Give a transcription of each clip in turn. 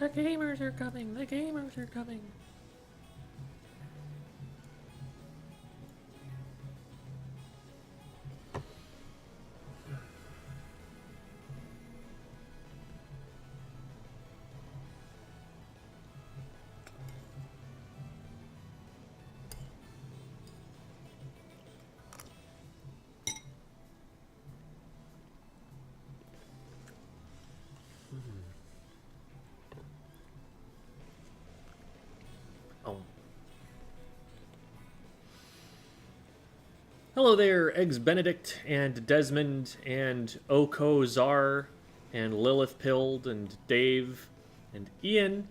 The gamers are coming. The gamers are coming. Oh. Hello there, Eggs Benedict and Desmond and Oko Czar and Lilith Pilled and Dave and Ian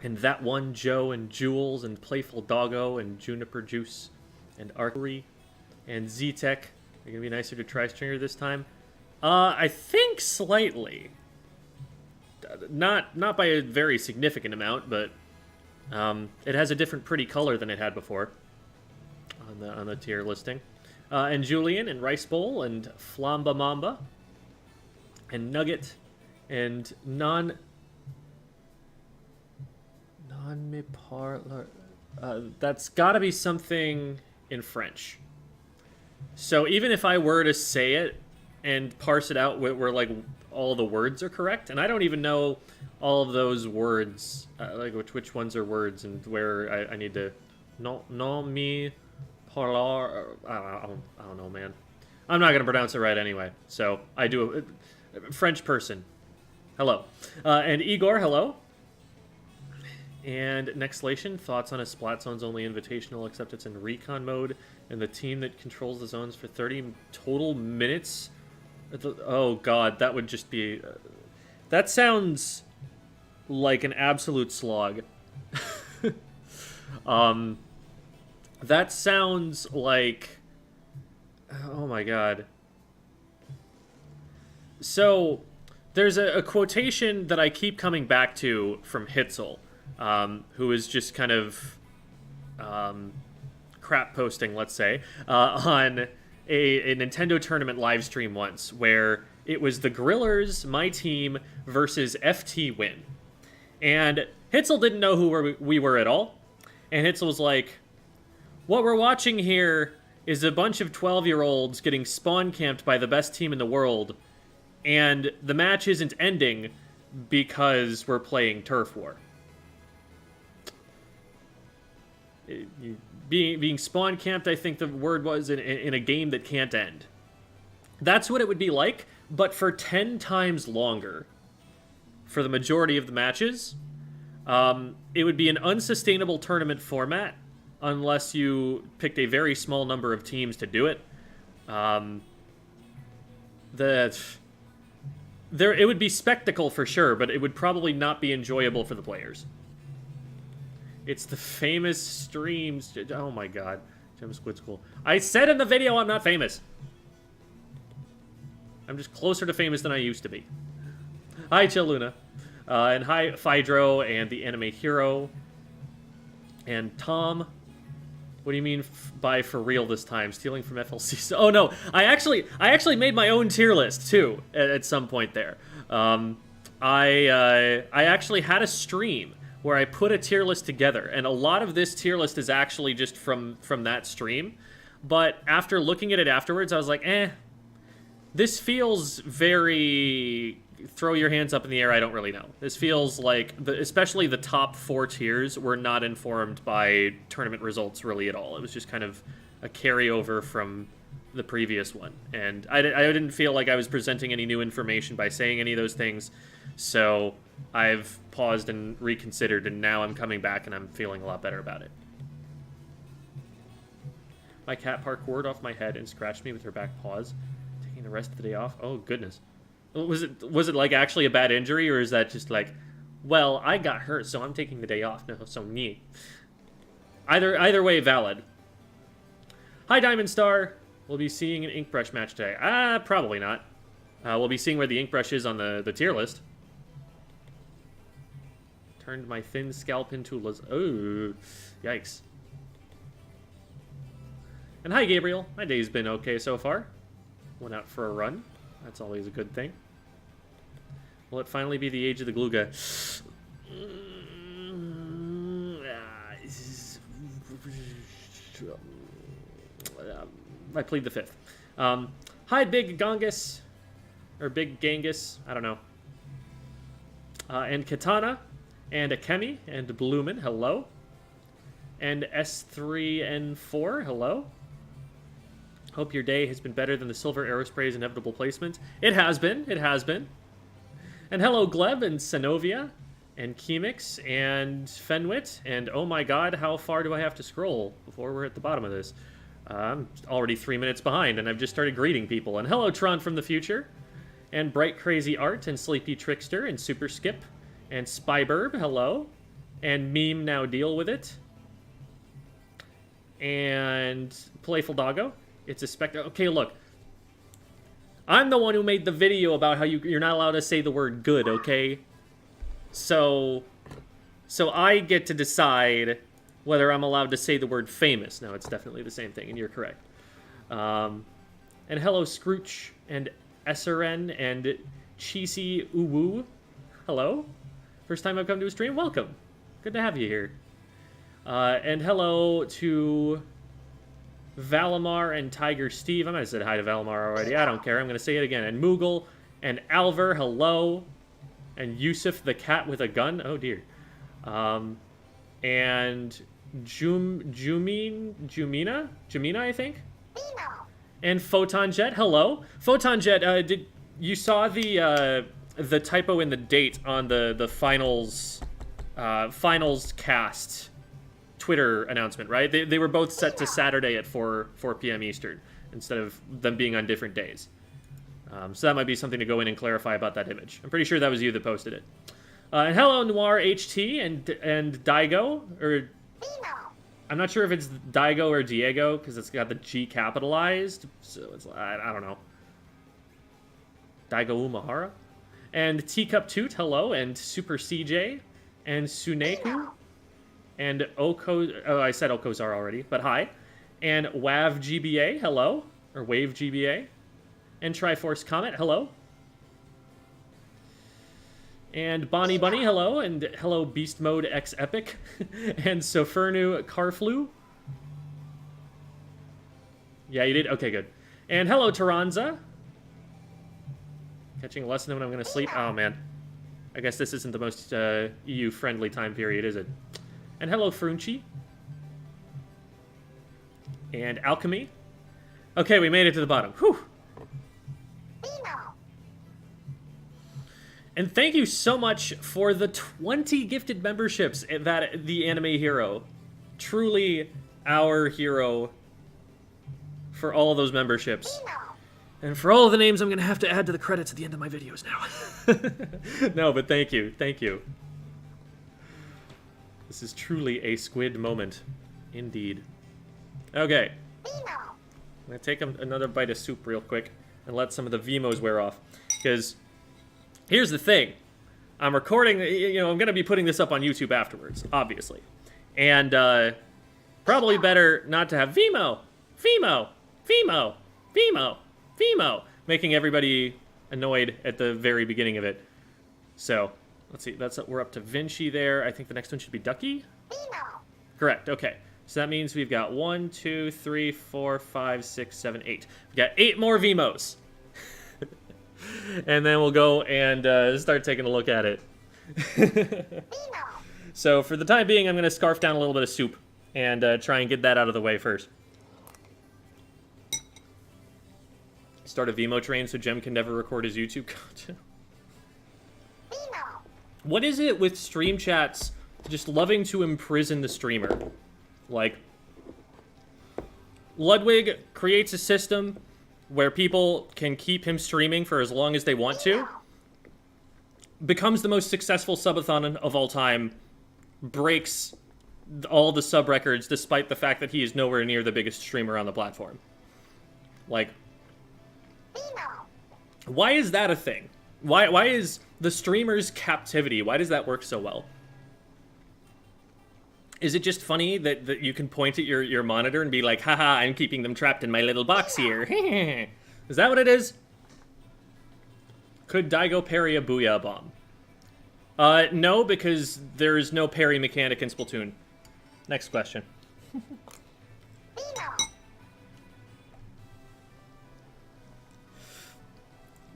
and that one Joe and Jules and Playful Doggo and Juniper Juice and Archery and Z-Tech. Are gonna be nicer to Tri-Stringer this time? I think slightly. Not by a very significant amount, but it has a different pretty color than it had before on the tier listing. And Julian and Rice Bowl and Flamba Mamba and Nugget and me parlor. That's got to be something in French. So even if I were to say it and parse it out where like all the words are correct, and I don't even know all of those words, like which ones are words and where I need to non me parler. I don't know, man. I'm not gonna pronounce it right anyway. So I do a French person. Hello, and Igor. Hello. And Nextlation, thoughts on a Splat Zones only invitational, except it's in recon mode, and the team that controls the zones for 30 total minutes. Oh god, that would just be... that sounds like an absolute slog. That sounds like... oh my god. So, there's a quotation that I keep coming back to from Hitzel, who is just kind of crap posting, let's say, on a Nintendo tournament live stream once, where it was the Grillers, my team, versus FT Win. And Hitzel didn't know who we were at all. And Hitzel was like, what we're watching here is a bunch of 12-year-olds getting spawn camped by the best team in the world, and the match isn't ending because we're playing Turf War. Being spawn camped, I think the word was, in a game that can't end. That's what it would be like, but for 10 times longer for the majority of the matches. It would be an unsustainable tournament format unless you picked a very small number of teams to do it. It would be spectacle for sure, but it would probably not be enjoyable for the players. It's the famous streams. Oh my god. Gem Squid School. I said in the video I'm not famous. I'm just closer to famous than I used to be. Hi, Chill Luna. And hi, Phydro and the Anime Hero. And Tom. What do you mean by for real this time? Stealing from FLC? Oh no, I actually made my own tier list too at some point there. I actually had a stream where I put a tier list together, and a lot of this tier list is actually just from that stream. But after looking at it afterwards, I was like, this feels very throw your hands up in the air, I don't really know. This feels like, especially the top 4 tiers were not informed by tournament results really at all. It was just kind of a carryover from the previous one. And I didn't feel like I was presenting any new information by saying any of those things. So I've paused and reconsidered, and now I'm coming back and I'm feeling a lot better about it. My cat parkoured off my head and scratched me with her back paws, taking the rest of the day off. Oh, goodness. Was it like actually a bad injury, or is that just like, well, I got hurt, so I'm taking the day off? No, so me. Either way, valid. Hi, Diamond Star. We'll be seeing an Inkbrush match today. Probably not. We'll be seeing where the Inkbrush is on the tier list. Turned my thin scalp into oh, yikes. And hi, Gabriel. My day's been okay so far. Went out for a run. That's always a good thing. Will it finally be the age of the Glooga? I plead the fifth. Hi, Big Gongus. Or Big Genghis. I don't know. And Katana. And Akemi. And Bloomin. Hello. And S3N4. Hello. Hope your day has been better than the Silver Aerospray's inevitable placement. It has been. It has been. And hello, Gleb and Senovia. And Chemix. And Fenwit. And oh my god, how far do I have to scroll before we're at the bottom of this? I'm already 3 minutes behind, and I've just started greeting people. And hello, Tron from the future. And Bright Crazy Art, and Sleepy Trickster, and Super Skip, and Spyburb, hello. And Meme Now Deal With It. And Playful Doggo. It's a spectre. Okay, look. I'm the one who made the video about how you're not allowed to say the word good, okay? So I get to decide whether I'm allowed to say the word famous. No, it's definitely the same thing, and you're correct. And hello, Scrooch, and SRN, and Cheesy Uwu. Hello. First time I've come to a stream? Welcome. Good to have you here. And hello to Valimar and Tiger Steve. I might have said hi to Valimar already. I don't care. I'm going to say it again. And Moogle, and Alver, hello. And Yusuf the cat with a gun. Oh, dear. And Jumina, I think? And Photon Jet, hello. Photon Jet, did you saw the typo in the date on the finals cast Twitter announcement, right? They were both set to Saturday at 4 p.m. Eastern instead of them being on different days. So that might be something to go in and clarify about that image. I'm pretty sure that was you that posted it. And hello, Noir HT and Daigo, or I'm not sure if it's Daigo or Diego because it's got the G capitalized. So it's I don't know. Daigo Umahara, and Teacup Toot, hello, and Super CJ, and Suneku, and Oko. Oh, I said Okozar already, but hi, and Wav GBA, hello, or Wave GBA, and Triforce Comet, hello. And Bonnie Bunny, hello, and hello Beast Mode X Epic, and Sofernu Carflu. Yeah, you did? Okay, good. And hello Taranza. Catching a lesson when I'm going to sleep. Oh, man. I guess this isn't the most EU-friendly time period, is it? And hello Frunchi. And Alchemy. Okay, we made it to the bottom. Whew. And thank you so much for the 20 gifted memberships that the Anime Hero. Truly our hero for all of those memberships. And for all of the names I'm going to have to add to the credits at the end of my videos now. No, but thank you. Thank you. This is truly a squid moment. Indeed. Okay. I'm going to take another bite of soup real quick and let some of the Vimos wear off. Because here's the thing. I'm recording, I'm going to be putting this up on YouTube afterwards, obviously. And probably better not to have Vimo, making everybody annoyed at the very beginning of it. So, let's see, we're up to Vinci there. I think the next one should be Ducky? Correct, okay. So that means we've got 1, 2, 3, 4, 5, 6, 7, 8. We've got 8 more Vimos. And then we'll go and start taking a look at it. So for the time being, I'm going to scarf down a little bit of soup and try and get that out of the way first. Start a Vimo train so Jem can never record his YouTube content. What is it with stream chats just loving to imprison the streamer? Like, Ludwig creates a system where people can keep him streaming for as long as they want to, becomes the most successful subathon of all time, breaks all the sub records despite the fact that he is nowhere near the biggest streamer on the platform. Like, why is that a thing? Why is the streamer's captivity, why does that work so well? Is it just funny that you can point at your monitor and be like, haha, I'm keeping them trapped in my little box here? Is that what it is? Could Daigo parry a Booyah Bomb? No, because there's no parry mechanic in Splatoon. Next question.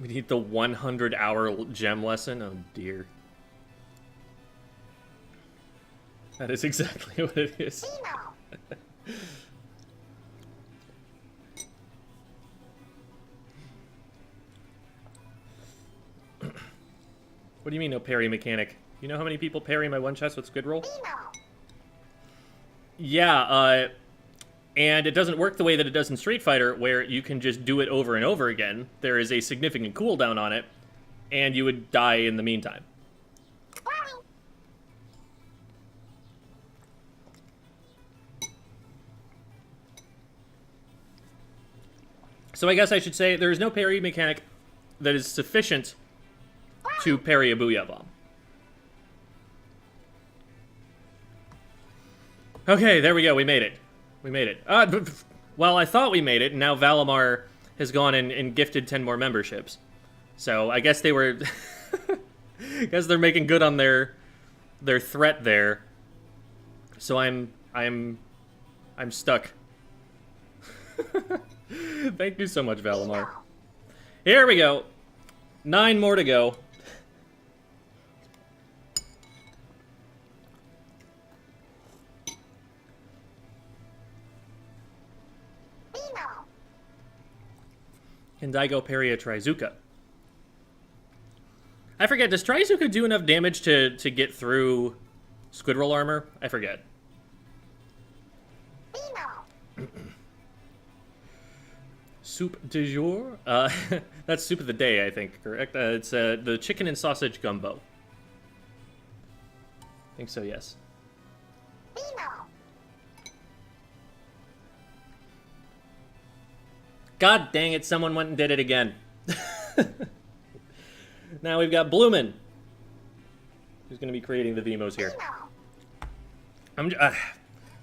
We need the 100-hour gem lesson? Oh, dear. That is exactly what it is. What do you mean, no parry mechanic? You know how many people parry my one-shots with Squid Roll? Yeah, and it doesn't work the way that it does in Street Fighter, where you can just do it over and over again. There is a significant cooldown on it, and you would die in the meantime. So I guess I should say there is no parry mechanic that is sufficient to parry a Booyah Bomb. Okay, there we go. We made it. We made it. Well, I thought we made it, and now Valimar has gone and gifted 10 more memberships. So I guess they were... I guess they're making good on their threat there. So I'm stuck. Thank you so much, Valimar. Here we go. 9 more to go. Can Daigo parry a Trizuka? I forget, does Trizuka do enough damage to get through Squid Roll armor? I forget. Soup du jour? That's soup of the day, I think, correct? It's the chicken and sausage gumbo. I think so, yes. God dang it, someone went and did it again. Now we've got Bloomin', who's going to be creating the Vimos here.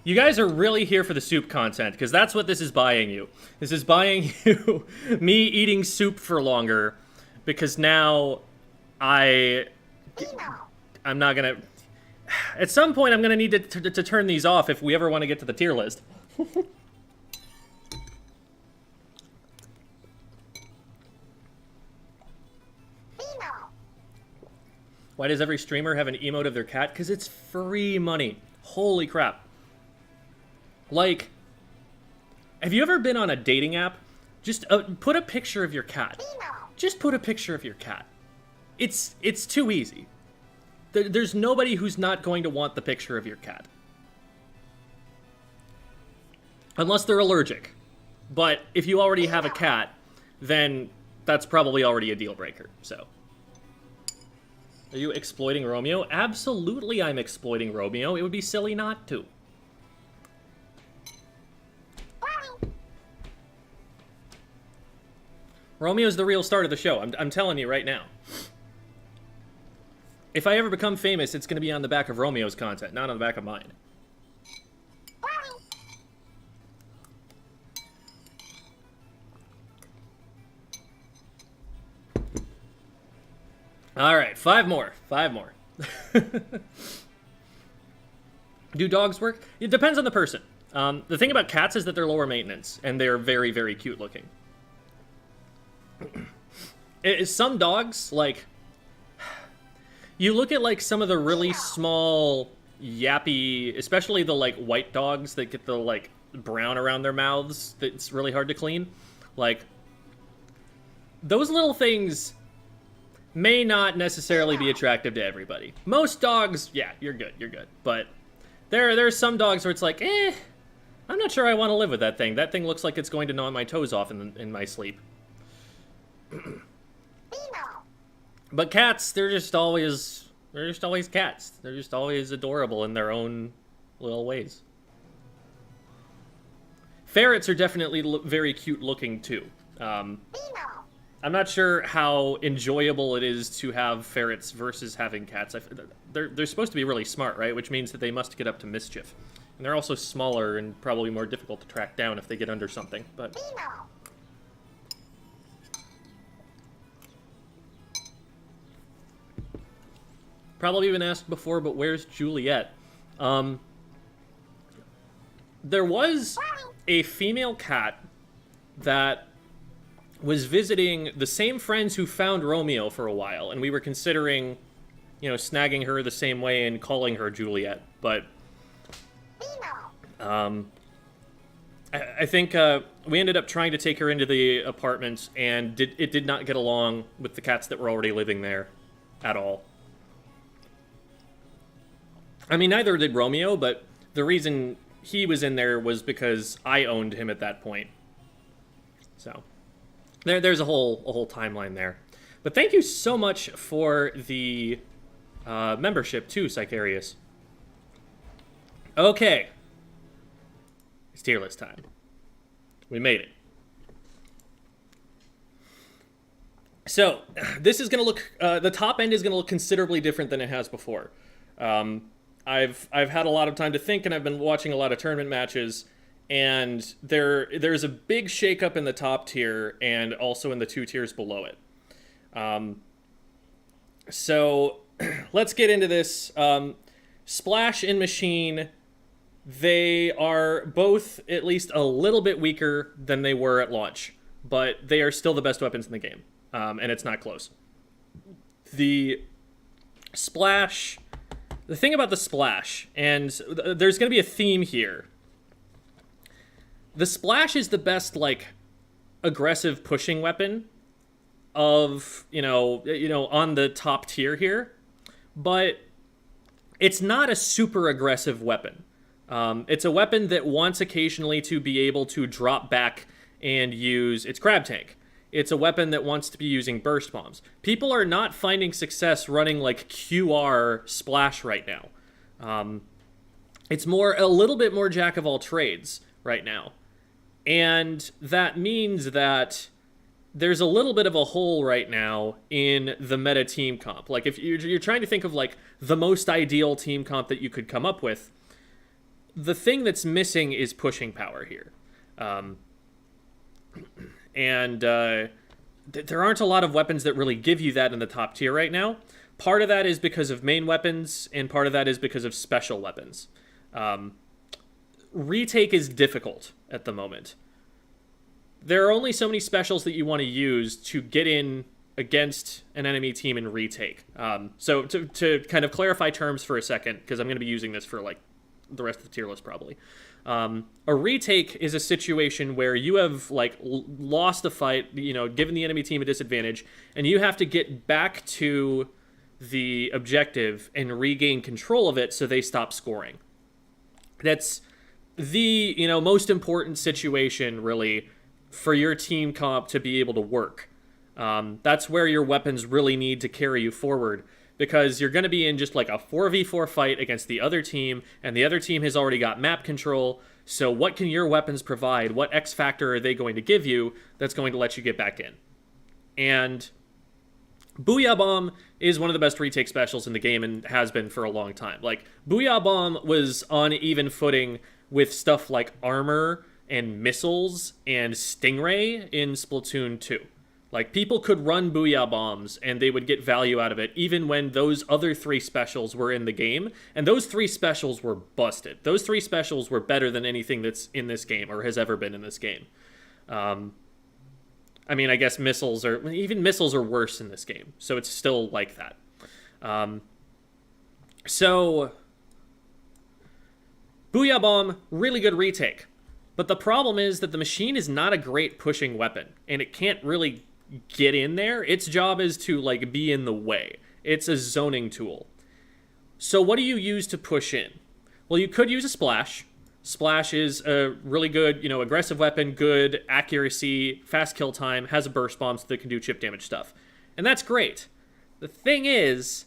You guys are really here for the soup content, because that's what this is buying you. This is buying you me eating soup for longer, because now I'm not going to... At some point, I'm going to need to turn these off if we ever want to get to the tier list. Why does every streamer have an emote of their cat? Because it's free money. Holy crap. Like, have you ever been on a dating app? Just put a picture of your cat. Just put a picture of your cat. It's too easy. There's nobody who's not going to want the picture of your cat. Unless they're allergic. But if you already have a cat, then that's probably already a deal breaker, so... Are you exploiting Romeo? Absolutely I'm exploiting Romeo. It would be silly not to. Romeo's the real start of the show. I'm telling you right now. If I ever become famous, it's going to be on the back of Romeo's content, not on the back of mine. All right, 5 more. 5 more. Do dogs work? It depends on the person. The thing about cats is that they're lower maintenance, and they're very, very cute looking. Some dogs, like... You look at, like, some of the really small, yappy... Especially the, like, white dogs that get the, like, brown around their mouths that's really hard to clean. Like, those little things... may not necessarily be attractive to everybody. Most dogs, yeah, you're good. But there's some dogs where it's like, I'm not sure I want to live with that thing. That thing looks like it's going to gnaw my toes off in my sleep. But cats, they're just always cats. They're just always adorable in their own little ways. Ferrets are definitely very cute looking too. I'm not sure how enjoyable it is to have ferrets versus having cats. They're supposed to be really smart, right? Which means that they must get up to mischief. And they're also smaller and probably more difficult to track down if they get under something, but... probably been asked before, but where's Juliet? There was a female cat that was visiting the same friends who found Romeo for a while, and we were considering, snagging her the same way and calling her Juliet, but I think we ended up trying to take her into the apartment, and it did not get along with the cats that were already living there at all. I mean, neither did Romeo, but the reason he was in there was because I owned him at that point. So there's a whole timeline there. But thank you so much for the membership too, Sicarius. Okay. It's tier list time. We made it. So, this is going to look... the top end is going to look considerably different than it has before. I've had a lot of time to think, and I've been watching a lot of tournament matches, and there's a big shakeup in the top tier, and also in the 2 tiers below it. So, let's get into this. Splash and Machine... They are both at least a little bit weaker than they were at launch, but they are still the best weapons in the game, and it's not close. The Splash... The thing about the Splash, and there's going to be a theme here. The Splash is the best, aggressive pushing weapon of, on the top tier here, but it's not a super aggressive weapon. It's a weapon that wants occasionally to be able to drop back and use its grab tank. It's a weapon that wants to be using burst bombs. People are not finding success running QR Splash right now. It's a little bit more jack of all trades right now. And that means that there's a little bit of a hole right now in the meta team comp. If you're trying to think of the most ideal team comp that you could come up with, the thing that's missing is pushing power here. There aren't a lot of weapons that really give you that in the top tier right now. Part of that is because of main weapons, and part of that is because of special weapons. Retake is difficult at the moment. There are only so many specials that you want to use to get in against an enemy team and retake. So to kind of clarify terms for a second, because I'm going to be using this for the rest of the tier list probably. A retake is a situation where you have lost a fight, given the enemy team a disadvantage, and you have to get back to the objective and regain control of it so they stop scoring. That's the most important situation really for your team comp to be able to work. That's where your weapons really need to carry you forward, because you're going to be in just a 4v4 fight against the other team, and the other team has already got map control, so what can your weapons provide? What X factor are they going to give you that's going to let you get back in? And Booyah Bomb is one of the best retake specials in the game and has been for a long time. Booyah Bomb was on even footing with stuff like Armor and Missiles and Stingray in Splatoon 2. People could run Booyah Bombs, and they would get value out of it, even when those other 3 specials were in the game. And those 3 specials were busted. Those 3 specials were better than anything that's in this game, or has ever been in this game. I mean, I guess missiles are worse in this game, so it's still like that. So, Booyah Bomb, really good retake. But the problem is that the Machine is not a great pushing weapon, and it can't really get in there. Its job is to be in the way. It's a zoning tool. So what do you use to push in? Well, you could use a Splash. Splash is a really good, aggressive weapon, good accuracy, fast kill time, has a burst bomb so that it can do chip damage stuff. And that's great. The thing is,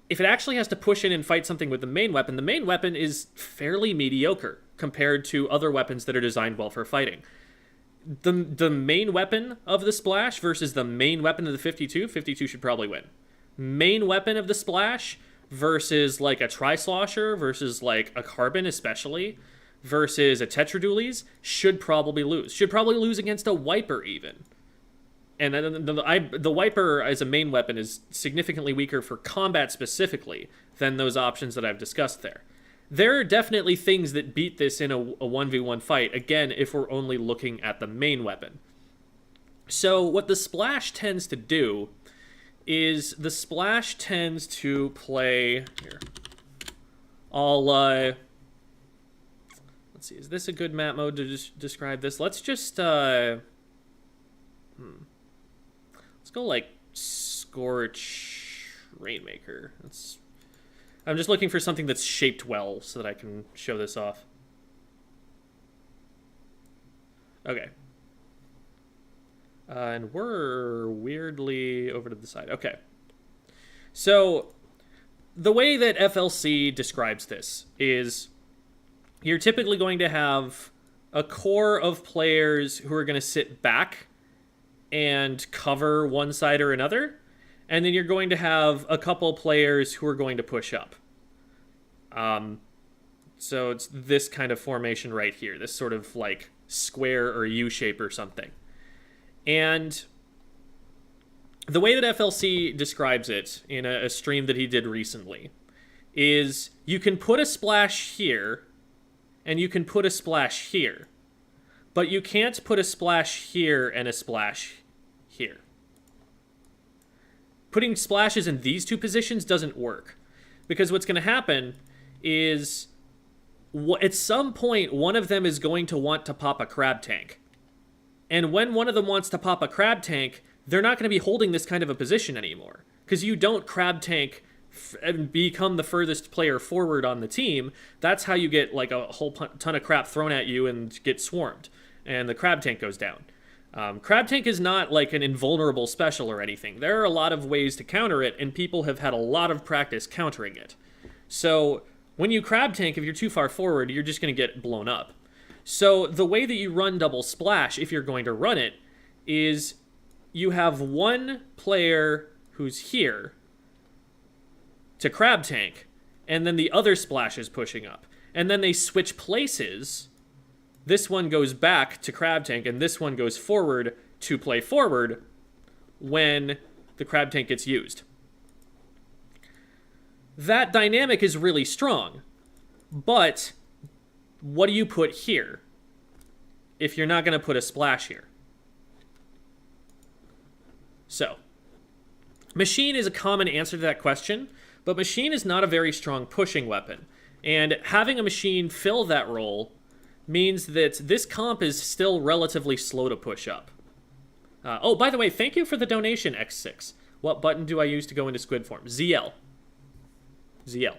if it actually has to push in and fight something with the main weapon is fairly mediocre compared to other weapons that are designed well for fighting. The main weapon of the Splash versus the main weapon of the 52 should probably win. Main weapon of the Splash versus a Tri-Slosher versus a Carbon especially versus a Tetradualies should probably lose. Should probably lose against a Wiper even. And then the Wiper as a main weapon is significantly weaker for combat specifically than those options that I've discussed there. There are definitely things that beat this in a 1v1 fight, again, if we're only looking at the main weapon. So what the Splash tends to do is the Splash tends to play... Here. Let's see, is this a good map mode to describe this? Let's just... Let's go like Scorch Rainmaker. I'm just looking for something that's shaped well so that I can show this off. Okay. And we're weirdly over to the side. Okay. So the way that FLC describes this is you're typically going to have a core of players who are going to sit back and cover one side or another, and then you're going to have a couple players who are going to push up. So it's this kind of formation right here, this sort of like square or U shape or something. And the way that FLC describes it in a stream that he did recently is you can put a splash here and you can put a splash here, but you can't put a splash here and a splash here. Putting splashes in these two positions doesn't work, because what's going to happen is at some point one of them is going to want to pop a crab tank. And when one of them wants to pop a crab tank, they're not going to be holding this kind of a position anymore, because you don't crab tank and become the furthest player forward on the team. That's how you get like a whole ton of crap thrown at you and get swarmed, and the crab tank goes down. Crab tank is not like an invulnerable special or anything. There are a lot of ways to counter it, and people have had a lot of practice countering it. So when you crab tank, if you're too far forward, you're just going to get blown up. So the way that you run double splash, if you're going to run it, is you have one player who's here to crab tank, and then the other splash is pushing up. And then they switch places. This one goes back to crab tank, and this one goes forward to play forward when the crab tank gets used. That dynamic is really strong, but what do you put here if you're not going to put a splash here? So, Machine is a common answer to that question, but Machine is not a very strong pushing weapon, and having a Machine fill that role means that this comp is still relatively slow to push up. Oh, by the way, thank you for the donation, X6. What button do I use to go into squid form? ZL. ZL.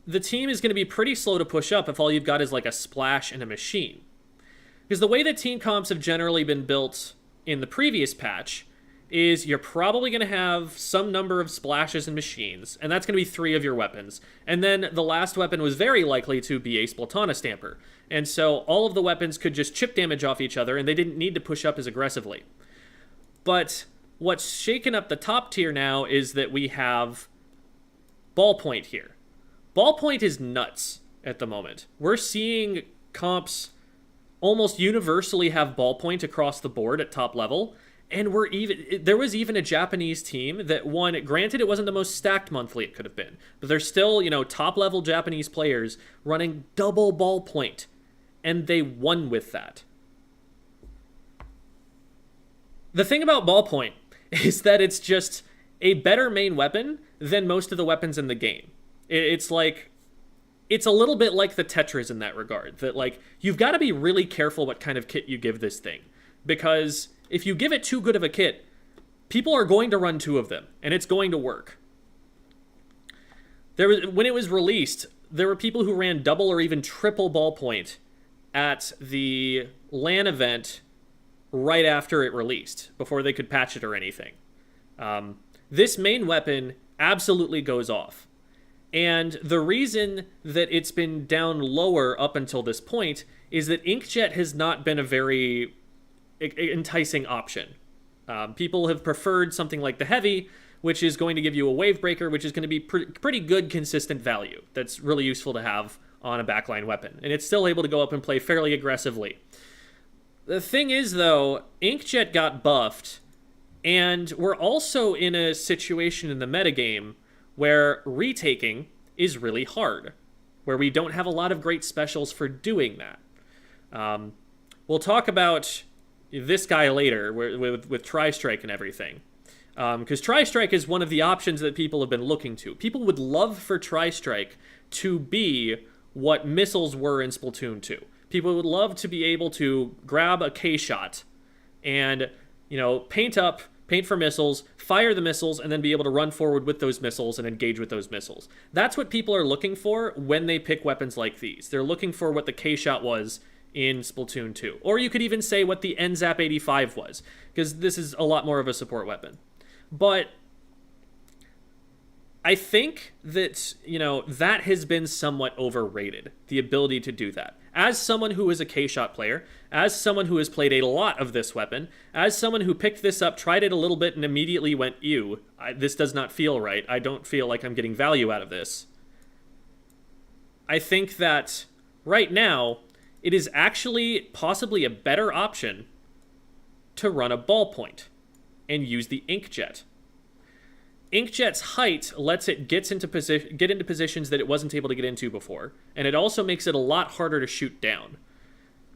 The team is going to be pretty slow to push up if all you've got is like a splash and a Machine. Because the way that team comps have generally been built in the previous patch is you're probably going to have some number of splashes and Machines, and that's going to be 3 of your weapons. And then the last weapon was very likely to be a Splatana Stamper. And so all of the weapons could just chip damage off each other, and they didn't need to push up as aggressively. But what's shaken up the top tier now is that we have Ballpoint here. Ballpoint is nuts at the moment. We're seeing comps almost universally have Ballpoint across the board at top level. And there was even a Japanese team that won. Granted, it wasn't the most stacked monthly it could have been, but there's still, top-level Japanese players running double Ballpoint, and they won with that. The thing about Ballpoint is that it's just a better main weapon than most of the weapons in the game. It's a little bit like the Tetras in that regard, that you've got to be really careful what kind of kit you give this thing, because if you give it too good of a kit, people are going to run 2 of them, and it's going to work. When it was released, there were people who ran double or even triple Ballpoint at the LAN event right after it released, before they could patch it or anything. This main weapon absolutely goes off. And the reason that it's been down lower up until this point is that Inkjet has not been a very enticing option. People have preferred something like the Heavy, which is going to give you a Wave Breaker, which is going to be pretty good consistent value. That's really useful to have on a backline weapon, and it's still able to go up and play fairly aggressively. The thing is, though, Inkjet got buffed, and we're also in a situation in the metagame where retaking is really hard, where we don't have a lot of great specials for doing that. We'll talk about this guy later with Tri-Strike and everything. Because Tri-Strike is one of the options that people have been looking to. People would love for Tri-Strike to be what missiles were in Splatoon 2. People would love to be able to grab a K-shot and, paint for missiles, fire the missiles, and then be able to run forward with those missiles and engage with those missiles. That's what people are looking for when they pick weapons like these. They're looking for what the K-shot was in Splatoon 2. Or you could even say what the NZAP 85 was, because this is a lot more of a support weapon. But I think that, that has been somewhat overrated, the ability to do that. As someone who is a K-shot player, as someone who has played a lot of this weapon, as someone who picked this up, tried it a little bit, and immediately went, ew, this does not feel right. I don't feel like I'm getting value out of this. I think that right now, it is actually possibly a better option to run a ballpoint and use the Inkjet. Inkjet's height lets it get into positions that it wasn't able to get into before, and it also makes it a lot harder to shoot down.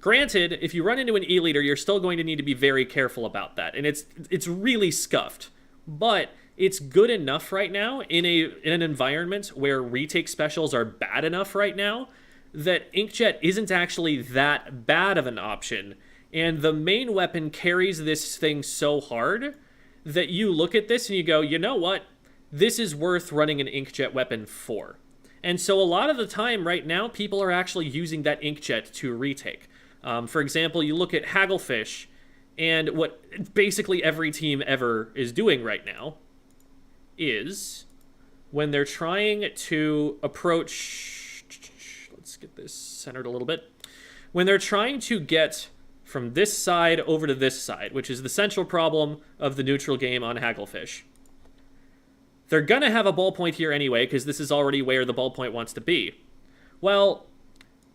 Granted, if you run into an E-liter, you're still going to need to be very careful about that, and it's really scuffed. But it's good enough right now in an environment where retake specials are bad enough right now that Inkjet isn't actually that bad of an option, and the main weapon carries this thing so hard that you look at this and you go, you know what? This is worth running an Inkjet weapon for. And so a lot of the time right now, people are actually using that Inkjet to retake. For example, you look at Hagglefish, and what basically every team ever is doing right now is when they're trying to approach... Let's get this centered a little bit. When they're trying to get from this side over to this side, which is the central problem of the neutral game on Hagglefish. They're gonna have a ballpoint here anyway, because this is already where the ballpoint wants to be. Well,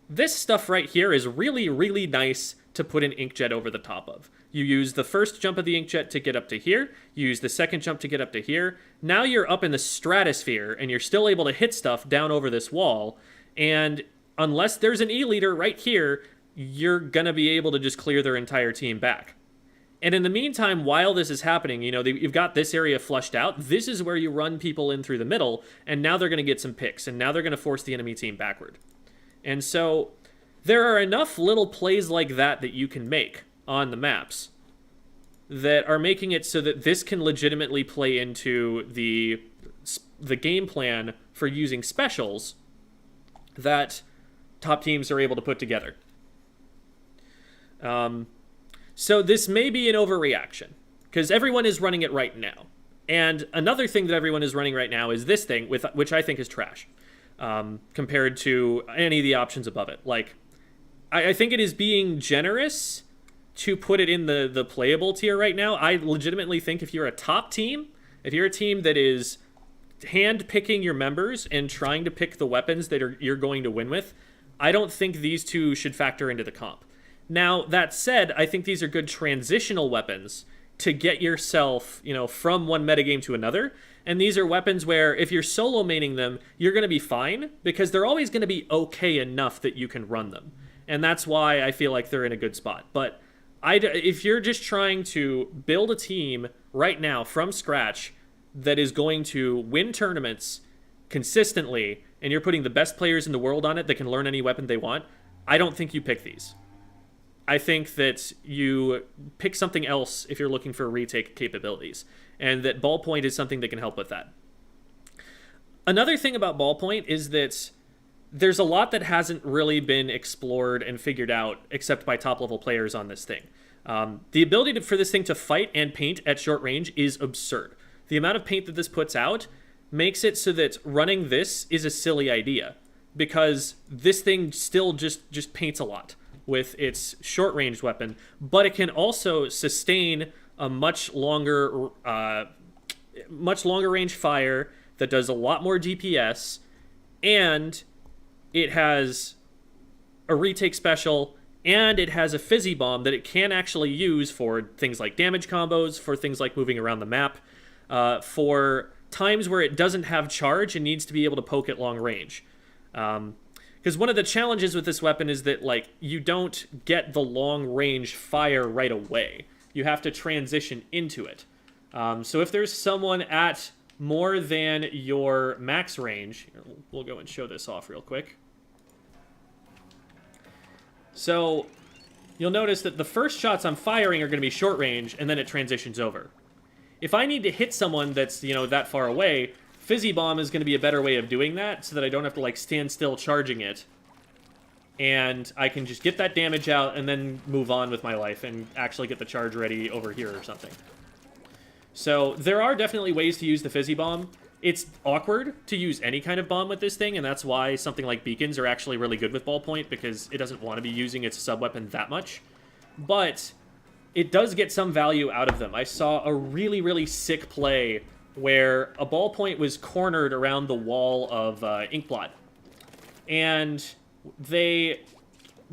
this stuff right here is really, really nice to put an Inkjet over the top of. You use the first jump of the Inkjet to get up to here, you use the second jump to get up to here, now you're up in the stratosphere, and you're still able to hit stuff down over this wall, and unless there's an E-liter right here, you're gonna be able to just clear their entire team back. And in the meantime, while this is happening, you've got this area flushed out. This is where you run people in through the middle, and now they're gonna get some picks, and now they're gonna force the enemy team backward. And so there are enough little plays like that you can make on the maps that are making it so that this can legitimately play into the game plan for using specials that top teams are able to put together. So this may be an overreaction, because everyone is running it right now. And another thing that everyone is running right now is this thing, which I think is trash, compared to any of the options above it. Like, I think it is being generous to put it in the playable tier right now. I legitimately think if you're a top team, if you're a team that is hand-picking your members and trying to pick the weapons that you're going to win with, I don't think these two should factor into the comp. Now, that said, I think these are good transitional weapons to get yourself, from one metagame to another. And these are weapons where if you're solo maining them, you're going to be fine, because they're always going to be okay enough that you can run them. And that's why I feel like they're in a good spot. But if you're just trying to build a team right now from scratch that is going to win tournaments consistently, and you're putting the best players in the world on it that can learn any weapon they want, I don't think you pick these. I think that you pick something else if you're looking for retake capabilities, and that ballpoint is something that can help with that. Another thing about ballpoint is that there's a lot that hasn't really been explored and figured out except by top-level players on this thing. The ability for this thing to fight and paint at short range is absurd. The amount of paint that this puts out makes it so that running this is a silly idea, because this thing still just paints a lot with its short-range weapon, but it can also sustain a much longer range fire that does a lot more DPS, and it has a retake special, and it has a fizzy bomb that it can actually use for things like damage combos, for things like moving around the map, for times where it doesn't have charge and needs to be able to poke at long range. Because one of the challenges with this weapon is that, like, you don't get the long range fire right away. You have to transition into it. So if there's someone at more than your max range, we'll go and show this off real quick. So you'll notice that the first shots I'm firing are going to be short range, and then it transitions over. If I need to hit someone that's, that far away, Fizzy Bomb is going to be a better way of doing that, so that I don't have to, like, stand still charging it. And I can just get that damage out and then move on with my life and actually get the charge ready over here or something. So there are definitely ways to use the Fizzy Bomb. It's awkward to use any kind of bomb with this thing, and that's why something like beacons are actually really good with Ballpoint, because it doesn't want to be using its sub-weapon that much. But it does get some value out of them. I saw a really, really sick play where a Ballpoint was cornered around the wall of Inkblot. And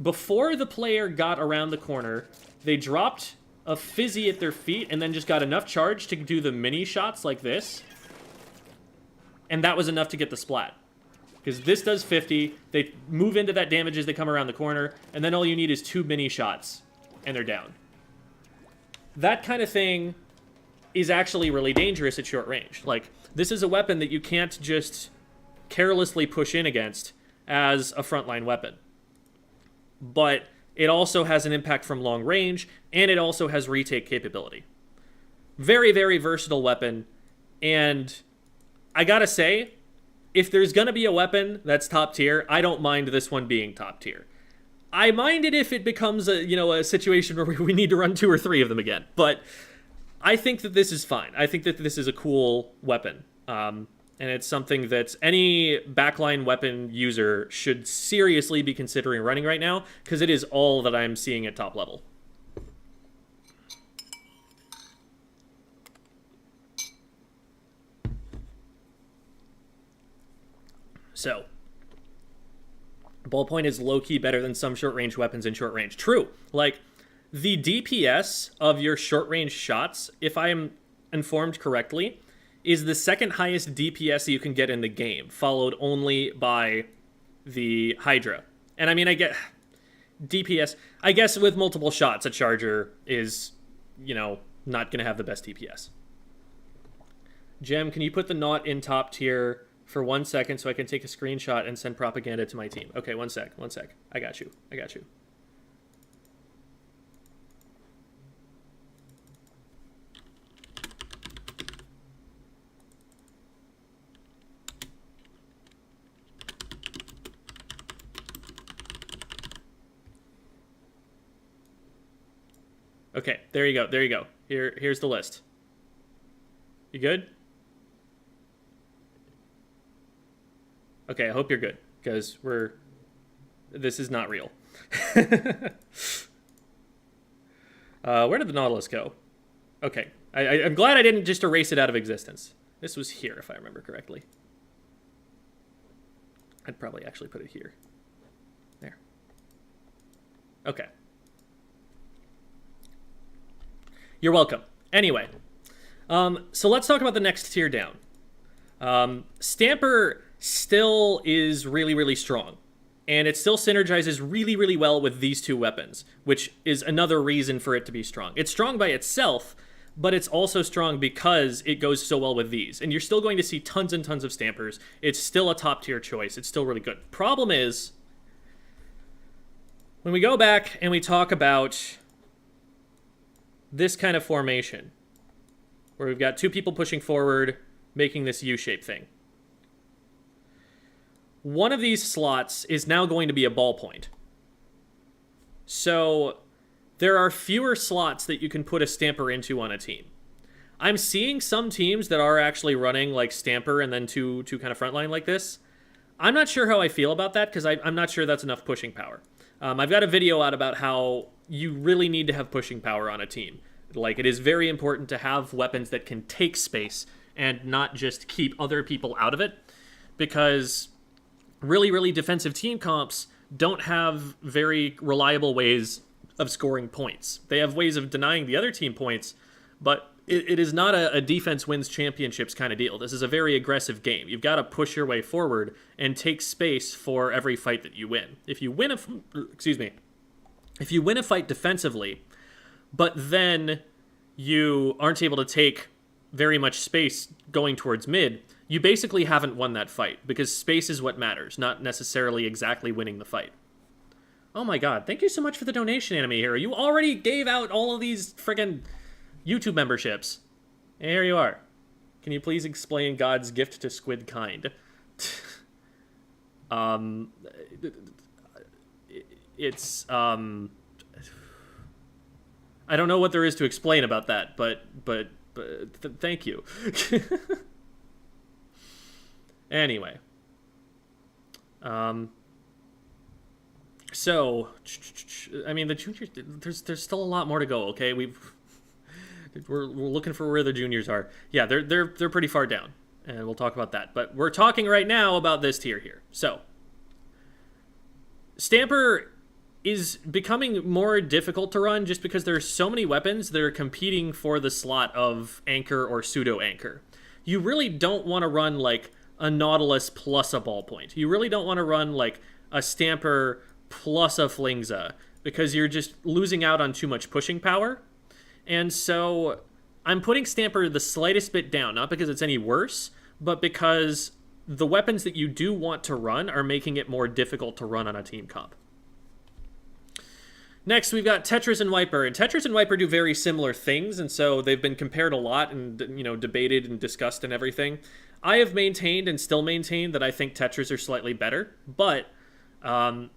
before the player got around the corner, they dropped a Fizzy at their feet and then just got enough charge to do the mini shots like this. And that was enough to get the splat. Because this does 50, they move into that damage as they come around the corner, and then all you need is 2 mini shots, and they're down. That kind of thing is actually really dangerous at short range. Like, this is a weapon that you can't just carelessly push in against as a frontline weapon. But it also has an impact from long range, and it also has retake capability. Very, very versatile weapon, and I gotta say, if there's gonna be a weapon that's top tier, I don't mind this one being top tier. I mind it if it becomes a situation where we need to run 2 or 3 of them again. But I think that this is fine. I think that this is a cool weapon. And it's something that any backline weapon user should seriously be considering running right now, because it is all that I'm seeing at top level. So, Ballpoint is low-key better than some short-range weapons in short range. True. Like, the DPS of your short-range shots, if I am informed correctly, is the second highest DPS you can get in the game, followed only by the Hydra. And I mean, I get DPS. I guess with multiple shots, a Charger is, not going to have the best DPS. Gem, can you put the Knot in top tier for 1 second so I can take a screenshot and send propaganda to my team? Okay, one sec. I got you. Okay, there you go. Here's the list. You good? Okay, I hope you're good, because this is not real. Where did the Nautilus go? Okay, I'm glad I didn't just erase it out of existence. This was here, if I remember correctly. I'd probably actually put it here. There. Okay. You're welcome. Anyway, so let's talk about the next tier down. Stamper still is really, really strong. And it still synergizes really, really well with these 2 weapons, which is another reason for it to be strong. It's strong by itself, but it's also strong because it goes so well with these. And you're still going to see tons and tons of Stampers. It's still a top tier choice. It's still really good. Problem is, when we go back and we talk about this kind of formation, where we've got 2 people pushing forward, making this U-shaped thing. One of these slots is now going to be a Ballpoint. So there are fewer slots that you can put a Stamper into on a team. I'm seeing some teams that are actually running like Stamper and then two kind of frontline like this. I'm not sure how I feel about that, because I'm not sure that's enough pushing power. I've got a video out about how you really need to have pushing power on a team. Like, it is very important to have weapons that can take space and not just keep other people out of it, because really, really defensive team comps don't have very reliable ways of scoring points. They have ways of denying the other team points, but it is not a defense wins championships kind of deal. This is a very aggressive game. You've got to push your way forward and take space for every fight that you win. If you win a fight defensively, but then you aren't able to take very much space going towards mid, you basically haven't won that fight, because space is what matters, not necessarily exactly winning the fight. Oh my god, thank you so much for the donation, Anime Hero. You already gave out all of these friggin' YouTube memberships. And here you are. Can you please explain God's gift to squid kind? It's I don't know what there is to explain about that, but thank you. Anyway. So, I mean, the juniors, there's still a lot more to go, okay? We're looking for where the juniors are. Yeah, they're pretty far down, and we'll talk about that. But we're talking right now about this tier here. So, Stamper is becoming more difficult to run just because there's so many weapons that are competing for the slot of Anchor or Pseudo Anchor. You really don't want to run like a Nautilus plus a Ballpoint. You really don't want to run like a Stamper plus a Flingza, because you're just losing out on too much pushing power. And so I'm putting Stamper the slightest bit down, not because it's any worse, but because the weapons that you do want to run are making it more difficult to run on a team comp. Next, we've got Tetris and Wiper. And Tetris and Wiper do very similar things, and so they've been compared a lot and, debated and discussed and everything. I have maintained and still maintain that I think Tetris are slightly better, but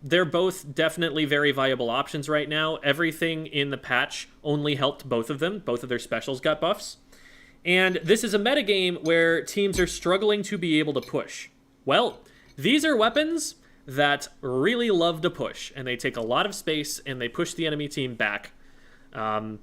they're both definitely very viable options right now. Everything in the patch only helped both of them. Both of their specials got buffs. And this is a metagame where teams are struggling to be able to push. Well, these are weapons that really love to push, and they take a lot of space, and they push the enemy team back. And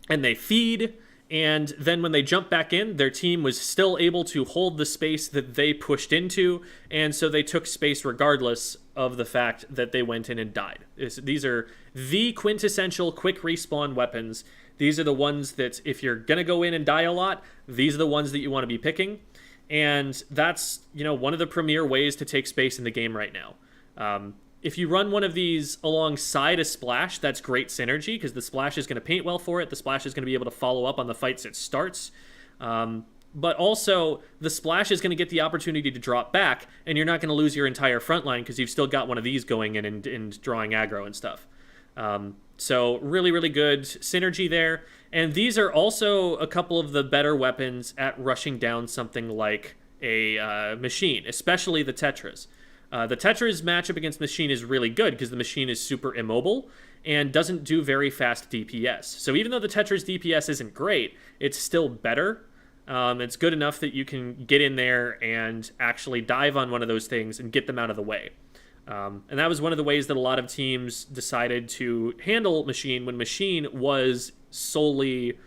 they feed, and then when they jump back in, their team was still able to hold the space that they pushed into, and so they took space regardless of the fact that they went in and died. These are the quintessential quick respawn weapons. These are the ones that, if you're going to go in and die a lot, these are the ones that you want to be picking. And that's, one of the premier ways to take space in the game right now. If you run one of these alongside a splash, that's great synergy, because the splash is going to paint well for it. The splash is going to be able to follow up on the fights it starts. But also, the splash is going to get the opportunity to drop back, and you're not going to lose your entire front line because you've still got one of these going in and drawing aggro and stuff. So really, really good synergy there. And these are also a couple of the better weapons at rushing down something like a Machine, especially the Tetras. The Tetras matchup against Machine is really good because the Machine is super immobile and doesn't do very fast DPS. So even though the Tetras DPS isn't great, it's still better. It's good enough that you can get in there and actually dive on one of those things and get them out of the way. And that was one of the ways that a lot of teams decided to handle Machine when Machine was solely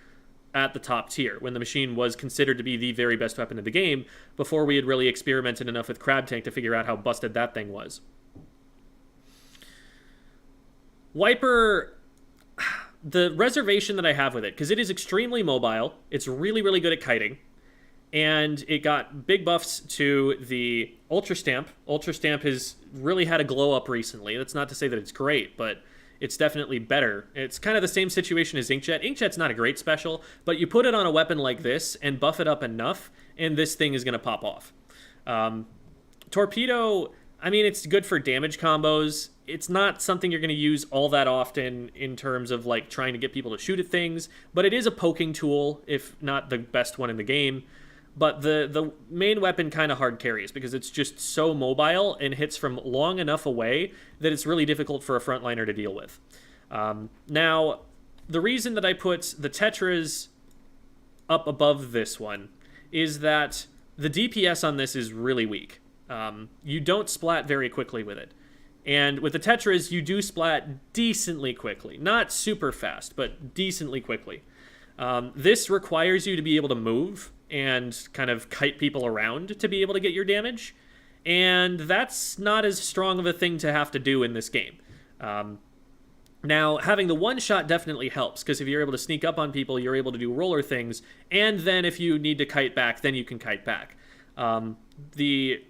at the top tier, when the Machine was considered to be the very best weapon in the game, before we had really experimented enough with Crab Tank to figure out how busted that thing was. Wiper, the reservation that I have with it, because it is extremely mobile, it's really, really good at kiting, and it got big buffs to the Ultra Stamp. Ultra Stamp has really had a glow up recently. That's not to say that it's great, but it's definitely better. It's kind of the same situation as Inkjet. Inkjet's not a great special, but you put it on a weapon like this and buff it up enough, and this thing is going to pop off. Torpedo, I mean, it's good for damage combos. It's not something you're going to use all that often in terms of like trying to get people to shoot at things, but it is a poking tool, if not the best one in the game. But the main weapon kind of hard carries because it's just so mobile and hits from long enough away that it's really difficult for a frontliner to deal with. Now, the reason that I put the Tetras up above this one is that the DPS on this is really weak. You don't splat very quickly with it. And with the Tetras, you do splat decently quickly. Not super fast, but decently quickly. This requires you to be able to move and kind of kite people around to be able to get your damage. And that's not as strong of a thing to have to do in this game. Now, having the one shot definitely helps, because if you're able to sneak up on people, you're able to do roller things, and then if you need to kite back, then you can kite back. The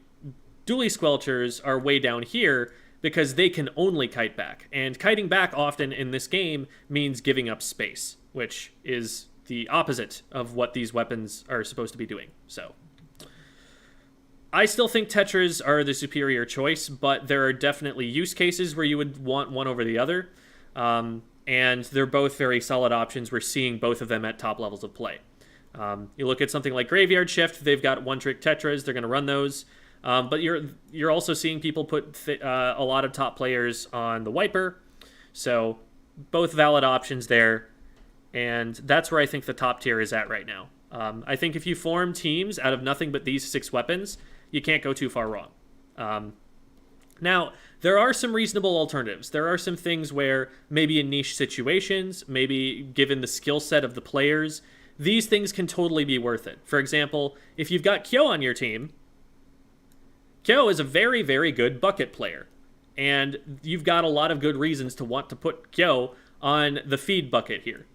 dually squelchers are way down here because they can only kite back, and kiting back often in this game means giving up space, which is the opposite of what these weapons are supposed to be doing. So I still think Tetras are the superior choice, but there are definitely use cases where you would want one over the other. And they're both very solid options. We're seeing both of them at top levels of play. You look at something like Graveyard Shift, they've got one-trick Tetras, they're going to run those. But you're also seeing people put a lot of top players on the Wiper. So both valid options there. And that's where I think the top tier is at right now. I think if you form teams out of nothing but these 6 weapons, you can't go too far wrong. Now, there are some reasonable alternatives. There are some things where maybe in niche situations, maybe given the skill set of the players, these things can totally be worth it. For example, if you've got Kyo on your team, Kyo is a very, very good bucket player. And you've got a lot of good reasons to want to put Kyo on the feed bucket here.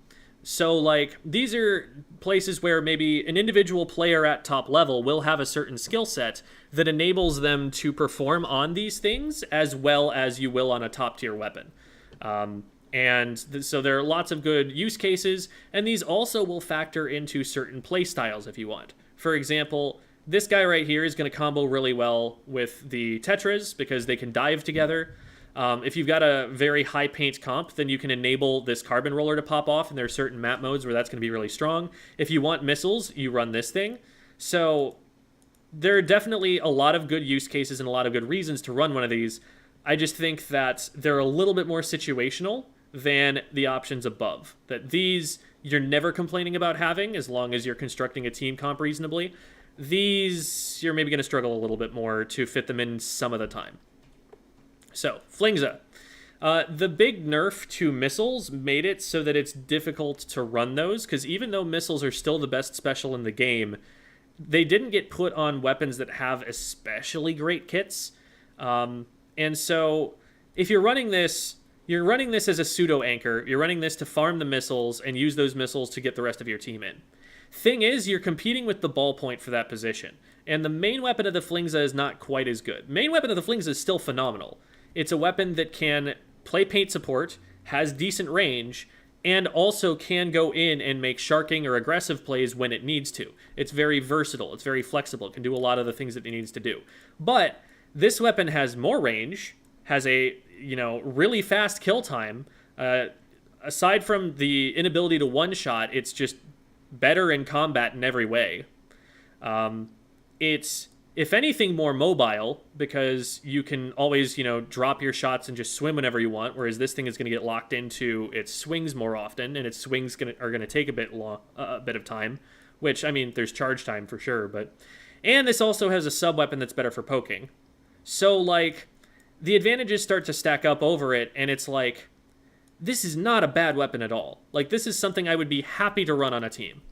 So, like, these are places where maybe an individual player at top level will have a certain skill set that enables them to perform on these things as well as you will on a top tier weapon. So there are lots of good use cases, and these also will factor into certain play styles if you want. For example, this guy right here is going to combo really well with the Tetras because they can dive together. If you've got a very high paint comp, then you can enable this carbon roller to pop off, and there are certain map modes where that's going to be really strong. If you want missiles, you run this thing. So there are definitely a lot of good use cases and a lot of good reasons to run one of these. I just think that they're a little bit more situational than the options above. That these you're never complaining about having as long as you're constructing a team comp reasonably. These you're maybe going to struggle a little bit more to fit them in some of the time. So, Flingza. The big nerf to missiles made it so that it's difficult to run those, because even though missiles are still the best special in the game, they didn't get put on weapons that have especially great kits. And so, if you're running this as a pseudo-anchor, you're running this to farm the missiles and use those missiles to get the rest of your team in. Thing is, you're competing with the ballpoint for that position, and the main weapon of the Flingza is not quite as good. Main weapon of the Flingza is still phenomenal. It's a weapon that can play paint support, has decent range, and also can go in and make sharking or aggressive plays when it needs to. It's very versatile. It's very flexible. It can do a lot of the things that it needs to do. But this weapon has more range, has a really fast kill time. Aside from the inability to one-shot, it's just better in combat in every way. It's, if anything, more mobile, because you can always, drop your shots and just swim whenever you want, whereas this thing is going to get locked into its swings more often, and its swings are going to take a bit of time, which, I mean, there's charge time for sure, and this also has a sub-weapon that's better for poking. So, like, the advantages start to stack up over it, and it's like, this is not a bad weapon at all. Like, this is something I would be happy to run on a team.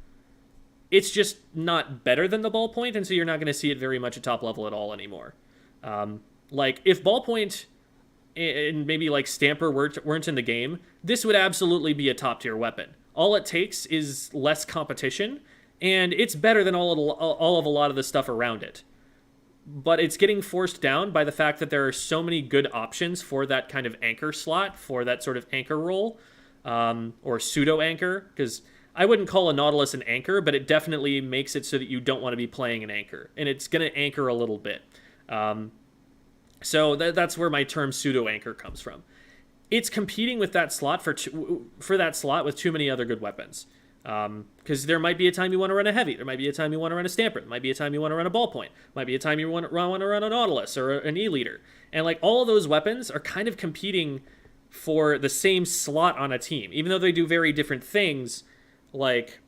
It's just not better than the ballpoint, and so you're not going to see it very much at top level at all anymore. Like, if ballpoint and maybe like Stamper weren't in the game, this would absolutely be a top tier weapon. All it takes is less competition, and it's better than all of a lot of the stuff around it. But it's getting forced down by the fact that there are so many good options for that kind of anchor slot, for that sort of anchor role, or pseudo-anchor, because I wouldn't call a Nautilus an anchor, but it definitely makes it so that you don't want to be playing an anchor, and it's going to anchor a little bit. So that's where my term pseudo-anchor comes from. It's competing with that slot for that slot with too many other good weapons. Because there might be a time you want to run a heavy, there might be a time you want to run a Stamper, there might be a time you want to run a ballpoint, might be a time you want to run a Nautilus or an E-Leader. And like all of those weapons are kind of competing for the same slot on a team, even though they do very different things. Like,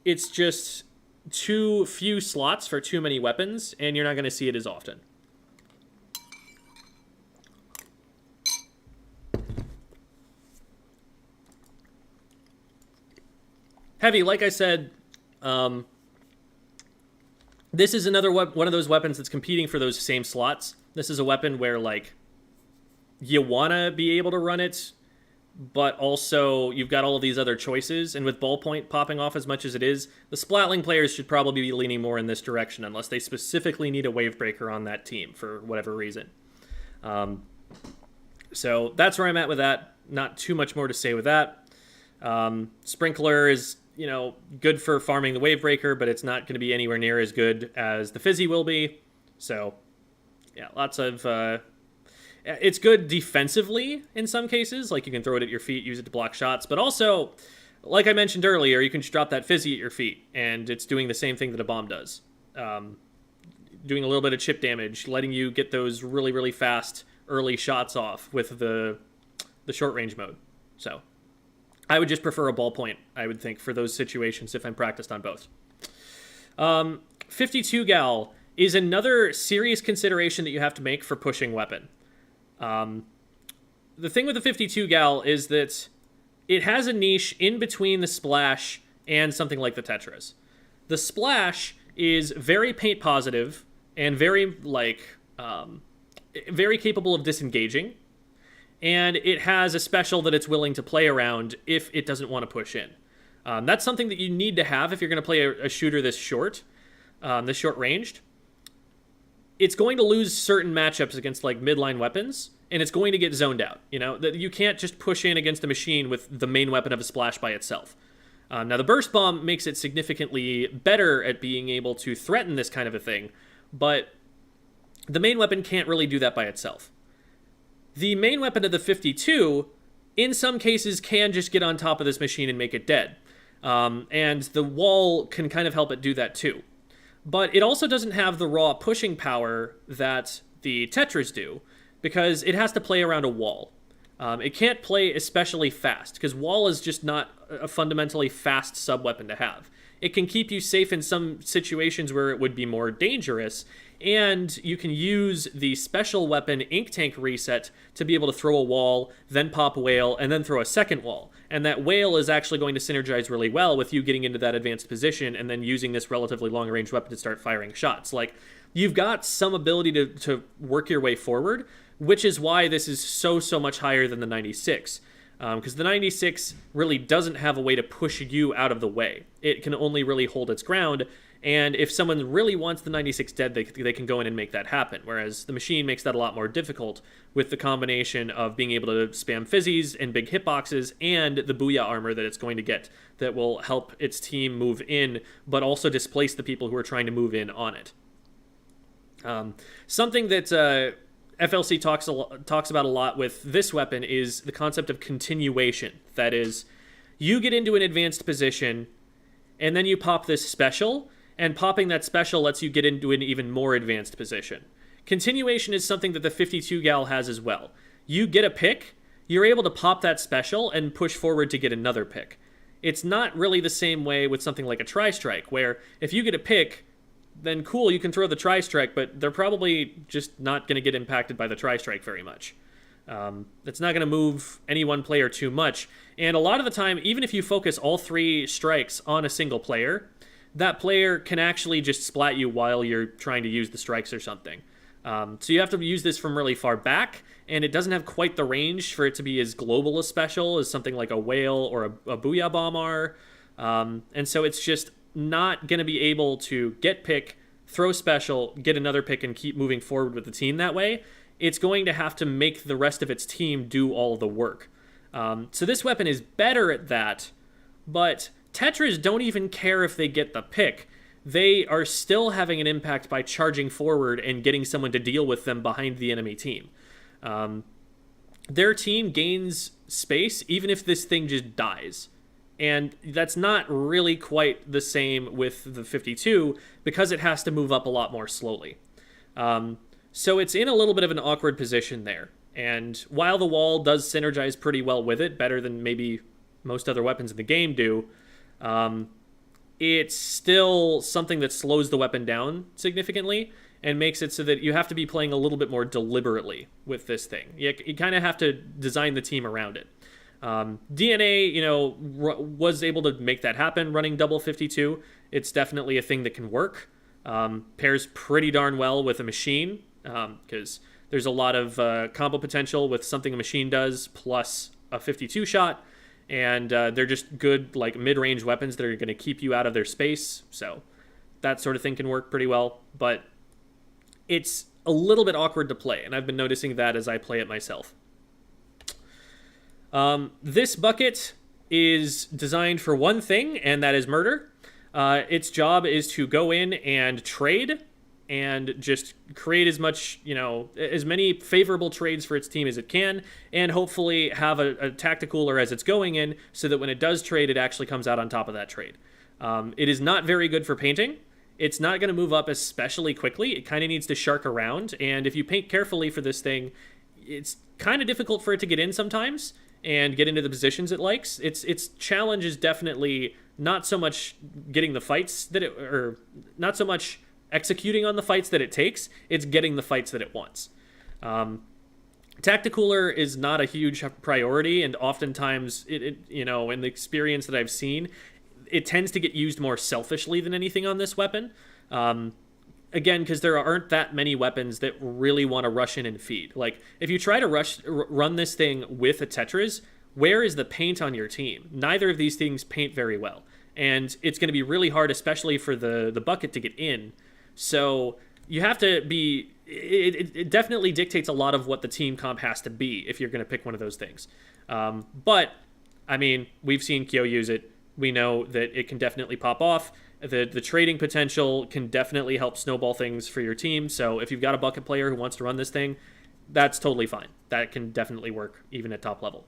it's just too few slots for too many weapons, and you're not going to see it as often. Heavy, like I said, This is another one of those weapons that's competing for those same slots. This is a weapon where, like, you want to be able to run it, but also you've got all of these other choices. And with Ballpoint popping off as much as it is, the Splatling players should probably be leaning more in this direction, unless they specifically need a Wavebreaker on that team for whatever reason. So that's where I'm at with that. Not too much more to say with that. Sprinkler is, good for farming the Wavebreaker, but it's not going to be anywhere near as good as the Fizzy will be. So, yeah, lots of... it's good defensively in some cases. Like, you can throw it at your feet, use it to block shots. But also, like I mentioned earlier, you can just drop that Fizzy at your feet, and it's doing the same thing that a bomb does. Doing a little bit of chip damage, letting you get those really, really fast early shots off with the short range mode. So I would just prefer a Ballpoint, I would think, for those situations if I'm practiced on both. 52 Gal is another serious consideration that you have to make for pushing weapon. The thing with the 52 Gal is that it has a niche in between the Splash and something like the Tetris. The Splash is very paint positive and very, very capable of disengaging. And it has a special that it's willing to play around if it doesn't want to push in. That's something that you need to have if you're going to play a shooter this short ranged. It's going to lose certain matchups against like midline weapons, and it's going to get zoned out. You can't just push in against a machine with the main weapon of a Splash by itself. Now the Burst Bomb makes it significantly better at being able to threaten this kind of a thing, but the main weapon can't really do that by itself. The main weapon of the 52, in some cases, can just get on top of this machine and make it dead. And the wall can kind of help it do that too. But it also doesn't have the raw pushing power that the Tetris do, because it has to play around a wall. It can't play especially fast, because wall is just not a fundamentally fast sub-weapon to have. It can keep you safe in some situations where it would be more dangerous, and you can use the special weapon Ink Tank Reset to be able to throw a wall, then pop Whale, and then throw a second wall. And that Whale is actually going to synergize really well with you getting into that advanced position and then using this relatively long-range weapon to start firing shots. Like, you've got some ability to work your way forward, which is why this is so much higher than the 96. Because the 96 really doesn't have a way to push you out of the way. It can only really hold its ground, and if someone really wants the 96 dead, they can go in and make that happen, whereas the machine makes that a lot more difficult with the combination of being able to spam Fizzies and big hitboxes and the Booyah armor that it's going to get that will help its team move in, but also displace the people who are trying to move in on it. Something that FLC talks about a lot with this weapon is the concept of continuation. That is, you get into an advanced position, and then you pop this special, and popping that special lets you get into an even more advanced position. Continuation is something that the 52 Gal has as well. You get a pick, you're able to pop that special and push forward to get another pick. It's not really the same way with something like a Tri-Strike, where if you get a pick, then cool, you can throw the Tri-Strike, but they're probably just not going to get impacted by the Tri-Strike very much. It's not going to move any one player too much. And a lot of the time, even if you focus all three strikes on a single player, that player can actually just splat you while you're trying to use the strikes or something. So you have to use this from really far back, and it doesn't have quite the range for it to be as global a special as something like a Whale or a Booyah Bomb are. And so it's just not going to be able to get pick, throw special, get another pick, and keep moving forward with the team that way. It's going to have to make the rest of its team do all the work. So this weapon is better at that, but Tetris don't even care if they get the pick. They are still having an impact by charging forward and getting someone to deal with them behind the enemy team. Their team gains space even if this thing just dies. And that's not really quite the same with the 52 because it has to move up a lot more slowly. So it's in a little bit of an awkward position there. And while the wall does synergize pretty well with it, better than maybe most other weapons in the game do, it's still something that slows the weapon down significantly and makes it so that you have to be playing a little bit more deliberately with this thing. You kind of have to design the team around it. DNA, was able to make that happen running double 52. It's definitely a thing that can work. Pairs pretty darn well with a machine, because there's a lot of combo potential with something a machine does plus a 52 shot, and they're just good like mid-range weapons that are going to keep you out of their space. So that sort of thing can work pretty well, but it's a little bit awkward to play, and I've been noticing that as I play it myself. This bucket is designed for one thing, and that is murder. Its job is to go in and trade and just create as much, as many favorable trades for its team as it can, and hopefully have a tacticooler as it's going in so that when it does trade, it actually comes out on top of that trade. It is not very good for painting. It's not going to move up especially quickly. It kind of needs to shark around, and if you paint carefully for this thing, it's kind of difficult for it to get in sometimes and get into the positions it likes. Its challenge is definitely not so much getting the fights or not so much executing on the fights that it takes. It's getting the fights that it wants. Tacticooler is not a huge priority, and oftentimes in the experience that I've seen, it tends to get used more selfishly than anything on this weapon. Again, because there aren't that many weapons that really want to rush in and feed. Like, if you try to run this thing with a Tetris, where is the paint on your team? Neither of these things paint very well. And it's going to be really hard, especially for the bucket to get in. So you have to be... It definitely dictates a lot of what the team comp has to be if you're going to pick one of those things. But, I mean, we've seen Kyo use it. We know that it can definitely pop off. The trading potential can definitely help snowball things for your team. So if you've got a bucket player who wants to run this thing, that's totally fine. That can definitely work even at top level.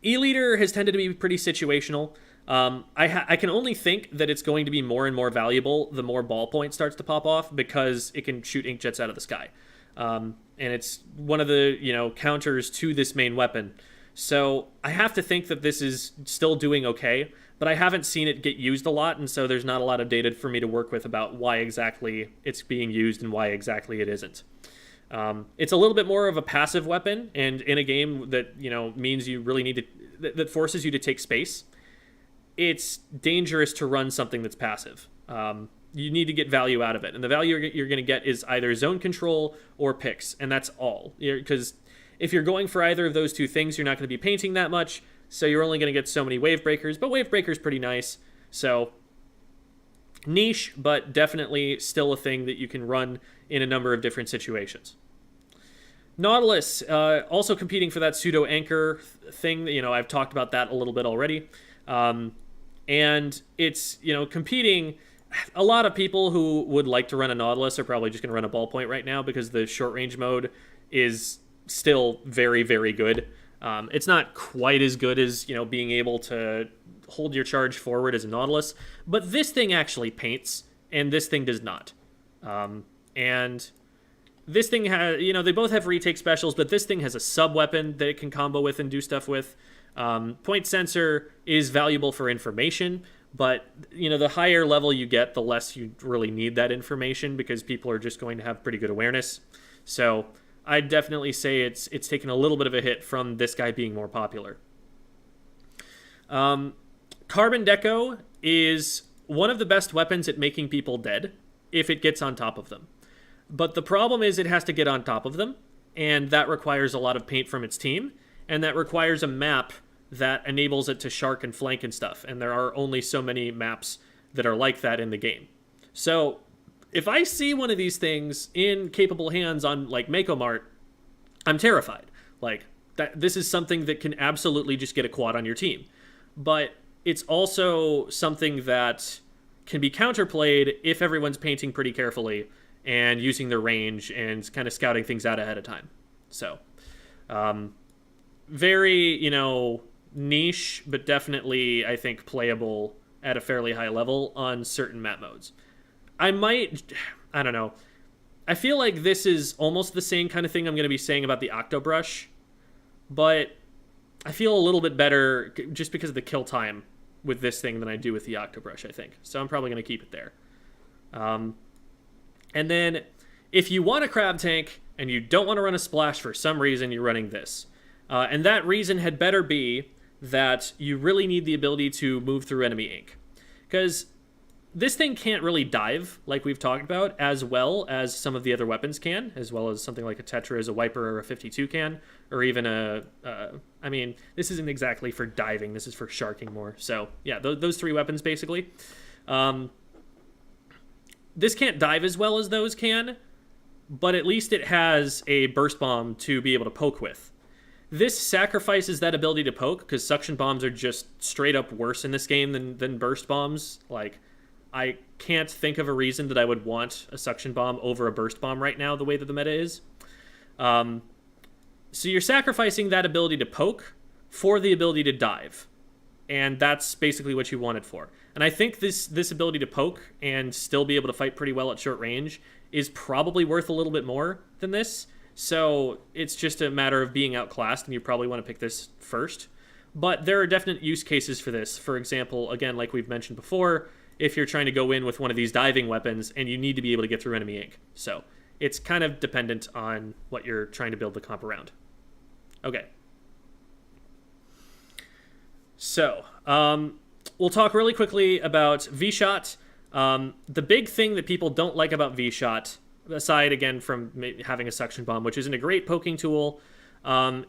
E-Leader has tended to be pretty situational. I can only think that it's going to be more and more valuable the more ballpoint starts to pop off, because it can shoot inkjets out of the sky. And it's one of the counters to this main weapon. So I have to think that this is still doing okay, but I haven't seen it get used a lot, and so there's not a lot of data for me to work with about why exactly it's being used and why exactly it isn't. It's a little bit more of a passive weapon, and in a game that means you really need to, that forces you to take space, it's dangerous to run something that's passive. You need to get value out of it, and the value you're going to get is either zone control or picks, and that's all. Because if you're going for either of those two things, you're not going to be painting that much, so you're only going to get so many wave breakers, but wave breaker's pretty nice. So niche, but definitely still a thing that you can run in a number of different situations. Nautilus, also competing for that pseudo anchor thing. I've talked about that a little bit already. And it's, competing. A lot of people who would like to run a Nautilus are probably just going to run a ballpoint right now, because the short range mode is still very, very good. It's not quite as good as, being able to hold your charge forward as a Nautilus, but this thing actually paints, and this thing does not. And this thing has, they both have retake specials, but this thing has a sub-weapon that it can combo with and do stuff with. Point sensor is valuable for information, but, the higher level you get, the less you really need that information, because people are just going to have pretty good awareness. So I'd definitely say it's taken a little bit of a hit from this guy being more popular. Carbon Deco is one of the best weapons at making people dead if it gets on top of them. But the problem is it has to get on top of them, and that requires a lot of paint from its team, and that requires a map that enables it to shark and flank and stuff, and there are only so many maps that are like that in the game. So if I see one of these things in capable hands on, like, Mako-Mart, I'm terrified. Like, this is something that can absolutely just get a quad on your team. But it's also something that can be counterplayed if everyone's painting pretty carefully and using their range and kind of scouting things out ahead of time. So, very, niche, but definitely, I think, playable at a fairly high level on certain map modes. I don't know. I feel like this is almost the same kind of thing I'm going to be saying about the Octobrush, but I feel a little bit better just because of the kill time with this thing than I do with the Octobrush, I think. So I'm probably going to keep it there. And then, if you want a crab tank and you don't want to run a splash for some reason, you're running this. And that reason had better be that you really need the ability to move through enemy ink. Because this thing can't really dive, like we've talked about, as well as some of the other weapons can, as well as something like a Tetra as a Wiper or a 52 can, or even I mean, this isn't exactly for diving, this is for sharking more. So, yeah, those three weapons, basically. This can't dive as well as those can, but at least it has a burst bomb to be able to poke with. This sacrifices that ability to poke, because suction bombs are just straight up worse in this game than burst bombs. Like, I can't think of a reason that I would want a suction bomb over a burst bomb right now, the way that the meta is. So you're sacrificing that ability to poke for the ability to dive. And that's basically what you want it for. And I think this ability to poke and still be able to fight pretty well at short range is probably worth a little bit more than this. So it's just a matter of being outclassed, and you probably want to pick this first. But there are definite use cases for this. For example, again, like we've mentioned before, if you're trying to go in with one of these diving weapons and you need to be able to get through enemy ink. So it's kind of dependent on what you're trying to build the comp around. Okay. So, we'll talk really quickly about V-Shot. The big thing that people don't like about V-Shot, aside again from having a suction bomb, which isn't a great poking tool,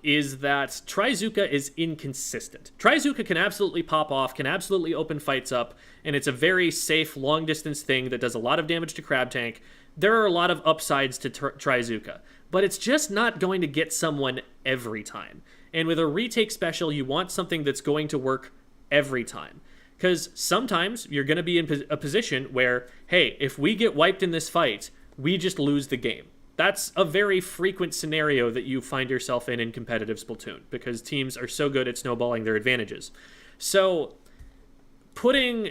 is that Trizooka is inconsistent. Trizooka can absolutely pop off, can absolutely open fights up, and it's a very safe, long-distance thing that does a lot of damage to Crab Tank. There are a lot of upsides to Trizooka, but it's just not going to get someone every time. And with a retake special, you want something that's going to work every time. Because sometimes you're going to be in a position where, hey, if we get wiped in this fight, we just lose the game. That's a very frequent scenario that you find yourself in competitive Splatoon, because teams are so good at snowballing their advantages. So putting,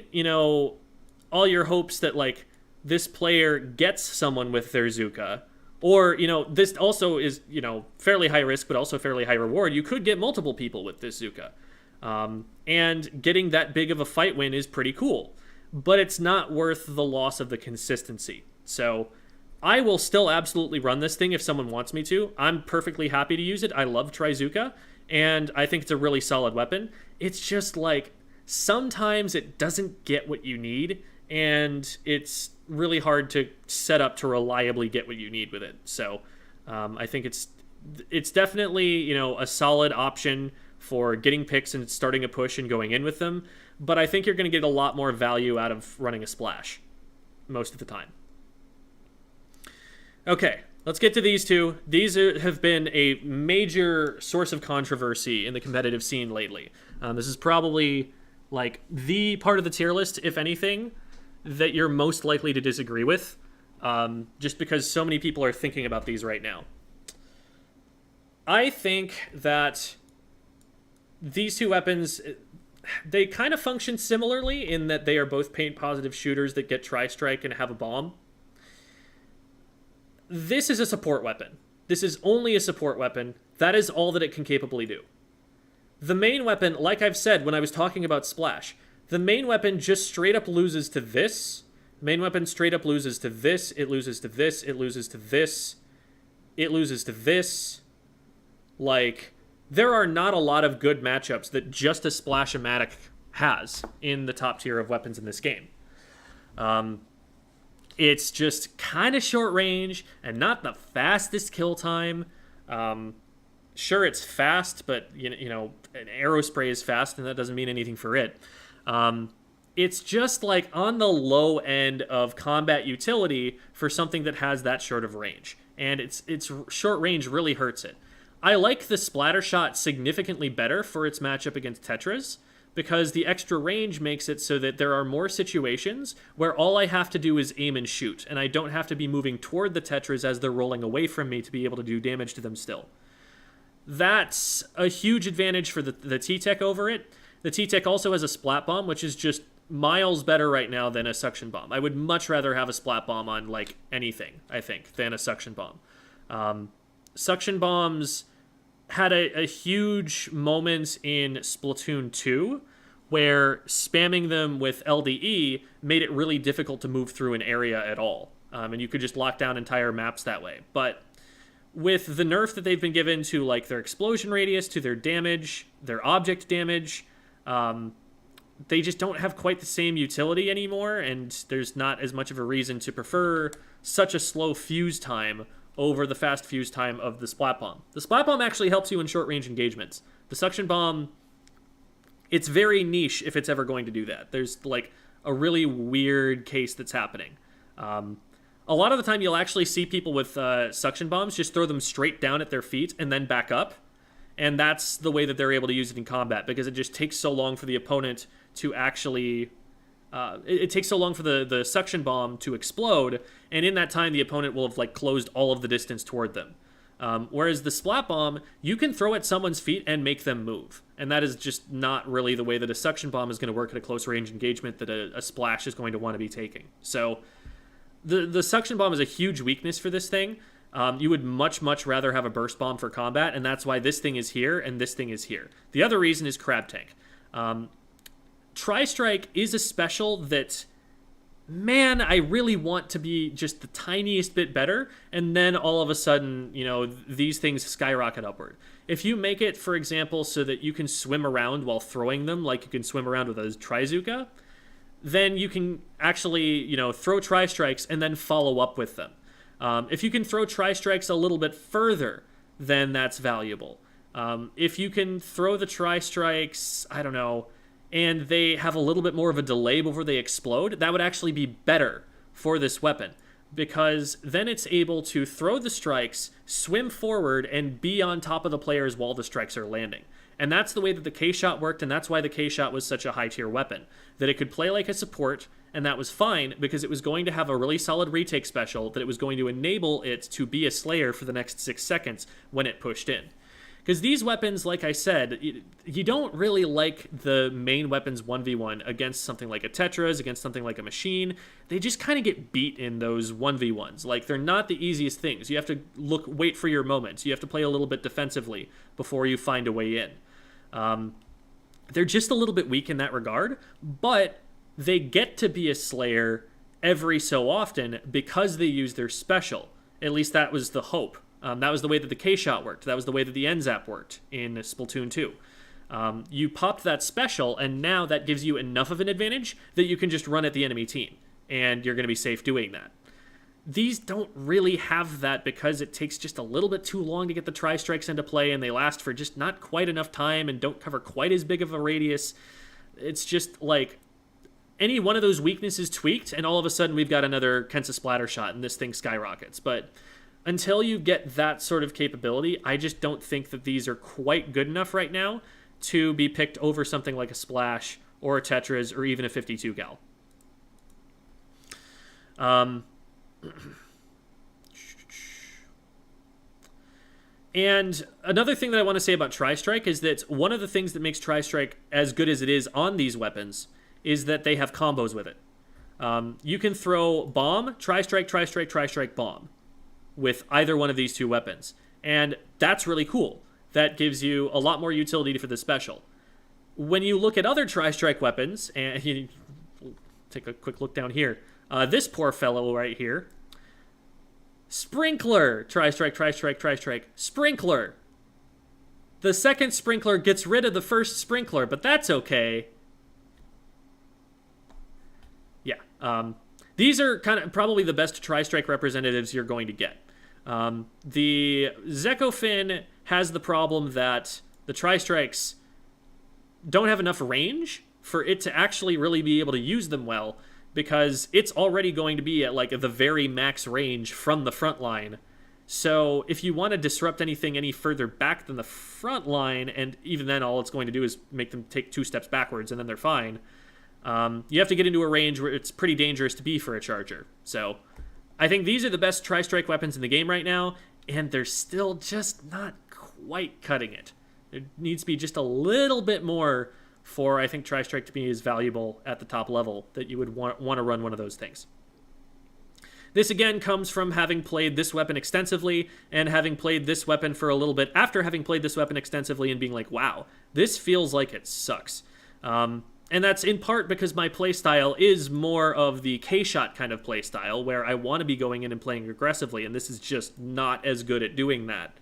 all your hopes that, like, this player gets someone with their Zuka, or, this also is, fairly high risk, but also fairly high reward. You could get multiple people with this Zuka. And getting that big of a fight win is pretty cool. But it's not worth the loss of the consistency. So I will still absolutely run this thing if someone wants me to. I'm perfectly happy to use it. I love Trizooka, and I think it's a really solid weapon. It's just like, sometimes it doesn't get what you need, and it's really hard to set up to reliably get what you need with it. So I think it's definitely, a solid option for getting picks and starting a push and going in with them, but I think you're going to get a lot more value out of running a splash most of the time. Okay, let's get to these two. These have been a major source of controversy in the competitive scene lately. This is probably like the part of the tier list, if anything, that you're most likely to disagree with, just because so many people are thinking about these right now. I think that these two weapons, they kind of function similarly in that they are both paint-positive shooters that get Tri-Strike and have a bomb. This is a support weapon. This is only a support weapon. That is all that it can capably do. The main weapon, like I've said when I was talking about Splash, the main weapon just straight up loses to this. Main weapon straight up loses to this. It loses to this. It loses to this. It loses to this. Like, there are not a lot of good matchups that just a Splash-O-Matic has in the top tier of weapons in this game. It's just kind of short range and not the fastest kill time. Sure, it's fast, but an arrow spray is fast, and that doesn't mean anything for it. It's just like on the low end of combat utility for something that has that short of range, and its short range really hurts it. I like the splatter shot significantly better for its matchup against Tetras, because the extra range makes it so that there are more situations where all I have to do is aim and shoot, and I don't have to be moving toward the Tetras as they're rolling away from me to be able to do damage to them still. That's a huge advantage for the T-Tech over it. The T-Tech also has a Splat Bomb, which is just miles better right now than a Suction Bomb. I would much rather have a Splat Bomb on, like, anything, I think, than a Suction Bomb. Suction Bombs had a huge moment in Splatoon 2 where spamming them with LDE made it really difficult to move through an area at all. And you could just lock down entire maps that way. But with the nerf that they've been given to, like, their explosion radius, to their damage, their object damage, they just don't have quite the same utility anymore, and there's not as much of a reason to prefer such a slow fuse time over the fast fuse time of the Splat Bomb. The Splat Bomb actually helps you in short-range engagements. The Suction Bomb, it's very niche if it's ever going to do that. There's, like, a really weird case that's happening. A lot of the time, you'll actually see people with Suction Bombs just throw them straight down at their feet and then back up. And that's the way that they're able to use it in combat, because it just takes so long for the opponent to actually... it takes so long for the Suction Bomb to explode, and in that time, the opponent will have, like, closed all of the distance toward them. Whereas the Splat Bomb, you can throw at someone's feet and make them move. And that is just not really the way that a Suction Bomb is going to work at a close-range engagement that a Splash is going to want to be taking. So the Suction Bomb is a huge weakness for this thing. You would much, much rather have a Burst Bomb for combat, and that's why this thing is here and this thing is here. The other reason is Crab Tank. Tri-Strike is a special that, man, I really want to be just the tiniest bit better, and then all of a sudden, you know, these things skyrocket upward. If you make it, for example, so that you can swim around while throwing them, like you can swim around with a Trizooka, then you can actually, you know, throw Tri-Strikes and then follow up with them. If you can throw Tri-Strikes a little bit further, then that's valuable. If you can throw the Tri-Strikes, I don't know, and they have a little bit more of a delay before they explode, that would actually be better for this weapon, because then it's able to throw the strikes, swim forward, and be on top of the players while the strikes are landing. And that's the way that the K-Shot worked, and that's why the K-Shot was such a high-tier weapon. That it could play like a support, and that was fine, because it was going to have a really solid retake special that it was going to enable it to be a Slayer for the next 6 seconds when it pushed in. Because these weapons, like I said, you don't really like the main weapons 1v1 against something like a Tetras, against something like a Machine. They just kind of get beat in those 1v1s. Like, they're not the easiest things. You have to wait for your moments. You have to play a little bit defensively before you find a way in. They're just a little bit weak in that regard, but they get to be a Slayer every so often because they use their special. At least that was the hope. That was the way that the K-Shot worked. That was the way that the N-Zap worked in Splatoon 2. You popped that special, and now that gives you enough of an advantage that you can just run at the enemy team, and you're going to be safe doing that. These don't really have that because it takes just a little bit too long to get the Tri-Strikes into play, and they last for just not quite enough time and don't cover quite as big of a radius. It's just like any one of those weaknesses tweaked, and all of a sudden we've got another Kensa Splatter Shot, and this thing skyrockets. But until you get that sort of capability, I just don't think that these are quite good enough right now to be picked over something like a Splash or a Tetras or even a 52 gal. And another thing that I want to say about Tri-Strike is that one of the things that makes Tri-Strike as good as it is on these weapons is that they have combos with it. You can throw Bomb, Tri-Strike, Tri-Strike, Tri-Strike, Bomb with either one of these two weapons. And that's really cool. That gives you a lot more utility for the special. When you look at other Tri-Strike weapons, and you take a quick look down here, this poor fellow right here, Sprinkler, Tri-Strike, Tri-Strike, Tri-Strike, Sprinkler. The second Sprinkler gets rid of the first Sprinkler, but that's okay. Yeah, these are kind of probably the best Tri-Strike representatives you're going to get. The Zekofin has the problem that the Tri-Strikes don't have enough range for it to actually really be able to use them well, because it's already going to be at like the very max range from the front line. So if you want to disrupt anything any further back than the front line, and even then all it's going to do is make them take 2 steps backwards and then they're fine, you have to get into a range where it's pretty dangerous to be for a charger. So I think these are the best Tri-Strike weapons in the game right now, and they're still just not quite cutting it. There needs to be just a little bit more for, I think, Tri-Strike to be as valuable at the top level that you would want to run one of those things. This, again, comes from having played this weapon extensively and having played this weapon for a little bit after having played this weapon extensively and being like, wow, this feels like it sucks. And that's in part because my playstyle is more of the K-Shot kind of playstyle, where I want to be going in and playing aggressively, and this is just not as good at doing that.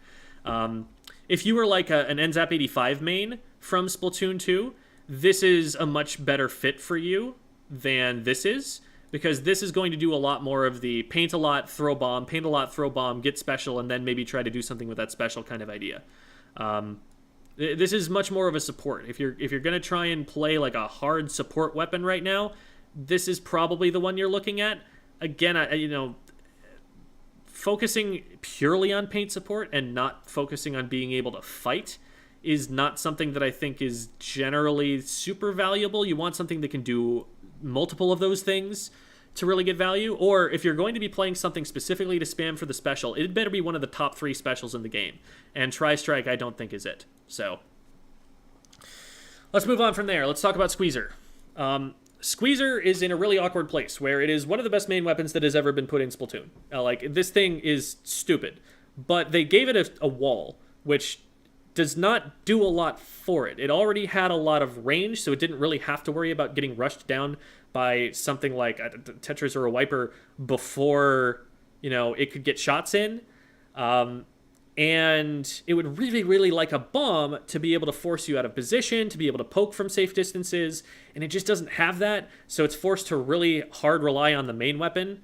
If you were like an NZAP 85 main from Splatoon 2, this is a much better fit for you than this is, because this is going to do a lot more of the paint a lot, throw bomb, paint a lot, throw bomb, get special, and then maybe try to do something with that special kind of idea. This is much more of a support. If you're going to try and play like a hard support weapon right now, this is probably the one you're looking at. Again, focusing purely on paint support and not focusing on being able to fight is not something that I think is generally super valuable. You want something that can do multiple of those things to really get value. Or if you're going to be playing something specifically to spam for the special, it better be one of the top 3 specials in the game. And Tri-Strike, I don't think, is it. So let's move on from there. Let's talk about Squeezer. Squeezer is in a really awkward place where it is one of the best main weapons that has ever been put in Splatoon. This thing is stupid, but they gave it a wall, which does not do a lot for it. It already had a lot of range, so it didn't really have to worry about getting rushed down by something like a Tetris or a Wiper before, it could get shots in. And it would really, really like a bomb to be able to force you out of position, to be able to poke from safe distances, and it just doesn't have that, so it's forced to really hard rely on the main weapon.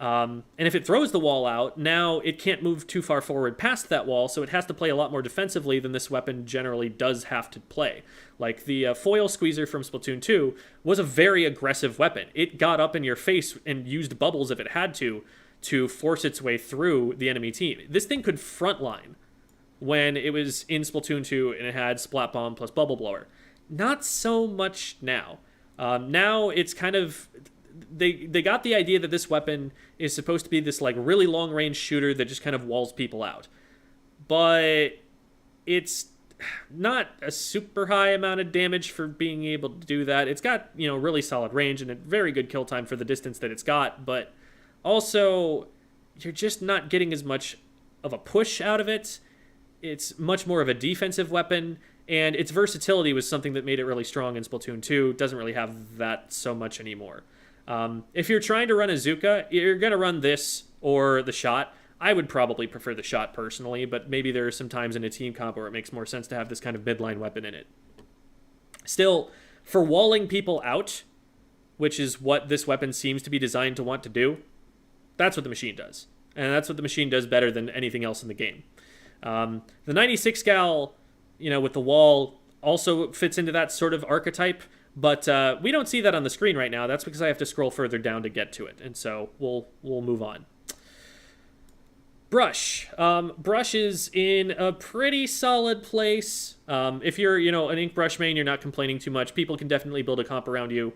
And if it throws the wall out, now it can't move too far forward past that wall, so it has to play a lot more defensively than this weapon generally does have to play. Like the foil Squeezer from Splatoon 2 was a very aggressive weapon. It got up in your face and used bubbles if it had to force its way through the enemy team. This thing could frontline when it was in Splatoon 2 and it had Splat Bomb plus Bubble Blower. Not so much now. Now it's kind of... They got the idea that this weapon is supposed to be this really long range shooter that just kind of walls people out. But it's not a super high amount of damage for being able to do that. It's got, really solid range and a very good kill time for the distance that it's got, but also you're just not getting as much of a push out of it. It's much more of a defensive weapon, and its versatility was something that made it really strong in Splatoon 2. It doesn't really have that so much anymore. If you're trying to run a Zuka, you're going to run this or the shot. I would probably prefer the shot personally, but maybe there are some times in a team comp where it makes more sense to have this kind of midline weapon in it. Still, for walling people out, which is what this weapon seems to be designed to want to do, that's what the machine does. And that's what the machine does better than anything else in the game. The 96 Gal, with the wall, also fits into that sort of archetype. But we don't see that on the screen right now. That's because I have to scroll further down to get to it. And so we'll move on. Brush. Brush is in a pretty solid place. If you're, an Ink Brush main, you're not complaining too much. People can definitely build a comp around you.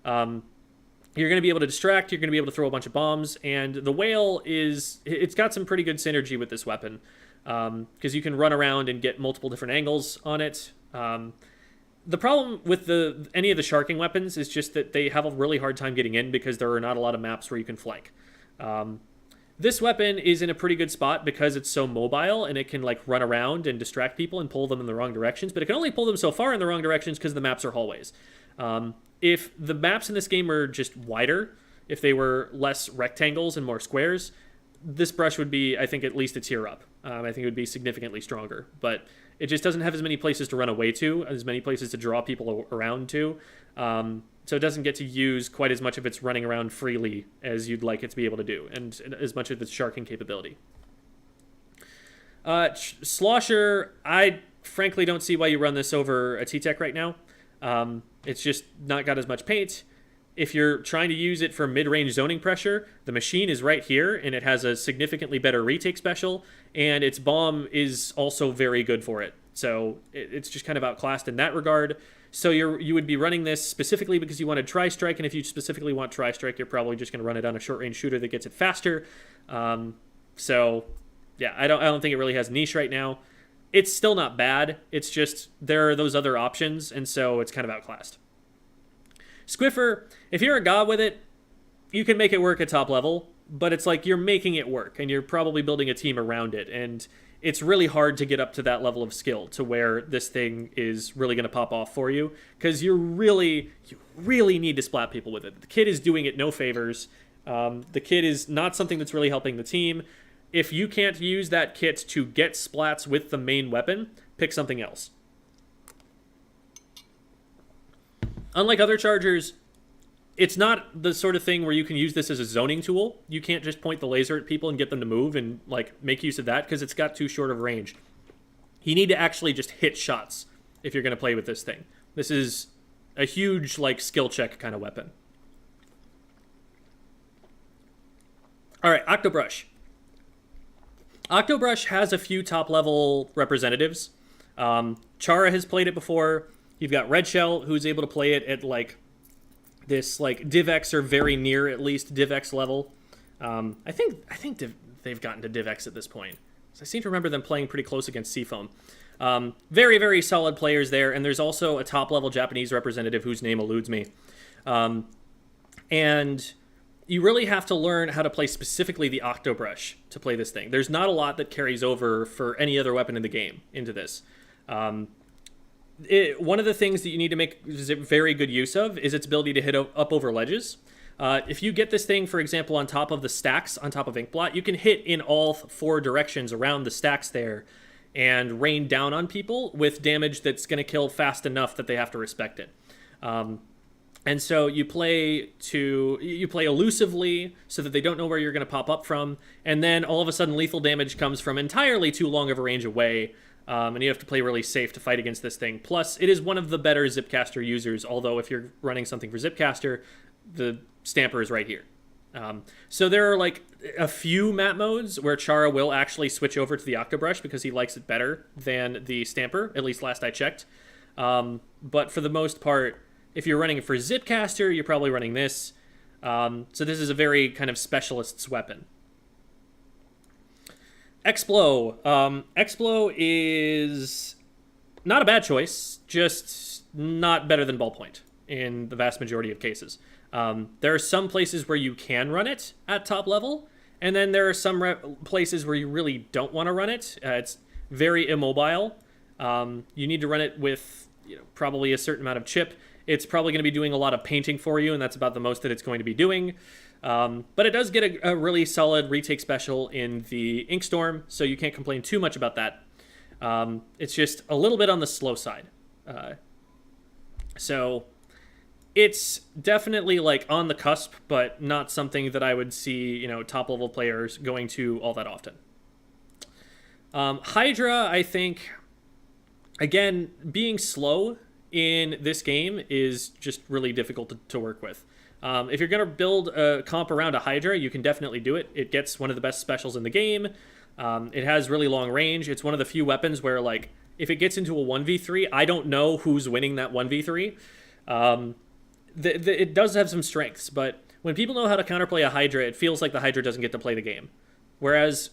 You're going to be able to distract. You're going to be able to throw a bunch of bombs. And the Whale it's got some pretty good synergy with this weapon. Because you can run around and get multiple different angles on it. The problem with any of the sharking weapons is just that they have a really hard time getting in because there are not a lot of maps where you can flank. This weapon is in a pretty good spot because it's so mobile and it can run around and distract people and pull them in the wrong directions, but it can only pull them so far in the wrong directions because the maps are hallways. If the maps in this game were just wider, if they were less rectangles and more squares, this brush would be, I think, at least a tier up. I think it would be significantly stronger, but it just doesn't have as many places to run away to, as many places to draw people around to. So it doesn't get to use quite as much of its running around freely as you'd like it to be able to do, and as much of its sharking capability. Slosher, I frankly don't see why you run this over a T-Tech right now. It's just not got as much paint. If you're trying to use it for mid-range zoning pressure, the machine is right here, and it has a significantly better retake special, and its bomb is also very good for it. So it's just kind of outclassed in that regard. So you would be running this specifically because you wanted Tri-Strike, and if you specifically want Tri-Strike, you're probably just going to run it on a short-range shooter that gets it faster. So yeah, I don't think it really has niche right now. It's still not bad. It's just there are those other options, and so it's kind of outclassed. Squiffer, if you're a god with it, you can make it work at top level, but it's you're making it work, and you're probably building a team around it, and it's really hard to get up to that level of skill to where this thing is really going to pop off for you, because you really need to splat people with it. The kid is doing it no favors. The kit is not something that's really helping the team. If you can't use that kit to get splats with the main weapon, pick something else. Unlike other chargers, it's not the sort of thing where you can use this as a zoning tool. You can't just point the laser at people and get them to move and like make use of that because it's got too short of range. You need to actually just hit shots if you're going to play with this thing. This is a huge like skill check kind of weapon. All right, Octobrush. Octobrush has a few top level representatives. Chara has played it before. You've got Red Shell, who's able to play it at like this like DivX or very near at least DivX level. I think they've gotten to DivX at this point. So I seem to remember them playing pretty close against Seafoam. Very, very solid players there, and there's also a top level Japanese representative whose name eludes me. And you really have to learn how to play specifically the Octobrush to play this thing. There's not a lot that carries over for any other weapon in the game into this. One of the things that you need to make very good use of is its ability to hit up over ledges. If you get this thing, for example, on top of the stacks, on top of Inkblot, you can hit in all four directions around the stacks there and rain down on people with damage that's going to kill fast enough that they have to respect it. And so you play elusively so that they don't know where you're going to pop up from, and then all of a sudden lethal damage comes from entirely too long of a range away, and you have to play really safe to fight against this thing. Plus, it is one of the better Zipcaster users, although if you're running something for Zipcaster, the Stamper is right here. So there are like a few map modes where Chara will actually switch over to the Octobrush because he likes it better than the Stamper, at least last I checked. But for the most part, if you're running it for Zipcaster, you're probably running this. So this is a very kind of specialist's weapon. Explo. Explo is not a bad choice, just not better than Ballpoint in the vast majority of cases. There are some places where you can run it at top level, and then there are some places where you really don't want to run it. It's very immobile. You need to run it with probably a certain amount of chip. It's probably going to be doing a lot of painting for you, and that's about the most that it's going to be doing. But it does get a really solid retake special in the Inkstorm, so you can't complain too much about that. It's just a little bit on the slow side. So it's definitely like on the cusp, but not something that I would see, top level players going to all that often. Hydra, I think, again, being slow in this game is just really difficult to work with. If you're going to build a comp around a Hydra, you can definitely do it. It gets one of the best specials in the game. It has really long range. It's one of the few weapons where, like, if it gets into a 1v3, I don't know who's winning that 1v3. It does have some strengths, but when people know how to counterplay a Hydra, it feels like the Hydra doesn't get to play the game. Whereas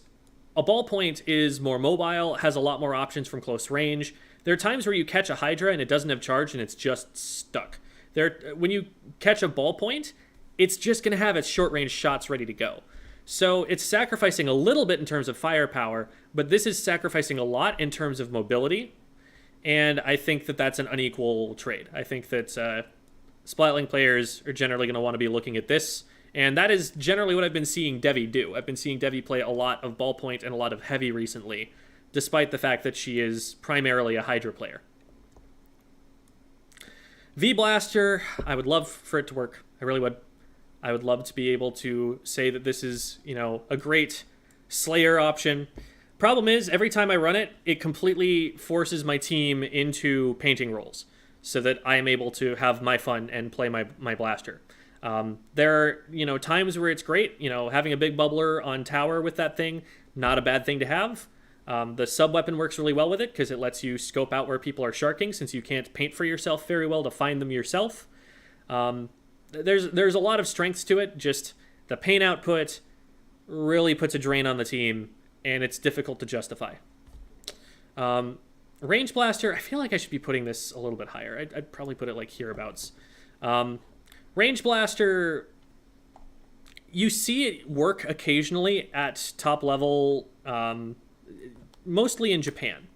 a Ballpoint is more mobile, has a lot more options from close range. There are times where you catch a Hydra and it doesn't have charge and it's just stuck. When you catch a Ballpoint, it's just going to have its short-range shots ready to go. So it's sacrificing a little bit in terms of firepower, but this is sacrificing a lot in terms of mobility, and I think that that's an unequal trade. I think that Splatling players are generally going to want to be looking at this, and that is generally what I've been seeing Devi do. I've been seeing Devi play a lot of Ballpoint and a lot of Heavy recently, despite the fact that she is primarily a Hydra player. V-Blaster, I would love for it to work. I really would. I would love to be able to say that this is, a great Slayer option. Problem is, every time I run it, it completely forces my team into painting roles so that I am able to have my fun and play my blaster. There are, times where it's great, having a big bubbler on tower with that thing, not a bad thing to have. The sub-weapon works really well with it because it lets you scope out where people are sharking since you can't paint for yourself very well to find them yourself. There's a lot of strengths to it, just the paint output really puts a drain on the team, and it's difficult to justify. Range Blaster, I feel like I should be putting this a little bit higher. I'd probably put it like hereabouts. Range Blaster, you see it work occasionally at top level, mostly in Japan.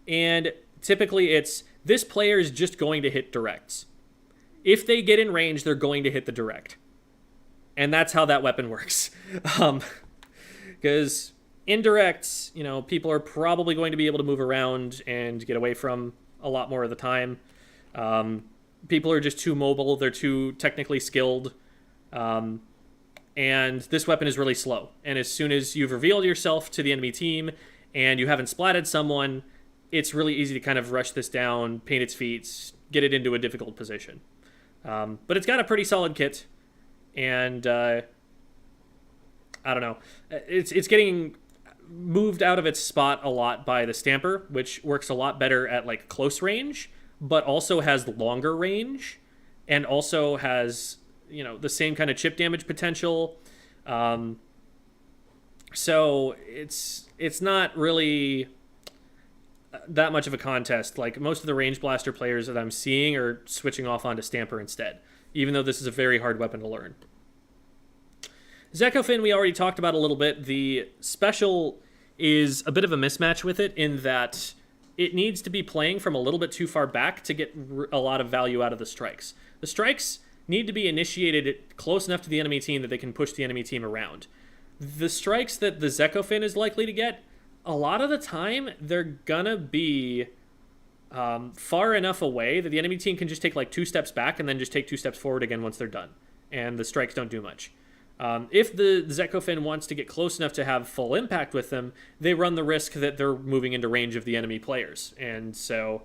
And typically it's, this player is just going to hit directs. If they get in range, they're going to hit the direct. And that's how that weapon works. Because indirects, people are probably going to be able to move around and get away from a lot more of the time. people are just too mobile, they're too technically skilled, um, and this weapon is really slow. And as soon as you've revealed yourself to the enemy team and you haven't splatted someone, it's really easy to kind of rush this down, paint its feet, get it into a difficult position. But it's got a pretty solid kit, and I don't know. It's getting moved out of its spot a lot by the Stamper, which works a lot better at like close range, but also has longer range, and also has, you know, the same kind of chip damage potential. So it's not really that much of a contest. Like most of the range blaster players that I'm seeing are switching off onto Stamper instead, even though this is a very hard weapon to learn. Zekofin we already talked about a little bit. The special is a bit of a mismatch with it in that it needs to be playing from a little bit too far back to get a lot of value out of the strikes. The strikes need to be initiated close enough to the enemy team that they can push the enemy team around. The strikes that the Zekofin is likely to get, a lot of the time, they're gonna be far enough away that the enemy team can just take like 2 steps back and then just take 2 steps forward again once they're done. And the strikes don't do much. If the Zekofin wants to get close enough to have full impact with them, they run the risk that they're moving into range of the enemy players. And so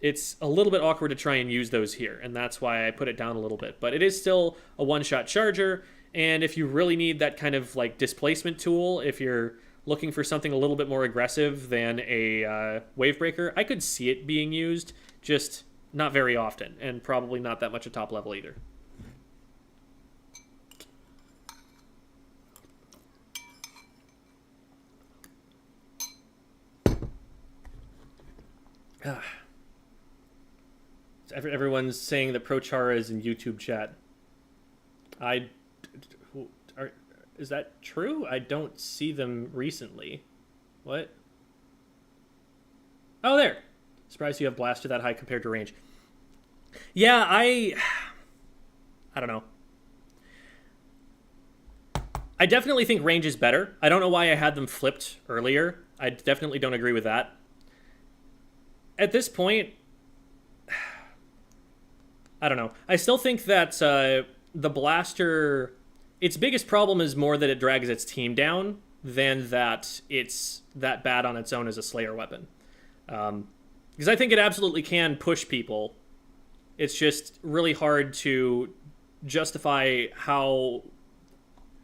it's a little bit awkward to try and use those here, and that's why I put it down a little bit. But it is still a one-shot charger, and if you really need that kind of like displacement tool, if you're looking for something a little bit more aggressive than a Wavebreaker, I could see it being used, just not very often, and probably not that much at top level either. Everyone's saying that Prochara is in YouTube chat. Is that true? I don't see them recently. What? Oh, there. Surprised you have blaster that high compared to range. Yeah, I don't know. I definitely think range is better. I don't know why I had them flipped earlier. I definitely don't agree with that. At this point, I don't know. I still think that the blaster, its biggest problem is more that it drags its team down than that it's that bad on its own as a Slayer weapon. Because I think it absolutely can push people. It's just really hard to justify how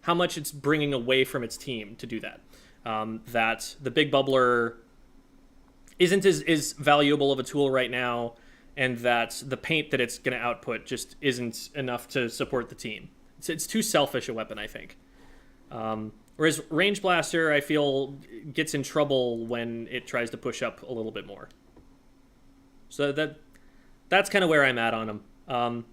much it's bringing away from its team to do that. That the Big Bubbler isn't as valuable of a tool right now, and that the paint that it's going to output just isn't enough to support the team. It's too selfish a weapon, I think. Whereas Range Blaster, I feel, gets in trouble when it tries to push up a little bit more. So that's kind of where I'm at on them.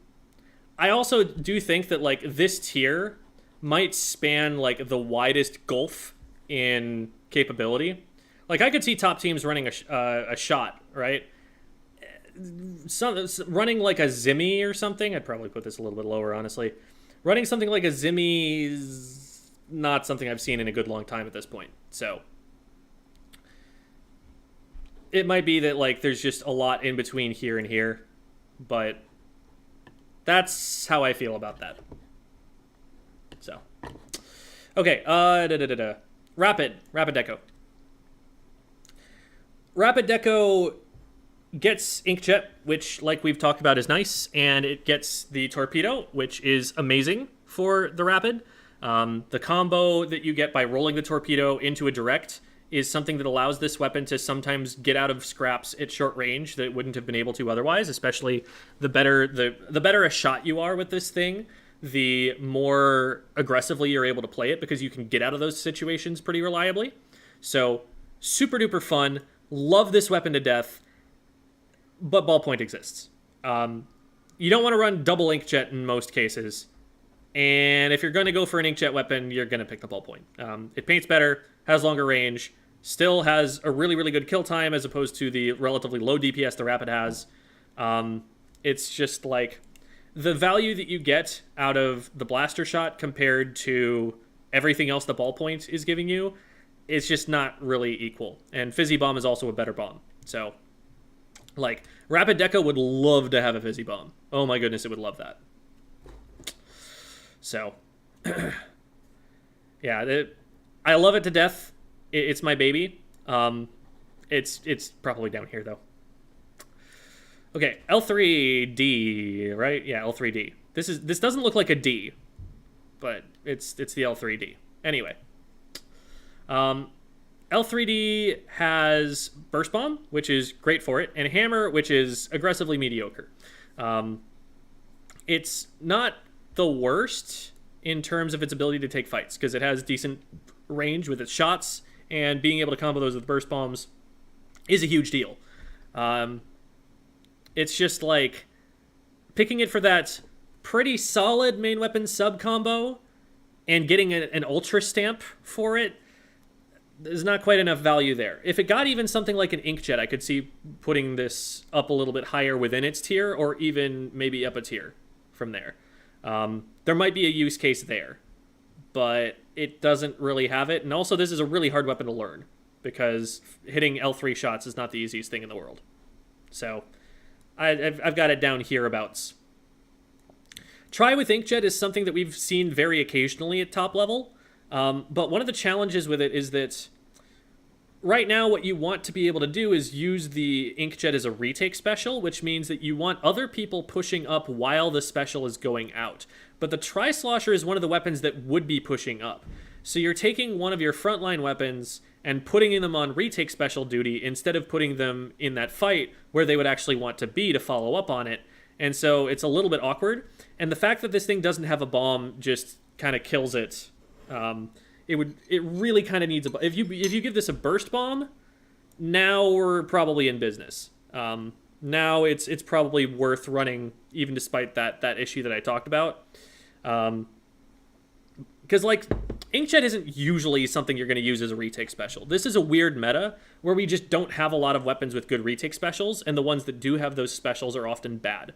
I also do think that like this tier might span like the widest gulf in capability. Like, I could see top teams running a shot, right? Running like a Zimmy or something. I'd probably put this a little bit lower, honestly. Running something like a Zimmy is not something I've seen in a good long time at this point. So it might be that like there's just a lot in between here and here, but that's how I feel about that. So, okay, Rapid Deco. Rapid Deco gets Inkjet, which, like we've talked about, is nice, and it gets the Torpedo, which is amazing for the Rapid. The combo that you get by rolling the Torpedo into a direct is something that allows this weapon to sometimes get out of scraps at short range that it wouldn't have been able to otherwise, especially the better a shot you are with this thing, the more aggressively you're able to play it, because you can get out of those situations pretty reliably. So, super duper fun. Love this weapon to death, but ballpoint exists. You don't want to run double Inkjet in most cases, and if you're going to go for an Inkjet weapon, you're going to pick the ballpoint. It paints better, has longer range, still has a really, really good kill time as opposed to the relatively low DPS the Rapid has. It's just like the value that you get out of the blaster shot compared to everything else the ballpoint is giving you, it's just not really equal. And Fizzy Bomb is also a better bomb. So Like, Rapid Deco would love to have a Fizzy Bomb. Oh my goodness, it would love that. So, yeah, I love it to death. It's my baby. It's probably down here, though. Okay, L3D, right? Yeah, L3D. This doesn't look like a D, but it's the L3D. Anyway, L3D has Burst Bomb, which is great for it, and Hammer, which is aggressively mediocre. It's not the worst in terms of its ability to take fights, because it has decent range with its shots, and being able to combo those with Burst Bombs is a huge deal. It's just like picking it for that pretty solid main weapon sub combo and getting an Ultra Stamp for it. There's not quite enough value there. If it got even something like an Inkjet, I could see putting this up a little bit higher within its tier, or even maybe up a tier from there. There might be a use case there, but it doesn't really have it. And also, this is a really hard weapon to learn, because hitting L3 shots is not the easiest thing in the world. So I've got it down hereabouts. Try with Inkjet is something that we've seen very occasionally at top level. But one of the challenges with it is that right now what you want to be able to do is use the Inkjet as a retake special, which means that you want other people pushing up while the special is going out. But the Tri-Slosher is one of the weapons that would be pushing up. So you're taking one of your frontline weapons and putting them on retake special duty instead of putting them in that fight where they would actually want to be to follow up on it. And so it's a little bit awkward. And the fact that this thing doesn't have a bomb just kind of kills it. It really kind of needs a... If you give this a burst bomb, now we're probably in business. Now it's probably worth running, even despite that issue that I talked about. Because, like, Inkjet isn't usually something you're going to use as a retake special. This is a weird meta where we just don't have a lot of weapons with good retake specials, and the ones that do have those specials are often bad.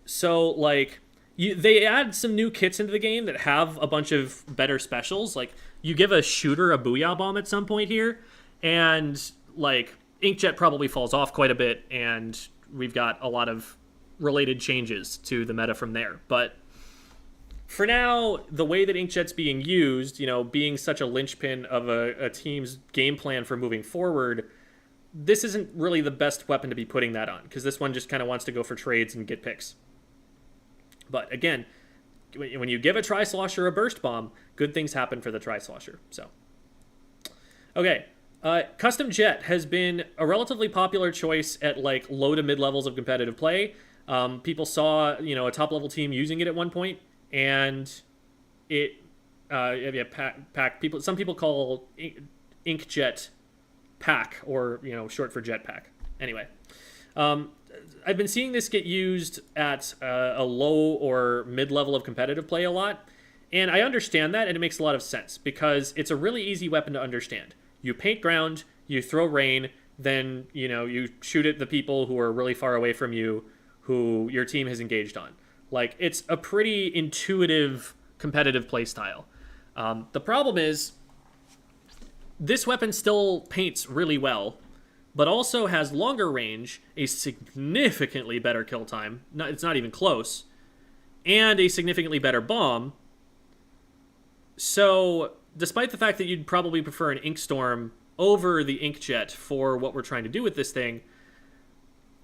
So, like, they add some new kits into the game that have a bunch of better specials. Like, you give a shooter a Booyah Bomb at some point here, and, like, Inkjet probably falls off quite a bit, and we've got a lot of related changes to the meta from there. But for now, the way that Inkjet's being used, you know, being such a linchpin of a team's game plan for moving forward, this isn't really the best weapon to be putting that on, because this one just kind of wants to go for trades and get picks. But again, when you give a Tri-Slosher a Burst Bomb, good things happen for the Tri-Slosher. So, okay. Custom Jet has been a relatively popular choice at, like, low to mid levels of competitive play. People saw, you know, a top level team using it at one point, and it, pack people. Some people call Inkjet pack, or, you know, short for Jetpack. Anyway, I've been seeing this get used at a low or mid level of competitive play a lot, and I understand that, and it makes a lot of sense because it's a really easy weapon to understand. You paint ground, you throw rain, then, you know, you shoot at the people who are really far away from you, who your team has engaged on. Like, it's a pretty intuitive competitive play style. The problem is, this weapon still paints really well, but also has longer range, a significantly better kill time, it's not even close, and a significantly better bomb. So, despite the fact that you'd probably prefer an Inkstorm over the Inkjet for what we're trying to do with this thing,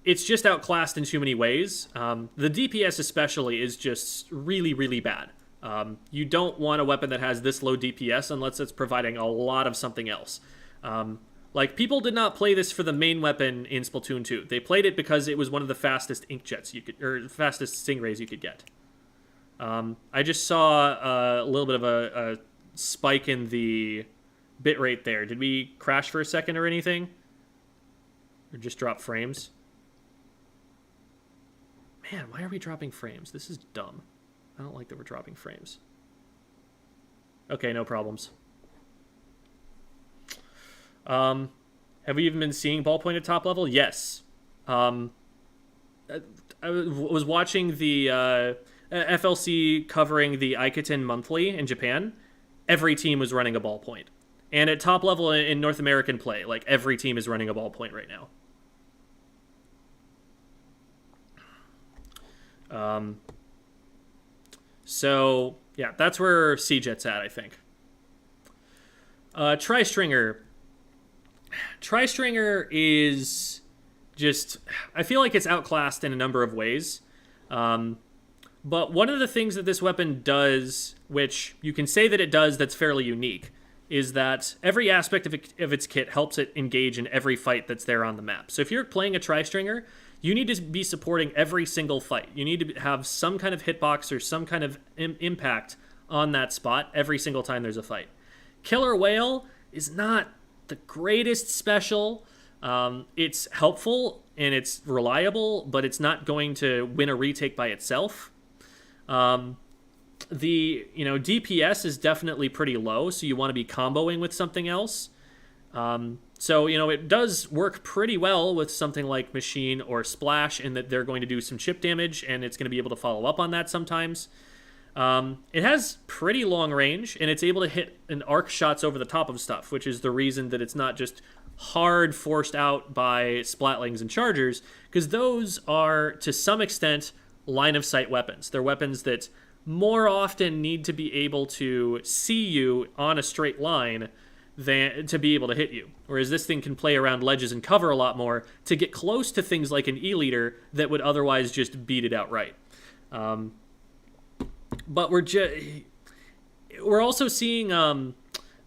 it's just outclassed in too many ways. The DPS especially is just really, really bad. You don't want a weapon that has this low DPS unless it's providing a lot of something else. Like, people did not play this for the main weapon in Splatoon 2. They played it because it was one of the fastest Inkjets you could, or fastest Stingrays you could get. I just saw a little bit of a spike in the bitrate there. Did we crash for a second or anything? Or just drop frames? Man, why are we dropping frames? This is dumb. I don't like that we're dropping frames. Okay, no problems. Have we even been seeing ballpoint at top level? Yes. I was watching the FLC covering the Iketon Monthly in Japan. Every team was running a ballpoint. And at top level in North American play, like, every team is running a ballpoint right now. So yeah, that's where C-Jet's at, I think. Tri-Stringer. Tri-Stringer is just, I feel like it's outclassed in a number of ways. But one of the things that this weapon does, which you can say that it does that's fairly unique, is that every aspect of its kit helps it engage in every fight that's there on the map. So if you're playing a Tri-Stringer, you need to be supporting every single fight. You need to have some kind of hitbox or some kind of impact on that spot every single time there's a fight. Killer Whale is not the greatest special. It's helpful and it's reliable, but it's not going to win a retake by itself. The DPS is definitely pretty low, so you want to be comboing with something else. So it does work pretty well with something like Machine or Splash in that they're going to do some chip damage, and it's going to be able to follow up on that sometimes. It has pretty long range, and it's able to hit an arc shots over the top of stuff, which is the reason that it's not just hard forced out by Splatlings and Chargers, because those are, to some extent, line-of-sight weapons. They're weapons that more often need to be able to see you on a straight line than to be able to hit you. Whereas this thing can play around ledges and cover a lot more to get close to things like an E-liter that would otherwise just beat it outright. But we're also seeing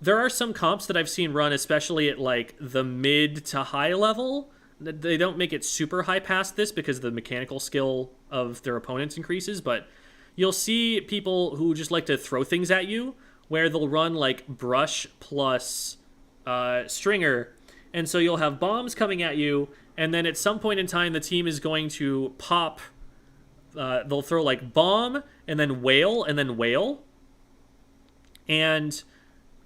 there are some comps that I've seen run, especially at like the mid to high level. They don't make it super high past this because the mechanical skill of their opponents increases, but you'll see people who just like to throw things at you, where they'll run like brush plus stringer, and so you'll have bombs coming at you, and then at some point in time the team is going to pop. They'll throw like bomb and then whale, and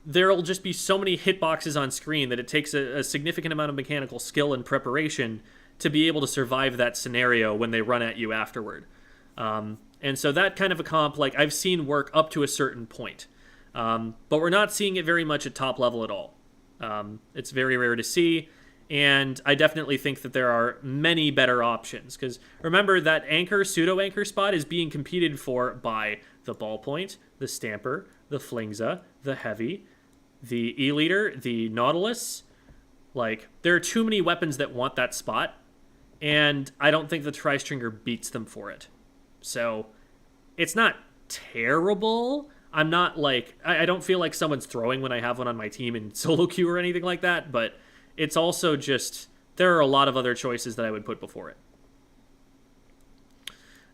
there'll just be so many hitboxes on screen that it takes a significant amount of mechanical skill and preparation to be able to survive that scenario when they run at you afterward. And so that kind of a comp, like, I've seen work up to a certain point. But we're not seeing it very much at top level at all. It's very rare to see, and I definitely think that there are many better options. Because remember, that anchor, pseudo-anchor spot is being competed for by the Ballpoint, the Stamper, the Flingza, the Heavy, the E-liter, the Nautilus. Like, there are too many weapons that want that spot, and I don't think the Tri-Stringer beats them for it. So, it's not terrible. I'm not like, I don't feel like someone's throwing when I have one on my team in solo queue or anything like that, but it's also just, there are a lot of other choices that I would put before it.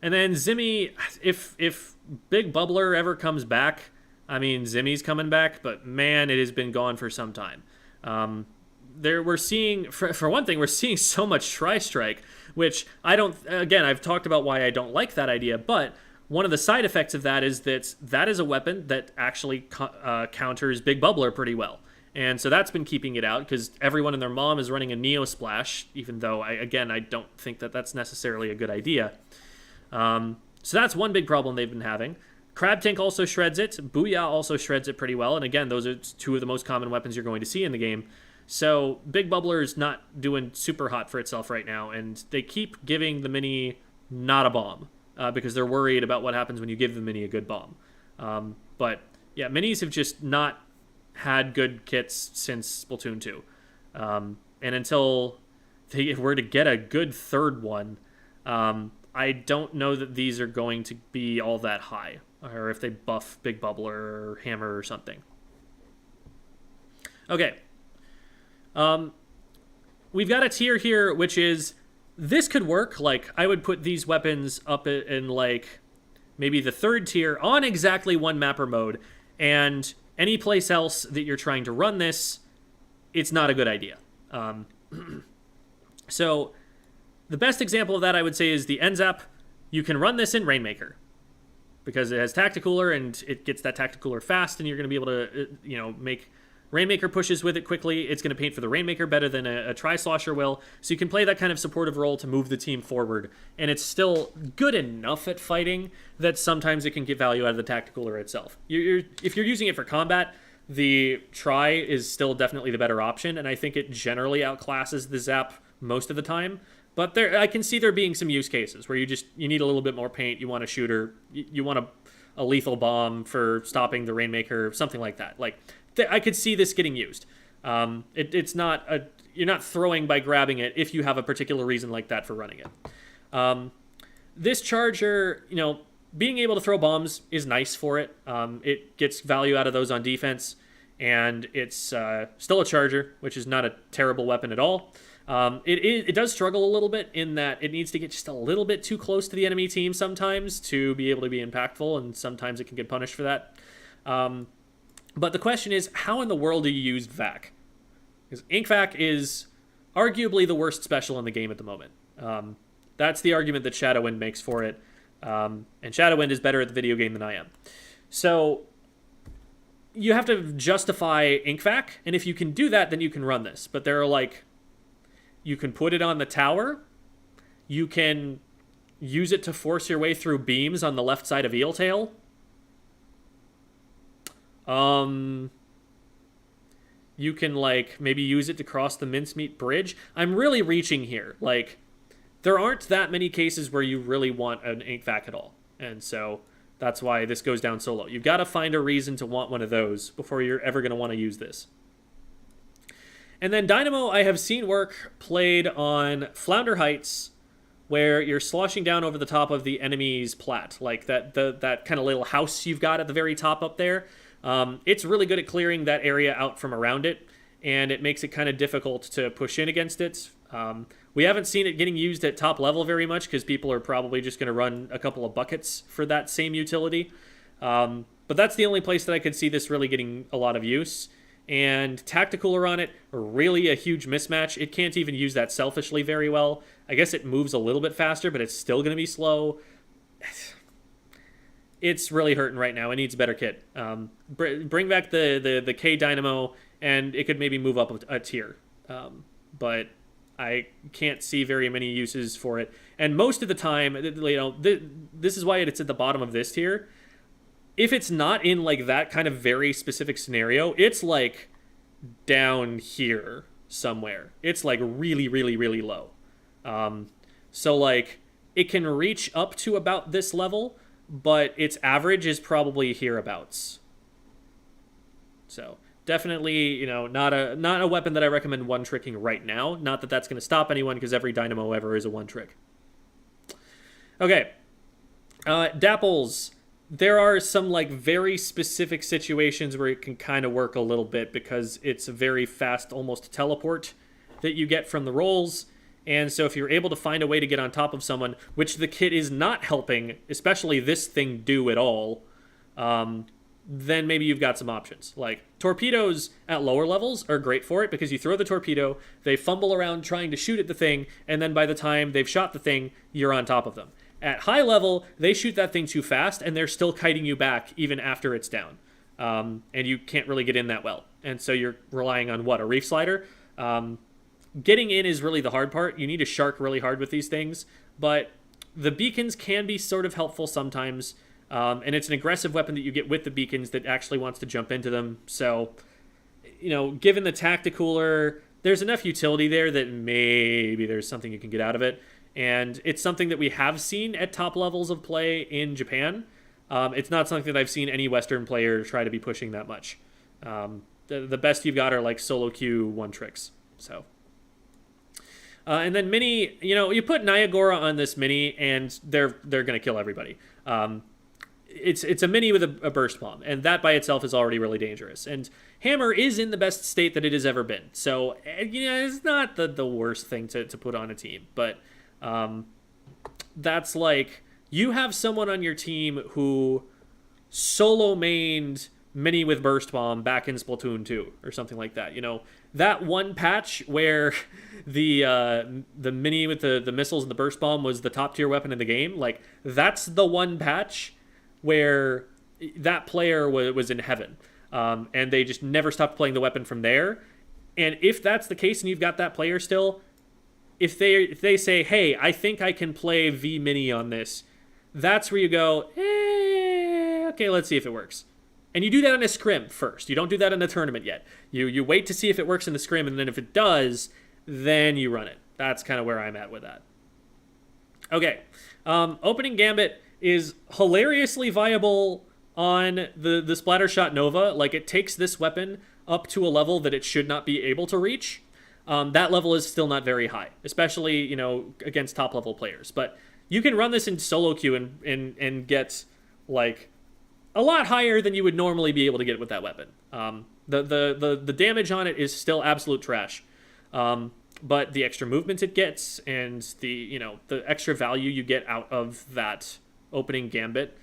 And then Zimmy, if Big Bubbler ever comes back, I mean, Zimmy's coming back, but man, it has been gone for some time. We're seeing, for one thing, we're seeing so much Tri-Strike, which I've talked about why I don't like that idea, but one of the side effects of that is a weapon that actually counters Big Bubbler pretty well. And so that's been keeping it out, because everyone and their mom is running a Neo Splash, even though, I don't think that that's necessarily a good idea. So that's one big problem they've been having. Crab Tank also shreds it. Booyah also shreds it pretty well. And again, those are two of the most common weapons you're going to see in the game. So Big Bubbler is not doing super hot for itself right now, and they keep giving the Mini not a bomb, because they're worried about what happens when you give the Mini a good bomb. But yeah, Minis have just not had good kits since Splatoon 2. And until they were to get a good third one, I don't know that these are going to be all that high, or if they buff Big Bubbler or Hammer or something. Okay. We've got a tier here, which is, this could work. Like, I would put these weapons up in like maybe the third tier on exactly one mapper mode, and any place else that you're trying to run this, it's not a good idea. So the best example of that, I would say, is the NZAP. You can run this in Rainmaker, because it has Tacticooler, and it gets that Tacticooler fast, and you're going to be able to, make Rainmaker pushes with it quickly. It's going to paint for the Rainmaker better than a Tri-Slosher will. So you can play that kind of supportive role to move the team forward. And it's still good enough at fighting that sometimes it can get value out of the Tacticooler itself. If you're using it for combat, the Tri is still definitely the better option. And I think it generally outclasses the Zap most of the time. But I can see there being some use cases where you need a little bit more paint. You want a shooter. You want a lethal bomb for stopping the Rainmaker, something like that. Like I could see this getting used. It's not you're not throwing by grabbing it if you have a particular reason like that for running it. This charger, being able to throw bombs is nice for it. It gets value out of those on defense, and it's still a charger, which is not a terrible weapon at all. It does struggle a little bit in that it needs to get just a little bit too close to the enemy team sometimes to be able to be impactful, and sometimes it can get punished for that. But the question is, how in the world do you use VAC? Because InkVac is arguably the worst special in the game at the moment. That's the argument that Shadowwind makes for it. And Shadowwind is better at the video game than I am. So you have to justify InkVac, and if you can do that, then you can run this. But there are you can put it on the tower. You can use it to force your way through beams on the left side of Eeltail. You can maybe use it to cross the Mincemeat Bridge. I'm really reaching here. There aren't that many cases where you really want an InkVac at all. And so that's why this goes down so low. You've got to find a reason to want one of those before you're ever going to want to use this. And then Dynamo, I have seen work played on Flounder Heights, where you're sloshing down over the top of the enemy's plat, like that kind of little house you've got at the very top up there. It's really good at clearing that area out from around it, and it makes it kind of difficult to push in against it. We haven't seen it getting used at top level very much because people are probably just going to run a couple of buckets for that same utility. But that's the only place that I could see this really getting a lot of use. And Tacticooler on it, really a huge mismatch. It can't even use that selfishly very well. I guess it moves a little bit faster, but it's still going to be slow. It's really hurting right now. It needs a better kit. Bring back the K Dynamo, and it could maybe move up a tier. But I can't see very many uses for it. And most of the time, this is why it's at the bottom of this tier. If it's not in that kind of very specific scenario, it's down here somewhere. It's really, really, really low. So it can reach up to about this level, but its average is probably hereabouts. So definitely, not a weapon that I recommend one-tricking right now. Not that that's going to stop anyone, because every Dynamo ever is a one-trick. Okay. Dapples. There are some very specific situations where it can kind of work a little bit because it's a very fast, almost teleport that you get from the rolls. And so if you're able to find a way to get on top of someone, which the kit is not helping, especially this thing, do at all, then maybe you've got some options. Torpedoes at lower levels are great for it because you throw the torpedo, they fumble around trying to shoot at the thing, and then by the time they've shot the thing, you're on top of them. At high level, they shoot that thing too fast, and they're still kiting you back even after it's down. And you can't really get in that well. And so you're relying on, a reef slider? Getting in is really the hard part. You need to shark really hard with these things. But the beacons can be sort of helpful sometimes. And it's an aggressive weapon that you get with the beacons that actually wants to jump into them. So, given the Tacticooler, there's enough utility there that maybe there's something you can get out of it. And it's something that we have seen at top levels of play in Japan. It's not something that I've seen any Western player try to be pushing that much. The best you've got are solo queue one tricks. So, and then mini, you put Nyagora on this mini, and they're gonna kill everybody. It's a mini with a burst bomb, and that by itself is already really dangerous. And Hammer is in the best state that it has ever been. So, it's not the worst thing to put on a team, but. That's you have someone on your team who solo mained mini with burst bomb back in Splatoon 2 or something like that. That one patch where the mini with the missiles and the burst bomb was the top tier weapon in the game. That's the one patch where that player was in heaven. And they just never stopped playing the weapon from there. And if that's the case and you've got that player still, if they say, hey, I think I can play V Mini on this, that's where you go, okay, let's see if it works. And you do that in a scrim first. You don't do that in a tournament yet. You wait to see if it works in the scrim, and then if it does, then you run it. That's kind of where I'm at with that. Okay. Opening Gambit is hilariously viable on the Splattershot Nova. Like, it takes this weapon up to a level that it should not be able to reach. That level is still not very high, especially, you know, against top level players. But you can run this in solo queue and get, like, a lot higher than you would normally be able to get with that weapon. The damage on it is still absolute trash. But the extra movement it gets and the, you know, the extra value you get out of that opening Gambit,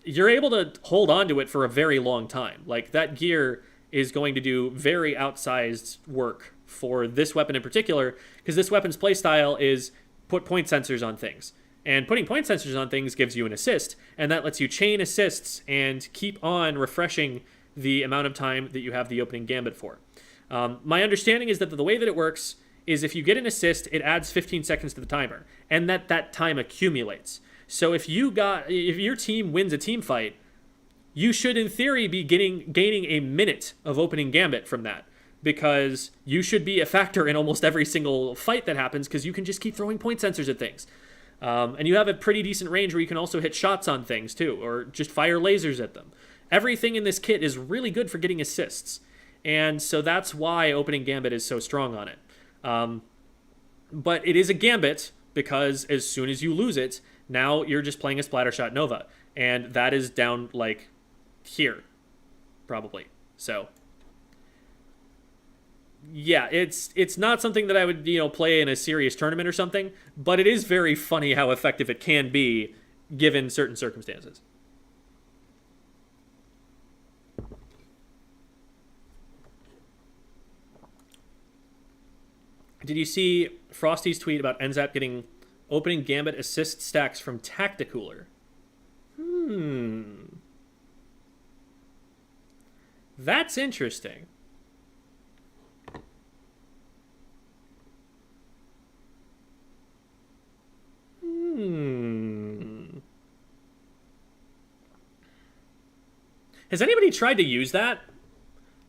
you're able to hold on to it for a very long time. Like, that gear is going to do very outsized work for this weapon in particular, because this weapon's playstyle is put point sensors on things. And putting point sensors on things gives you an assist, and that lets you chain assists and keep on refreshing the amount of time that you have the opening Gambit for. My understanding is that the way that it works is if you get an assist, it adds 15 seconds to the timer, and that time accumulates. So if your team wins a team fight, you should in theory be gaining a minute of opening Gambit from that, because you should be a factor in almost every single fight that happens, because you can just keep throwing point sensors at things. And you have a pretty decent range where you can also hit shots on things too, or just fire lasers at them. Everything in this kit is really good for getting assists. And so that's why opening Gambit is so strong on it. But it is a Gambit because as soon as you lose it, now you're just playing a Splattershot Nova. And that is down, like, here, probably. So, yeah, it's not something that I would, you know, play in a serious tournament or something, but it is very funny how effective it can be given certain circumstances. Did you see Frosty's tweet about NZAP getting opening Gambit assist stacks from Tacticooler? That's interesting. Has anybody tried to use that?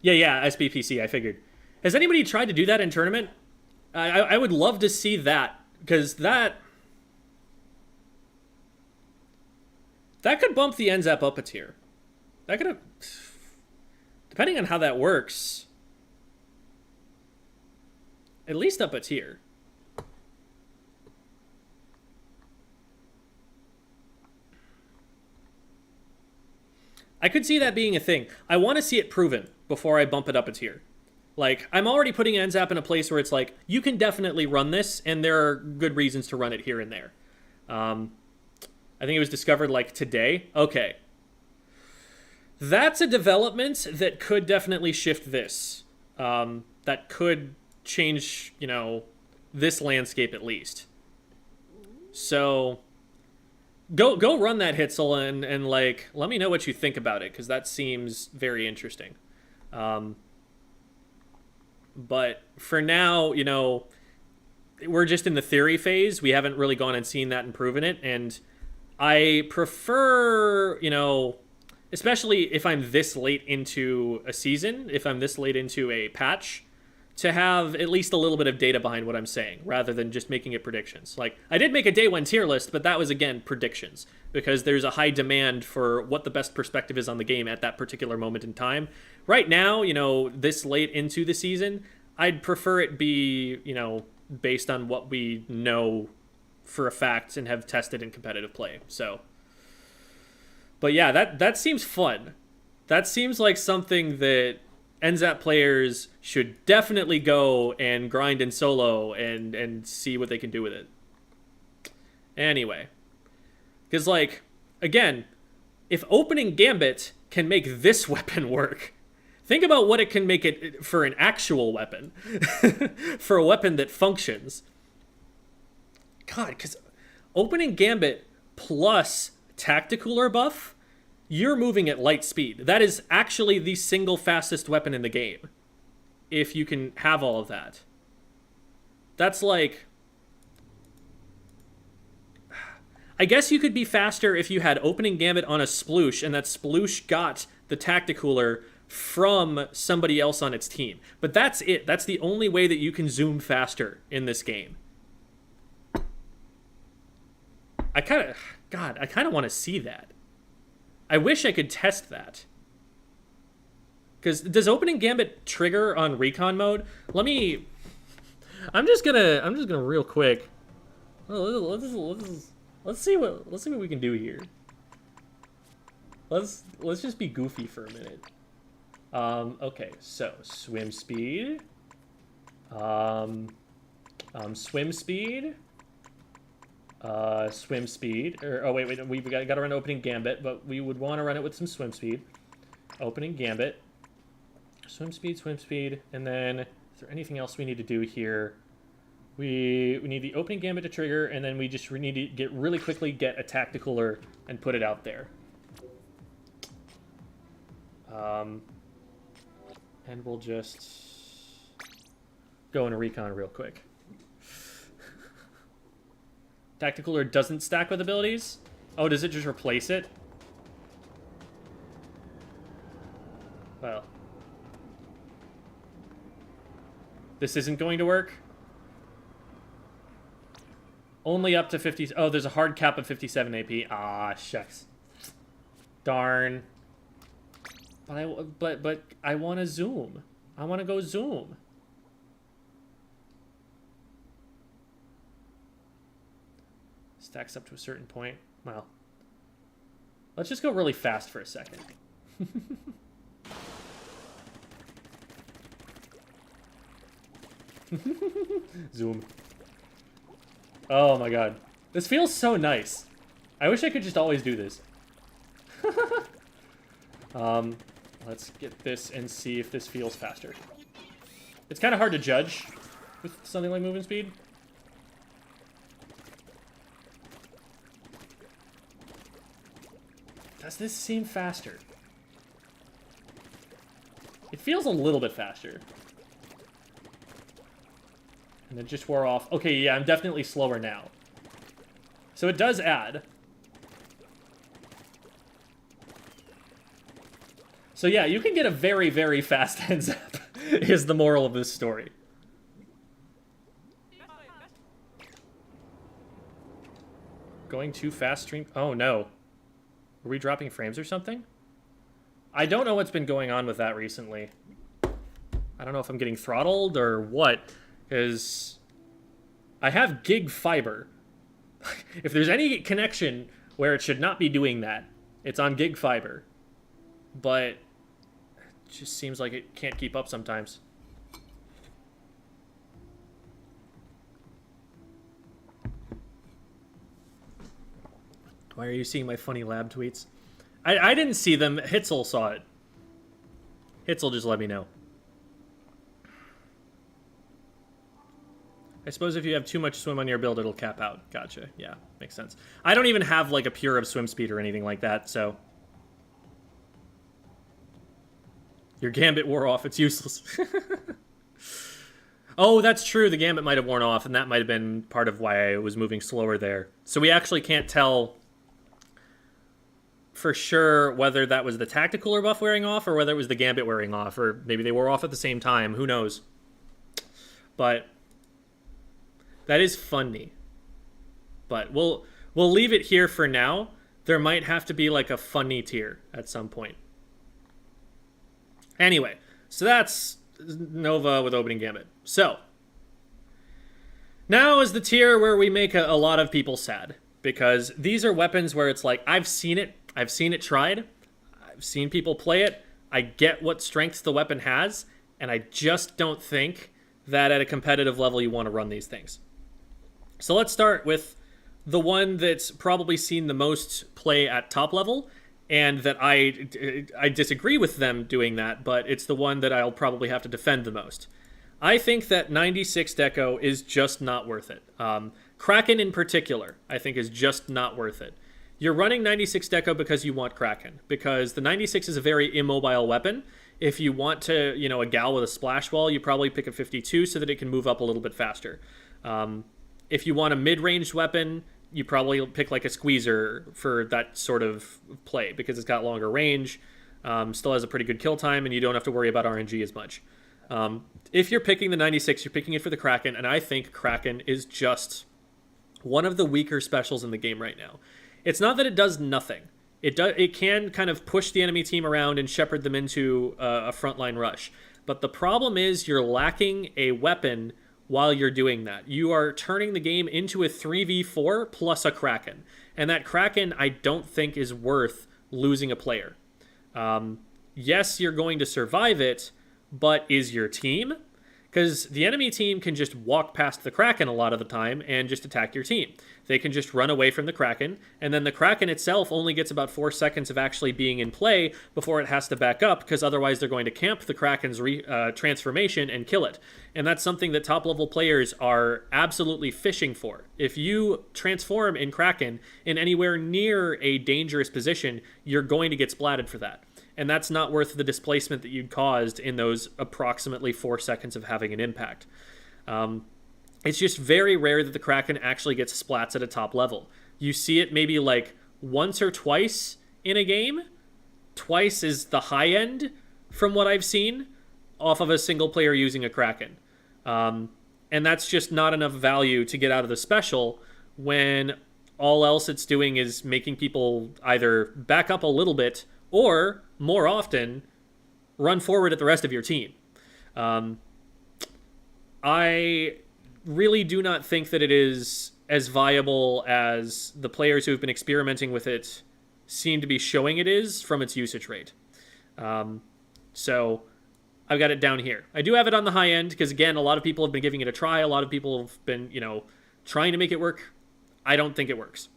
Yeah, SBPC, I figured. Has anybody tried to do that in tournament? I would love to see that, because that could bump the NZAP up a tier. That could have, depending on how that works, at least up a tier. I could see that being a thing. I want to see it proven before I bump it up a tier. Like, I'm already putting NZAP in a place where it's like, you can definitely run this, and there are good reasons to run it here and there. I think it was discovered, like, today. Okay. That's a development that could definitely shift this. That could change, you know, this landscape at least. So, go run that, Hitzel, and like, let me know what you think about it, because that seems very interesting. But for now, you know, we're just in the theory phase. We haven't really gone and seen that and proven it. And I prefer, you know, especially if I'm this late into a season, if I'm this late into a patch, to have at least a little bit of data behind what I'm saying, rather than just making it predictions. Like, I did make a day one tier list, but that was, again, predictions, because there's a high demand for what the best perspective is on the game at that particular moment in time. Right now, you know, this late into the season, I'd prefer it be, you know, based on what we know for a fact and have tested in competitive play. So, but yeah, that seems fun. That seems like something that NZAP players should definitely go and grind in solo and see what they can do with it. Anyway, because, like, again, if opening Gambit can make this weapon work, think about what it can make it for an actual weapon. For a weapon that functions. God, because opening Gambit plus Tacticooler buff, you're moving at light speed. That is actually the single fastest weapon in the game, if you can have all of that. That's like, I guess you could be faster if you had opening Gambit on a Sploosh, and that Sploosh got the Tacticooler from somebody else on its team. But that's it. That's the only way that you can zoom faster in this game. I kind of want to see that. I wish I could test that. Because does opening gambit trigger on recon mode? I'm just gonna real quick. Let's see what we can do here. Let's just be goofy for a minute. Okay, so swim speed. Swim speed. Swim speed. Wait, we've got to run opening gambit, but we would want to run it with some swim speed. Opening gambit. Swim speed, and then is there anything else we need to do here? We need the opening gambit to trigger, and then we need to get really quickly get a tacticaler and put it out there. And we'll just go into recon real quick. Tacticaler doesn't stack with abilities? Oh, does it just replace it? Well. This isn't going to work? Only up to 50... Oh, there's a hard cap of 57 AP. Ah, shucks. Darn. But I want to zoom. I want to go zoom. Stacks up to a certain point. Well. Let's just go really fast for a second. Zoom. Oh my god. This feels so nice. I wish I could just always do this. Let's get this and see if this feels faster. It's kind of hard to judge with something like movement speed. Does this seem faster? It feels a little bit faster. And it just wore off. Okay, yeah, I'm definitely slower now. So it does add. So yeah, you can get a very, very fast heads up, is the moral of this story. Going too fast stream? Oh no. Are we dropping frames or something? I don't know what's been going on with that recently. I don't know if I'm getting throttled or what. Because I have gig fiber. If there's any connection where it should not be doing that, it's on gig fiber. But it just seems like it can't keep up sometimes. Why are you seeing my funny lab tweets? I didn't see them. Hitzel saw it. Hitzel just let me know. I suppose if you have too much swim on your build, it'll cap out. Gotcha. Yeah, makes sense. I don't even have, like, a pure of swim speed or anything like that, so... Your gambit wore off. It's useless. Oh, that's true. The gambit might have worn off, and that might have been part of why I was moving slower there. So we actually can't tell for sure whether that was the tacticaler buff wearing off or whether it was the gambit wearing off, or maybe they wore off at the same time. Who knows? But... that is funny. But we'll leave it here for now. There might have to be like a funny tier at some point. Anyway, so that's Nova with opening gambit. So now is the tier where we make a lot of people sad, because these are weapons where it's like, I've seen it tried, I've seen people play it, I get what strengths the weapon has, and I just don't think that at a competitive level you want to run these things. So let's start with the one that's probably seen the most play at top level, and that I disagree with them doing that, but it's the one that I'll probably have to defend the most. I think that 96 Deco is just not worth it. Kraken in particular, I think, is just not worth it. You're running 96 Deco because you want Kraken, because the 96 is a very immobile weapon. If you want to, a gal with a splash wall, you probably pick a 52 so that it can move up a little bit faster. If you want a mid-ranged weapon, you probably pick like a squeezer for that sort of play because it's got longer range. Still has a pretty good kill time, and you don't have to worry about RNG as much. If you're picking the 96, you're picking it for the Kraken, and I think Kraken is just one of the weaker specials in the game right now. It's not that it does nothing. It can kind of push the enemy team around and shepherd them into a frontline rush. But the problem is you're lacking a weapon while you're doing that. You are turning the game into a 3v4 plus a Kraken. And that Kraken, I don't think, is worth losing a player. Yes, you're going to survive it, but is your team? Because the enemy team can just walk past the Kraken a lot of the time and just attack your team. They can just run away from the Kraken, and then the Kraken itself only gets about 4 seconds of actually being in play before it has to back up, because otherwise they're going to camp the Kraken's transformation and kill it. And that's something that top-level players are absolutely fishing for. If you transform in Kraken in anywhere near a dangerous position, you're going to get splatted for that. And that's not worth the displacement that you'd caused in those approximately 4 seconds of having an impact. It's just very rare that the Kraken actually gets splats at a top level. You see it maybe like once or twice in a game. Twice is the high end from what I've seen off of a single player using a Kraken. And that's just not enough value to get out of the special when all else it's doing is making people either back up a little bit or, more often, run forward at the rest of your team. I really do not think that it is as viable as the players who have been experimenting with it seem to be showing it is from its usage rate. So I've got it down here. I do have it on the high end because, again, a lot of people have been giving it a try. A lot of people have been, trying to make it work. I don't think it works.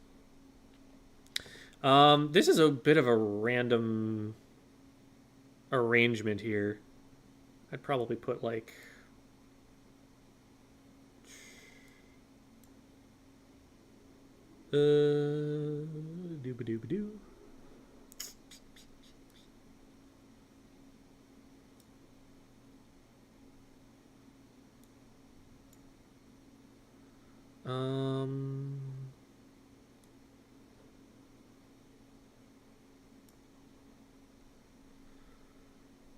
This is a bit of a random arrangement here. I'd probably put like... dooba-dooba-doo.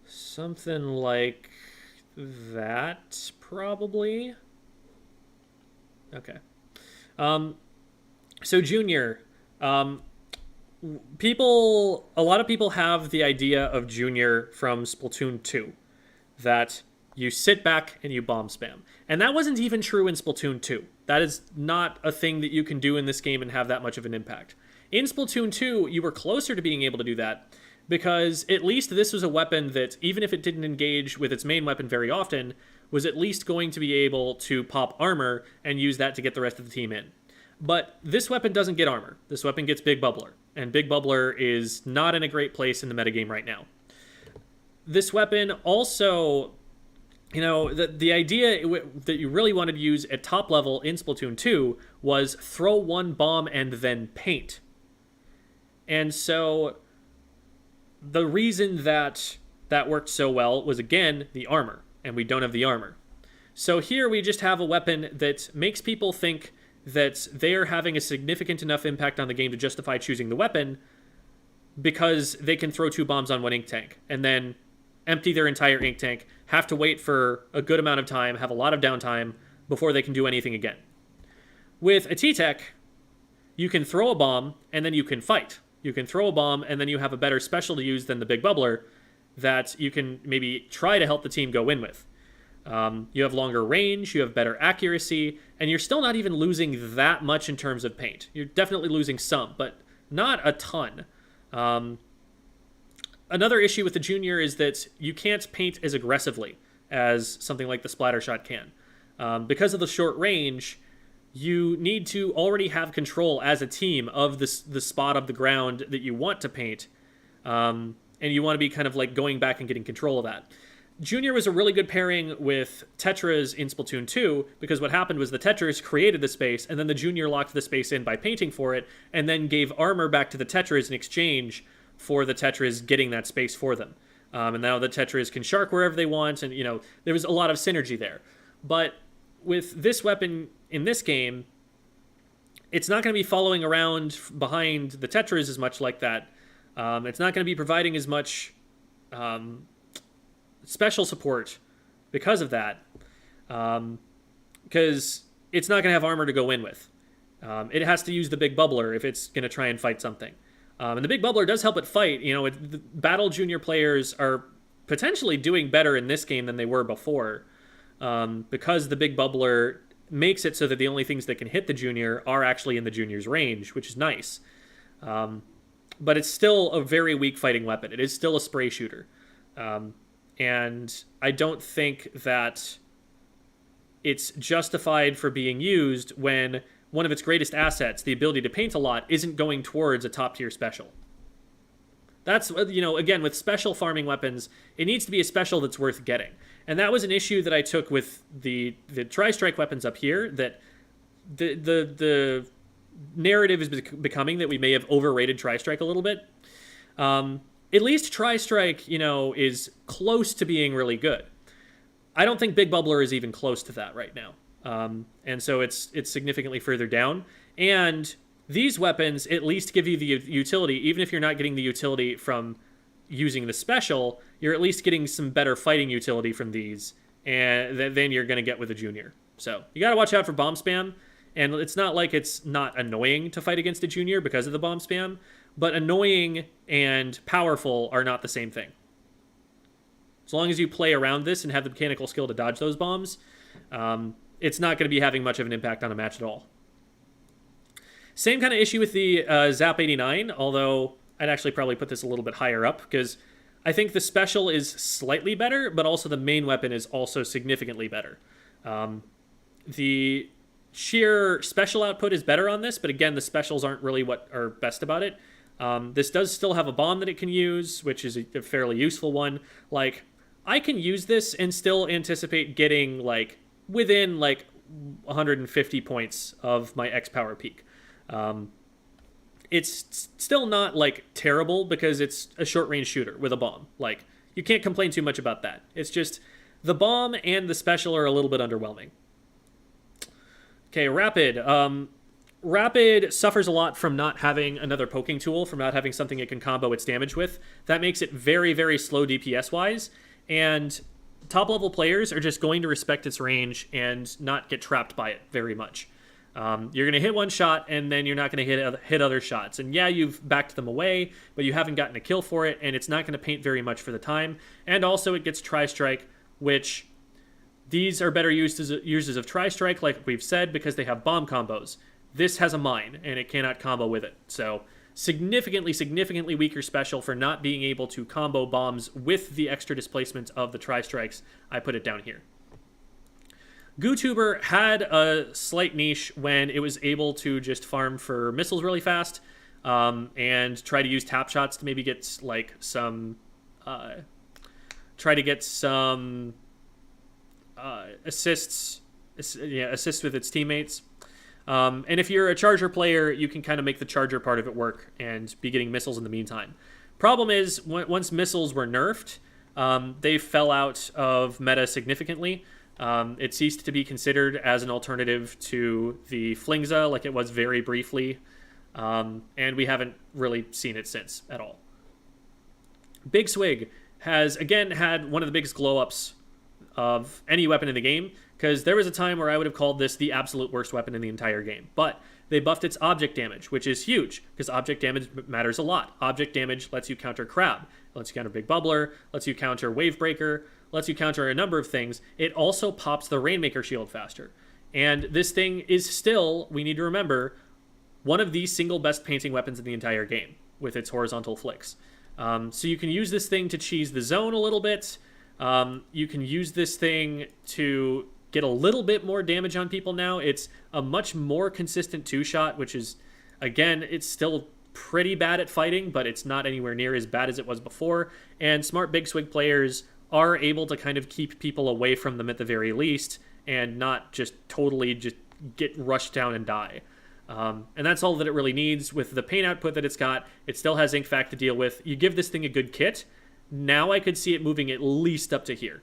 Something like that, probably. Okay. So Junior, a lot of people have the idea of Junior from Splatoon 2, that you sit back and you bomb spam. And that wasn't even true in Splatoon 2. That is not a thing that you can do in this game and have that much of an impact. In Splatoon 2, you were closer to being able to do that, because at least this was a weapon that, even if it didn't engage with its main weapon very often, was at least going to be able to pop armor and use that to get the rest of the team in. But this weapon doesn't get armor. This weapon gets Big Bubbler, and Big Bubbler is not in a great place in the metagame right now. This weapon also, the idea that you really wanted to use at top level in Splatoon 2 was throw one bomb and then paint. And so the reason that worked so well was, again, the armor, and we don't have the armor. So here we just have a weapon that makes people think that they're having a significant enough impact on the game to justify choosing the weapon, because they can throw 2 bombs on one ink tank and then empty their entire ink tank, have to wait for a good amount of time, have a lot of downtime before they can do anything again. With a T-Tech, you can throw a bomb and then you can fight. You can throw a bomb and then you have a better special to use than the Big Bubbler that you can maybe try to help the team go in with. You have longer range, you have better accuracy, and you're still not even losing that much in terms of paint. You're definitely losing some, but not a ton. Another issue with the Junior is that you can't paint as aggressively as something like the Splattershot can. Because of the short range, you need to already have control as a team of the spot of the ground that you want to paint, and you want to be kind of like going back and getting control of that. Junior was a really good pairing with Tetras in Splatoon 2, because what happened was the Tetras created the space, and then the Junior locked the space in by painting for it, and then gave armor back to the Tetras in exchange for the Tetras getting that space for them. And now the Tetras can shark wherever they want, and, there was a lot of synergy there. But with this weapon in this game, it's not going to be following around behind the Tetras as much like that. It's not going to be providing as much special support because of that. Because it's not going to have armor to go in with. It has to use the big bubbler if it's going to try and fight something. And the big bubbler does help it fight. The battle junior players are potentially doing better in this game than they were before, because the big bubbler makes it so that the only things that can hit the junior are actually in the junior's range, which is nice. But it's still a very weak fighting weapon. It is still a spray shooter. And I don't think that it's justified for being used when one of its greatest assets, the ability to paint a lot, isn't going towards a top tier special. That's, again, with special farming weapons, it needs to be a special that's worth getting. And that was an issue that I took with the Tri-Strike weapons up here, that the narrative is becoming that we may have overrated Tri-Strike a little bit. At least Tri-Strike, is close to being really good. I don't think Big Bubbler is even close to that right now. And so it's significantly further down. And these weapons at least give you the utility, even if you're not getting the utility from using the special, you're at least getting some better fighting utility from these, and then you're going to get with a junior. So you got to watch out for bomb spam. And it's not like it's not annoying to fight against a junior because of the bomb spam, but annoying and powerful are not the same thing. As long as you play around this and have the mechanical skill to dodge those bombs, it's not going to be having much of an impact on a match at all. Same kind of issue with the Zap 89, although I'd actually probably put this a little bit higher up, because I think the special is slightly better, but also the main weapon is also significantly better. The sheer special output is better on this, but again, the specials aren't really what are best about it. This does still have a bomb that it can use, which is a fairly useful one. Like, I can use this and still anticipate getting, within, 150 points of my X power peak. It's still not, terrible, because it's a short-range shooter with a bomb. You can't complain too much about that. It's just the bomb and the special are a little bit underwhelming. Okay, Rapid. Rapid suffers a lot from not having another poking tool, from not having something it can combo its damage with. That makes it very, very slow DPS-wise, and top-level players are just going to respect its range and not get trapped by it very much. You're going to hit one shot, and then you're not going to hit other shots. And yeah, you've backed them away, but you haven't gotten a kill for it, and it's not going to paint very much for the time. And also, it gets Tri-Strike, which these are better users of Tri-Strike, like we've said, because they have bomb combos. This has a mine, and it cannot combo with it. So significantly weaker special for not being able to combo bombs with the extra displacement of the Tri-Strikes. I put it down here. GooTuber had a slight niche when it was able to just farm for missiles really fast, and try to use tap shots to maybe get some assists with its teammates. And if you're a charger player, you can kind of make the charger part of it work and be getting missiles in the meantime. Problem is, once missiles were nerfed, they fell out of meta significantly. It ceased to be considered as an alternative to the Flingza, like it was very briefly, and we haven't really seen it since at all. Big Swig has, again, had one of the biggest glow-ups of any weapon in the game, because there was a time where I would have called this the absolute worst weapon in the entire game. But they buffed its object damage, which is huge, because object damage matters a lot. Object damage lets you counter Crab, lets you counter Big Bubbler, lets you counter Wavebreaker, lets you counter a number of things. It also pops the Rainmaker shield faster. And this thing is still, we need to remember, one of the single best painting weapons in the entire game, with its horizontal flicks. So you can use this thing to cheese the zone a little bit. You can use this thing to get a little bit more damage on people now. It's a much more consistent two-shot, which is, again, it's still pretty bad at fighting, but it's not anywhere near as bad as it was before. And smart Big Swig players are able to kind of keep people away from them at the very least, and not just totally just get rushed down and die. And that's all that it really needs. With the paint output that it's got, it still has Ink Fact to deal with. You give this thing a good kit, now I could see it moving at least up to here.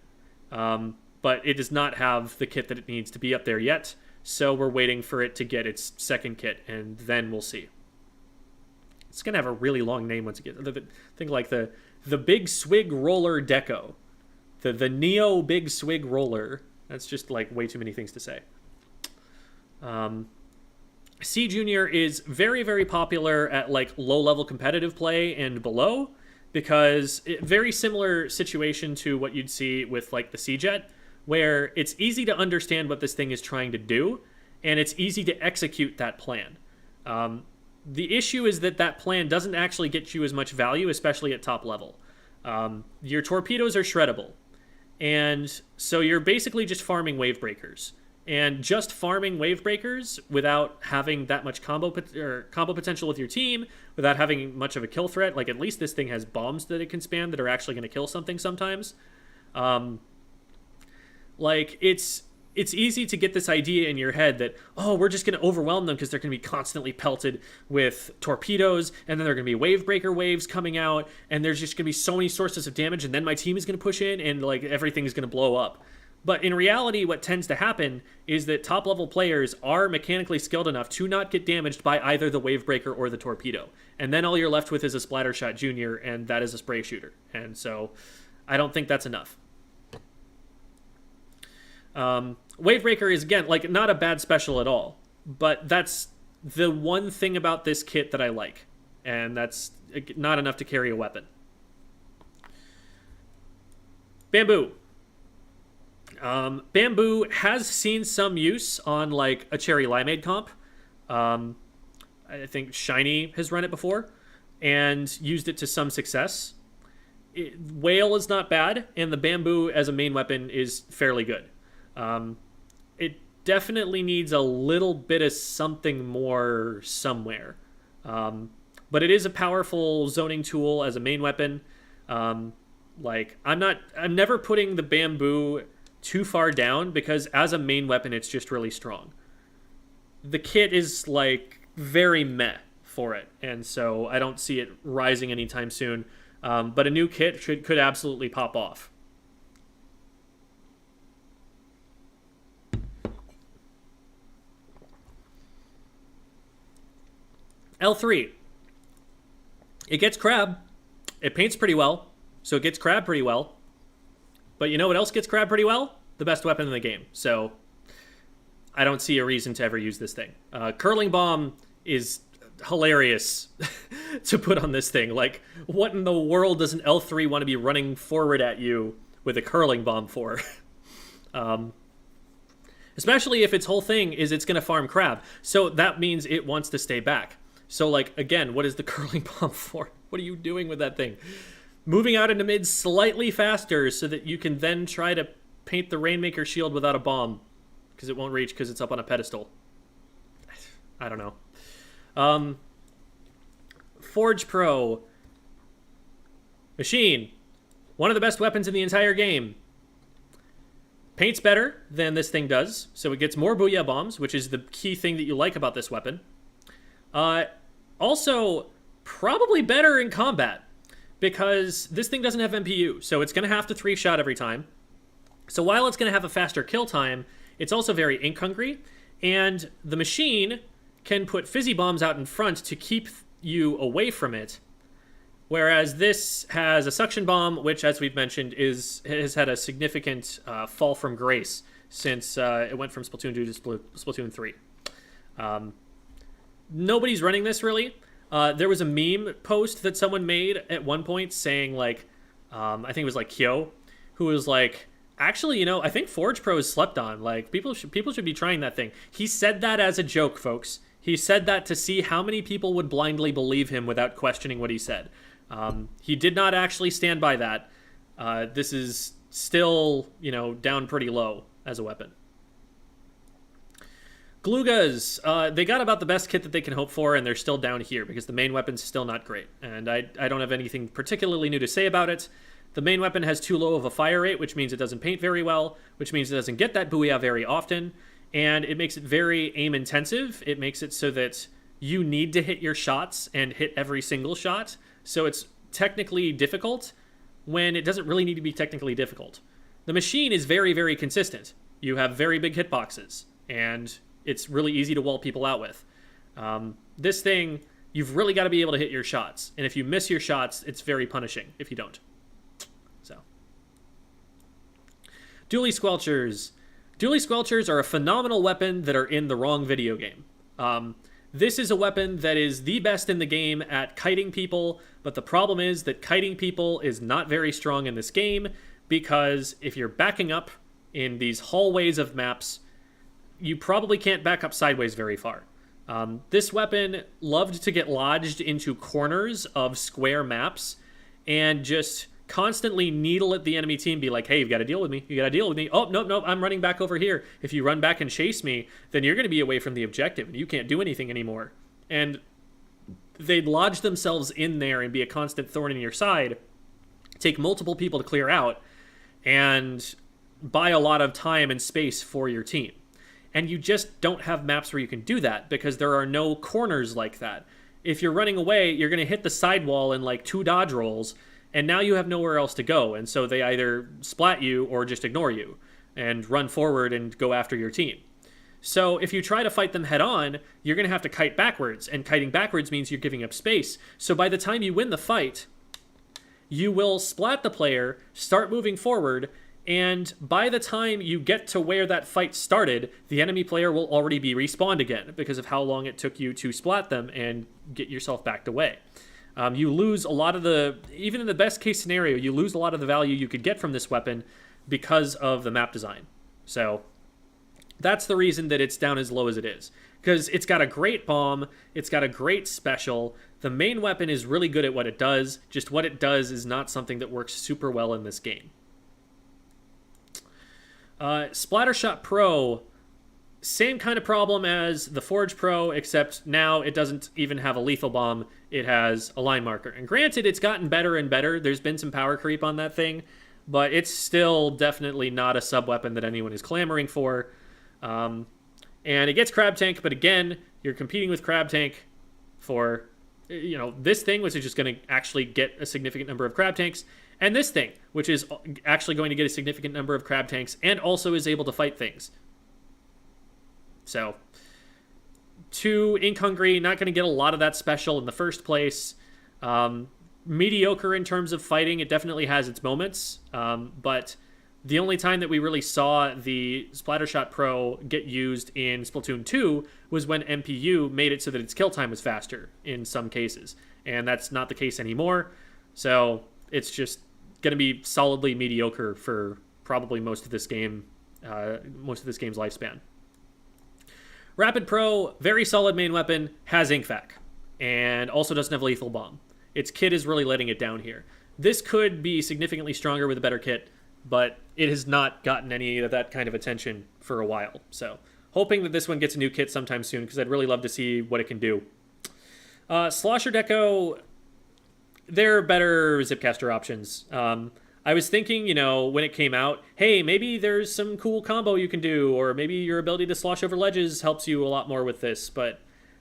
But it does not have the kit that it needs to be up there yet, so we're waiting for it to get its second kit, and then we'll see. It's going to have a really long name once it gets... Think like the the Big Swig Roller Deco. The Neo Big Swig Roller. That's just like way too many things to say. C Junior is very, very popular at like low-level competitive play and below, because very similar situation to what you'd see with like the C-Jet, where it's easy to understand what this thing is trying to do, and it's easy to execute that plan. The issue is that plan doesn't actually get you as much value, especially at top level. Your torpedoes are shreddable, and so you're basically just farming wave breakers. And just farming wave breakers without having that much combo potential with your team, without having much of a kill threat, like at least this thing has bombs that it can spam that are actually going to kill something sometimes. Like it's easy to get this idea in your head that, oh, we're just going to overwhelm them because they're going to be constantly pelted with torpedoes, and then there are going to be wave breaker waves coming out, and there's just going to be so many sources of damage, and then my team is going to push in, and like everything's going to blow up. But in reality, what tends to happen is that top-level players are mechanically skilled enough to not get damaged by either the wave breaker or the torpedo. And then all you're left with is a Splattershot Junior, and that is a spray shooter. And so I don't think that's enough. Wave breaker is, again, like not a bad special at all. But that's the one thing about this kit that I like. And that's not enough to carry a weapon. Bamboo. Bamboo has seen some use on like a Cherry Limeade comp. I think Shiny has run it before and used it to some success. Whale is not bad, and the Bamboo as a main weapon is fairly good. It definitely needs a little bit of something more somewhere. But it is a powerful zoning tool as a main weapon. Like I'm never putting the Bamboo too far down, because as a main weapon it's just really strong. The kit is like very meh for it, and so I don't see it rising anytime soon. But a new kit could absolutely pop off. L3. It gets crab. It paints pretty well, so it gets crab pretty well. But you know what else gets crab pretty well? The best weapon in the game. So I don't see a reason to ever use this thing. Curling Bomb is hilarious to put on this thing. Like, what in the world does an L3 want to be running forward at you with a Curling Bomb for? Especially if its whole thing is it's going to farm crab. So that means it wants to stay back. So, like, again, what is the Curling Bomb for? What are you doing with that thing? Moving out into mid slightly faster so that you can then try to paint the Rainmaker shield without a bomb, because it won't reach because it's up on a pedestal. I don't know. Forge Pro. Machine. One of the best weapons in the entire game. Paints better than this thing does, so it gets more Booyah Bombs, which is the key thing that you like about this weapon. Also, probably better in combat, because this thing doesn't have MPU, so it's going to have to 3-shot every time. So while it's going to have a faster kill time, it's also very ink hungry, and the machine can put fizzy bombs out in front to keep you away from it, whereas this has a suction bomb, which, as we've mentioned, has had a significant fall from grace since it went from Splatoon 2 to Splatoon 3. Nobody's running this, really. There was a meme post that someone made at one point saying, like, I think it was like Kyo, who was like, actually, you know, I think Forge Pro is slept on. Like, people should be trying that thing. He said that as a joke, folks. He said that to see how many people would blindly believe him without questioning what he said. He did not actually stand by that. This is still, you know, down pretty low as a weapon. Gloogas, they got about the best kit that they can hope for, and they're still down here because the main weapon's still not great. And I don't have anything particularly new to say about it. The main weapon has too low of a fire rate, which means it doesn't paint very well, which means it doesn't get that Booyah very often, and it makes it very aim-intensive. It makes it so that you need to hit your shots and hit every single shot, so it's technically difficult when it doesn't really need to be technically difficult. The machine is very, very consistent. You have very big hitboxes, and it's really easy to wall people out with. This thing You've really got to be able to hit your shots. And if you miss your shots, it's very punishing if you don't. So. Dually Squelchers. Dually Squelchers are a phenomenal weapon that are in the wrong video game. This is a weapon that is the best in the game at kiting people, but the problem is that kiting people is not very strong in this game, because if you're backing up in these hallways of maps, you probably can't back up sideways very far. This weapon loved to get lodged into corners of square maps and just constantly needle at the enemy team, be like, hey, you've got to deal with me. You got to deal with me. Oh, nope, I'm running back over here. If you run back and chase me, then you're going to be away from the objective and you can't do anything anymore. And they'd lodge themselves in there and be a constant thorn in your side, take multiple people to clear out, and buy a lot of time and space for your team. And you just don't have maps where you can do that because there are no corners like that. If you're running away, you're going to hit the sidewall in like 2 dodge rolls, and now you have nowhere else to go. And so they either splat you or just ignore you and run forward and go after your team. So if you try to fight them head on, you're going to have to kite backwards. And kiting backwards means you're giving up space. So by the time you win the fight, you will splat the player, start moving forward, and by the time you get to where that fight started, the enemy player will already be respawned again because of how long it took you to splat them and get yourself backed away. You lose a lot of the, even in the best case scenario, you lose a lot of the value you could get from this weapon because of the map design. So that's the reason that it's down as low as it is. Because it's got a great bomb, it's got a great special, the main weapon is really good at what it does, just what it does is not something that works super well in this game. Splattershot Pro, same kind of problem as the Forge Pro, except now it doesn't even have a lethal bomb, it has a line marker. And granted, it's gotten better and better, there's been some power creep on that thing, but it's still definitely not a sub-weapon that anyone is clamoring for. And it gets Crab Tank, but again, you're competing with Crab Tank for, you know, this thing, which is just going to actually get a significant number of Crab Tanks, and this thing, which is actually going to get a significant number of Crab Tanks, and also is able to fight things. So, too ink hungry, not going to get a lot of that special in the first place. Mediocre in terms of fighting, it definitely has its moments, but the only time that we really saw the Splattershot Pro get used in Splatoon 2 was when MPU made it so that its kill time was faster in some cases, and that's not the case anymore, so it's just going to be solidly mediocre for probably most of this game, most of this game's lifespan. Rapid Pro, very solid main weapon, has Inkvac, and also doesn't have Lethal Bomb. Its kit is really letting it down here. This could be significantly stronger with a better kit, but it has not gotten any of that kind of attention for a while. So, hoping that this one gets a new kit sometime soon, because I'd really love to see what it can do. Slosher Deco, there are better Zipcaster options. I was thinking, you know, when it came out, hey, maybe there's some cool combo you can do, or maybe your ability to slosh over ledges helps you a lot more with this, but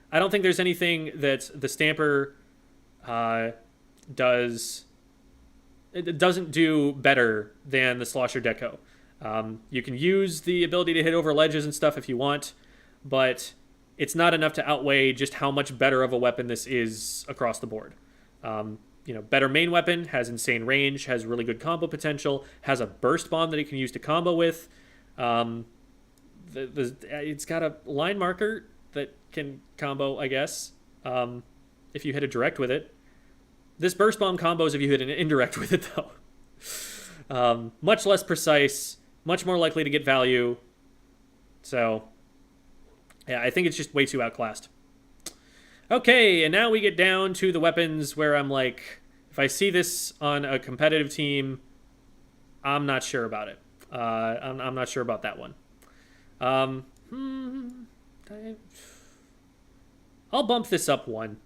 I don't think there's anything that the Stamper does. It doesn't do better than the Slosher Deco. You can use the ability to hit over ledges and stuff if you want, but it's not enough to outweigh just how much better of a weapon this is across the board. You know, better main weapon, has insane range, has really good combo potential, has a burst bomb that it can use to combo with. It's got a line marker that can combo, I guess, if you hit a direct with it. This burst bomb combos if you hit an indirect with it, though. Much less precise, much more likely to get value. So, yeah, I think it's just way too outclassed. Okay, and now we get down to the weapons where I'm like, if I see this on a competitive team, I'm not sure about it. I'm not sure about that one. I'll bump this up one.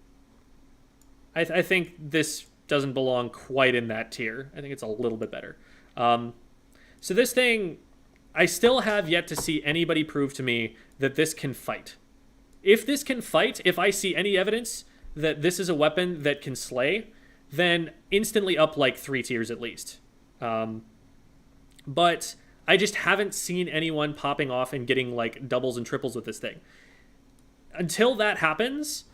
I think this doesn't belong quite in that tier. I think it's a little bit better. So this thing, I still have yet to see anybody prove to me that this can fight. If this can fight, if I see any evidence that this is a weapon that can slay, then instantly up like 3 tiers at least. But I just haven't seen anyone popping off and getting like doubles and triples with this thing. Until that happens,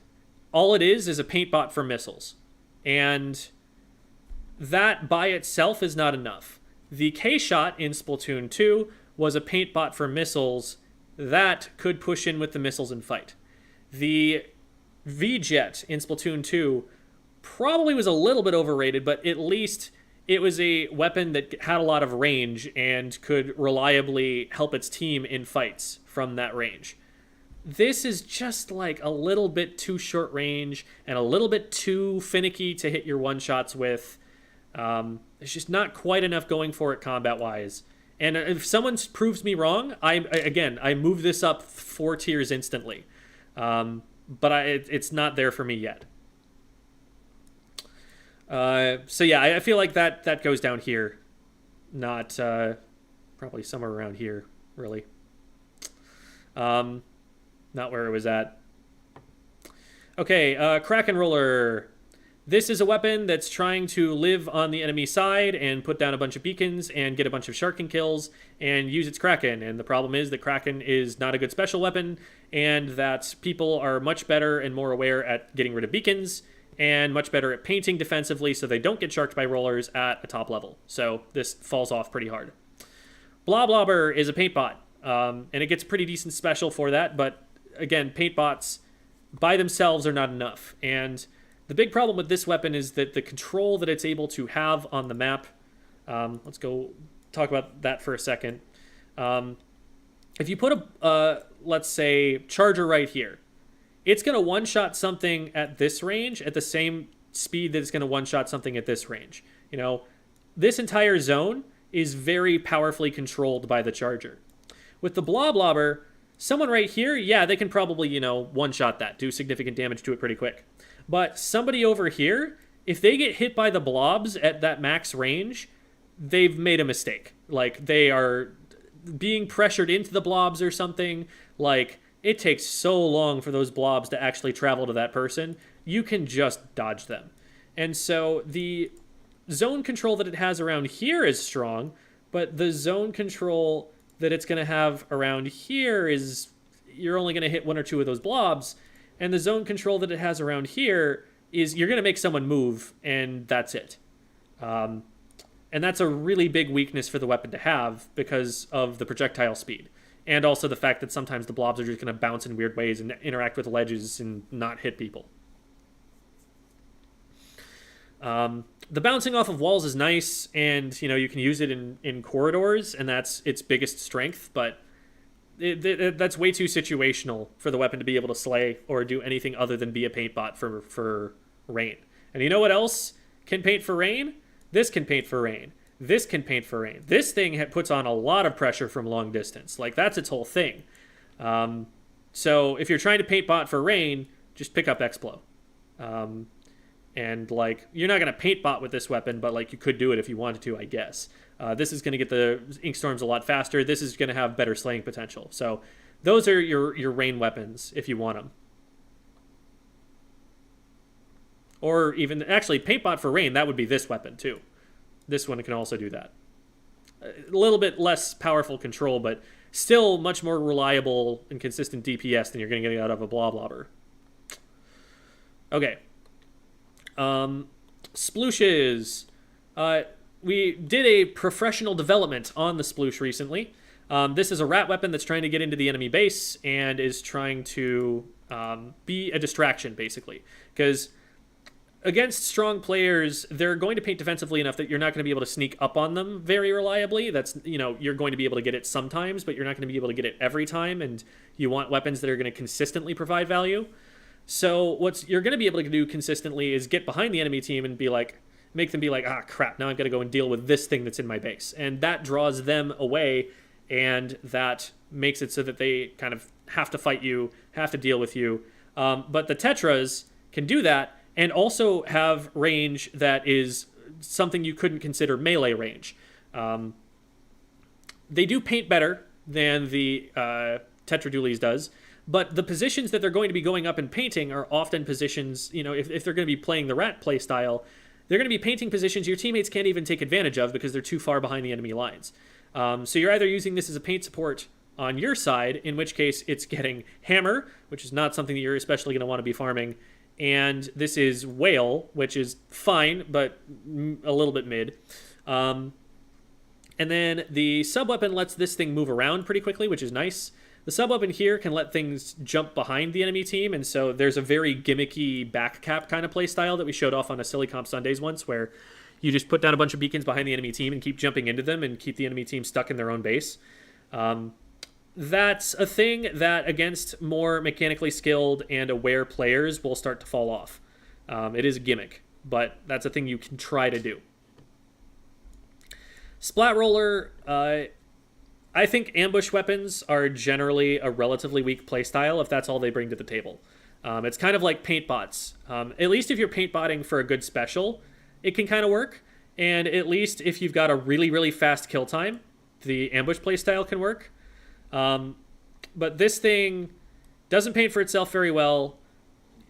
all it is a paint bot for missiles. And that by itself is not enough. The K-Shot in Splatoon 2 was a paint bot for missiles that could push in with the missiles and fight. The V-Jet in Splatoon 2 probably was a little bit overrated, but at least it was a weapon that had a lot of range and could reliably help its team in fights from that range. This is just like a little bit too short range and a little bit too finicky to hit your one-shots with. It's just not quite enough going for it combat-wise. And if someone proves me wrong, I move this up 4 tiers instantly. But it's not there for me yet. So yeah, I feel like that goes down here. Not probably somewhere around here, really. Not where it was at. Okay, Kraken Roller. This is a weapon that's trying to live on the enemy side and put down a bunch of beacons and get a bunch of Sharkin kills and use its Kraken. And the problem is that Kraken is not a good special weapon and that people are much better and more aware at getting rid of beacons and much better at painting defensively so they don't get sharked by rollers at a top level. So this falls off pretty hard. Bloblobber is a paint bot, and it gets pretty decent special for that, but again, paint bots by themselves are not enough. And the big problem with this weapon is that the control that it's able to have on the map, let's go talk about that for a second. If you put let's say, charger right here, it's going to one-shot something at this range at the same speed that it's going to one-shot something at this range. You know, this entire zone is very powerfully controlled by the charger. With the Bloblobber, someone right here, yeah, they can probably, you know, one-shot that, do significant damage to it pretty quick. But somebody over here, if they get hit by the blobs at that max range, they've made a mistake. Like, they are being pressured into the blobs or something. Like, it takes so long for those blobs to actually travel to that person. You can just dodge them. And so the zone control that it has around here is strong, but the zone control that it's going to have around here is you're only going to hit 1 or 2 of those blobs. And the zone control that it has around here is you're going to make someone move, and that's it. And that's a really big weakness for the weapon to have because of the projectile speed. And also the fact that sometimes the blobs are just going to bounce in weird ways and interact with ledges and not hit people. The bouncing off of walls is nice, and you know you can use it in corridors, and that's its biggest strength, but that's way too situational for the weapon to be able to slay or do anything other than be a paint bot for rain. And you know what else can paint for rain? This can paint for rain. This can paint for rain. This thing puts on a lot of pressure from long distance. Like, that's its whole thing. So if you're trying to paint bot for rain, just pick up Explo. And, like, you're not going to paint bot with this weapon, but, like, you could do it if you wanted to, I guess. This is going to get the ink storms a lot faster. This is going to have better slaying potential. So those are your rain weapons if you want them. Or even, actually, paint bot for rain, that would be this weapon, too. This one can also do that. A little bit less powerful control, but still much more reliable and consistent DPS than you're going to get out of a Bloblobber. Okay. Splooshes. We did a professional development on the Sploosh recently. This is a rat weapon that's trying to get into the enemy base and is trying to be a distraction, basically. Because against strong players, they're going to paint defensively enough that you're not going to be able to sneak up on them very reliably. That's, you know, you're going to be able to get it sometimes, but you're not going to be able to get it every time, and you want weapons that are going to consistently provide value. So what you're going to be able to do consistently is get behind the enemy team and be like, make them be like, ah, crap, now I've got to go and deal with this thing that's in my base. And that draws them away, and that makes it so that they kind of have to fight you, have to deal with you. But the Tetras can do that, and also have range that is something you couldn't consider melee range. They do paint better than the Tetradulies does, but the positions that they're going to be going up and painting are often positions, you know, if they're going to be playing the rat play style, they're going to be painting positions your teammates can't even take advantage of because they're too far behind the enemy lines. So you're either using this as a paint support on your side, in which case it's getting hammer, which is not something that you're especially going to want to be farming, and this is Whale, which is fine, but a little bit mid. And then the sub-weapon lets this thing move around pretty quickly, which is nice. The sub-weapon here can let things jump behind the enemy team, and so there's a very gimmicky back cap kind of play style that we showed off on a Silly Comp Sundays once, where you just put down a bunch of beacons behind the enemy team and keep jumping into them and keep the enemy team stuck in their own base. That's a thing that against more mechanically skilled and aware players will start to fall off. It is a gimmick, but that's a thing you can try to do. Splat Roller, I think ambush weapons are generally a relatively weak playstyle if that's all they bring to the table. It's kind of like paint bots. At least if you're paint botting for a good special, it can kind of work. And at least if you've got a really, really fast kill time, the ambush playstyle can work. But this thing doesn't paint for itself very well.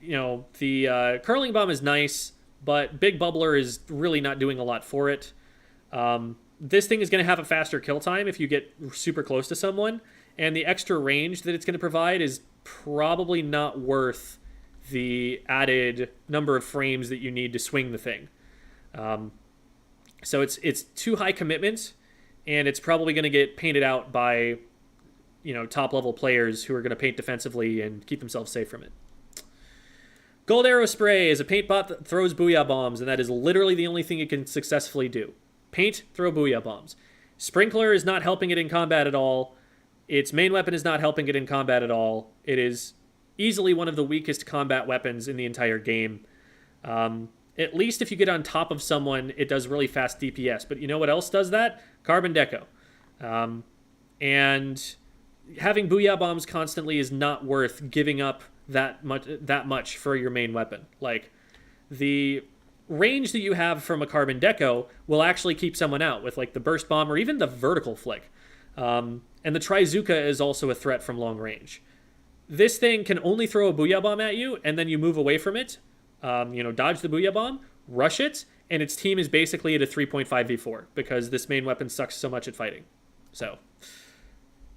You know, the curling bomb is nice, but Big Bubbler is really not doing a lot for it. This thing is going to have a faster kill time if you get super close to someone, and the extra range that it's going to provide is probably not worth the added number of frames that you need to swing the thing. So it's too high commitment, and it's probably going to get painted out by, top level players who are going to paint defensively and keep themselves safe from it. Gold Arrow Spray is a paint bot that throws booyah bombs, and that is literally the only thing it can successfully do. Paint, throw booyah bombs. Sprinkler is not helping it in combat at all. Its main weapon is not helping it in combat at all. It is easily one of the weakest combat weapons in the entire game. At least if you get on top of someone, it does really fast DPS. But you know what else does that? Carbon Deco. And having booyah bombs constantly is not worth giving up that much for your main weapon. Like, the range that you have from a Carbon Deco will actually keep someone out with, like, the burst bomb or even the vertical flick. And the Trizooka is also a threat from long range. This thing can only throw a booyah bomb at you, and then you move away from it, dodge the booyah bomb, rush it, and its team is basically at a 3.5v4 because this main weapon sucks so much at fighting. So,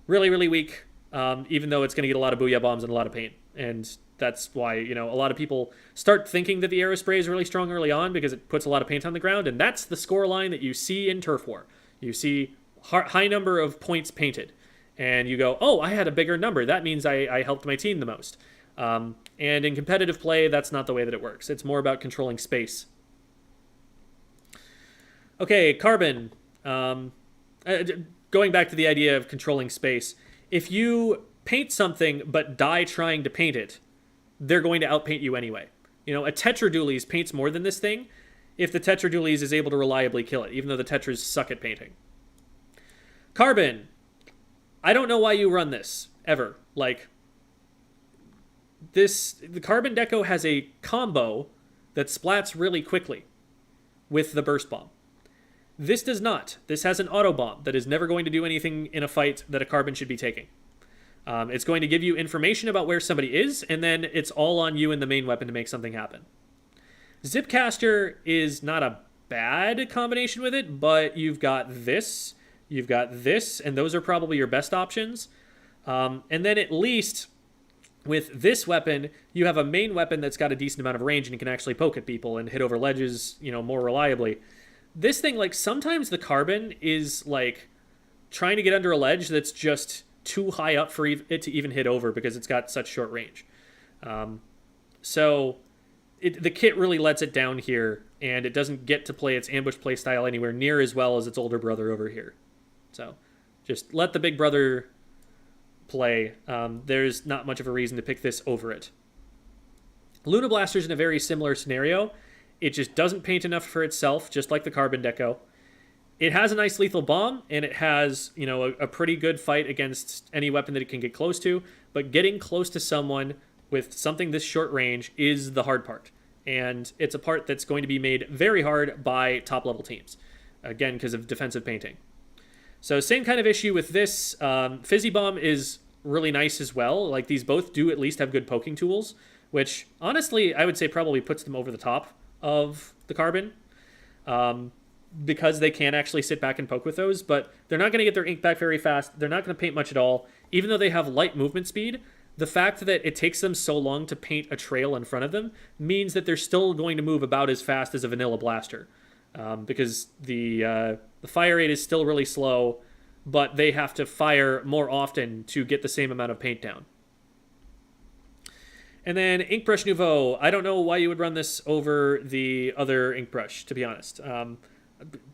really, really weak, even though it's going to get a lot of booyah bombs and a lot of paint. And that's why, a lot of people start thinking that the Arrow Spray is really strong early on because it puts a lot of paint on the ground, and that's the score line that you see in Turf War. You see high number of points painted, and you go, oh, I had a bigger number. That means I helped my team the most. And in competitive play, that's not the way that it works. It's more about controlling space. Okay, Carbon. Going back to the idea of controlling space, if you paint something but die trying to paint it, they're going to outpaint you anyway. A Tetradulies paints more than this thing if the Tetradulies is able to reliably kill it, even though the Tetras suck at painting. Carbon. I don't know why you run this, ever. Like, the Carbon Deco has a combo that splats really quickly with the burst bomb. This does not. This has an auto bomb that is never going to do anything in a fight that a Carbon should be taking. It's going to give you information about where somebody is, and then it's all on you and the main weapon to make something happen. Zipcaster is not a bad combination with it, but you've got this, and those are probably your best options. And then at least with this weapon, you have a main weapon that's got a decent amount of range and you can actually poke at people and hit over ledges, more reliably. This thing, like, sometimes the Carbon is, like, trying to get under a ledge that's just too high up for it to even hit over because it's got such short range. So the kit really lets it down here, and it doesn't get to play its ambush play style anywhere near as well as its older brother over here. So just let the big brother play. There's not much of a reason to pick this over it. Luna Blaster's in a very similar scenario. It just doesn't paint enough for itself, just like the Carbon Deco. It has a nice lethal bomb, and it has, a pretty good fight against any weapon that it can get close to, but getting close to someone with something this short range is the hard part. And it's a part that's going to be made very hard by top-level teams, again, because of defensive painting. So same kind of issue with this. Fizzy Bomb is really nice as well. Like, these both do at least have good poking tools, which, honestly, I would say probably puts them over the top of the Carbon. Because they can actually sit back and poke with those, but they're not going to get their ink back very fast. They're not going to paint much at all. Even though they have light movement speed, the fact that it takes them so long to paint a trail in front of them means that they're still going to move about as fast as a vanilla blaster, because the fire rate is still really slow, but they have to fire more often to get the same amount of paint down. And then Ink Brush Nouveau. I don't know why you would run this over the other ink brush, to be honest.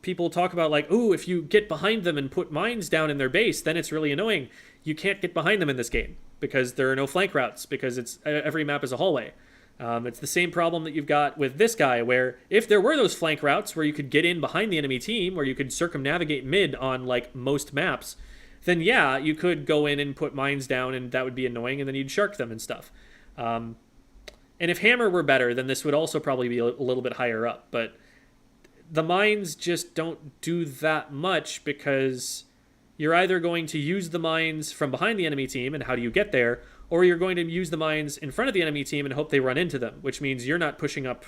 People talk about like, ooh, if you get behind them and put mines down in their base, then it's really annoying. You can't get behind them in this game because there are no flank routes, because it's every map is a hallway. It's the same problem that you've got with this guy, where if there were those flank routes where you could get in behind the enemy team, where you could circumnavigate mid on like most maps, then yeah, you could go in and put mines down, and that would be annoying, and then you'd shark them and stuff. And if Hammer were better, then this would also probably be a little bit higher up. But the mines just don't do that much, because you're either going to use the mines from behind the enemy team, and how do you get there, or you're going to use the mines in front of the enemy team and hope they run into them, which means you're not pushing up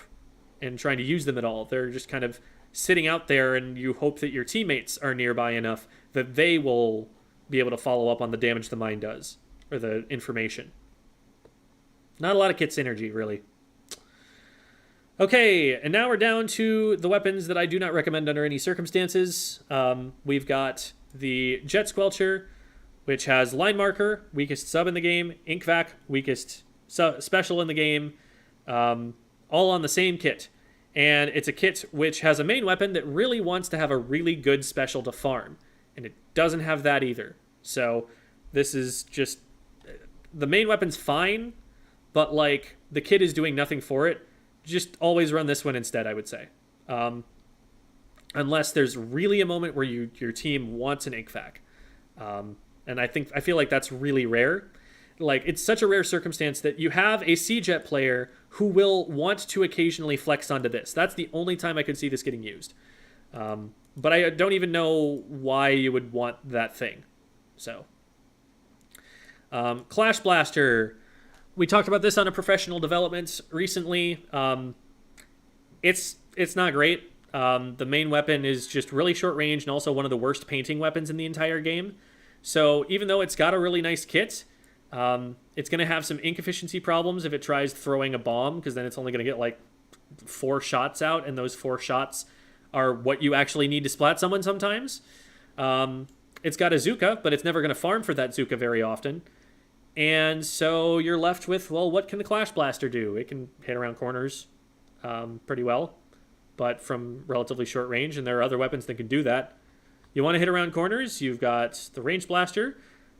and trying to use them at all. They're just kind of sitting out there, and you hope that your teammates are nearby enough that they will be able to follow up on the damage the mine does, or the information. Not a lot of kit synergy, really. Okay, and now we're down to the weapons that I do not recommend under any circumstances. We've got the Jet Squelcher, which has Line Marker, weakest sub in the game, Ink Vac, weakest special in the game, all on the same kit. And it's a kit which has a main weapon that really wants to have a really good special to farm, and it doesn't have that either. So this is just... the main weapon's fine, but like the kit is doing nothing for it. Just always run this one instead, I would say. Unless there's really a moment where your team wants an Ink Vac. And I feel like that's really rare. Like, it's such a rare circumstance that you have a C-Jet player who will want to occasionally flex onto this. That's the only time I could see this getting used. But I don't even know why you would want that thing. So, Clash Blaster. We talked about this on a professional development recently. It's not great. The main weapon is just really short range, and also one of the worst painting weapons in the entire game. So even though it's got a really nice kit, it's going to have some ink efficiency problems if it tries throwing a bomb, because then it's only going to get like 4 shots out, and those 4 shots are what you actually need to splat someone sometimes. It's got a Zuka, but it's never going to farm for that Zuka very often. And so you're left with, well, what can the Clash Blaster do? It can hit around corners pretty well, but from relatively short range, and there are other weapons that can do that. You want to hit around corners? You've got the Range Blaster.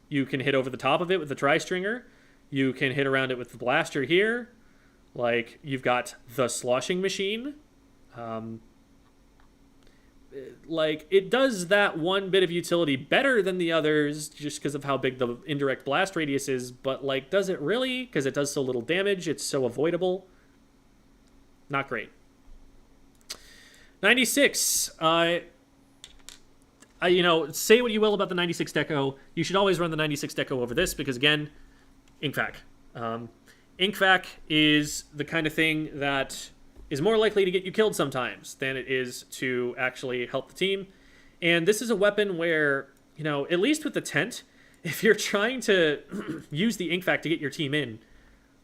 You can hit over the top of it with the Tri-Stringer. You can hit around it with the Blaster here. Like, you've got the Sloshing Machine. Like, it does that one bit of utility better than the others just because of how big the indirect blast radius is, but, like, does it really? Because it does so little damage, it's so avoidable. Not great. 96. You know, say what you will about the 96 Deco. You should always run the 96 Deco over this because, again, Ink Vac. Ink Vac is the kind of thing that is more likely to get you killed sometimes than it is to actually help the team. And this is a weapon where, you know, at least with the tent, if you're trying to use the Ink Vac to get your team in,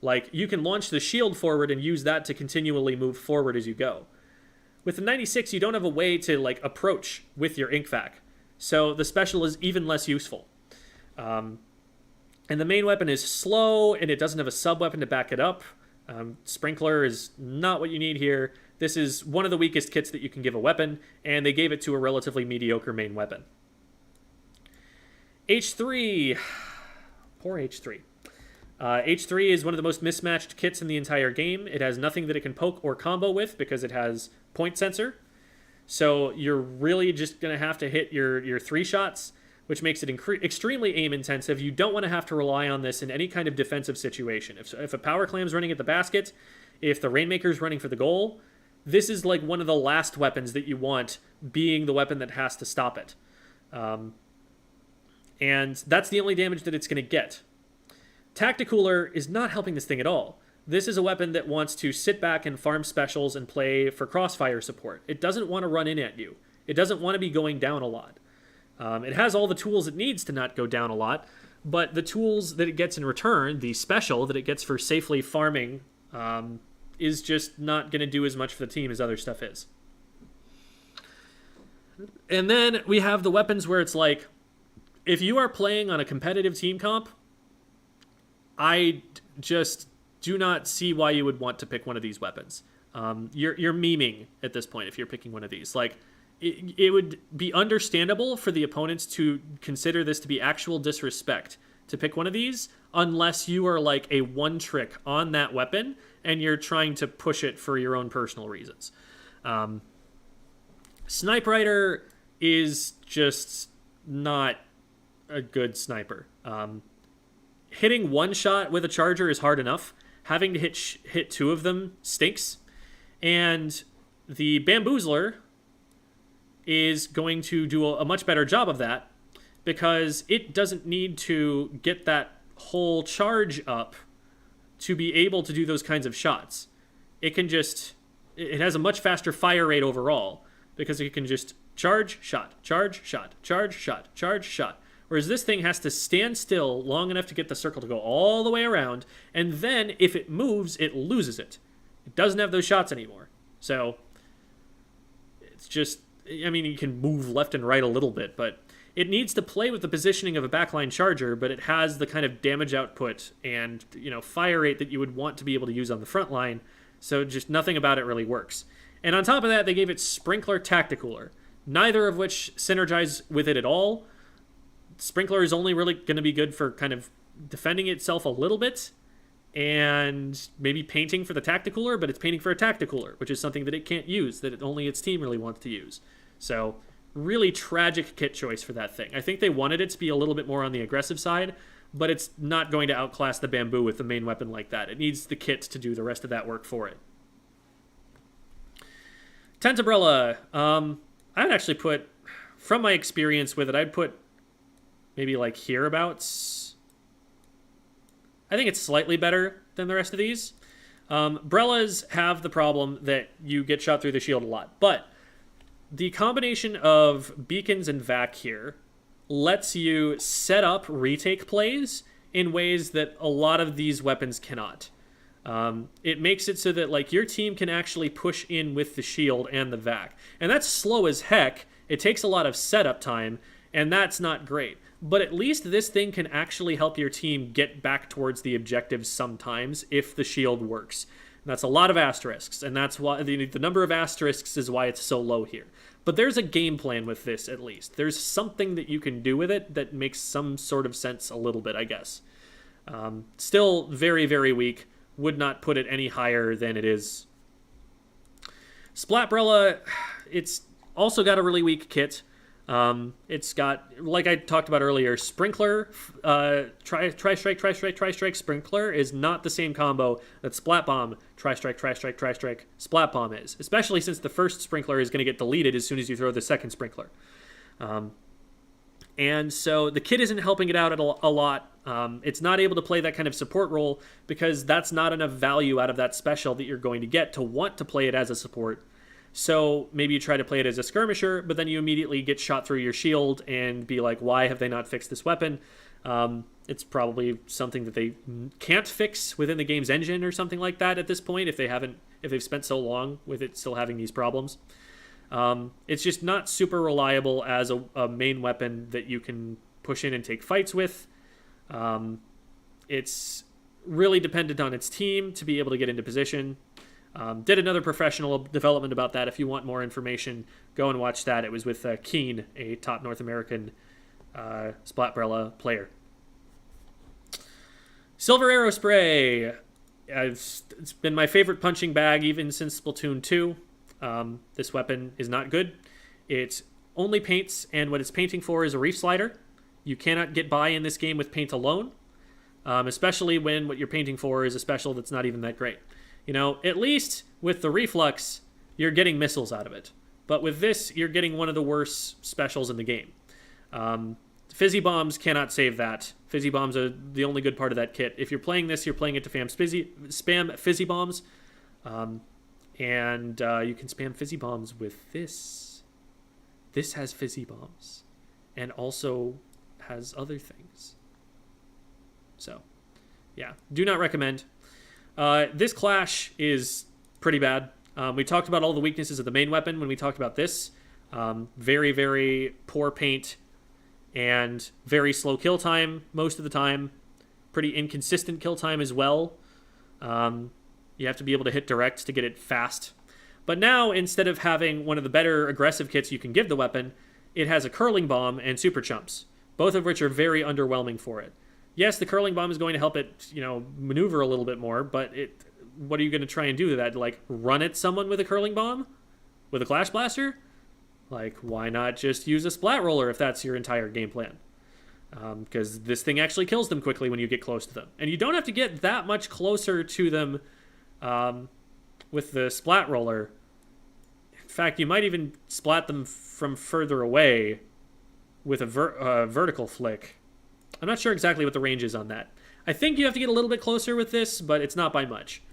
like, you can launch the shield forward and use that to continually move forward as you go. With the 96, you don't have a way to, like, approach with your Ink Vac. So the special is even less useful. And the main weapon is slow, and it doesn't have a sub-weapon to back it up. Sprinkler is not what you need here. This is one of the weakest kits that you can give a weapon, and they gave it to a relatively mediocre main weapon. H3. Poor H3. H3 is one of the most mismatched kits in the entire game. It has nothing that it can poke or combo with because it has point sensor. So you're really just going to have to hit your 3 shots, which makes it extremely aim intensive. You don't want to have to rely on this in any kind of defensive situation. If a power clam's running at the basket, if the Rainmaker's running for the goal, this is like one of the last weapons that you want being the weapon that has to stop it. And that's the only damage that it's going to get. Tacticooler is not helping this thing at all. This is a weapon that wants to sit back and farm specials and play for crossfire support. It doesn't want to run in at you. It doesn't want to be going down a lot. It has all the tools it needs to not go down a lot, but the tools that it gets in return, the special that it gets for safely farming, is just not going to do as much for the team as other stuff is. And then we have the weapons where it's like, if you are playing on a competitive team comp, I just do not see why you would want to pick one of these weapons. You're memeing at this point if you're picking one of these. Like, it would be understandable for the opponents to consider this to be actual disrespect to pick one of these, unless you are like a one trick on that weapon and you're trying to push it for your own personal reasons. Snipe Rider is just not a good sniper. Hitting one shot with a charger is hard enough. Having to hit two of them stinks. And the Bamboozler is going to do a much better job of that because it doesn't need to get that whole charge up to be able to do those kinds of shots. It has a much faster fire rate overall because it can just charge, shot, charge, shot, charge, shot, charge, shot. Whereas this thing has to stand still long enough to get the circle to go all the way around, and then if it moves, it loses it. It doesn't have those shots anymore. So it's just, I mean, you can move left and right a little bit, but it needs to play with the positioning of a backline charger, but it has the kind of damage output and, fire rate that you would want to be able to use on the front line. So just nothing about it really works. And on top of that, they gave it Sprinkler Tacticooler, neither of which synergize with it at all. Sprinkler is only really going to be good for kind of defending itself a little bit and maybe painting for the Tacticooler, but it's painting for a Tacticooler, which is something that it can't use, that only its team really wants to use. So really tragic kit choice for that thing. I think they wanted it to be a little bit more on the aggressive side, but it's not going to outclass the Bamboo with the main weapon like that. It needs the kit to do the rest of that work for it. Tentabrella, I would actually put, from my experience with it, I'd put maybe like hereabouts. I think it's slightly better than the rest of these. Brellas have the problem that you get shot through the shield a lot, but the combination of beacons and vac here lets you set up retake plays in ways that a lot of these weapons cannot. It makes it so that like your team can actually push in with the shield and the vac, and that's slow as heck. It takes a lot of setup time, and that's not great. But at least this thing can actually help your team get back towards the objectives sometimes if the shield works. And that's a lot of asterisks, and that's why the number of asterisks is why it's so low here. But there's a game plan with this, at least. There's something that you can do with it that makes some sort of sense a little bit, I guess. Still very, very weak. Would not put it any higher than it is. Splatbrella, it's also got a really weak kit. It's got, like I talked about earlier, Sprinkler, Tri-Strike, Sprinkler is not the same combo that Splat Bomb, Tri-Strike, Splat Bomb is, especially since the first Sprinkler is going to get deleted as soon as you throw the second Sprinkler. And so the kit isn't helping it out a lot. It's not able to play that kind of support role because that's not enough value out of that special that you're going to get to want to play it as a support. So maybe you try to play it as a skirmisher, but then you immediately get shot through your shield and be like, why have they not fixed this weapon? It's probably something that they can't fix within the game's engine or something like that at this point if they've spent so long with it still having these problems. It's just not super reliable as a main weapon that you can push in and take fights with. It's really dependent on its team to be able to get into position. Did another professional development about that. If you want more information, go and watch that. It was with Keen, a top North American Splatbrella player. Silver Arrow Spray. It's been my favorite punching bag even since Splatoon 2. This weapon is not good. It only paints, and what it's painting for is a reef slider. You cannot get by in this game with paint alone, especially when what you're painting for is a special that's not even that great. At least with the Reflux, you're getting missiles out of it. But with this, you're getting one of the worst specials in the game. Fizzy Bombs cannot save that. Fizzy Bombs are the only good part of that kit. If you're playing this, you're playing it to spam Fizzy Bombs. And you can spam Fizzy Bombs with this. This has Fizzy Bombs. And also has other things. So, yeah, do not recommend. This clash is pretty bad. We talked about all the weaknesses of the main weapon when we talked about this. Very, very poor paint and very slow kill time most of the time. Pretty inconsistent kill time as well. You have to be able to hit direct to get it fast. But now, instead of having one of the better aggressive kits you can give the weapon, it has a curling bomb and super chumps, both of which are very underwhelming for it. Yes, the curling bomb is going to help it, maneuver a little bit more, but what are you going to try and do to that? Like, run at someone with a curling bomb? With a Clash Blaster? Like, why not just use a Splat Roller if that's your entire game plan? Because this thing actually kills them quickly when you get close to them. And you don't have to get that much closer to them with the Splat Roller. In fact, you might even splat them from further away with a vertical flick. I'm not sure exactly what the range is on that. I think you have to get a little bit closer with this, but it's not by much.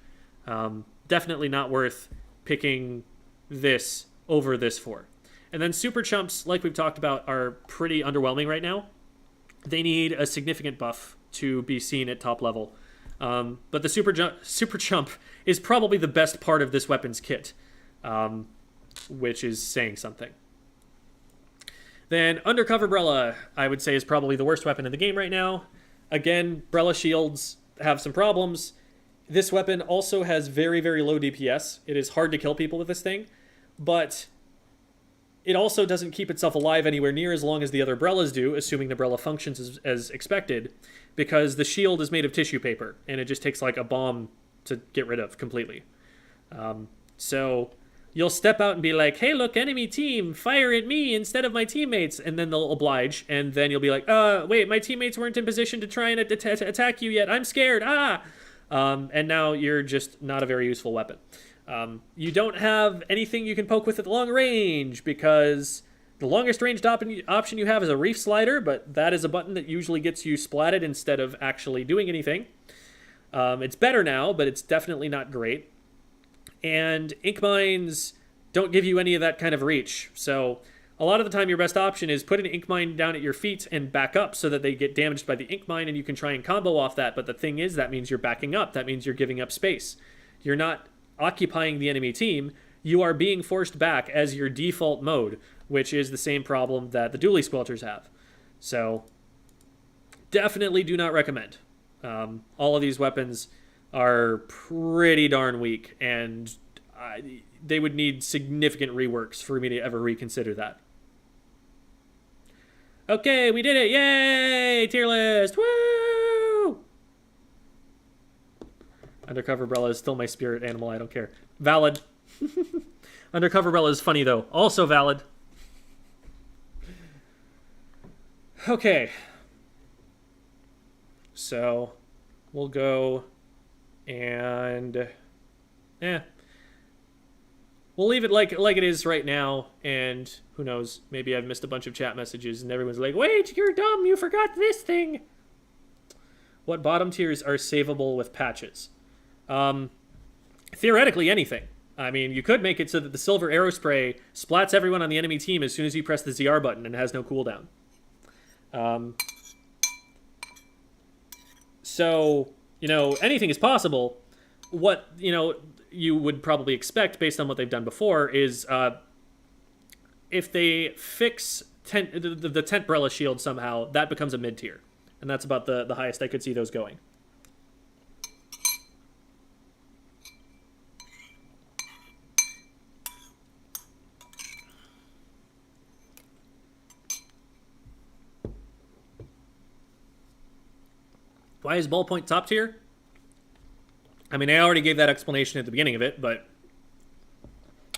Definitely not worth picking this over this for. And then Super Chumps, like we've talked about, are pretty underwhelming right now. They need a significant buff to be seen at top level. But the Super Chump is probably the best part of this weapon's kit, which is saying something. Then Undercover Brella, I would say, is probably the worst weapon in the game right now. Again, Brella shields have some problems. This weapon also has very, very low DPS. It is hard to kill people with this thing, but it also doesn't keep itself alive anywhere near as long as the other Brellas do, assuming the Brella functions as expected, because the shield is made of tissue paper, and it just takes like a bomb to get rid of completely. So you'll step out and be like, hey, look, enemy team, fire at me instead of my teammates, and then they'll oblige, and then you'll be like, wait, my teammates weren't in position to try and attack you yet, I'm scared, and now you're just not a very useful weapon. You don't have anything you can poke with at long range, because the longest ranged option you have is a Reef Slider, but that is a button that usually gets you splatted instead of actually doing anything. It's better now, but it's definitely not great. And Ink Mines don't give you any of that kind of reach. So a lot of the time your best option is put an Ink Mine down at your feet and back up so that they get damaged by the Ink Mine and you can try and combo off that. But the thing is, that means you're backing up. That means you're giving up space. You're not occupying the enemy team. You are being forced back as your default mode, which is the same problem that the Dually Squelchers have. So definitely do not recommend. All of these weapons are pretty darn weak, and they would need significant reworks for me to ever reconsider that. Okay, we did it! Yay! Tier list! Woo! Undercover Brella is still my spirit animal, I don't care. Valid. Undercover Brella is funny, though. Also valid. Okay. So, we'll go and we'll leave it like it is right now, and who knows, maybe I've missed a bunch of chat messages and everyone's like, wait, you're dumb, you forgot this thing. What bottom tiers are savable with patches? Theoretically anything. I mean, you could make it so that the Silver Arrow Spray splats everyone on the enemy team as soon as you press the ZR button and has no cooldown. So, anything is possible. What, you would probably expect based on what they've done before is if they fix the Tent Brella shield somehow, that becomes a mid-tier. And that's about the highest I could see those going. Why is Ballpoint top tier? I mean, I already gave that explanation at the beginning of it, but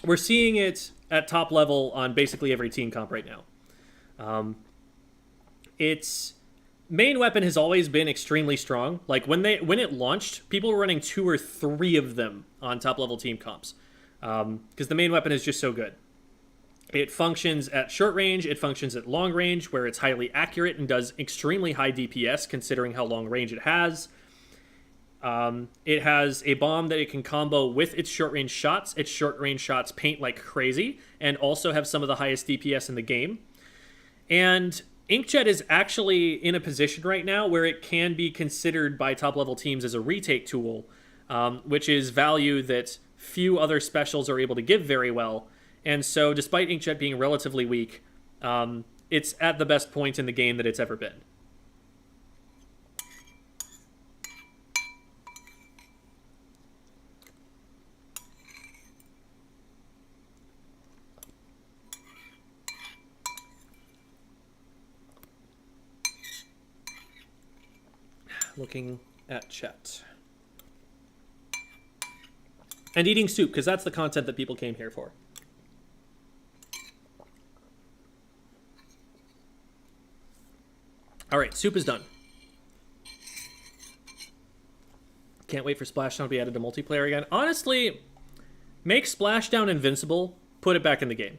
we're seeing it at top level on basically every team comp right now. Its main weapon has always been extremely strong. Like, when it launched, people were running 2 or 3 of them on top level team comps, because the main weapon is just so good. It functions at short range, it functions at long range, where it's highly accurate and does extremely high DPS considering how long range it has. It has a bomb that it can combo with its short range shots. Its short range shots paint like crazy and also have some of the highest DPS in the game. And Inkjet is actually in a position right now where it can be considered by top level teams as a retake tool, which is value that few other specials are able to give very well. And so, despite Inkjet being relatively weak, it's at the best point in the game that it's ever been. Looking at chat. And eating soup, because that's the content that people came here for. All right, soup is done. Can't wait for Splashdown to be added to multiplayer again. Honestly, make Splashdown invincible, put it back in the game.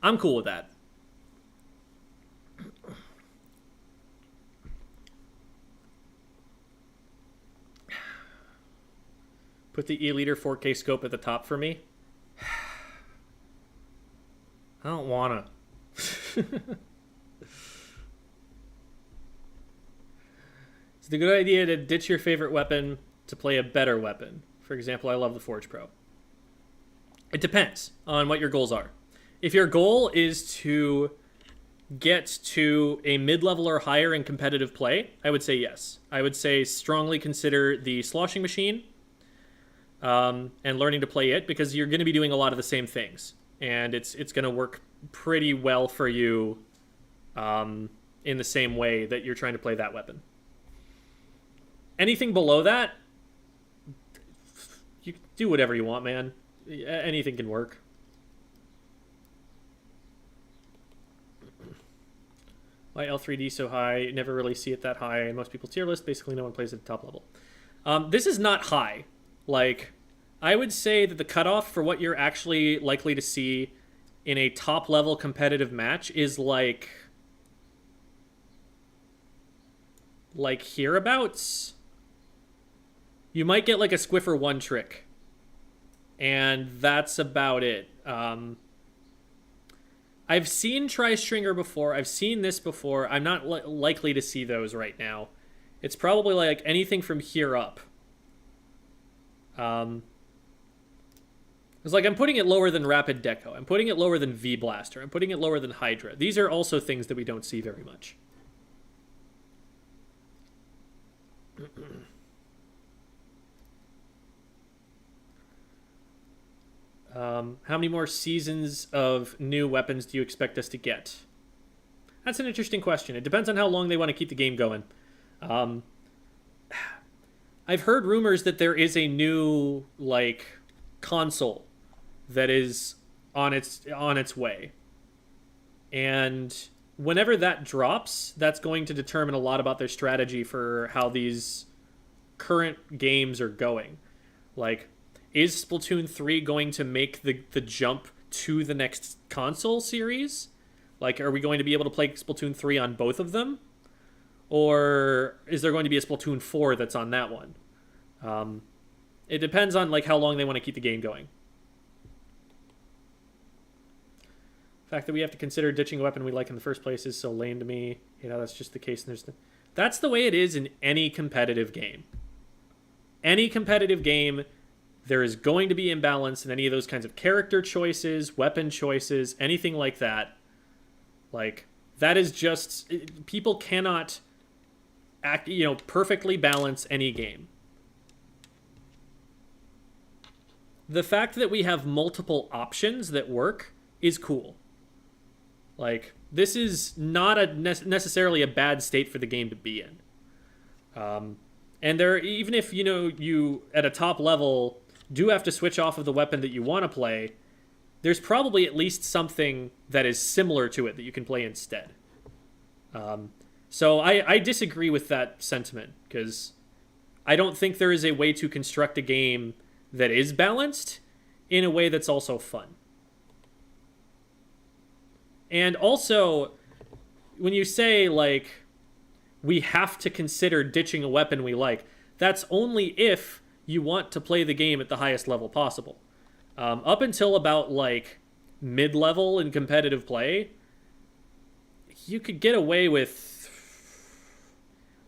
I'm cool with that. Put the E-liter 4K scope at the top for me. I don't wanna. It's a good idea to ditch your favorite weapon to play a better weapon. For example, I love the Forge Pro. It depends on what your goals are. If your goal is to get to a mid-level or higher in competitive play, I would say yes. I would say strongly consider the sloshing machine and learning to play it, because you're going to be doing a lot of the same things. And it's going to work pretty well for you in the same way that you're trying to play that weapon. Anything below that, you can do whatever you want, man. Anything can work. Why L3D so high? Never really see it that high. Most people's tier list, basically no one plays at the top level. This is not high. Like, I would say that the cutoff for what you're actually likely to see in a top level competitive match is like hereabouts. You might get like a Squiffer 1 trick, and that's about it. I've seen Tri-Stringer before. I've seen this before. I'm not likely to see those right now. It's probably like anything from here up. It's like I'm putting it lower than Rapid Deco. I'm putting it lower than V-Blaster. I'm putting it lower than Hydra. These are also things that we don't see very much. How many more seasons of new weapons do you expect us to get? That's an interesting question. It depends on how long they want to keep the game going. I've heard rumors that there is a new console that is on its way. And whenever that drops, that's going to determine a lot about their strategy for how these current games are going. Like, is Splatoon 3 going to make the jump to the next console series? Like, are we going to be able to play Splatoon 3 on both of them? Or is there going to be a Splatoon 4 that's on that one? It depends on how long they want to keep the game going. The fact that we have to consider ditching a weapon we like in the first place is so lame to me. That's just the case. And that's the way it is in any competitive game. Any competitive game, there is going to be imbalance in any of those kinds of character choices, weapon choices, anything like that. That is just... People cannot perfectly balance any game. The fact that we have multiple options that work is cool. This is not necessarily a bad state for the game to be in. And even if, you at a top level do have to switch off of the weapon that you want to play, there's probably at least something that is similar to it that you can play instead. So I disagree with that sentiment, because I don't think there is a way to construct a game that is balanced in a way that's also fun. And also, when you say, we have to consider ditching a weapon we like, that's only if you want to play the game at the highest level possible. Up until about, mid-level in competitive play, you could get away with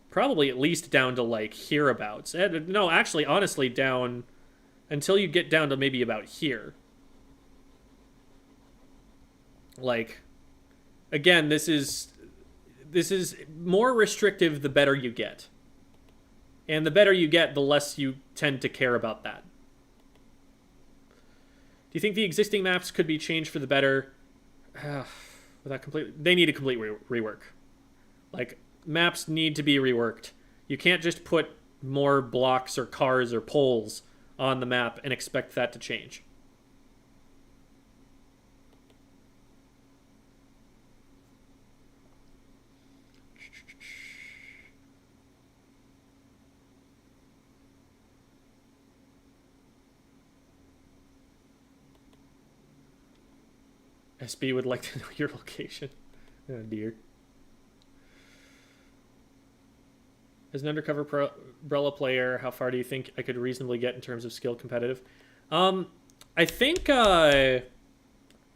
probably at least down to like hereabouts. No, actually, honestly, down until you get down to maybe about here. Like, again, this is more restrictive the better you get. And the better you get, the less you tend to care about that. Do you think the existing maps could be changed for the better? Without they need a complete rework. Like, maps need to be reworked. You can't just put more blocks or cars or poles on the map and expect that to change. SB would like to know your location. Oh dear. As an undercover umbrella player, how far do you think I could reasonably get in terms of skill competitive? I think I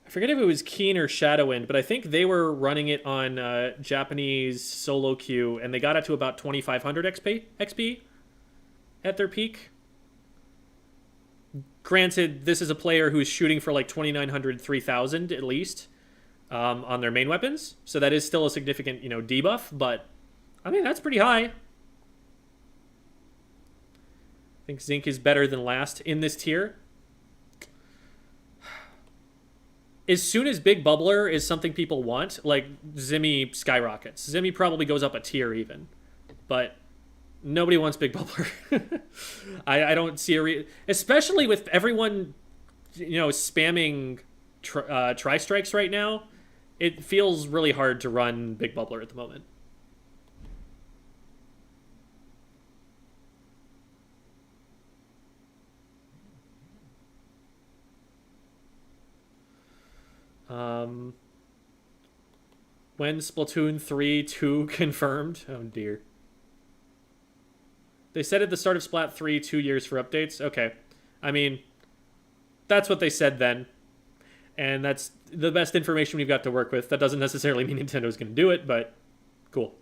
forget if it was Keen or Shadowwind, but I think they were running it on Japanese solo queue, and they got up to about 2,500 XP at their peak. Granted, this is a player who's shooting for like 2,900, 3,000 at least on their main weapons, so that is still a significant, debuff. But I mean, that's pretty high. I think Zinc is better than last in this tier. As soon as Big Bubbler is something people want, like Zimmy skyrockets. Zimmy probably goes up a tier even. But nobody wants Big Bubbler. I don't see especially with everyone, spamming tri-strikes right now. It feels really hard to run Big Bubbler at the moment. When Splatoon 3 2 confirmed? Oh dear. They said at the start of Splat 3, 2 years for updates. Okay. I mean, that's what they said then. And that's the best information we've got to work with. That doesn't necessarily mean Nintendo's going to do it, but cool.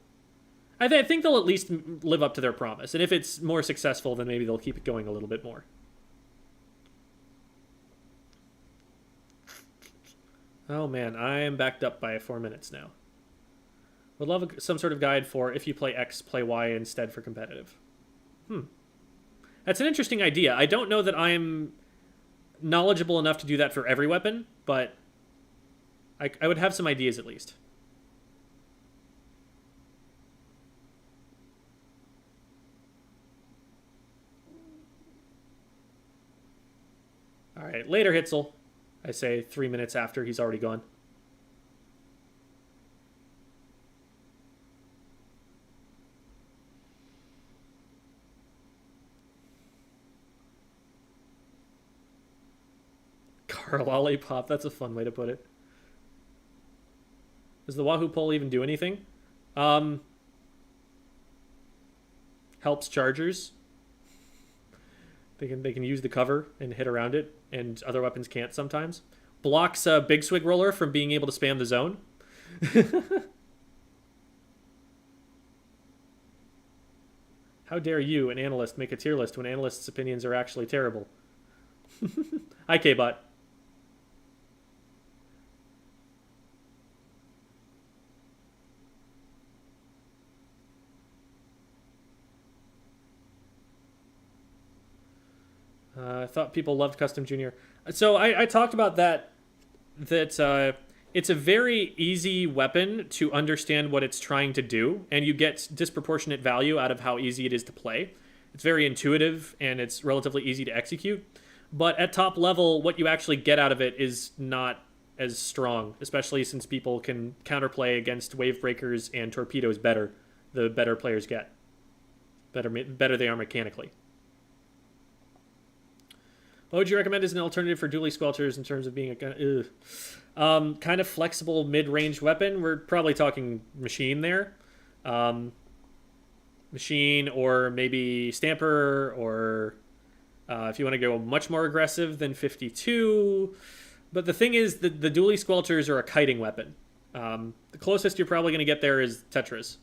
I think they'll at least live up to their promise. And if it's more successful, then maybe they'll keep it going a little bit more. Oh man, I am backed up by 4 minutes now. Would love some sort of guide for if you play X, play Y instead for competitive. That's an interesting idea. I don't know that I'm knowledgeable enough to do that for every weapon, but I would have some ideas at least. All right, later, Hitzel. I say 3 minutes after he's already gone. Car lollipop, that's a fun way to put it. Does the Wahoo pole even do anything? Helps chargers. They can use the cover and hit around it, and other weapons can't sometimes. Blocks Big Swig Roller from being able to spam the zone. How dare you, an analyst, make a tier list when analysts' opinions are actually terrible? Hi, K-Bot. I thought people loved Custom Junior. So I talked about that it's a very easy weapon to understand what it's trying to do, and you get disproportionate value out of how easy it is to play. It's very intuitive, and it's relatively easy to execute. But at top level, what you actually get out of it is not as strong, especially since people can counterplay against wave breakers and torpedoes better, the better players get. Better they are mechanically. What would you recommend as an alternative for dually squelchers in terms of being a kind of flexible mid-range weapon? We're probably talking machine there. Machine or maybe Stamper, or if you want to go much more aggressive than 52. But the thing is that the dually squelchers are a kiting weapon. The closest you're probably going to get there is Tetris.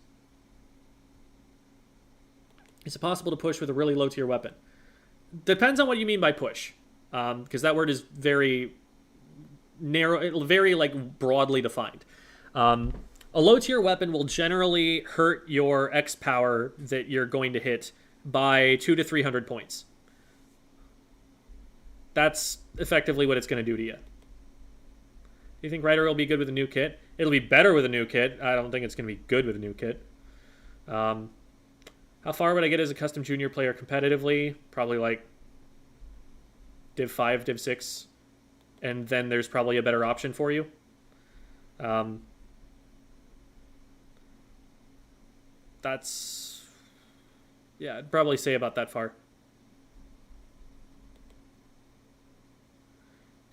Is it possible to push with a really low tier weapon? Depends on what you mean by push, because that word is very narrow, very like broadly defined. A low tier weapon will generally hurt your X power that you're going to hit by 200 to 300 points. That's effectively what it's going to do to you. Do you think Ryder will be good with a new kit? It'll be better with a new kit. I don't think it's going to be good with a new kit. How far would I get as a custom junior player competitively? Probably like Div 5, Div 6. And then there's probably a better option for you. That's... yeah, I'd probably say about that far.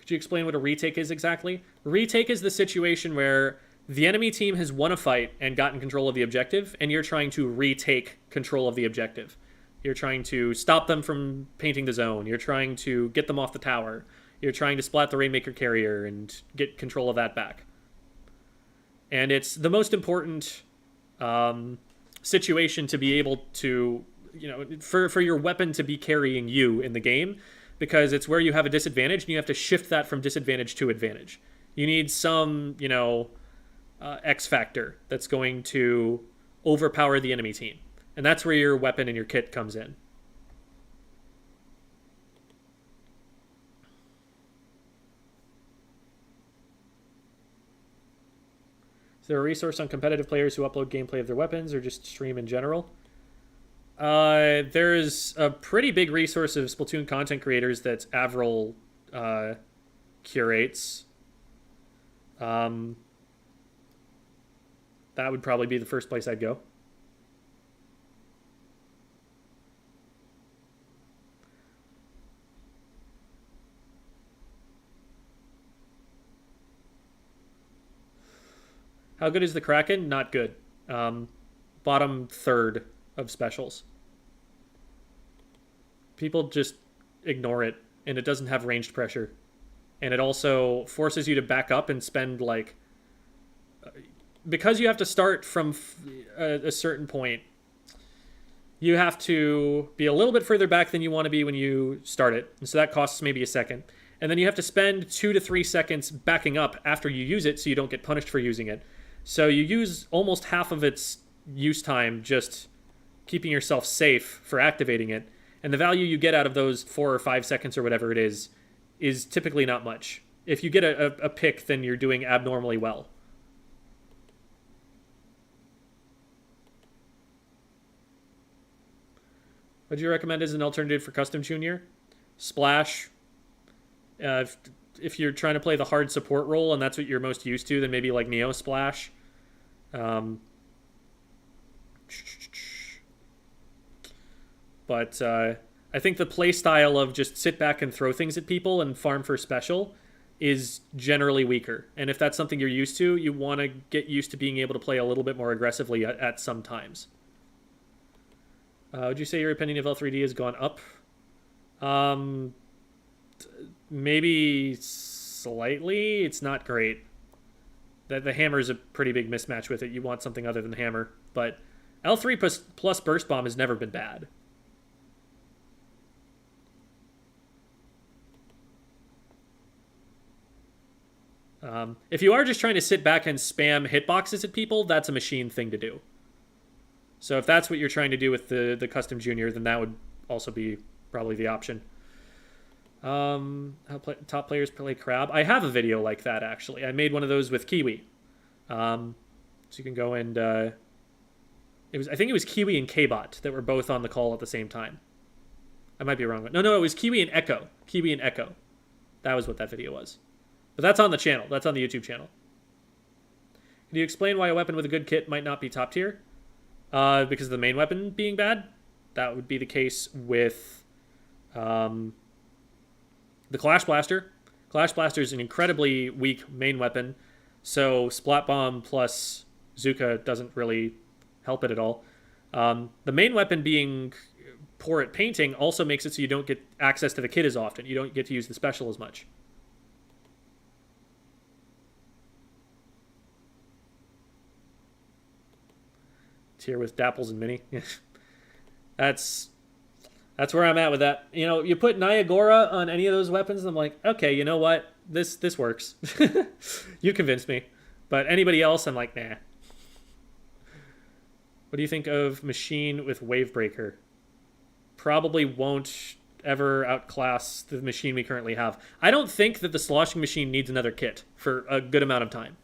Could you explain what a retake is exactly? Retake is the situation where the enemy team has won a fight and gotten control of the objective, and you're trying to retake control of the objective. You're trying to stop them from painting the zone. You're trying to get them off the tower. You're trying to splat the Rainmaker carrier and get control of that back. And it's the most important situation to be able to, you know, for your weapon to be carrying you in the game, because it's where you have a disadvantage and you have to shift that from disadvantage to advantage. You need some, you know, X factor that's going to overpower the enemy team. And that's where your weapon and your kit comes in. Is there a resource on competitive players who upload gameplay of their weapons or just stream in general? There's a pretty big resource of Splatoon content creators that Avril curates. That would probably be the first place I'd go. How good is the Kraken? Not good. Bottom third of specials. People just ignore it, and it doesn't have ranged pressure. And it also forces you to back up and spend, like... because you have to start from a certain point, you have to be a little bit further back than you want to be when you start it. And so that costs maybe a second. And then you have to spend 2 to 3 seconds backing up after you use it so you don't get punished for using it. So you use almost half of its use time just keeping yourself safe for activating it. And the value you get out of those 4 or 5 seconds or whatever it is typically not much. If you get a pick, then you're doing abnormally well. What do you recommend as an alternative for Custom Junior? Splash. If you're trying to play the hard support role and that's what you're most used to, then maybe like Neo Splash. But I think the play style of just sit back and throw things at people and farm for special is generally weaker. And if that's something you're used to, you want to get used to being able to play a little bit more aggressively at some times. Would you say your opinion of L3D has gone up? Maybe slightly. It's not great. The hammer is a pretty big mismatch with it. You want something other than the hammer. But L3 plus Burst Bomb has never been bad. If you are just trying to sit back and spam hitboxes at people, that's a machine thing to do. So if that's what you're trying to do with the Custom Junior, then that would also be probably the option. How top players play Crab. I have a video like that, actually. I made one of those with Kiwi. So you can go and... I think it was Kiwi and K-Bot that were both on the call at the same time. I might be wrong. No, it was Kiwi and Echo. Kiwi and Echo. That was what that video was. But that's on the channel. That's on the YouTube channel. Can you explain why a weapon with a good kit might not be top tier? Because of the main weapon being bad? That would be the case with the Clash Blaster. Clash Blaster is an incredibly weak main weapon, so Splat Bomb plus Zuka doesn't really help it at all. The main weapon being poor at painting also makes it so you don't get access to the kit as often. You don't get to use the special as much. tier with Dapples and Mini. That's where I'm at with that. You know, you put Nyagora on any of those weapons, and I'm like, okay, you know what? This works. You convinced me. But anybody else, I'm like, nah. What do you think of Machine with Wavebreaker? Probably won't ever outclass the machine we currently have. I don't think that the Sloshing Machine needs another kit for a good amount of time.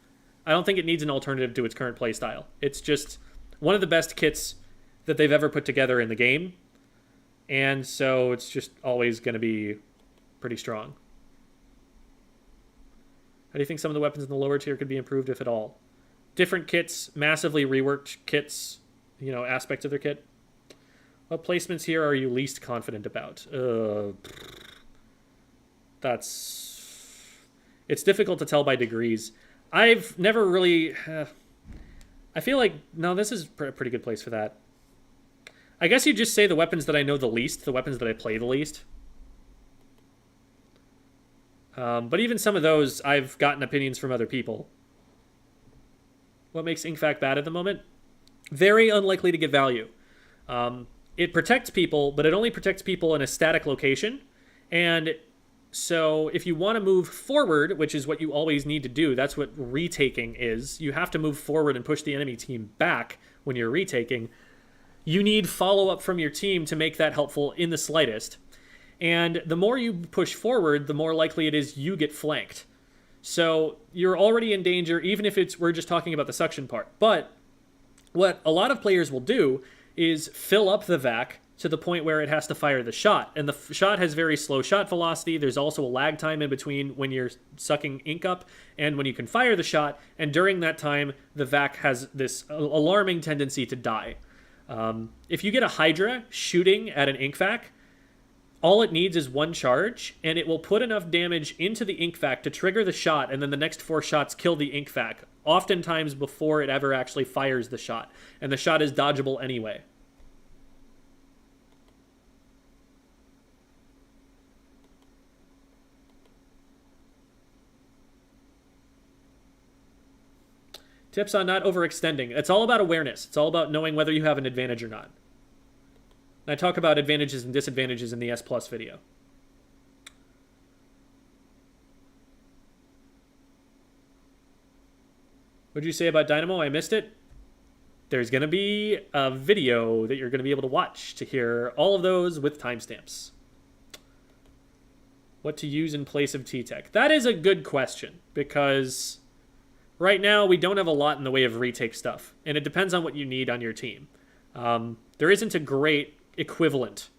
I don't think it needs an alternative to its current playstyle. It's just one of the best kits that they've ever put together in the game. And so it's just always going to be pretty strong. How do you think some of the weapons in the lower tier could be improved, if at all? Different kits, massively reworked kits, you know, aspects of their kit. What placements here are you least confident about? It's difficult to tell by degrees. I've never really... I feel like... No, this is a pretty good place for that. I guess you just say the weapons that I know the least, the weapons that I play the least. But even some of those, I've gotten opinions from other people. What makes Inkvac bad at the moment? Very unlikely to get value. It protects people, but it only protects people in a static location. And so if you want to move forward, which is what you always need to do, that's what retaking is. You have to move forward and push the enemy team back when you're retaking. You need follow-up from your team to make that helpful in the slightest. And the more you push forward, the more likely it is you get flanked. So you're already in danger, even if we're just talking about the suction part. But what a lot of players will do is fill up the vac to the point where it has to fire the shot. And the shot has very slow shot velocity. There's also a lag time in between when you're sucking ink up and when you can fire the shot. And during that time, the vac has this alarming tendency to die. If you get a Hydra shooting at an ink vac, all it needs is one charge, and it will put enough damage into the ink vac to trigger the shot, and then the next 4 shots kill the ink vac, oftentimes before it ever actually fires the shot. And the shot is dodgeable anyway. Tips on not overextending. It's all about awareness. It's all about knowing whether you have an advantage or not. And I talk about advantages and disadvantages in the S Plus video. What did you say about Dynamo? I missed it. There's going to be a video that you're going to be able to watch to hear all of those with timestamps. What to use in place of T-Tech? That is a good question, because right now we don't have a lot in the way of retake stuff, and it depends on what you need on your team. There isn't a great equivalent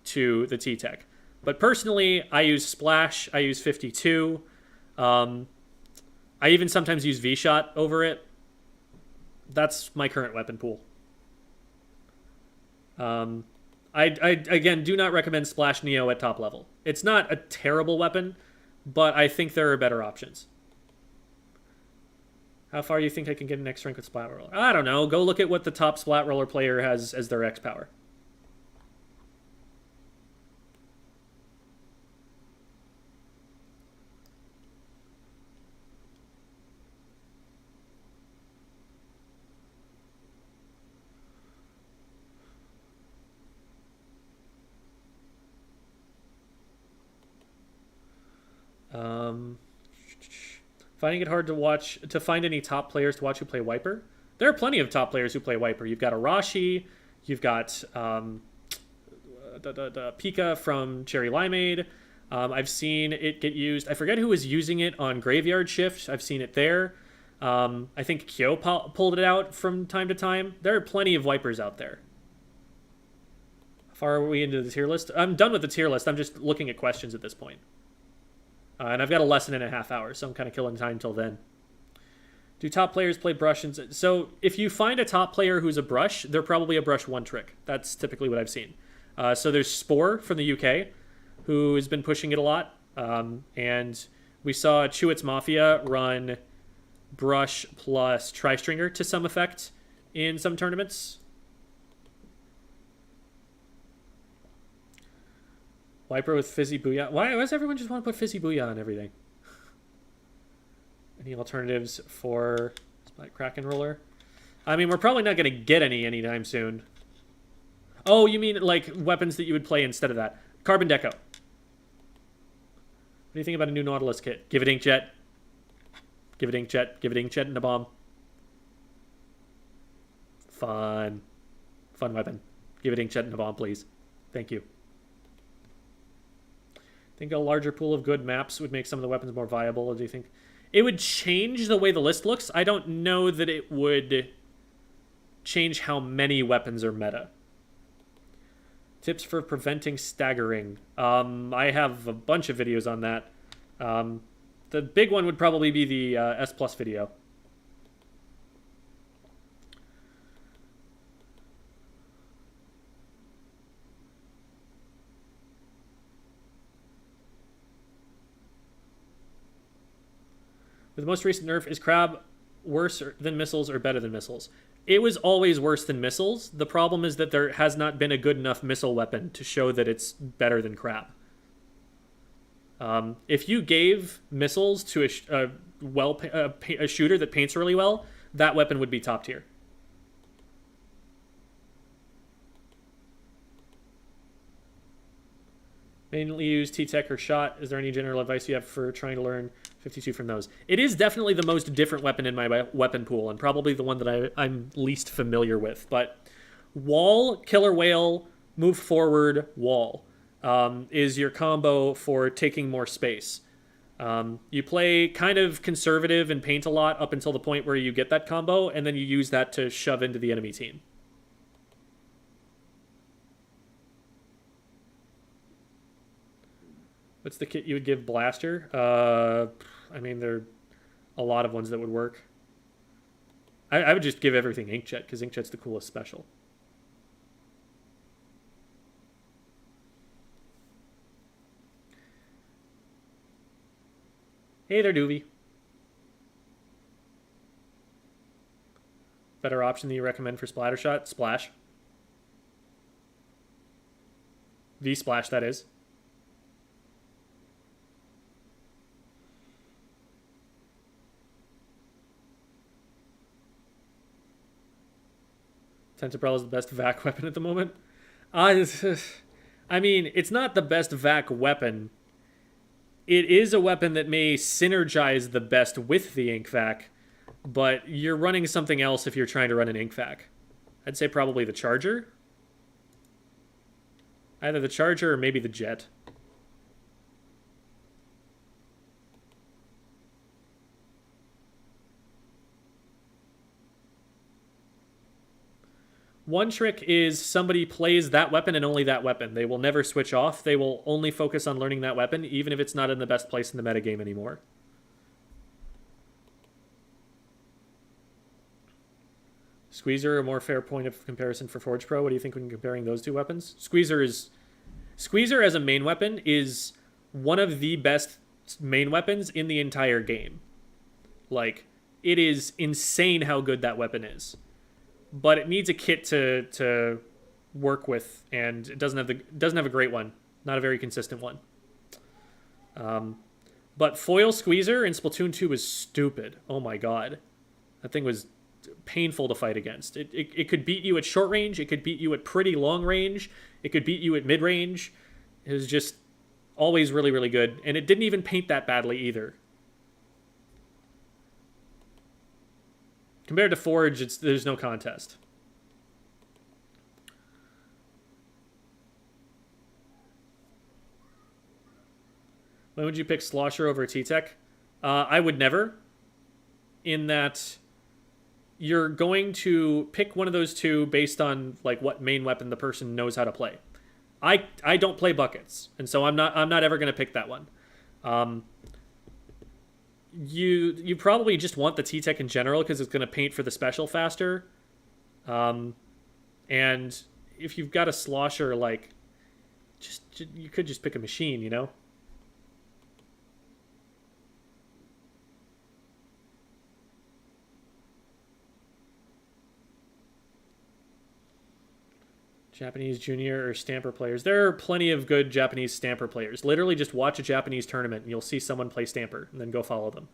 to the T-Tech. But personally, I use Splash, I use 52. I even sometimes use V-Shot over it. That's my current weapon pool. I again, do not recommend Splash Neo at top level. It's not a terrible weapon, but I think there are better options. How far do you think I can get an X rank with Splat Roller? I don't know. Go look at what the top Splat Roller player has as their X power. Finding it hard to find any top players to watch who play Wiper. There are plenty of top players who play Wiper. You've got Arashi, you've got Pika from Cherry Limeade. I've seen it get used. I forget who was using it on Graveyard Shift. I've seen it there. I think Kyo pulled it out from time to time. There are plenty of Wipers out there. How far are we into the tier list? I'm done with the tier list. I'm just looking at questions at this point. And I've got a lesson in a half hour, so I'm kind of killing time till then. Do top players play brush? So if you find a top player who's a brush, they're probably a brush one trick. That's typically what I've seen. So there's Spore from the UK, who has been pushing it a lot. And we saw Chewits Mafia run brush plus Tri-Stringer to some effect in some tournaments. Wiper with Fizzy Booyah. Why does everyone just want to put Fizzy Booyah on everything? Any alternatives for Splat Kraken Roller? I mean, we're probably not going to get any anytime soon. Oh, you mean like weapons that you would play instead of that? Carbon Deco. What do you think about a new Nautilus kit? Give it Inkjet. Give it Inkjet. Give it Inkjet and a bomb. Fun. Fun weapon. Give it Inkjet and a bomb, please. Thank you. Think a larger pool of good maps would make some of the weapons more viable, or do you think it would change the way the list looks? I don't know that it would change how many weapons are meta. Tips for preventing staggering. I have a bunch of videos on that. The big one would probably be the S Plus video. With the most recent nerf, is Crab worse than missiles or better than missiles? It was always worse than missiles. The problem is that there has not been a good enough missile weapon to show that it's better than Crab. If you gave missiles to a shooter that paints really well, that weapon would be top tier. Mainly use T-Tech or Shot. Is there any general advice you have for trying to learn 52 from those? It is definitely the most different weapon in my weapon pool, and probably the one that I'm least familiar with. But Wall, Killer Whale, Move Forward, Wall is your combo for taking more space. You play kind of conservative and paint a lot up until the point where you get that combo, and then you use that to shove into the enemy team. What's the kit you would give Blaster? I mean, there are a lot of ones that would work. I would just give everything Inkjet, because Inkjet's the coolest special. Hey there, Doobie. Better option that you recommend for Splatter Shot? Splash. V-Splash, that is. Tentaprel is the best VAC weapon at the moment. I mean, it's not the best VAC weapon. It is a weapon that may synergize the best with the Ink Vac, but you're running something else if you're trying to run an Ink Vac. I'd say probably the Charger. Either the Charger or maybe the Jet. One trick is somebody plays that weapon and only that weapon. They will never switch off. They will only focus on learning that weapon, even if it's not in the best place in the metagame anymore. Squeezer, a more fair point of comparison for Forge Pro. What do you think when comparing those two weapons? Squeezer as a main weapon is one of the best main weapons in the entire game. Like, it is insane how good that weapon is. But it needs a kit to work with, and it doesn't have a great one, not a very consistent one. But Foil Squeezer in Splatoon 2 was stupid. Oh my god, that thing was painful to fight against. It could beat you at short range, it could beat you at pretty long range, it could beat you at mid range. It was just always really, really good, and it didn't even paint that badly either. Compared to Forge, there's no contest. When would you pick Slosher over T-Tech? I would never. In that you're going to pick one of those two based on like what main weapon the person knows how to play. I don't play buckets, and so I'm not ever going to pick that one. You probably just want the T-Tech in general because it's going to paint for the special faster. And if you've got a Slosher, like, you could just pick a machine, you know? Japanese junior or Stamper players. There are plenty of good Japanese Stamper players. Literally just watch a Japanese tournament and you'll see someone play Stamper and then go follow them.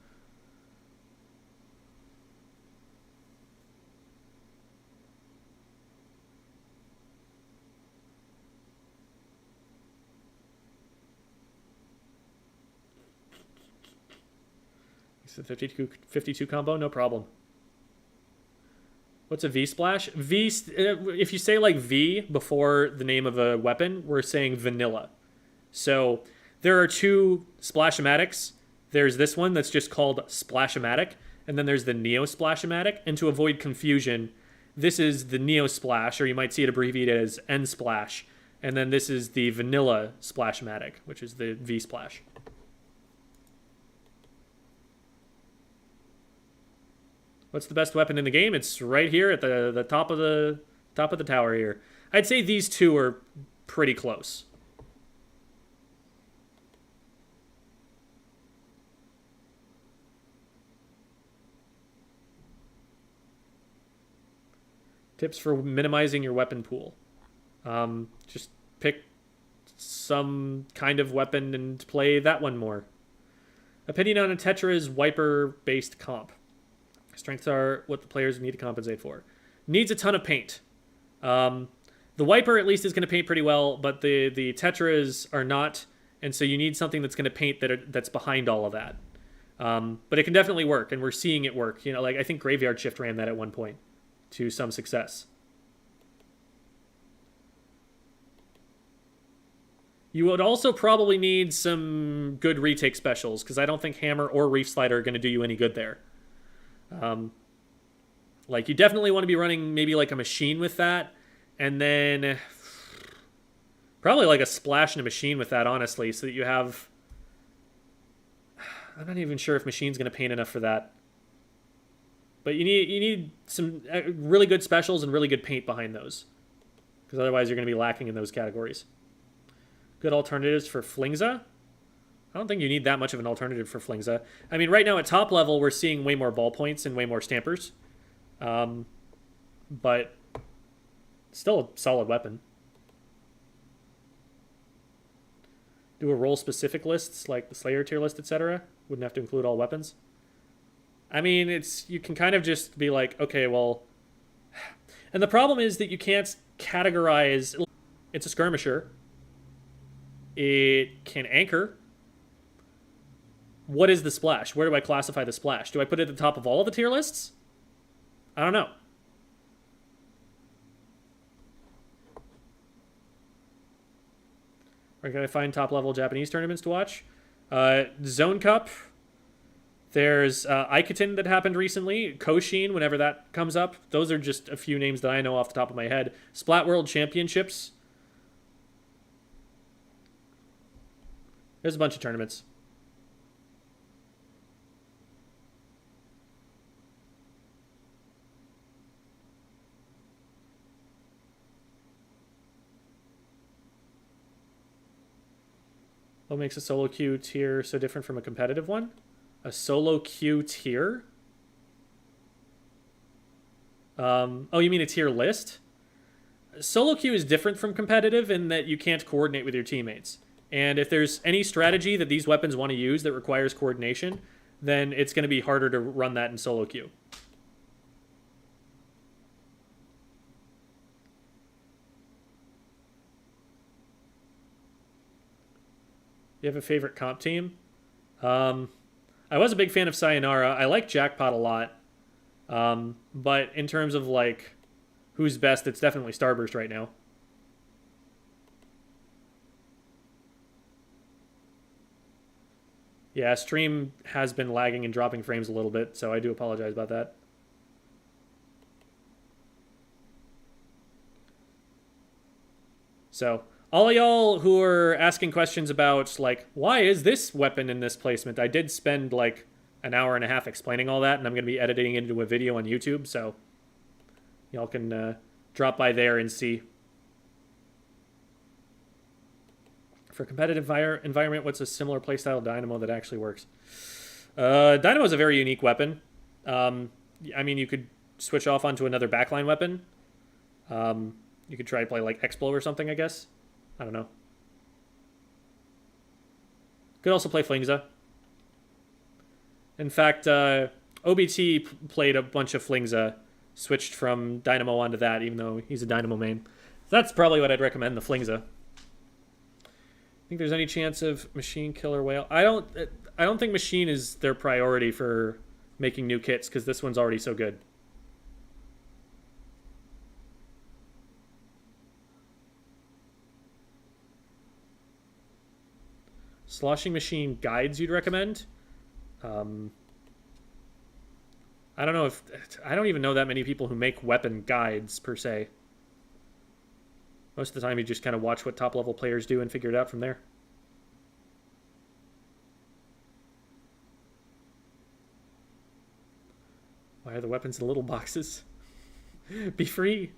It's a 52 combo, no problem. What's a V splash? If you say like V before the name of a weapon, we're saying vanilla. So there are two Splash-O-Matics. There's this one that's just called Splash-O-Matic, and then there's the Neo Splash-O-Matic. And to avoid confusion, this is the Neo Splash, or you might see it abbreviated as N Splash. And then this is the vanilla Splash-O-Matic, which is the V Splash. What's the best weapon in the game? It's right here at the top of the tower here. I'd say these two are pretty close. Tips for minimizing your weapon pool. Just pick some kind of weapon and play that one more. Opinion on a Tetra's wiper-based comp. Strengths are what the players need to compensate for. Needs a ton of paint. The wiper at least is going to paint pretty well, but the Tetras are not, and so you need something that's going to paint that's behind all of that. But it can definitely work, and we're seeing it work. You know, like I think Graveyard Shift ran that at one point to some success. You would also probably need some good retake specials, because I don't think Hammer or Reef Slider are going to do you any good there. Like you definitely want to be running maybe like a machine with that, and then probably like a splash and a machine with that, honestly, so that you have... I'm not even sure if machine's going to paint enough for that. But you need some really good specials and really good paint behind those, because otherwise you're going to be lacking in those categories. Good alternatives for Flingza. I don't think you need that much of an alternative for Flingza. I mean, right now at top level, we're seeing way more ballpoints and way more stampers. But still a solid weapon. Do a role-specific lists, like the Slayer tier list, etc. Wouldn't have to include all weapons. I mean, you can kind of just be like, okay, well... And the problem is that you can't categorize... It's a skirmisher. It can anchor. What is the splash? Where do I classify the splash? Do I put it at the top of all of the tier lists? I don't know. Where can I find top-level Japanese tournaments to watch? Zone Cup. There's Iketon that happened recently. Koshin, whenever that comes up. Those are just a few names that I know off the top of my head. Splat World Championships. There's a bunch of tournaments. What makes a solo queue tier so different from a competitive one? A solo queue tier? Oh, you mean a tier list? Solo queue is different from competitive in that you can't coordinate with your teammates. And if there's any strategy that these weapons want to use that requires coordination, then it's going to be harder to run that in solo queue. You have a favorite comp team? I was a big fan of Sayonara. I like Jackpot a lot. But in terms of, like, who's best, it's definitely Starburst right now. Yeah, stream has been lagging and dropping frames a little bit, so I do apologize about that. So, all of y'all who are asking questions about, like, why is this weapon in this placement? I did spend, like, an hour and a half explaining all that, and I'm going to be editing it into a video on YouTube, so y'all can drop by there and see. For competitive environment, what's a similar playstyle Dynamo that actually works? Dynamo is a very unique weapon. I mean, you could switch off onto another backline weapon. You could try to play like Explo or something, I guess. I don't know. Could also play Flingza. In fact, OBT played a bunch of Flingza, switched from Dynamo onto that, even though he's a Dynamo main. So that's probably what I'd recommend, the Flingza. Think there's any chance of Machine Killer Whale? I don't think Machine is their priority for making new kits because this one's already so good. Sloshing Machine guides you'd recommend? I don't know if... I don't even know that many people who make weapon guides, per se. Most of the time you just kind of watch what top-level players do and figure it out from there. Why are the weapons in little boxes? Be free!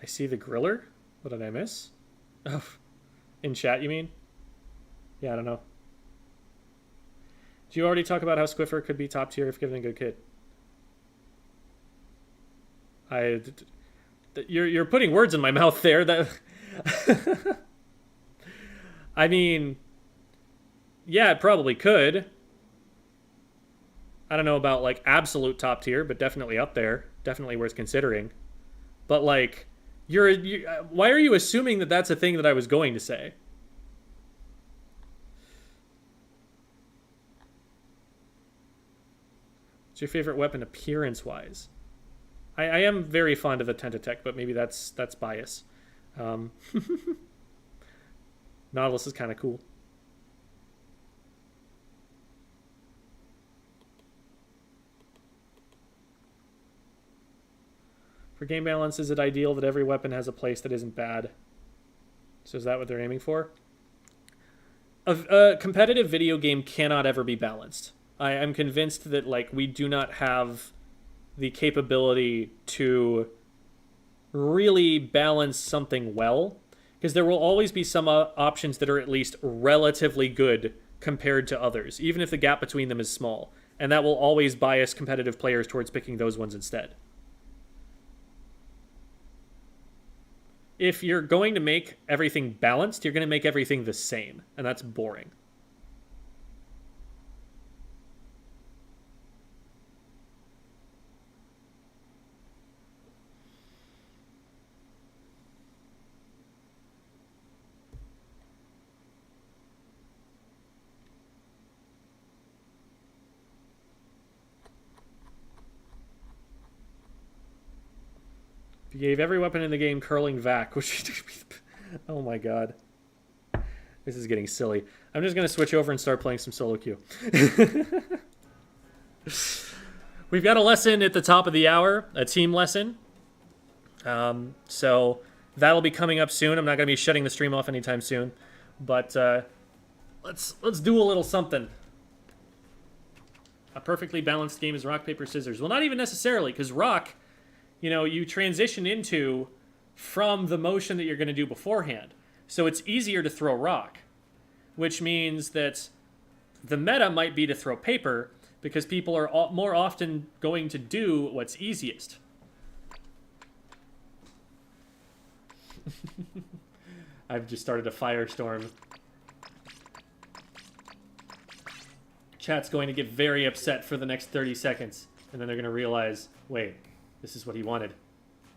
I see the griller? What did I miss? Oh, in chat, you mean? Yeah, I don't know. Do you already talk about how Squiffer could be top tier if given a good kit? You're putting words in my mouth there. That I mean, yeah, it probably could. I don't know about like absolute top tier, but definitely up there. Definitely worth considering. But like, why are you assuming that that's a thing that I was going to say? What's your favorite weapon appearance-wise? I am very fond of the Tentatech, but maybe that's bias. Nautilus is kind of cool. For game balance, is it ideal that every weapon has a place that isn't bad? So is that what they're aiming for? A competitive video game cannot ever be balanced. I am convinced that like we do not have the capability to really balance something well, because there will always be some options that are at least relatively good compared to others, even if the gap between them is small, and that will always bias competitive players towards picking those ones instead. If you're going to make everything balanced, you're going to make everything the same, and that's boring. If you gave every weapon in the game curling vac, which... Oh my god. This is getting silly. I'm just going to switch over and start playing some solo queue. We've got a lesson at the top of the hour, a team lesson. So that'll be coming up soon. I'm not going to be shutting the stream off anytime soon. But let's do a little something. A perfectly balanced game is rock, paper, scissors. Well, not even necessarily, because rock... You know, you transition into from the motion that you're going to do beforehand. So it's easier to throw rock, which means that the meta might be to throw paper because people are more often going to do what's easiest. I've just started a firestorm. Chat's going to get very upset for the next 30 seconds, and then they're going to realize, wait... This is what he wanted.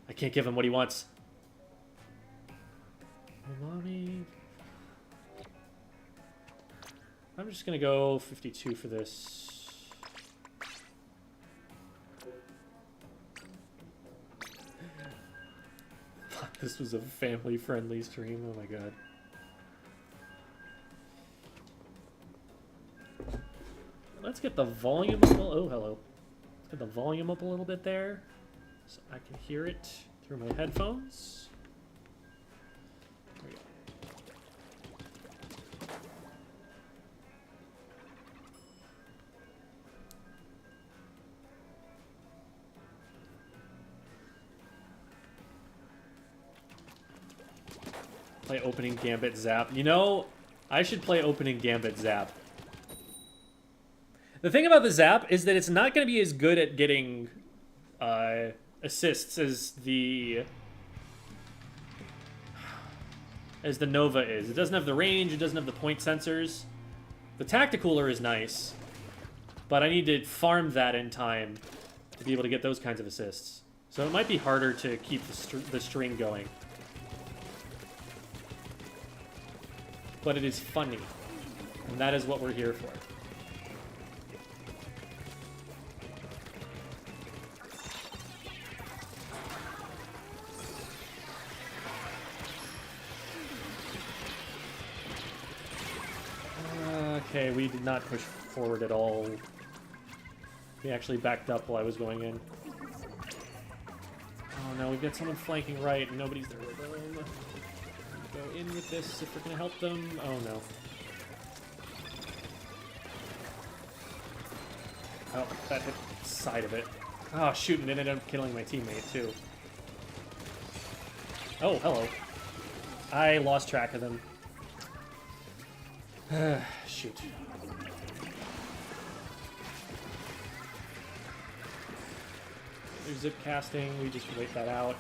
I can't give him what he wants. Mommy. I'm just gonna go 52 for this. Fuck, this was a family-friendly stream. Oh my god. Let's get the volume up. Oh, hello. Let's get the volume up a little bit there. So I can hear it through my headphones. There we go. Play opening Gambit Zap. You know, I should play opening Gambit Zap. The thing about the Zap is that it's not going to be as good at getting... assists as the Nova is. It doesn't have the range, it doesn't have the point sensors. The Tacticooler is nice, but I need to farm that in time to be able to get those kinds of assists. So it might be harder to keep the string going. But it is funny. And that is what we're here for. Okay, we did not push forward at all. We actually backed up while I was going in. Oh no, we've got someone flanking right and nobody's there with them. Go in with this if we're gonna help them. Oh no. Oh, that hit the side of it. Oh shoot, and it ended up killing my teammate too. Oh, hello. I lost track of them. Shoot. There's zip casting, we just wait that out.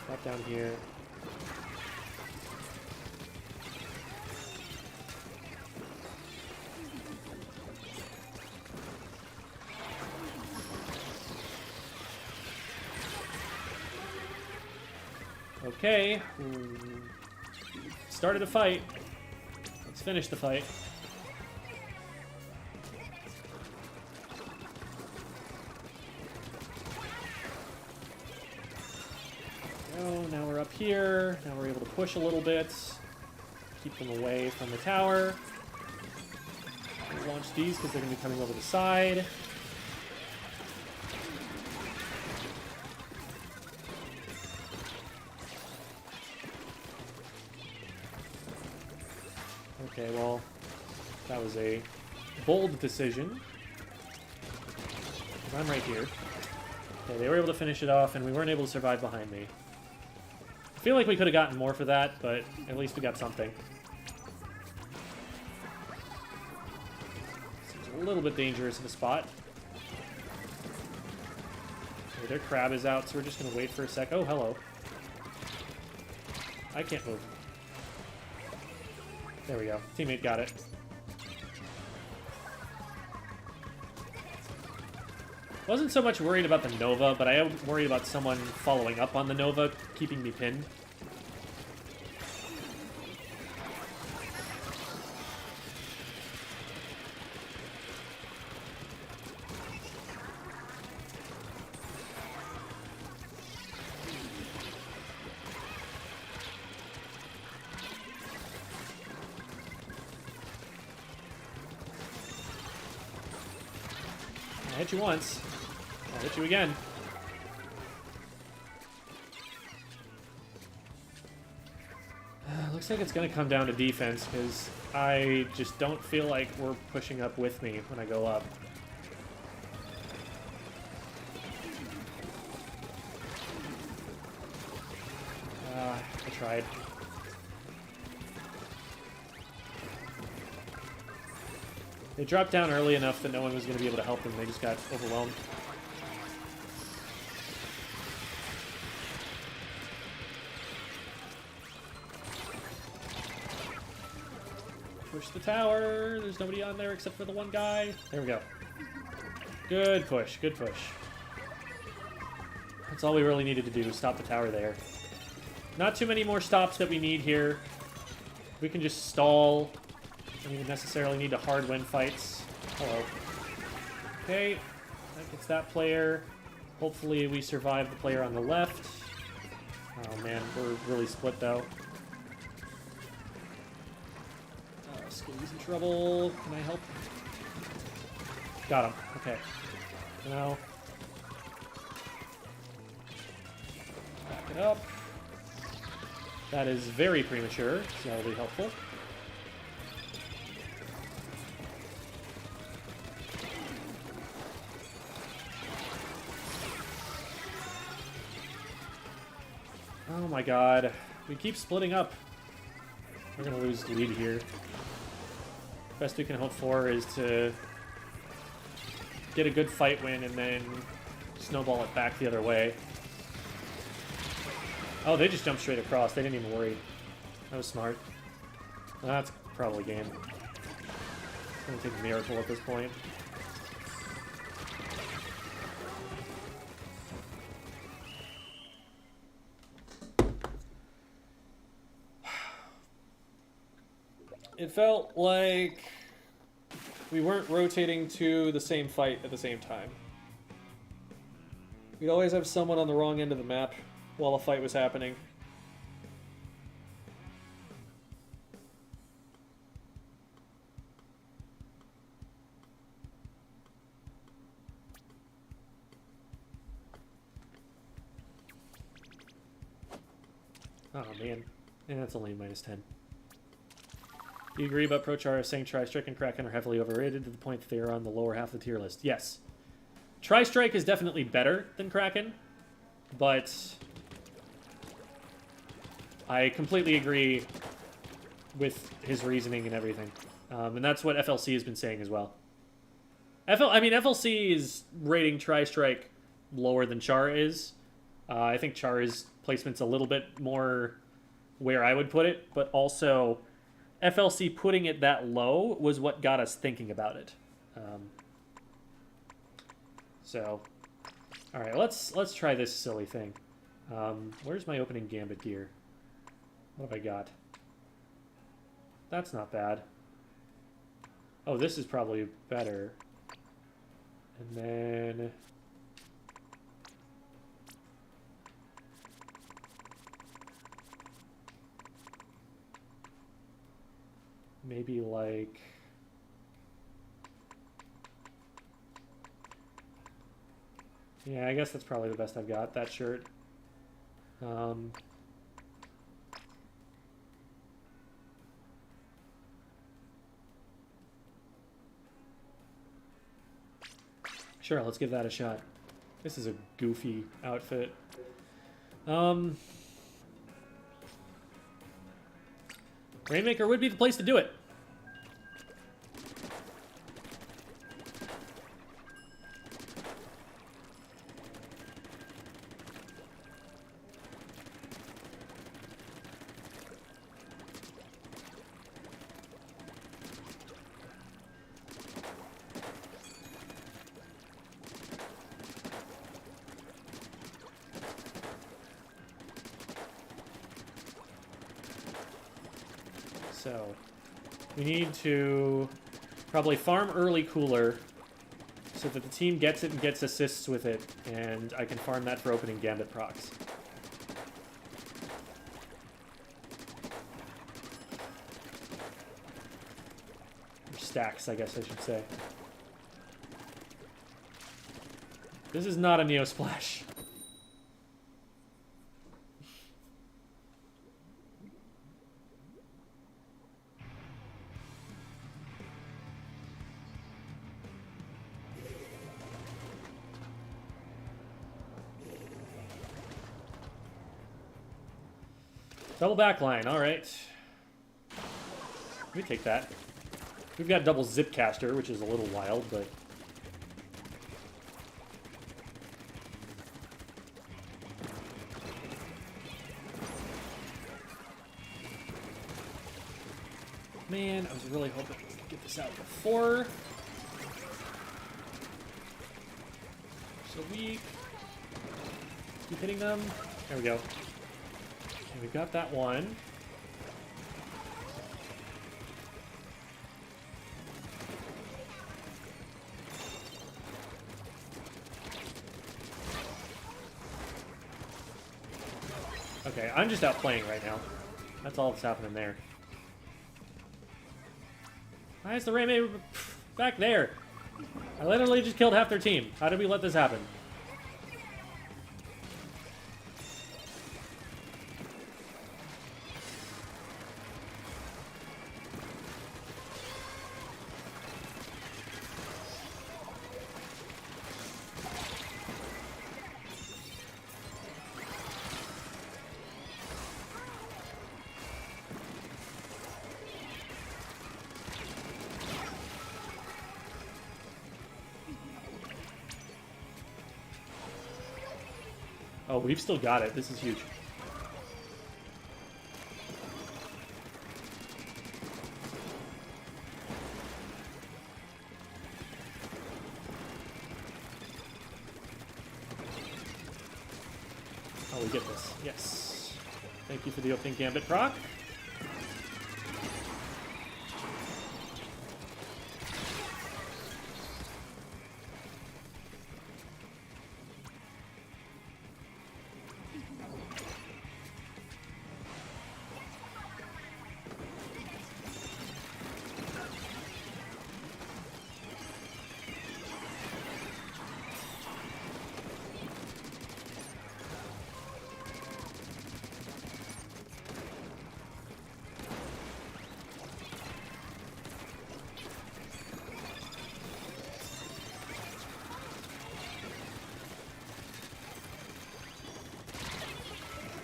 Drop down here. Okay. Started a fight. Let's finish the fight. Oh, now we're up here. Now we're able to push a little bit. Keep them away from the tower. We'll launch these because they're going to be coming over the side. Okay, well, that was a bold decision. I'm right here. Okay, they were able to finish it off, and we weren't able to survive behind me. I feel like we could have gotten more for that, but at least we got something. Seems a little bit dangerous of a spot. Okay, their crab is out, so we're just going to wait for a sec. Oh, hello. I can't move. There we go. Teammate got it. Wasn't so much worried about the Nova, but I am worried about someone following up on the Nova, keeping me pinned. I hit you once. I'll hit you again. Looks like it's going to come down to defense, because I just don't feel like we're pushing up with me when I go up. I tried. They dropped down early enough that no one was going to be able to help them. They just got overwhelmed. Push the tower. There's nobody on there except for the one guy. There we go. Good push. Good push. That's all we really needed to do. Stop the tower there. Not too many more stops that we need here. We can just stall. Don't even necessarily need to hard win fights. Hello. Okay, that gets that player. Hopefully we survive the player on the left. Oh man, we're really split though. Skinny's in trouble. Can I help? Got him. Okay. Now, back it up. That is very premature, so that'll be helpful. Oh my god. We keep splitting up. We're gonna lose the lead here. Best we can hope for is to get a good fight win and then snowball it back the other way. Oh, they just jumped straight across. They didn't even worry. That was smart. That's probably game. It's gonna take a miracle at this point. It felt like we weren't rotating to the same fight at the same time. We'd always have someone on the wrong end of the map while a fight was happening. Oh man, and that's only -10. Do you agree about ProChar saying Tri-Strike and Kraken are heavily overrated to the point that they are on the lower half of the tier list? Yes. Tri-Strike is definitely better than Kraken, but I completely agree with his reasoning and everything. And that's what FLC has been saying as well. FLC is rating Tri-Strike lower than Char is. I think Char's placement's a little bit more where I would put it, but also FLC putting it that low was what got us thinking about it. So, all right, let's try this silly thing. Where's my opening gambit gear? What have I got? That's not bad. Oh, this is probably better. And then maybe like yeah, I guess that's probably the best I've got, that shirt. Sure, let's give that a shot. This is a goofy outfit. Rainmaker would be the place to do it. So, we need to probably farm early cooler so that the team gets it and gets assists with it, and I can farm that for opening gambit procs. Or stacks, I guess I should say. This is not a Neo Splash. Double backline, alright. Let me take that. We've got double Zipcaster, which is a little wild, but... Man, I was really hoping we could get this out before. So weak. Keep hitting them. There we go. And we've got that one. Okay, I'm just out playing right now. That's all that's happening there. Why is the Rainmaker back there? I literally just killed half their team. How did we let this happen? Oh, we've still got it. This is huge. Oh, we get this. Yes. Thank you for the opening gambit proc.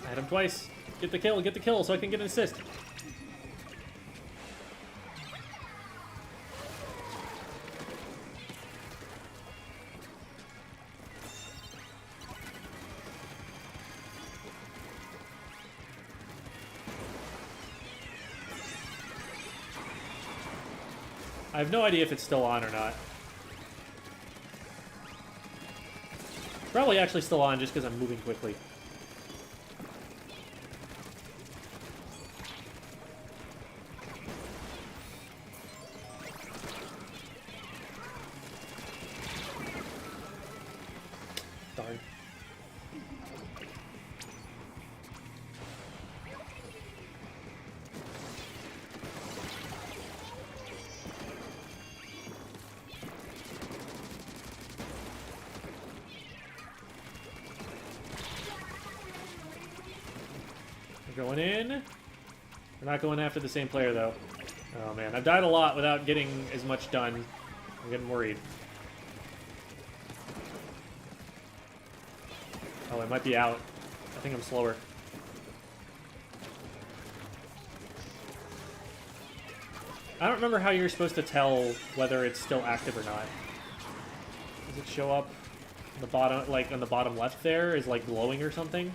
I hit him twice. Get the kill so I can get an assist. I have no idea if it's still on or not. Probably actually still on just because I'm moving quickly. Darn. We're going in. We're not going after the same player, though. Oh, man. I've died a lot without getting as much done. I'm getting worried. Oh, it might be out. I think I'm slower. I don't remember how you're supposed to tell whether it's still active or not. Does it show up on the bottom, like on the bottom left there, is like glowing or something?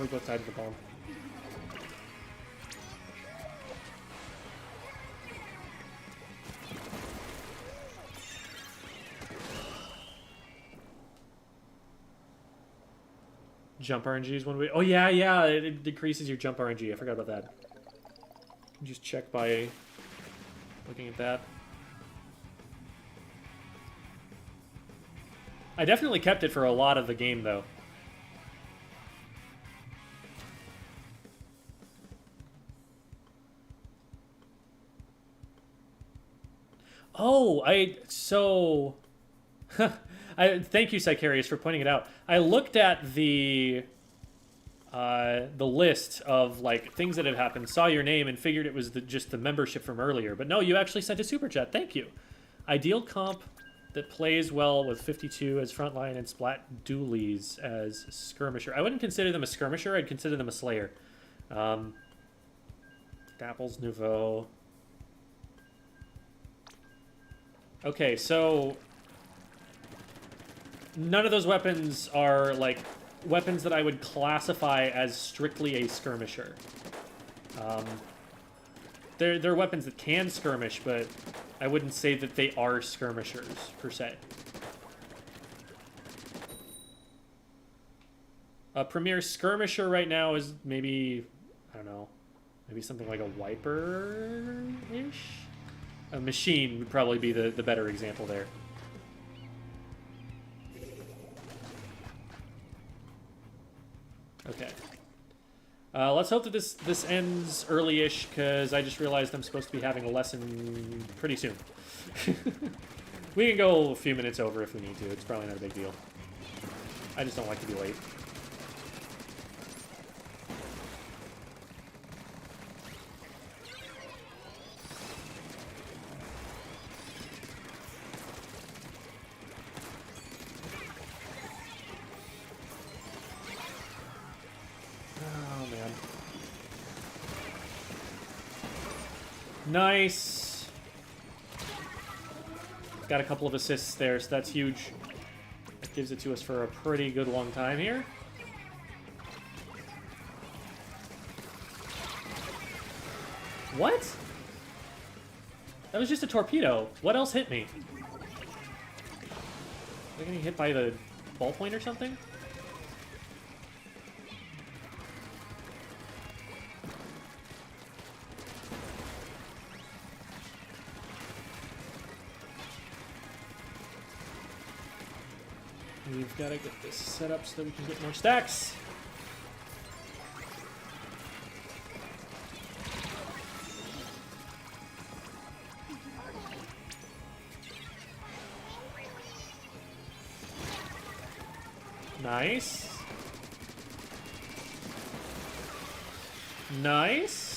We both died to the bomb. Jump RNG is one way. Oh yeah, it decreases your jump RNG. I forgot about that. You can just check by looking at that. I definitely kept it for a lot of the game, though. Oh, thank you, Sicarius, for pointing it out. I looked at the list of like things that had happened, saw your name, and figured it was just the membership from earlier. But no, you actually sent a super chat. Thank you. Ideal comp that plays well with 52 as frontline and Splat Doolies as skirmisher. I wouldn't consider them a skirmisher. I'd consider them a slayer. Dapples Nouveau. Okay, so none of those weapons are, like, weapons that I would classify as strictly a skirmisher. They're weapons that can skirmish, but I wouldn't say that they are skirmishers, per se. A premier skirmisher right now is maybe, I don't know, maybe something like a wiper-ish? A machine would probably be the better example there. Okay. Let's hope that this ends early-ish, because I just realized I'm supposed to be having a lesson pretty soon. We can go a few minutes over if we need to. It's probably not a big deal. I just don't like to be late. Nice. Got a couple of assists there, so that's huge. That gives it to us for a pretty good long time here. What? That was just a torpedo. What else hit me? Am I getting hit by the ballpoint or something? We've got to get this set up so that we can get more stacks. Nice. Nice.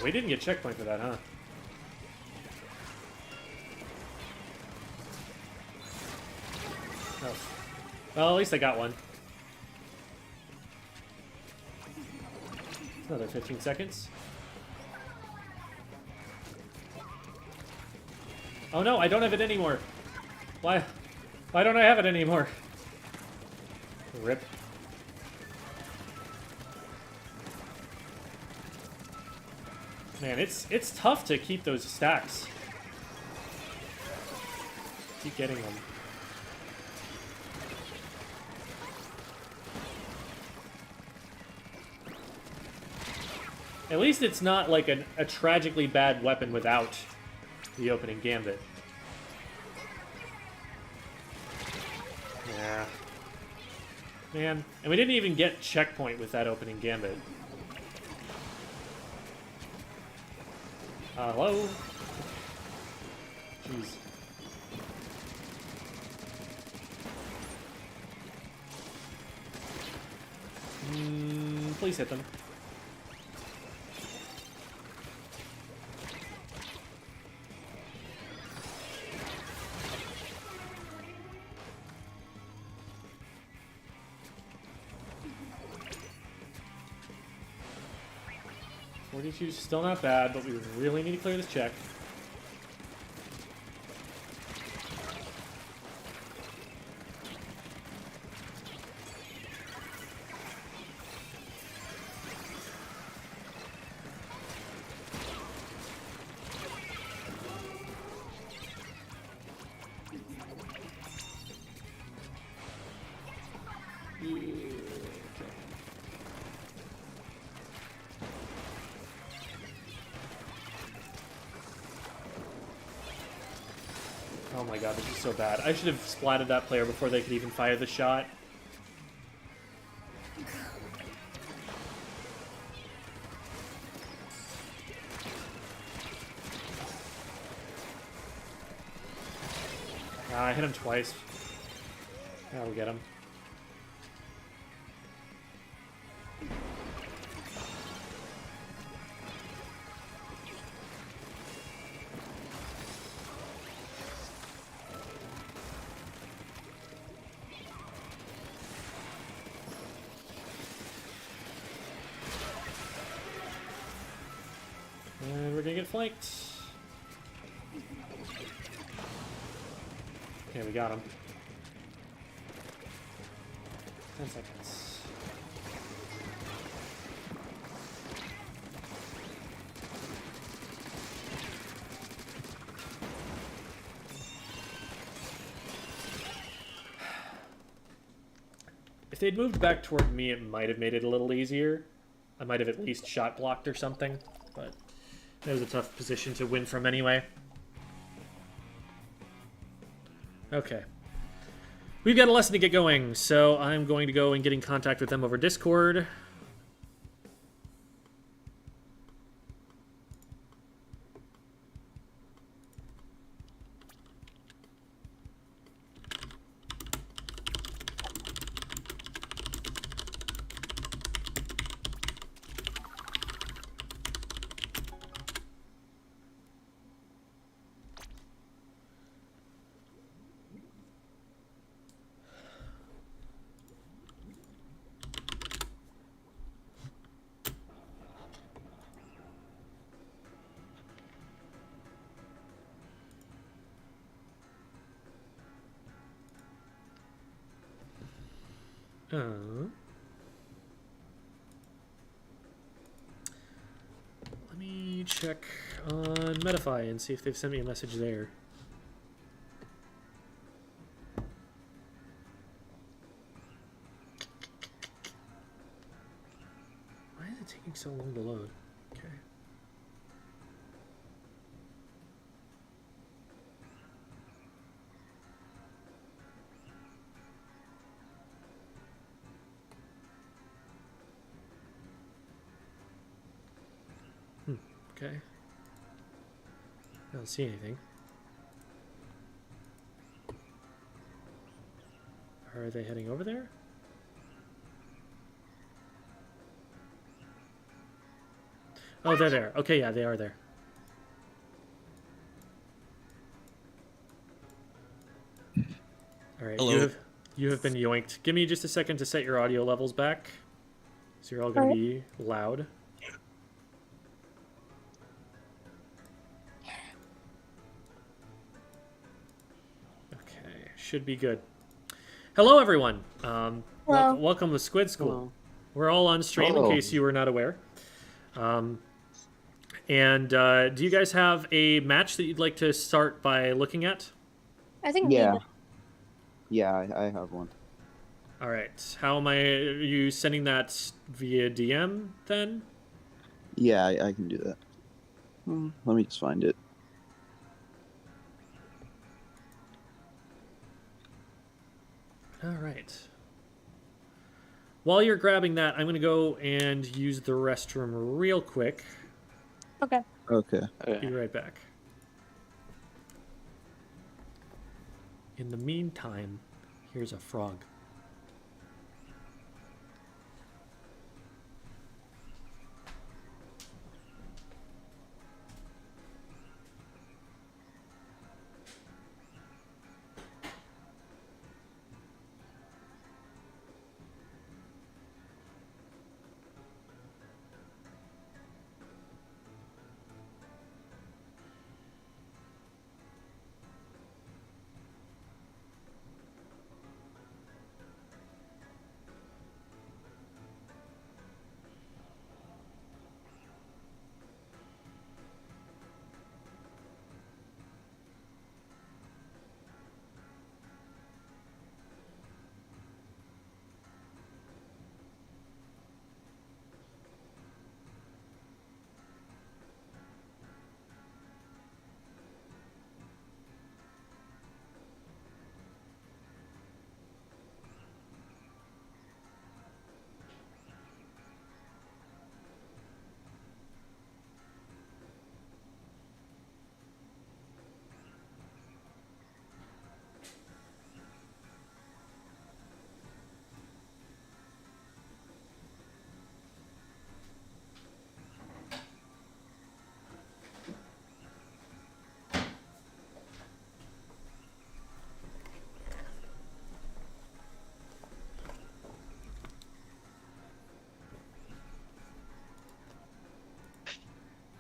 We didn't get checkpoint for that, huh? Oh. Well, at least I got one. Another 15 seconds. Oh no, I don't have it anymore. Why don't I have it anymore? Rip. Man, it's tough to keep those stacks. Keep getting them. At least it's not like a tragically bad weapon without the opening gambit. Yeah. Man, and we didn't even get checkpoint with that opening gambit. Hello? Jeez. Please hit them. .42's still not bad, but we really need to clear this check. Oh my god, this is so bad. I should have splatted that player before they could even fire the shot. I hit him twice. Now we'll get him. And we're gonna get flanked. Okay, we got him. 10 seconds. If they'd moved back toward me, it might have made it a little easier. I might have at least shot blocked or something, but that was a tough position to win from anyway. Okay. We've got a lesson to get going, so I'm going to go and get in contact with them over Discord. Let me check on Metafy and see if they've sent me a message there. Why is it taking so long to load? Okay. Okay. I don't see anything. Are they heading over there? Oh, they're there. Okay, yeah, they are there. All right, Hello. you have been yoinked. Give me just a second to set your audio levels back, so you're all gonna be loud. Okay, should be good. Hello, everyone. Welcome to Squid School. Hello. We're all on stream in Hello. case you were not aware. Do you guys have a match that you'd like to start by looking at? I think Yeah. Neva- Yeah, I have one. All right. How am I? Are you sending that via DM then? Yeah, I can do that. Let me just find it. All right. While you're grabbing that, I'm going to go and use the restroom real quick. Okay. Okay. Be right back. In the meantime, here's a frog.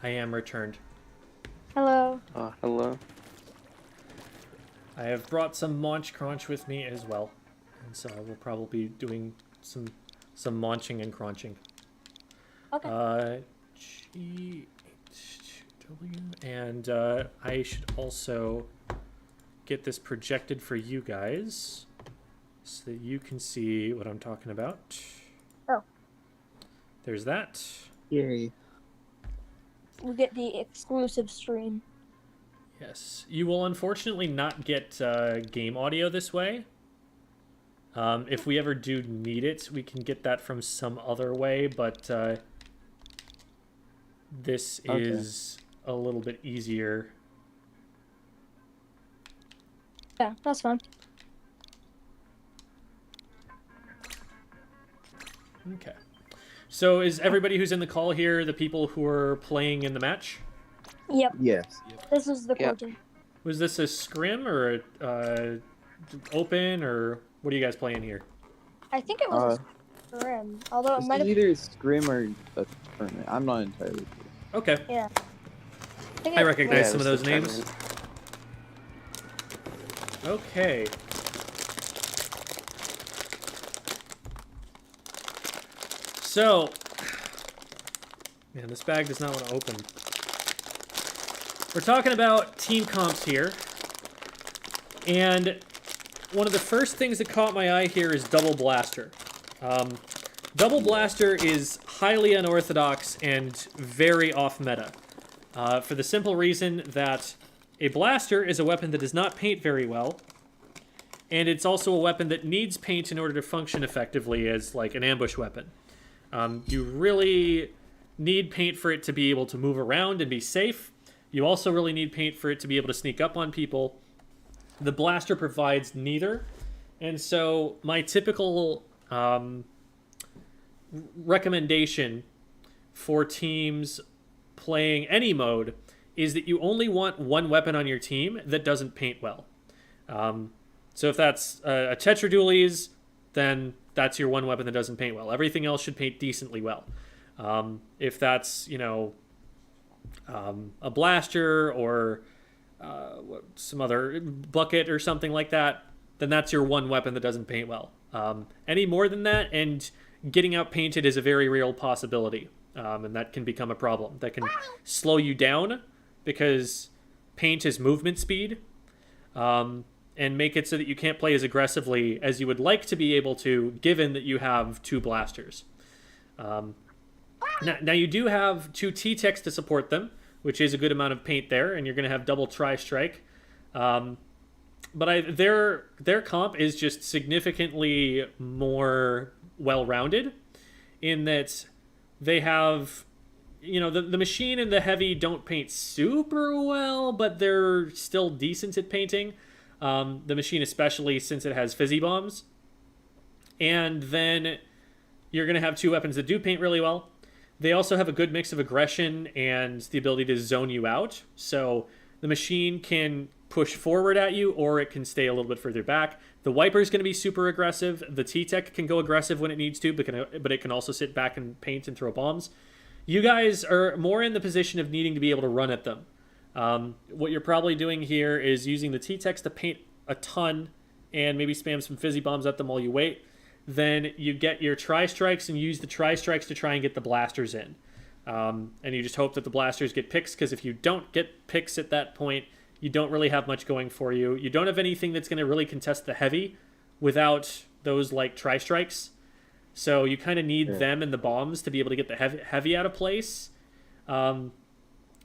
I am returned. Hello. Hello. I have brought some Maunch Crunch with me as well, and so I will probably be doing some maunching and crunching. Okay. G-H-W, and I should also get this projected for you guys so that you can see what I'm talking about. Oh. There's that. Yay. We get the exclusive stream. Yes. You will unfortunately not get game audio this way. If we ever do need it, we can get that from some other way, but this is a little bit easier. Yeah, that's fine. Okay. So is everybody who's in the call here the people who are playing in the match? Yep. Yes. This is the Yeah. core team. Was this a scrim or a open, or what are you guys playing here? I think it was a scrim, although it This might is have. either Scrim or a tournament. I'm not entirely sure. Okay. Yeah. think I it- recognize Yeah, some of this those is names. Okay. So, man, this bag does not want to open. We're talking about team comps here. And one of the first things that caught my eye here is Double Blaster. Double Blaster is highly unorthodox and very off meta. For the simple reason that a blaster is a weapon that does not paint very well, and it's also a weapon that needs paint in order to function effectively as like an ambush weapon. You really need paint for it to be able to move around and be safe. You also really need paint for it to be able to sneak up on people. The blaster provides neither. And so my typical recommendation for teams playing any mode is that you only want one weapon on your team that doesn't paint well. So if that's a Tetra Dualies, then that's your one weapon that doesn't paint well. Everything else should paint decently well. If that's, a blaster or some other bucket or something like that, then that's your one weapon that doesn't paint well. Any more than that, and getting out painted is a very real possibility. And that can become a problem. That can slow you down because paint is movement speed, and make it so that you can't play as aggressively as you would like to be able to, given that you have two blasters. Now you do have two T-Techs to support them, which is a good amount of paint there, and you're going to have double Tri-Strike. But their comp is just significantly more well-rounded in that they have, the machine and the heavy don't paint super well, but they're still decent at painting. The machine especially, since it has fizzy bombs. And then you're going to have two weapons that do paint really well. They also have a good mix of aggression and the ability to zone you out. So the machine can push forward at you, or it can stay a little bit further back. The Wiper is going to be super aggressive. The T-Tech can go aggressive when it needs to, but it can also sit back and paint and throw bombs. You guys are more in the position of needing to be able to run at them. What you're probably doing here is using the T-Techs to paint a ton and maybe spam some fizzy bombs at them while you wait. Then you get your Tri-Strikes and use the Tri-Strikes to try and get the blasters in. And you just hope that the blasters get picks, because if you don't get picks at that point, you don't really have much going for you. You don't have anything that's going to really contest the heavy without those like Tri-Strikes. So you kind of need them and the bombs to be able to get the heavy out of place.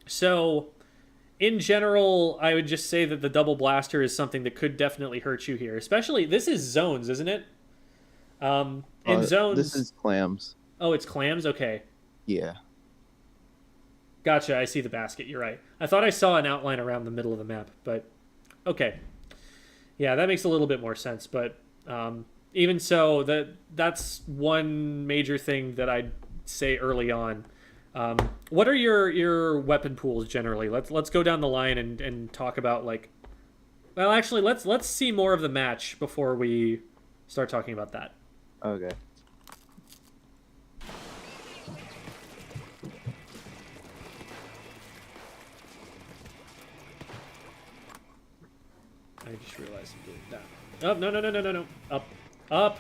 So in general, I would just say that the double blaster is something that could definitely hurt you here. Especially, this is zones, isn't it? Zones... This is clams. Oh, it's clams? Okay. Yeah. Gotcha, I see the basket, you're right. I thought I saw an outline around the middle of the map, but okay. Yeah, that makes a little bit more sense, but even so, that's one major thing that I'd say early on. What are your weapon pools generally? Let's go down the line and talk about, like... Well, actually, let's see more of the match before we start talking about that. Okay. I just realized I'm doing that. Oh, no. Up.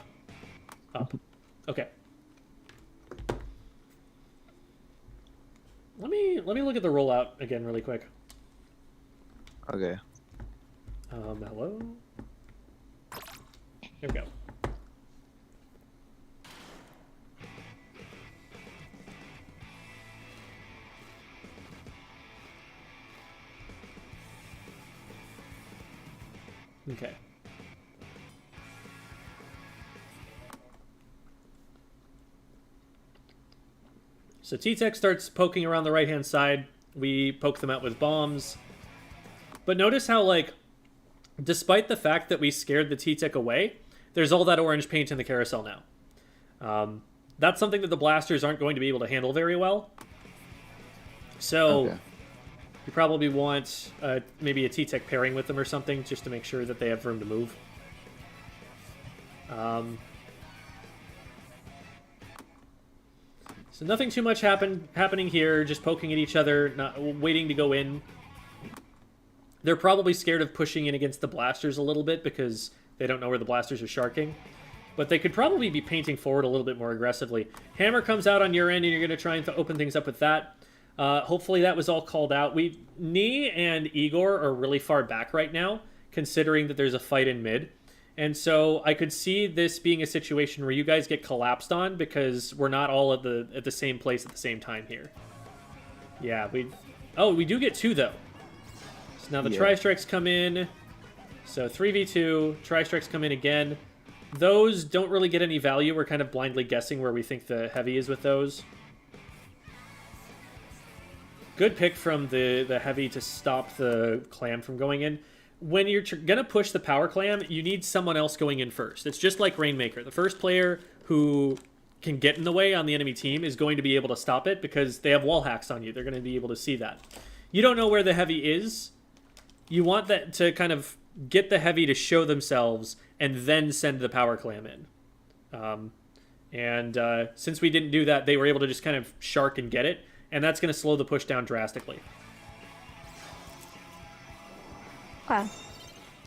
Okay. Let me look at the rollout again really quick. Okay. Hello? Here we go. Okay. So T-Tech starts poking around the right-hand side. We poke them out with bombs. But notice how, like, despite the fact that we scared the T-Tech away, there's all that orange paint in the carousel now. That's something that the blasters aren't going to be able to handle very well. So... Okay. You probably want maybe a T-Tech pairing with them or something, just to make sure that they have room to move. So nothing too much happening here, just poking at each other, not waiting to go in. They're probably scared of pushing in against the blasters a little bit because they don't know where the blasters are sharking. But they could probably be painting forward a little bit more aggressively. Hammer comes out on your end, and you're going to try and open things up with that. Hopefully that was all called out. Nee and Igor are really far back right now, considering that there's a fight in mid. And so I could see this being a situation where you guys get collapsed on because we're not all at the same place at the same time here. Yeah, we do get two, though. So now the Tri-Strikes come in. So 3v2, Tri-Strikes come in again. Those don't really get any value. We're kind of blindly guessing where we think the heavy is with those. Good pick from the heavy to stop the clam from going in. When you're gonna push the power clam, you need someone else going in first. It's just like Rainmaker. The first player who can get in the way on the enemy team is going to be able to stop it because they have wall hacks on you. They're going to be able to see that. You don't know where the heavy is. You want that to kind of get the heavy to show themselves and then send the power clam in. Since we didn't do that, they were able to just kind of shark and get it, and that's going to slow the push down drastically. Okay.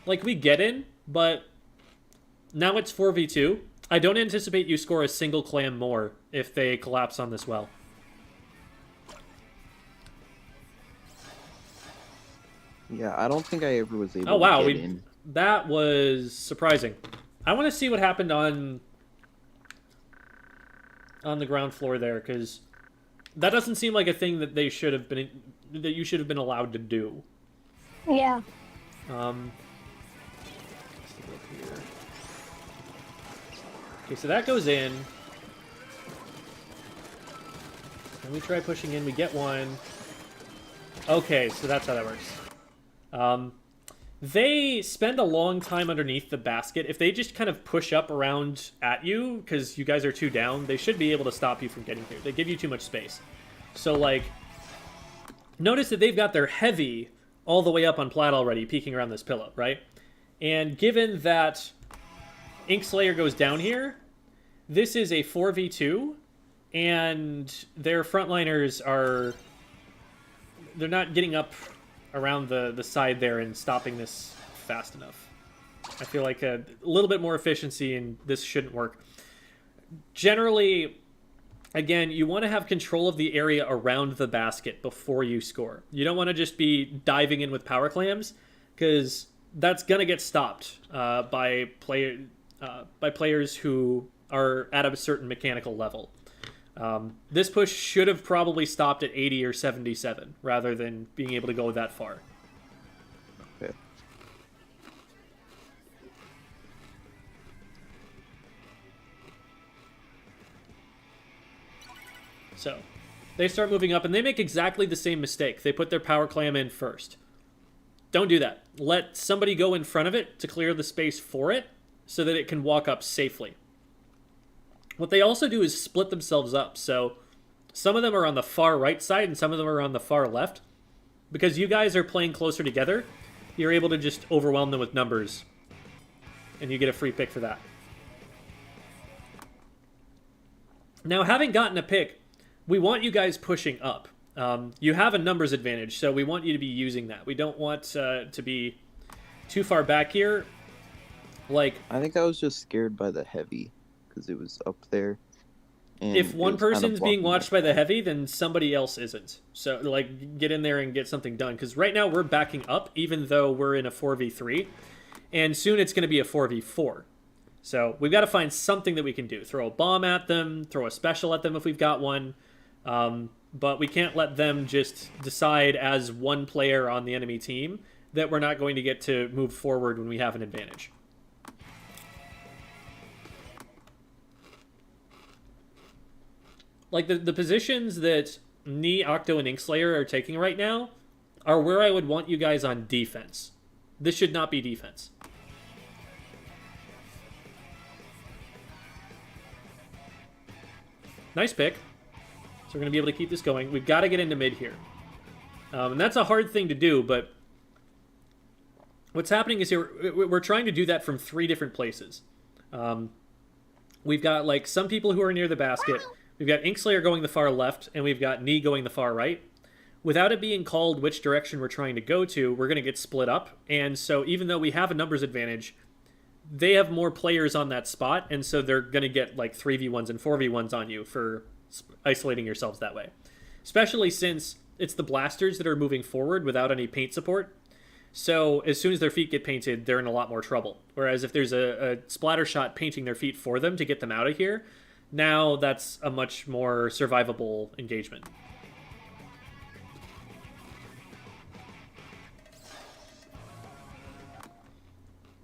Like, we get in, but now it's 4v2. I don't anticipate you score a single clam more if they collapse on this well. Yeah, I don't think I ever was able Oh, wow. to get in. That was surprising. I want to see what happened on the ground floor there, because that doesn't seem like a thing that they should have been, that you should have been allowed to do. Yeah. Okay, so that goes in. And we try pushing in. We get one. Okay, so that's how that works. They spend a long time underneath the basket. If they just kind of push up around at you, because you guys are too down, they should be able to stop you from getting here. They give you too much space. So, like, notice that they've got their heavy all the way up on plat already, peeking around this pillow, right? And given that Inkslayer goes down here, this is a 4v2, and their frontliners are... They're not getting up around the side there and stopping this fast enough. I feel like a little bit more efficiency and this shouldn't work. Generally, again, you want to have control of the area around the basket before you score. You don't want to just be diving in with power clams, because that's going to get stopped by players who are at a certain mechanical level. This push should have probably stopped at 80 or 77 rather than being able to go that far. Okay. So they start moving up and they make exactly the same mistake. They put their power clam in first. Don't do that. Let somebody go in front of it to clear the space for it so that it can walk up safely. What they also do is split themselves up. So some of them are on the far right side and some of them are on the far left. Because you guys are playing closer together, you're able to just overwhelm them with numbers. And you get a free pick for that. Now, having gotten a pick, we want you guys pushing up. You have a numbers advantage, so we want you to be using that. We don't want to be too far back here. Like, I think I was just scared by the heavy, because it was up there. And if one it was kind of person's being blocking watched by the heavy, then somebody else isn't. So, like, get in there and get something done. Because right now we're backing up, even though we're in a 4v3. And soon it's going to be a 4v4. So we've got to find something that we can do. Throw a bomb at them, throw a special at them if we've got one. But we can't let them just decide as one player on the enemy team that we're not going to get to move forward when we have an advantage. Like, the positions that Knee, Octo, and Inkslayer are taking right now are where I would want you guys on defense. This should not be defense. Nice pick. So we're going to be able to keep this going. We've got to get into mid here. And that's a hard thing to do, but what's happening is here, we're trying to do that from 3 different places. We've got, like, some people who are near the basket. We've got Inkslayer going the far left, and we've got Knee going the far right. Without it being called which direction we're trying to go to, we're going to get split up. And so even though we have a numbers advantage, they have more players on that spot, and so they're going to get, like, 3v1s and 4v1s on you for isolating yourselves that way. Especially since it's the blasters that are moving forward without any paint support. So as soon as their feet get painted, they're in a lot more trouble. Whereas if there's a splatter shot painting their feet for them to get them out of here, now that's a much more survivable engagement.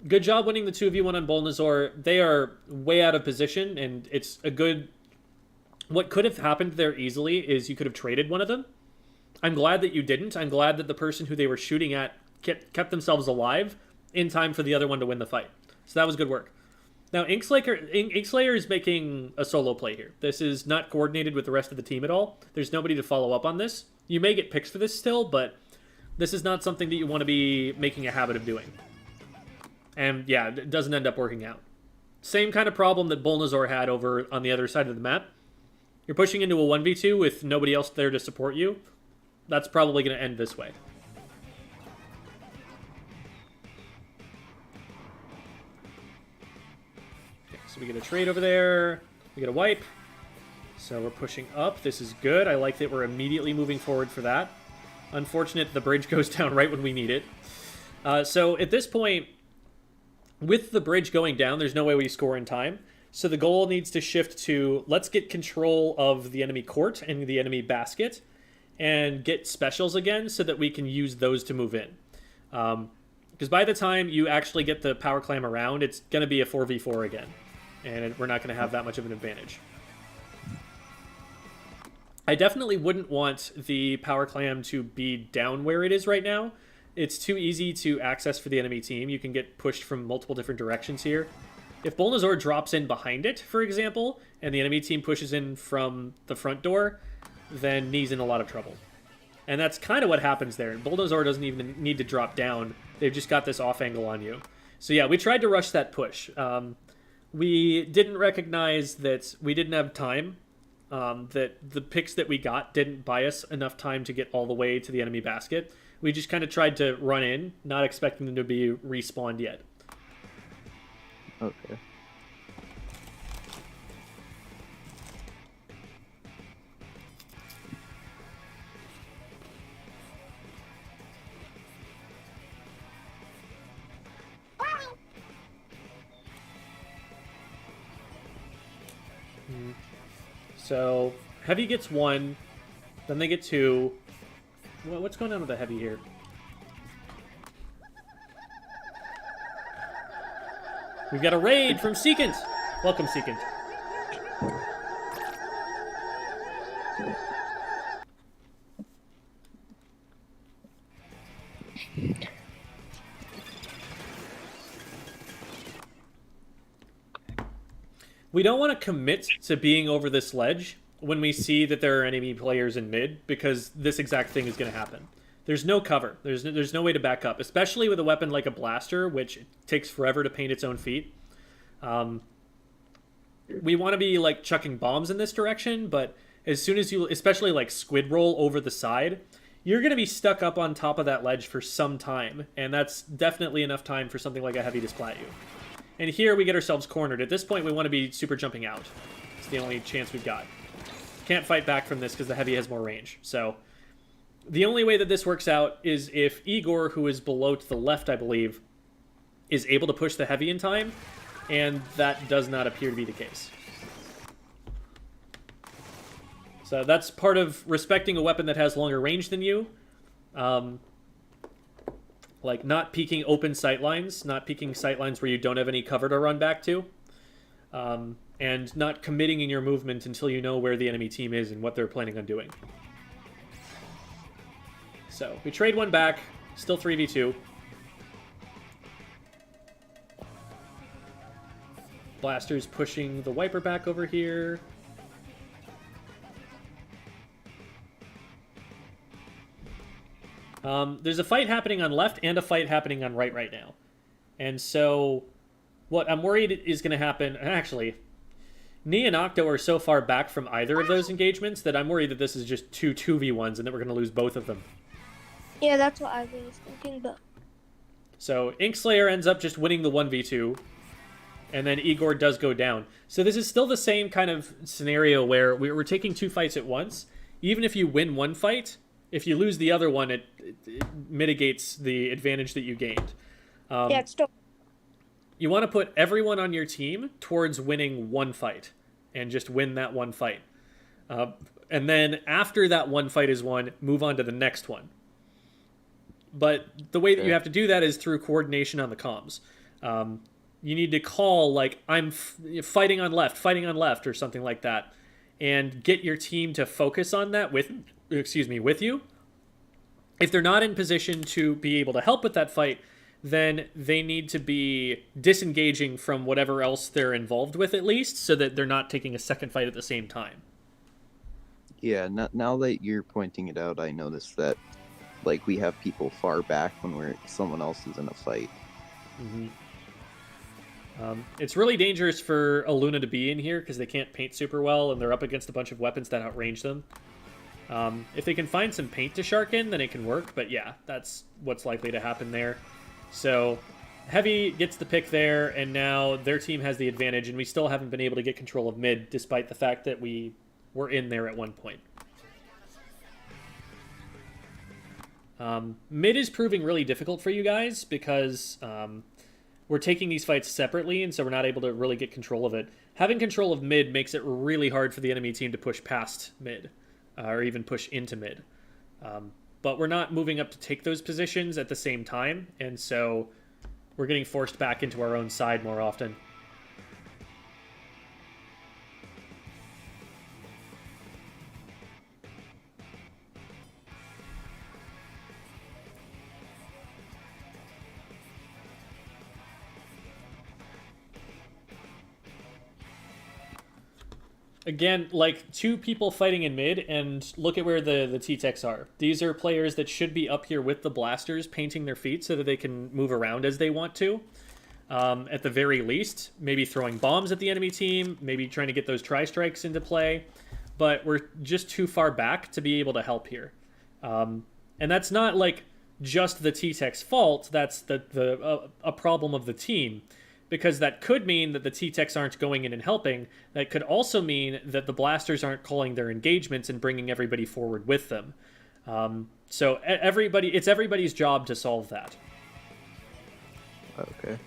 Good job winning the 2v1 on Bolnazor. They are way out of position, and it's a good... What could have happened there easily is you could have traded one of them. I'm glad that you didn't. I'm glad that the person who they were shooting at kept themselves alive in time for the other one to win the fight. So that was good work. Now, Inkslayer is making a solo play here. This is not coordinated with the rest of the team at all. There's nobody to follow up on this. You may get picks for this still, but this is not something that you want to be making a habit of doing. And yeah, it doesn't end up working out. Same kind of problem that Bolnazor had over on the other side of the map. You're pushing into a 1v2 with nobody else there to support you. That's probably going to end this way. Okay, so we get a trade over there. We get a wipe. So we're pushing up. This is good. I like that we're immediately moving forward for that. Unfortunate the bridge goes down right when we need it. So at this point, with the bridge going down, there's no way we score in time. So the goal needs to shift to, let's get control of the enemy court and the enemy basket and get specials again so that we can use those to move in. Because by the time you actually get the power clam around, it's going to be a 4v4 again. And we're not going to have that much of an advantage. I definitely wouldn't want the power clam to be down where it is right now. It's too easy to access for the enemy team. You can get pushed from multiple different directions here. If Bolnazor drops in behind it, for example, and the enemy team pushes in from the front door, then Knee's in a lot of trouble. And that's kind of what happens there. Bolnazor doesn't even need to drop down. They've just got this off angle on you. So yeah, we tried to rush that push. We didn't recognize that we didn't have time. That the picks that we got didn't buy us enough time to get all the way to the enemy basket. We just kind of tried to run in, not expecting them to be respawned yet. Okay. So Heavy gets 1, then they get 2. What's going on with the Heavy here? We've got a raid from Seekant. Welcome, Seekant. We don't want to commit to being over this ledge when we see that there are enemy players in mid, because this exact thing is going to happen. There's no cover. There's no way to back up, especially with a weapon like a blaster, which takes forever to paint its own feet. We want to be like chucking bombs in this direction, but as soon as you, especially like squid roll over the side, you're going to be stuck up on top of that ledge for some time, and that's definitely enough time for something like a Heavy to splat you. And here we get ourselves cornered. At this point, we want to be super jumping out. It's the only chance we've got. Can't fight back from this because the Heavy has more range. So the only way that this works out is if Igor, who is below to the left, I believe, is able to push the Heavy in time, and that does not appear to be the case. So that's part of respecting a weapon that has longer range than you. Like, not peeking open sightlines, not peeking sightlines where you don't have any cover to run back to. And not committing in your movement until you know where the enemy team is and what they're planning on doing. So, we trade one back, still 3v2. Blaster's pushing the Wiper back over here. There's a fight happening on left and a fight happening on right now. And so what I'm worried is going to happen... Actually, Knee and Octo are so far back from either of those engagements that I'm worried that this is just two 2v1s and that we're going to lose both of them. Yeah, that's what I was thinking, but... So Inkslayer ends up just winning the 1v2, and then Igor does go down. So this is still the same kind of scenario where we're taking 2 fights at once. Even if you win one fight... If you lose the other one, it mitigates the advantage that you gained. yeah, it's still... You want to put everyone on your team towards winning one fight, and just win that one fight. And then after that one fight is won, move on to the next one. But the way that you have to do that is through coordination on the comms. You need to call, like, I'm fighting on left, or something like that, and get your team to focus on that with you, If they're not in position to be able to help with that fight, then they need to be disengaging from whatever else they're involved with, at least, so that they're not taking a second fight at the same time. Yeah, now that you're pointing it out, I noticed that, like, we have people far back when someone else is in a fight. It's really dangerous for a Luna to be in here because they can't paint super well, and they're up against a bunch of weapons that outrange them. If they can find some paint to shark in, then it can work, but yeah, that's what's likely to happen there. So, Heavy gets the pick there, and now their team has the advantage, and we still haven't been able to get control of mid, despite the fact that we were in there at one point. Mid is proving really difficult for you guys, because we're taking these fights separately, and so we're not able to really get control of it. Having control of mid makes it really hard for the enemy team to push past mid, or even push into mid. But we're not moving up to take those positions at the same time, and so we're getting forced back into our own side more often. Again, like, two people fighting in mid, and look at where the T-Techs are. These are players that should be up here with the blasters, painting their feet so that they can move around as they want to. At the very least, maybe throwing bombs at the enemy team, maybe trying to get those tri-strikes into play. But we're just too far back to be able to help here. And that's not, like, just the T-Tech's fault. That's a problem of the team. Because that could mean that the T-Techs aren't going in and helping. That could also mean that the blasters aren't calling their engagements and bringing everybody forward with them. So it's everybody's job to solve that. Okay.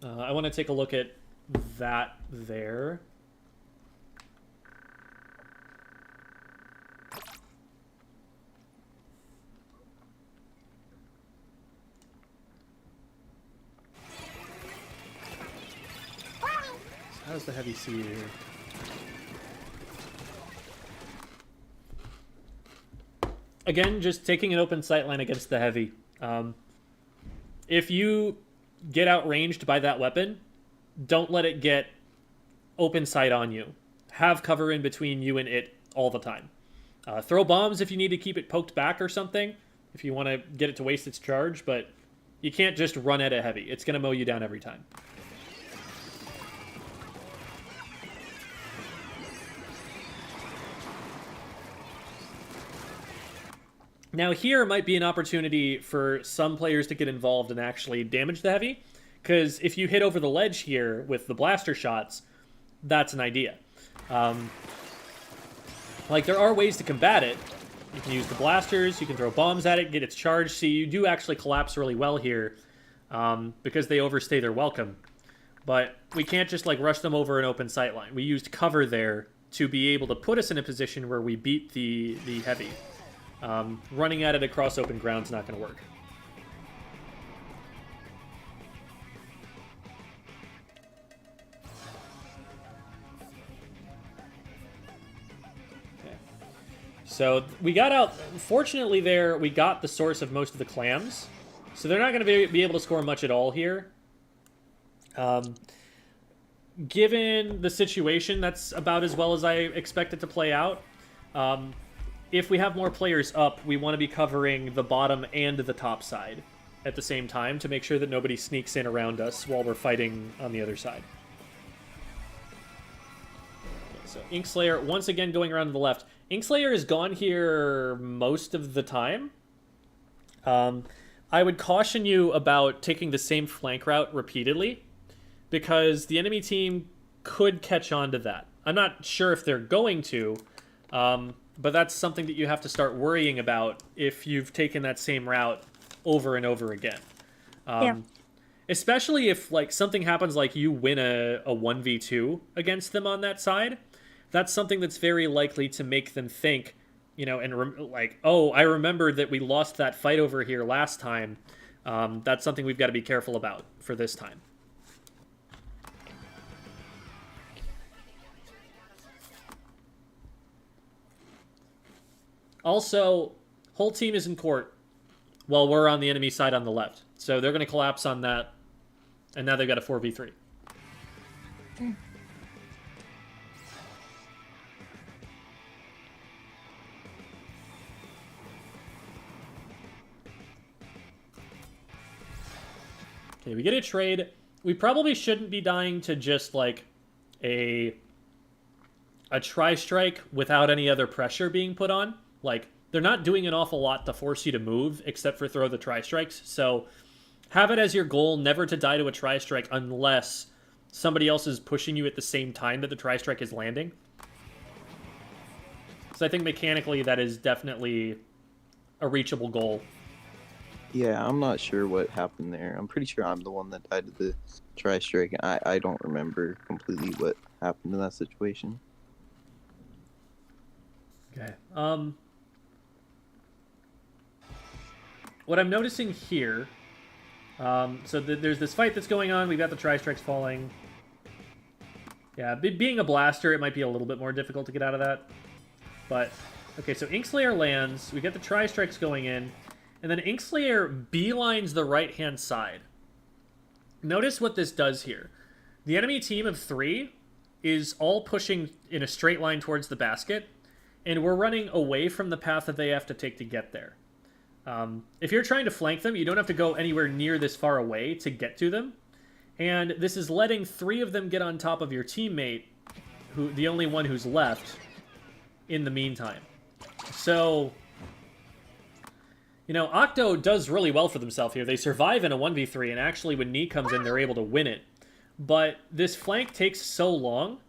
I want to take a look at that there. How's the Heavy see here? Again, just taking an open sightline against the Heavy. If you get outranged by that weapon, don't let it get open sight on you. Have cover in between you and it all the time. Throw bombs if you need to keep it poked back or something, if you want to get it to waste its charge, but you can't just run at a Heavy. It's going to mow you down every time. Now here might be an opportunity for some players to get involved and actually damage the Heavy, because if you hit over the ledge here with the blaster shots, that's an idea. Like, there are ways to combat it. You can use the blasters, you can throw bombs at it, get its charge. See, you do actually collapse really well here, because they overstay their welcome. But we can't just, like, rush them over an open sightline. We used cover there to be able to put us in a position where we beat the Heavy. Running at it across open ground is not going to work. Okay. So we got out. Fortunately there, we got the source of most of the clams. So they're not going to be able to score much at all here. Given the situation, that's about as well as I expect it to play out. If we have more players up, we want to be covering the bottom and the top side at the same time to make sure that nobody sneaks in around us while we're fighting on the other side. Okay, so Inkslayer, once again going around to the left. Inkslayer is gone here most of the time. I would caution you about taking the same flank route repeatedly, because the enemy team could catch on to that. I'm not sure if they're going to, but that's something that you have to start worrying about if you've taken that same route over and over again. Yeah. Especially if, like, something happens, like you win a 1v2 against them on that side. That's something that's very likely to make them think, you know, and like, oh, I remember that we lost that fight over here last time. That's something we've got to be careful about for this time. Also, whole team is in court while we're on the enemy side on the left. So they're going to collapse on that. And now they've got a 4v3. Okay, we get a trade. We probably shouldn't be dying to just like a tri-strike without any other pressure being put on. Like, they're not doing an awful lot to force you to move except for throw the tri-strikes. So have it as your goal never to die to a tri-strike unless somebody else is pushing you at the same time that the tri-strike is landing. So I think mechanically that is definitely a reachable goal. Yeah, I'm not sure what happened there. I'm pretty sure I'm the one that died to the tri-strike, and I don't remember completely what happened in that situation. Okay. What I'm noticing here, there's this fight that's going on. We've got the tri-strikes falling. Yeah, being a blaster, it might be a little bit more difficult to get out of that. But, okay, so Inkslayer lands. We get the tri-strikes going in. And then Inkslayer beelines the right-hand side. Notice what this does here. The enemy team of 3 is all pushing in a straight line towards the basket. And we're running away from the path that they have to take to get there. If you're trying to flank them, you don't have to go anywhere near this far away to get to them. And this is letting 3 of them get on top of your teammate, the only one who's left, in the meantime. So, you know, Octo does really well for themselves here. They survive in a 1v3, and actually when Knee comes in, they're able to win it. But this flank takes so long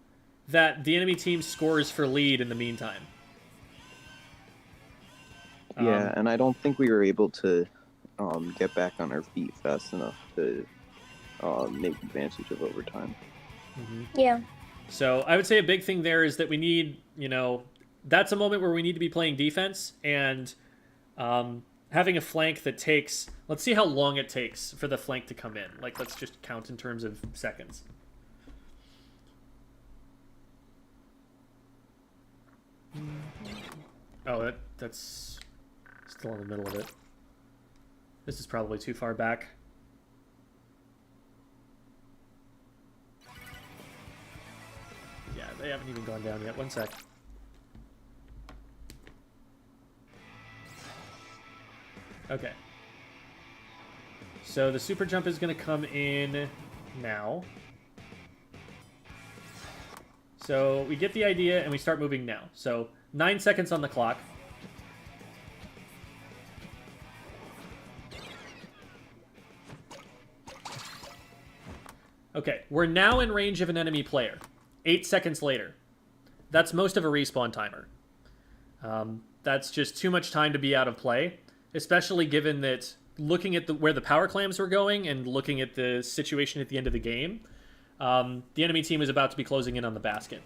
that the enemy team scores for lead in the meantime. Yeah, and I don't think we were able to get back on our feet fast enough to make advantage of overtime. Mm-hmm. Yeah. So I would say a big thing there is that we need, you know, that's a moment where we need to be playing defense, and having a flank that takes, let's see how long it takes for the flank to come in. Like, let's just count in terms of seconds. Oh, that's still in the middle of it. This is probably too far back. Yeah, they haven't even gone down yet. 1 sec. Okay. So the super jump is going to come in now. So we get the idea and we start moving now. So 9 seconds on the clock. Okay, we're now in range of an enemy player. 8 seconds later. That's most of a respawn timer. That's just too much time to be out of play, especially given that looking at where the power clams were going and looking at the situation at the end of the game, the enemy team is about to be closing in on the basket.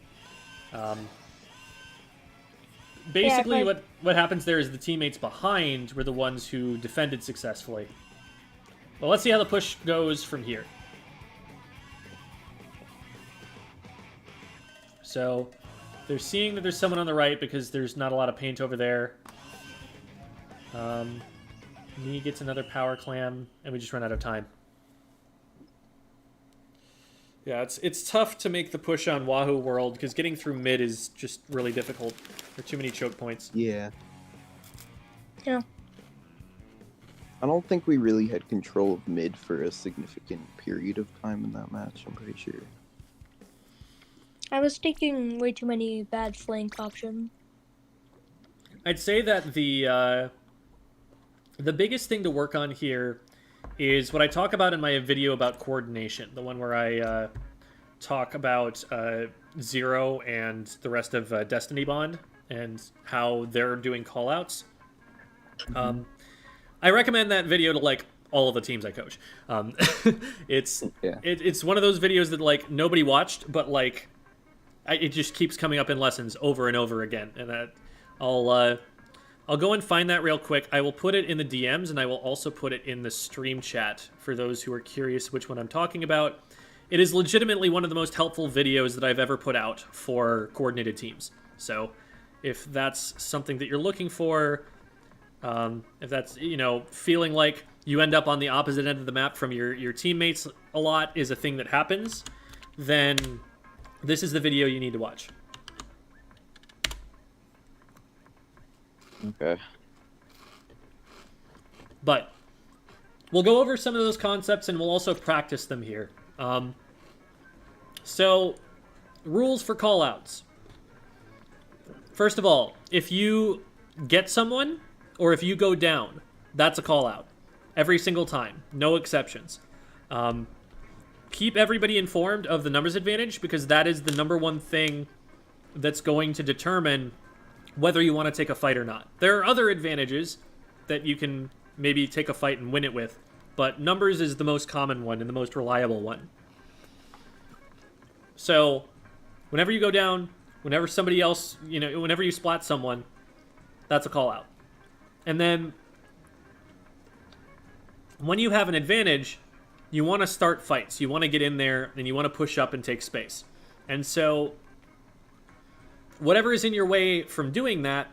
Basically, Yeah, what happens there is the teammates behind were the ones who defended successfully. Well, let's see how the push goes from here. So they're seeing that there's someone on the right because there's not a lot of paint over there. Knee gets another power clam, and we just run out of time. Yeah, it's tough to make the push on Wahoo World because getting through mid is just really difficult. There are too many choke points. Yeah. Yeah. I don't think we really had control of mid for a significant period of time in that match, I'm pretty sure. I was taking way too many bad flank options. I'd say that the biggest thing to work on here is what I talk about in my video about coordination, the one where I talk about Zero and the rest of Destiny Bond and how they're doing callouts. I recommend that video to like all of the teams I coach. It's one of those videos that like nobody watched, but like it just keeps coming up in lessons over and over again, and I'll go and find that real quick. I will put it in the DMs, and I will also put it in the stream chat for those who are curious which one I'm talking about. It is legitimately one of the most helpful videos that I've ever put out for coordinated teams. So if that's something that you're looking for, if that's, feeling like you end up on the opposite end of the map from your teammates a lot is a thing that happens, then this is the video you need to watch. Okay. But we'll go over some of those concepts and we'll also practice them here. So, rules for callouts. First of all, if you get someone or if you go down, that's a callout. Every single time. No exceptions. Keep everybody informed of the numbers advantage because that is the number one thing that's going to determine whether you want to take a fight or not. There are other advantages that you can maybe take a fight and win it with, but numbers is the most common one and the most reliable one. So, whenever you go down, whenever somebody else, whenever you splat someone, that's a call out. And then, when you have an advantage, you want to start fights. You want to get in there and you want to push up and take space. And so, whatever is in your way from doing that,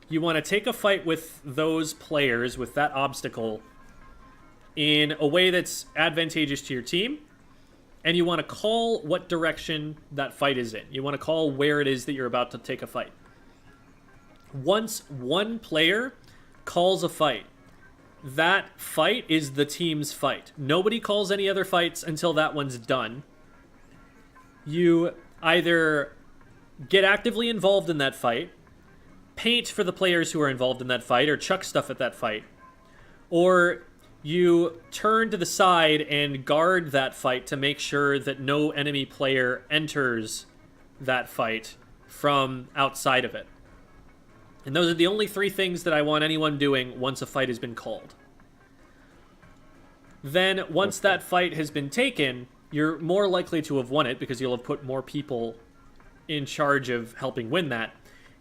you want to take a fight with those players, with that obstacle, in a way that's advantageous to your team. And you want to call what direction that fight is in. You want to call where it is that you're about to take a fight. Once one player calls a fight, that fight is the team's fight. Nobody calls any other fights until that one's done. You either get actively involved in that fight, paint for the players who are involved in that fight, or chuck stuff at that fight, or you turn to the side and guard that fight to make sure that no enemy player enters that fight from outside of it. And those are the only three things that I want anyone doing once a fight has been called. Then, once that fight has been taken, you're more likely to have won it because you'll have put more people in charge of helping win that.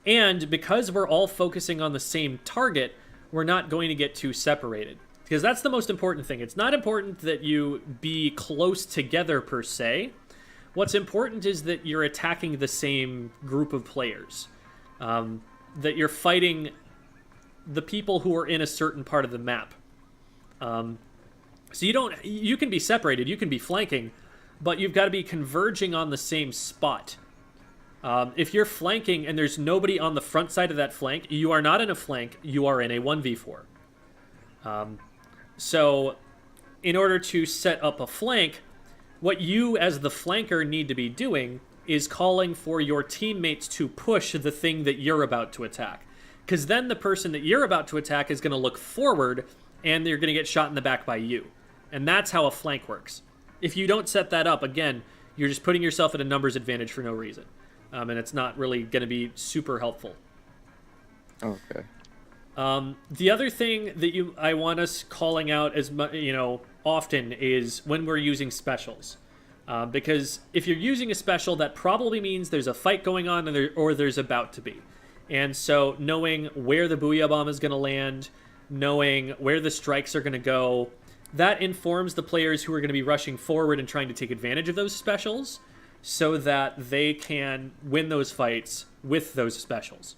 And because we're all focusing on the same target, we're not going to get too separated. Because that's the most important thing. It's not important that you be close together per se. What's important is that you're attacking the same group of players. That you're fighting the people who are in a certain part of the map. So you can be separated, you can be flanking, but you've got to be converging on the same spot. If you're flanking and there's nobody on the front side of that flank, you are not in a flank, you are in a 1v4. So, in order to set up a flank, what you as the flanker need to be doing is calling for your teammates to push the thing that you're about to attack. Because then the person that you're about to attack is going to look forward and they're going to get shot in the back by you. And that's how a flank works. If you don't set that up, again, you're just putting yourself at a numbers advantage for no reason. And it's not really going to be super helpful. Okay. The other thing that I want us calling out as often is when we're using specials. Because if you're using a special, that probably means there's a fight going on or there's about to be. And so knowing where the Booyah Bomb is going to land, knowing where the strikes are going to go, that informs the players who are going to be rushing forward and trying to take advantage of those specials so that they can win those fights with those specials.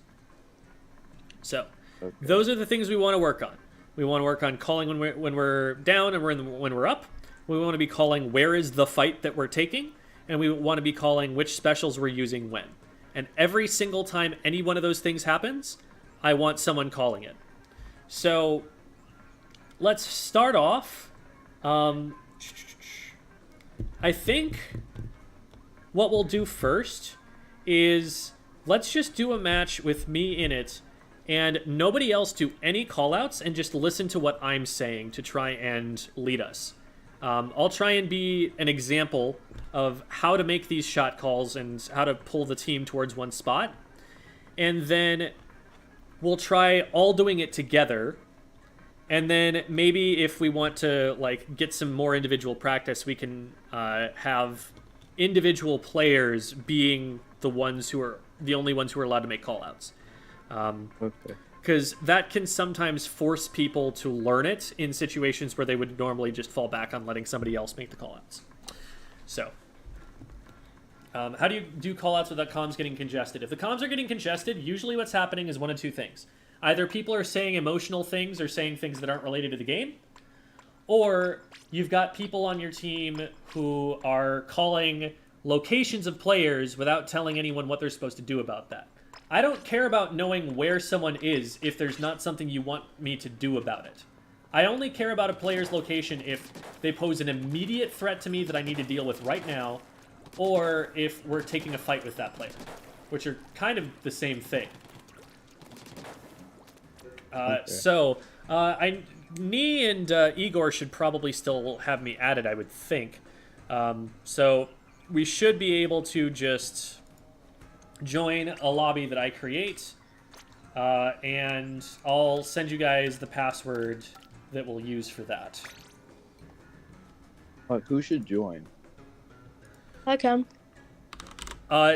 So, okay. Those are the things we want to work on. We want to work on calling when we're down and when we're up. We want to be calling where is the fight that we're taking, and we want to be calling which specials we're using when. And every single time any one of those things happens, I want someone calling it. So, let's start off. I think what we'll do first is let's just do a match with me in it and nobody else do any callouts and just listen to what I'm saying to try and lead us. I'll try and be an example of how to make these shot calls and how to pull the team towards one spot. And then we'll try all doing it together. And then maybe if we want to get some more individual practice, we can have individual players being the only ones who are allowed to make callouts. Okay. Because that can sometimes force people to learn it in situations where they would normally just fall back on letting somebody else make the callouts. So, How do you do callouts without comms getting congested? If the comms are getting congested, usually what's happening is one of two things. Either people are saying emotional things or saying things that aren't related to the game, or you've got people on your team who are calling locations of players without telling anyone what they're supposed to do about that. I don't care about knowing where someone is if there's not something you want me to do about it. I only care about a player's location if they pose an immediate threat to me that I need to deal with right now, or if we're taking a fight with that player, which are kind of the same thing. So, Nee and Igor should probably still have me added, I would think. So we should be able to just join a lobby that I create, and I'll send you guys the password that we'll use for that. Who should join? I can.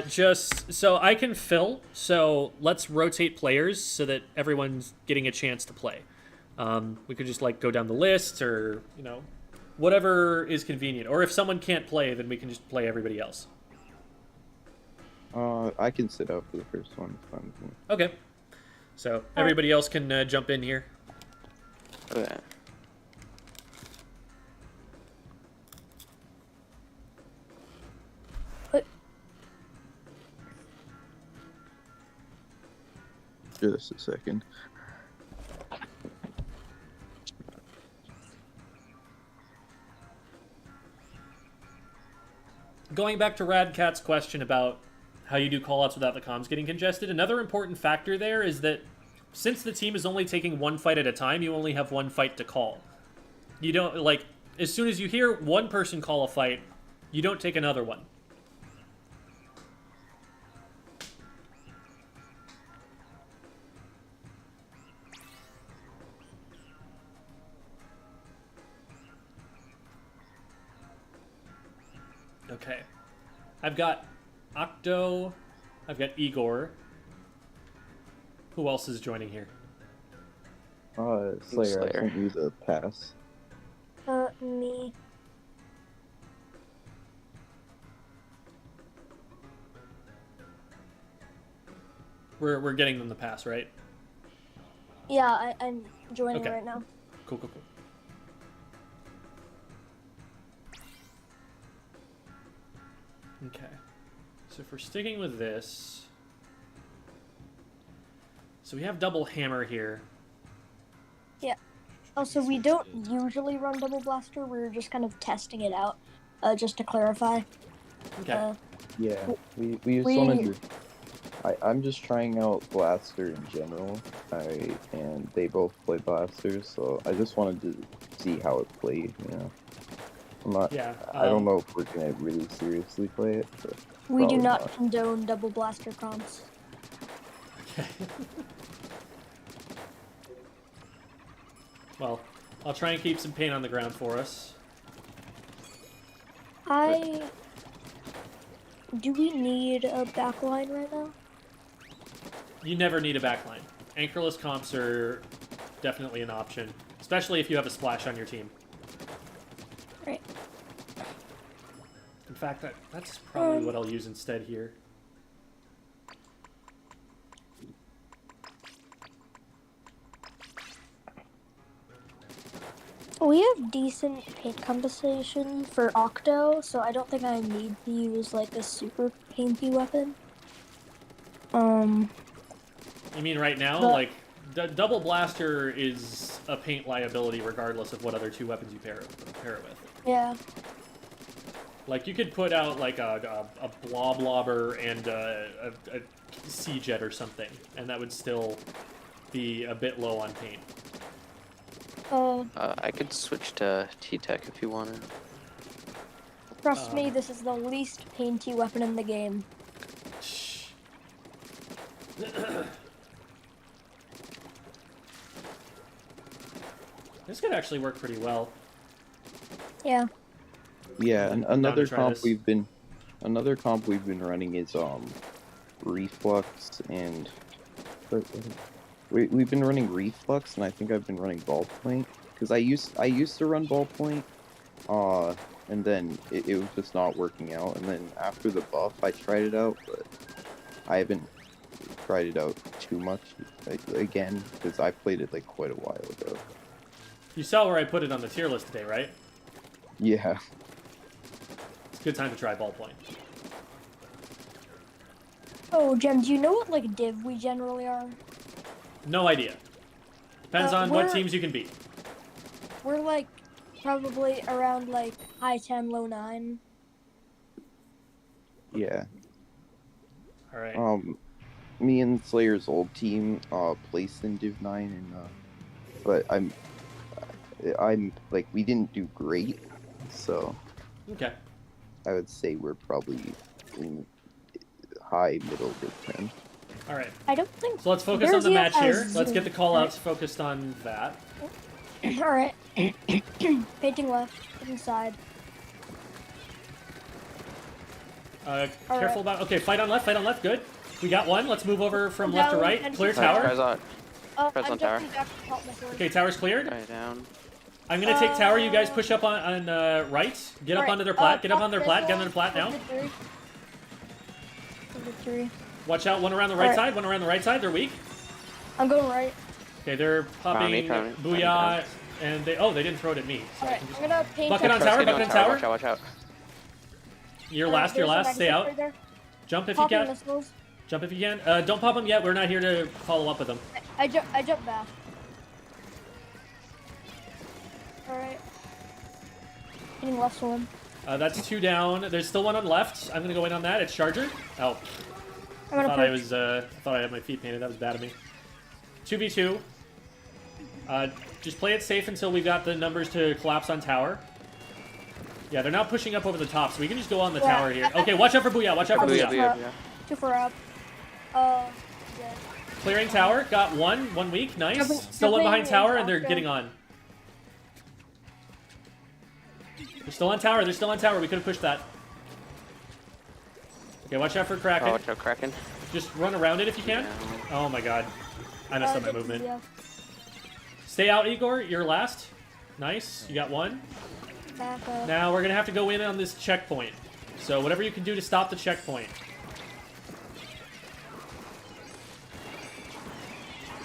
Just so I can fill. So let's rotate players so that everyone's getting a chance to play. We could just like go down the list, or whatever is convenient. Or if someone can't play, then we can just play everybody else. I can sit out for the first one. Okay. So everybody else can jump in here. Okay. Just a second. Going back to Radcat's question about how you do callouts without the comms getting congested, another important factor there is that since the team is only taking one fight at a time, you only have one fight to call. You don't, like, as soon as you hear one person call a fight, you don't take another one. Okay. I've got Octo. I've got Igor. Who else is joining here? Slayer, I sent you the pass. Me. We're getting them the pass, right? Yeah, I'm joining Okay. right now. Cool. Okay. So if we're sticking with this... So we have double hammer here. Yeah. Also, we don't usually run Double Blaster. We're just kind of testing it out, just to clarify. Okay. Yeah, we just wanted to... I'm just trying out Blaster in general, and they both play Blasters, so I just wanted to see how it played, I'm not... Yeah. I don't know if we're gonna really seriously play it, but... We do probably not condone Double Blaster comps. Okay. Well, I'll try and keep some paint on the ground for us. Do we need a backline right now? You never need a backline. Anchorless comps are definitely an option, especially if you have a splash on your team. Right. In fact, that's probably what I'll use instead here. We have decent paint compensation for Octo, so I don't think I need to use like a super painty weapon. You mean right now? But- Like, Double Blaster is a paint liability regardless of what other two weapons you pair it with. Yeah. Like, you could put out, like, a Bloblobber and a Sea Jet or something, and that would still be a bit low on paint. I could switch to T-Tech if you wanted. Trust me, this is the least painty weapon in the game. This could actually work pretty well. Yeah. Yeah, and Down another to try comp this. we've been running is Reflux, and we've been running Reflux, and I think I've been running Ballpoint because I used to run Ballpoint, and then it was just not working out. And then after the buff, I tried it out, but I haven't tried it out too much again because I played it like quite a while ago. You saw where I put it on the tier list today, right? Yeah. It's a good time to try ballpoint. Oh, Jem, do you know what like div we generally are? No idea. Depends on what teams you can beat. We're like probably around like high 10, low 9. Yeah. All right. Me and Slayer's old team placed in Div 9, and but I'm like we didn't do great, so Okay. I would say we're probably in high middle Div 10. All right. I don't think. So let's focus on the There's match a here. Let's Zoom. get the call-outs focused on that. All right. Painting left, inside. Careful about... Okay, fight on left, good. We got one. Let's move over from I'm left to down, right. and Clear he's tower. Press on. Press I'm on tower. jumping back to pop my sword. Okay, tower's cleared. Right down. I'm gonna take tower. You guys push up on right. Get up Alright, onto their plat. Get up pop on their plat. Get on their missile, plat now. Over three. Watch out. One around the right Alright. side. One around the right side. They're weak. I'm going right. Okay, they're popping Brownie, booyah, and they they didn't throw it at me. So I Alright, can just... I'm gonna paint. Bucket on Press tower, getting bucket on tower. Watch out, watch out. You're Alright, last. there's a Stay out. magazine right there. Jump if you Popping can. missiles. Jump if you can. Don't pop them yet. We're not here to follow up with them. I jump back. Alright. Hitting left one. That's 2 down. There's still one on left. I'm gonna go in on that. It's Charger. Oh, I'm gonna thought push. thought I had my feet painted. That was bad of me. 2v2. Just play it safe until we've got the numbers to collapse on tower. Yeah, they're now pushing up over the top, so we can just go on the Yeah, tower here. Okay, watch out for booyah. Watch out for Booyah, booyah. booyah, booyah. Too far up. Yeah. Clearing tower. Got one weak. Nice. Jumping- Still one behind jumping tower, in and they're Octo. getting on. They're still on tower. They're still on tower. We could have pushed that. Okay, watch out for Kraken. Oh, watch out, Kraken. Just run around it if you can. Oh my god. I messed up my movement. Yeah. Stay out, Igor. You're last. Nice. You got one. Back up. Now we're going to have to go in on this checkpoint. So whatever you can do to stop the checkpoint.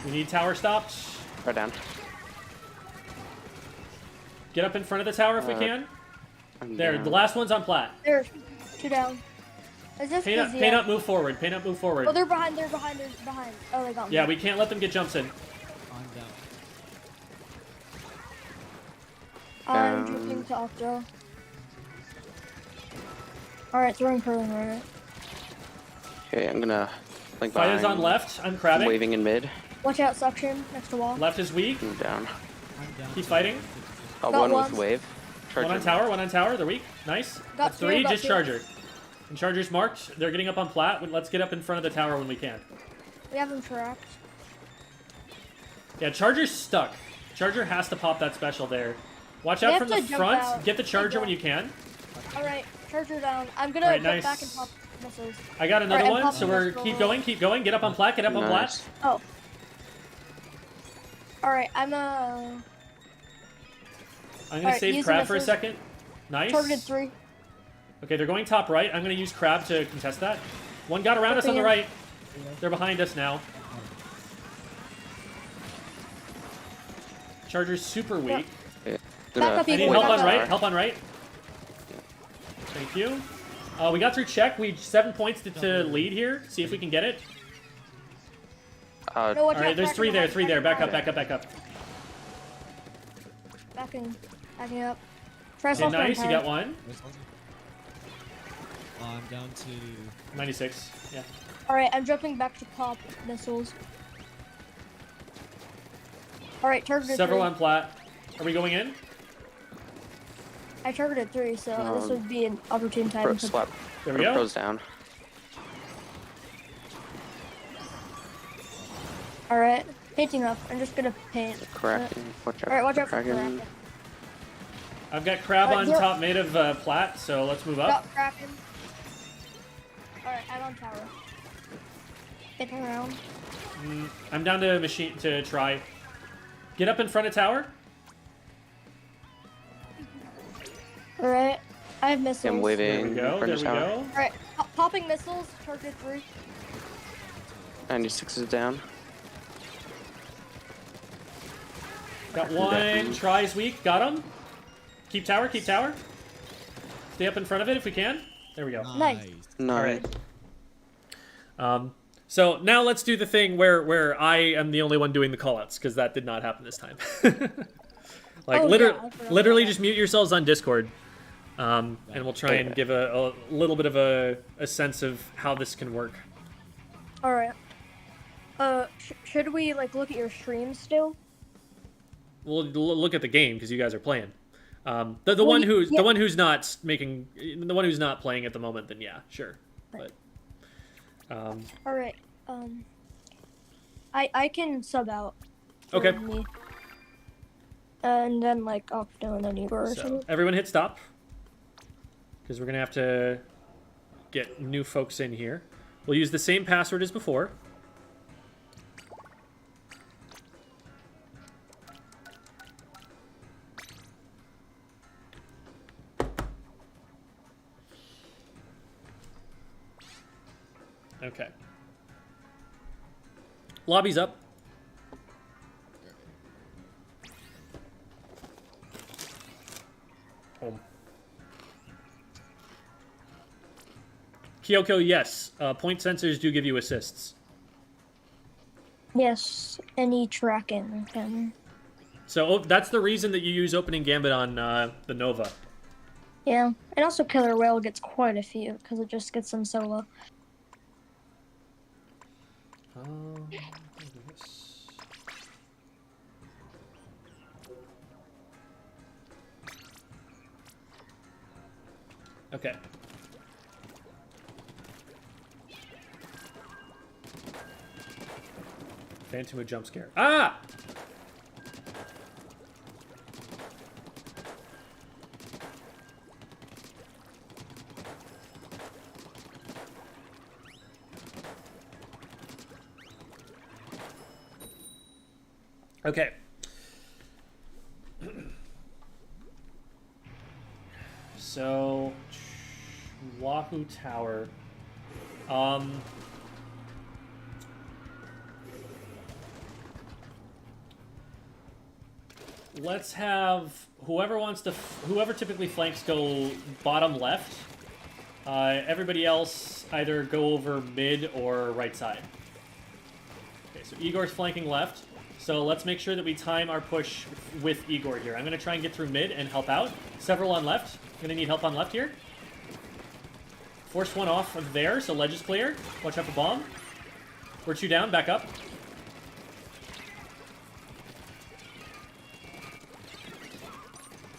We need tower stopped. Right down. Get up in front of the tower if we can. I'm There, down. the last one's on plat. There's 2 down. Is this Paint up, Kazia? paint up, move forward. Paint up, move forward. Oh, they're behind. Oh, they got me. Yeah, we can't let them get jumps in. I'm Down. dropping to Octo. Alright, throwing curling right. Okay, I'm gonna link Fight is behind. on left. I'm I'm crabbing. waving in mid. Watch out, suction next to wall. Left is weak. I'm down. Keep fighting. Oh, Got one one. with wave. One on tower, one on tower. They're weak. Nice. Got That's two, 3. got Just two. Charger. And Charger's marked. They're getting up on plat. Let's get up in front of the tower when we can. We have them tracked. Yeah, Charger's stuck. Charger has to pop that special there. Watch They out have from the to jump front. out. Get the They Charger when don't. you can. Alright, charger down. I'm gonna Alright, jump nice. back and pop missiles. I got another Alright, I'm one, popping so we're this keep roll. going, keep going. Get up on plat, get up on plat. Nice. Oh. Alright, I'm I'm gonna Alright, save use Crab for a missiles. second. Nice. targeted 3. Okay, they're going top right. I'm gonna use Crab to contest that. One got around us on the right. They're behind us now. Charger's super weak. Yeah. Back up, I need Igor, help back on up. right. Help on right. Thank you. We got through check. We 7 points to lead here. See if we can get it. No, watch All out, right, there's Kraken 3 there. behind, 3 there. Back up. Kraken Back up. Back up. behind. Backing up. Try Okay, soft nice. You on got tower. one. I'm down to 96. Yeah. Alright, I'm jumping back to pop missiles. Alright, targeted Several 3. on plat. Are we going in? I targeted 3, so this Um, would be an opportune time Pro to swap. There we go. Pro's down. Alright, painting up. I'm just gonna paint. Kraken. Watch out. Alright, watch for out for Kraken. Kraken. I've got Crab Alright, on you're- top mid of plat, so let's move up. Got Kraken. Alright, I'm on tower. Spinning around. I'm down to machine to try. Get up in front of tower. Alright, I have missiles. I'm There we waving. go. There we tower. go. Alright, popping missiles, target 3. 96 is down. Got one. Tries weak. Got him. Keep tower. Keep tower. Stay up in front of it if we can. There we go. Nice. Nice. So now let's do the thing where I am the only one doing the callouts, because that did not happen this time. Like Oh, yeah, I forgot literally about just mute yourselves on Discord, and we'll try and give a little bit of a sense of how this can work. Alright. Should we, like, look at your stream still? We'll look at the game because you guys are playing. The Well, one yeah. who's not making, the one who's not playing at the moment, then yeah, sure. But Alright, I can sub out. for Okay. me. And then, like, Octo and then Igor or so something. everyone hit stop because we're gonna have to get new folks in here. We'll use the same password as before. Okay. Lobby's up. Home. Kyoko, yes. Point sensors do give you assists. Yes, any tracking can. So that's the reason that you use opening gambit on the Nova. Yeah, and also Killer Whale gets quite a few, because it just gets them solo. Okay. Phantom a jump scare. Ah! Okay. So, Wahoo Tower. Let's have whoever typically flanks go bottom left. Everybody else either go over mid or right side. Okay, so Igor's flanking left. So let's make sure that we time our push with Igor here. I'm going to try and get through mid and help out. Several on left. Going to need help on left here. Force one off of there, so ledge is clear. Watch out for bomb. We're 2 down, back up.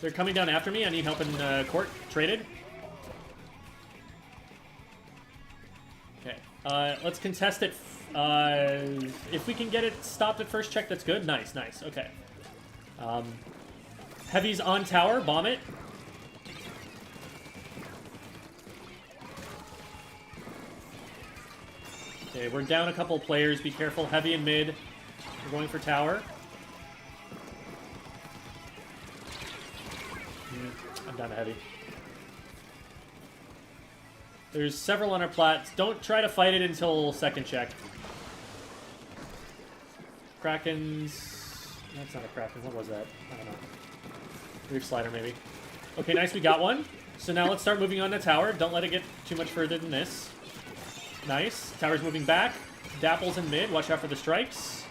They're coming down after me. I need help in court. Traded. Okay. Let's contest it. If we can get it stopped at first check, that's good. Nice, nice. Okay. Heavy's on tower. Bomb it. Okay, we're down a couple players. Be careful. Heavy and mid. We're going for tower. I'm down to heavy. There's several on our plats. Don't try to fight it until second check. Krakens... That's not a Kraken. What was that? I don't know. Reef Slider, maybe. Okay, nice. We got one. So now let's start moving on to tower. Don't let it get too much further than this. Nice. Tower's moving back. Dapple's in mid. Watch out for the strikes.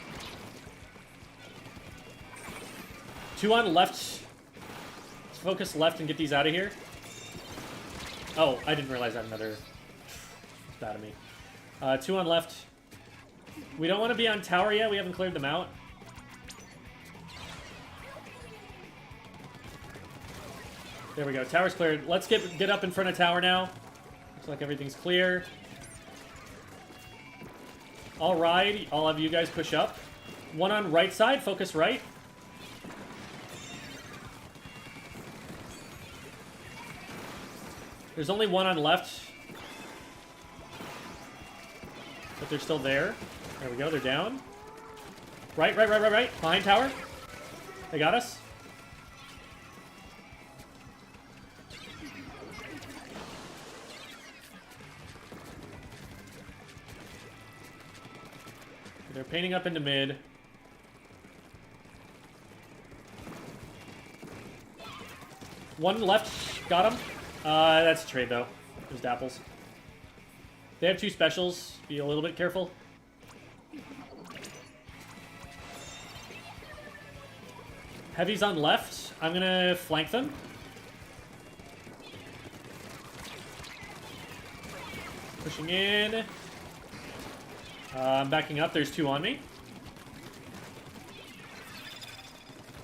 2 on left. Let's focus left and get these out of here. Oh, I didn't realize I had another... It's bad of me. 2 on left. We don't want to be on tower yet. We haven't cleared them out. There we go. Tower's cleared. Let's get up in front of tower now. Looks like everything's clear. All right. All of you guys push up. 1 on right side. Focus right. There's only 1 on left. But they're still there. There we go. They're down. Right. Behind tower. They got us. They're painting up into mid. One left. Got him. That's a trade, though. There's Dapples. They have 2 specials. Be a little bit careful. Heavy's on left. I'm gonna flank them. Pushing in. I'm backing up. There's 2 on me.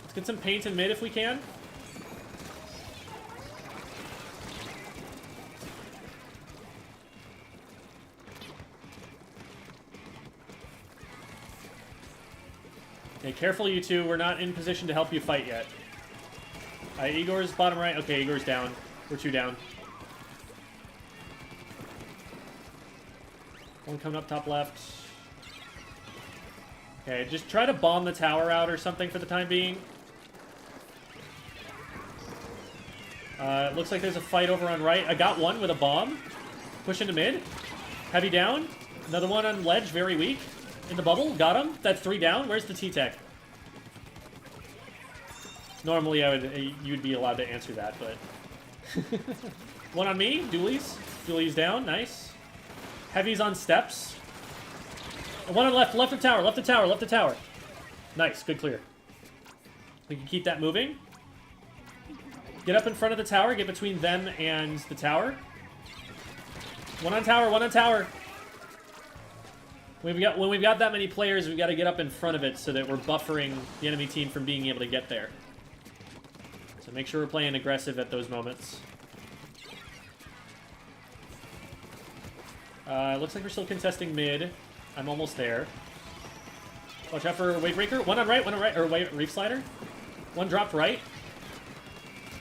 Let's get some paint in mid if we can. Okay, careful you two. We're not in position to help you fight yet. Igor's bottom right. Okay, Igor's down. We're 2 down. One coming up top left. Okay, just try to bomb the tower out or something for the time being. It looks like there's a fight over on right. I got one with a bomb. Push into mid. Heavy down. Another one on ledge, very weak. In the bubble, got him. That's 3 down. Where's the T-Tech? Normally, you'd be allowed to answer that, but... One on me, Dooley's. Dooley's down, nice. Heavy's on steps. And one on left of tower, left of tower, left of tower. Nice, good clear. We can keep that moving. Get up in front of the tower, get between them and the tower. One on tower, one on tower. When we've got that many players, we've got to get up in front of it so that we're buffering the enemy team from being able to get there. So make sure we're playing aggressive at those moments. Looks like we're still contesting mid. I'm almost there. Watch out for Wavebreaker. One on right, or Reef Slider. One dropped right.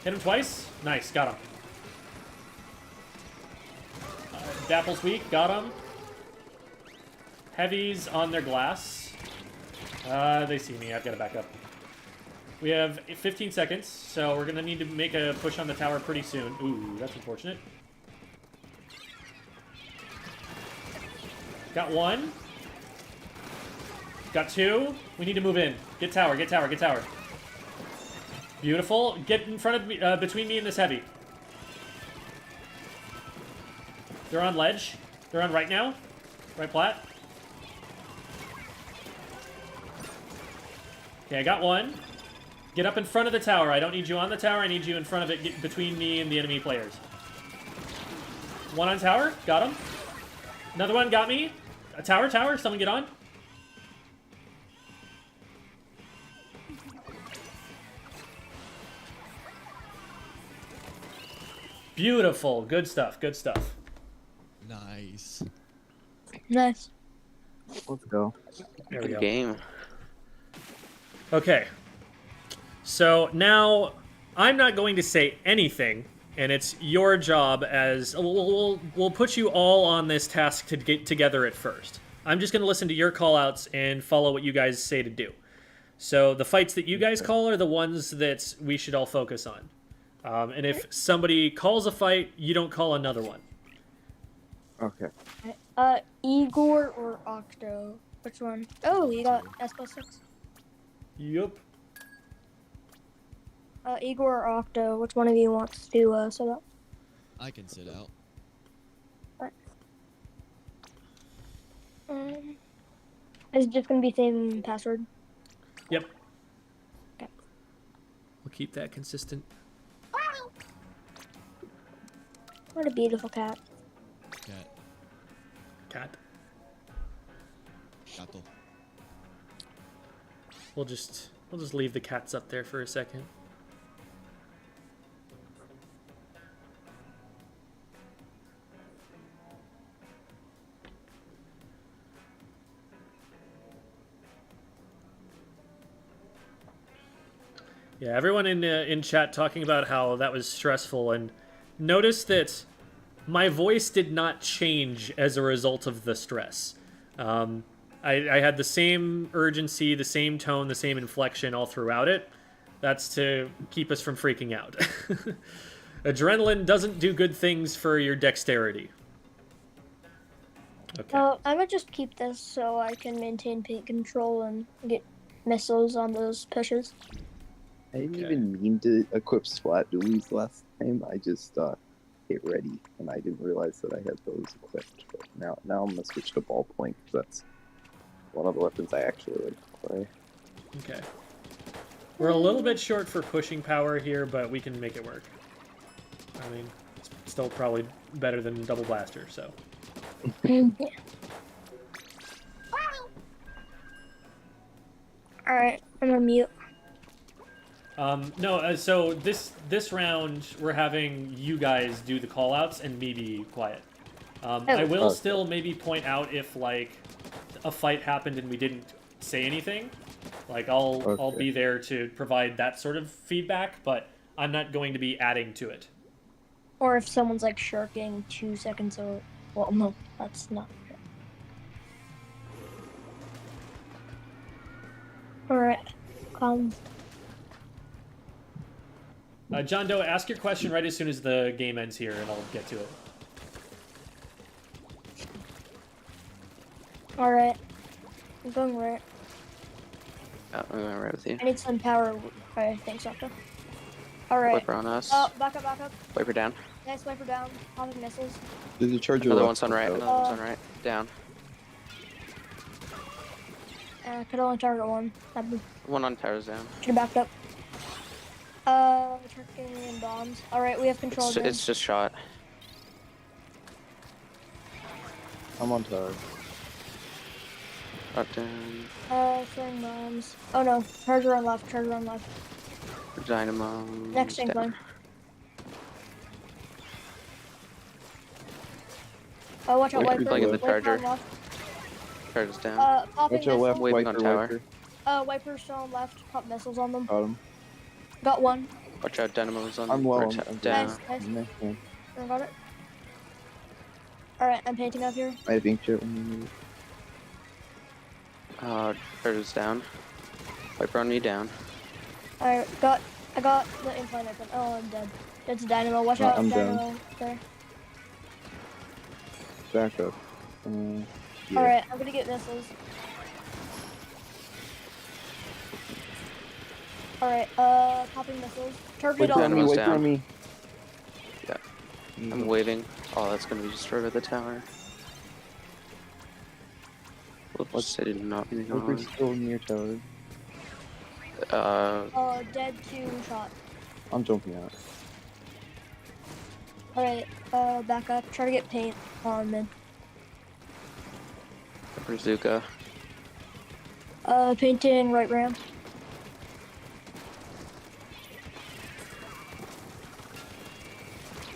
Hit him twice. Nice, got him. Dapple's weak, got him. Heavy's on their glass. They see me. I've got to back up. We have 15 seconds, so we're going to need to make a push on the tower pretty soon. Ooh, that's unfortunate. Got 1. Got 2. We need to move in. Get tower, get tower, get tower. Beautiful. Get in front of me, between me and this heavy. They're on ledge. They're on right now. Right plat. Okay, I got 1. Get up in front of the tower. I don't need you on the tower. I need you in front of it, get between me and the enemy players. 1 on tower. Got him. Another one got me. A tower, tower. Someone get on. Beautiful. Good stuff. Good stuff. Nice. Nice. Let's go. There we Good go. game. Okay. So now I'm not going to say anything, and it's your job as we'll put you all on this task to get together at first. I'm just going to listen to your call-outs and follow what you guys say to do. So the fights that you guys call are the ones that we should all focus on. And if somebody calls a fight, you don't call another one. Okay. Igor or Octo? Which one? Oh, you got S+6. Yup. Igor or Octo, which one of you wants to set up? I can sit out. Is it just gonna be same password? Yep. Okay. We'll keep that consistent. What a beautiful cat. Cat. Cat. Gato. We'll just leave the cats up there for a second. Yeah, everyone in chat talking about how that was stressful, and notice that my voice did not change as a result of the stress. I had the same urgency, the same tone, the same inflection all throughout it. That's to keep us from freaking out. Adrenaline doesn't do good things for your dexterity. Okay. I would just keep this so I can maintain paint control and get missiles on those pushes. I didn't Okay. even mean to equip Splat Dualies last time. I just hit ready, and I didn't realize that I had those equipped. But now I'm gonna switch to ballpoint because that's one of the weapons I actually like to play. Okay. We're a little bit short for pushing power here, but we can make it work. I mean, it's still probably better than double blaster, so. Alright, I'm gonna mute. No, so this round we're having you guys do the callouts and me be quiet. I will Okay. still maybe point out if like a fight happened and we didn't say anything. Like I'll Okay. be there to provide that sort of feedback, but I'm not going to be adding to it. Or if someone's like shirking 2 seconds or. Well, no, that's not. Alright, John Doe, ask your question right as soon as the game ends here, and I'll get to it. Alright. I'm going right. I'm going right with you. I need some power. Okay, thanks, Doctor. Alright. Wiper on us. Oh, back up, back up. Wiper down. Nice wiper down. Popping missiles. There's a charger. Another left one's on right. out. Another one's on right. Down. Could only target one. One on towers down. Should've backed up. Turking in bombs. Alright, we have control It's, again. it's just shot. I'm on tower. Up down. Throwing bombs. Oh no, charger on left, charger on left. Dynamo. Next down. incline. Oh, watch out, Wiper's wiper. playing in the Wiper charger. on left. Charger's down. Popping Watch out left, missiles. Waving on wiper, tower. wiper. Wiper still on left. Pop missiles on them. Got him. Got one. Watch out, Dynamo's on I'm well, right I'm down. Nice, nice. Nice one. I got it. Alright, I'm painting up here. I think Chip. Mm, Charger's down. Wiper on me down. I got the incline open. Oh, I'm dead. It's a dynamo. Watch Oh, out, I'm dynamo. There. back up. Yeah. Alright, I'm gonna get missiles. Alright, popping missiles. Target Wait for on me, Dynamo's wait for down. me. Yeah. Mm, I'm waving. Oh, that's gonna be destroyed by the tower. Whoops, I did not mean to go Wiper's on. still near tower. Dead 2 shot. I'm jumping out. Alright, back up. Try to get paint on mid. Bazooka. Painting right ramp.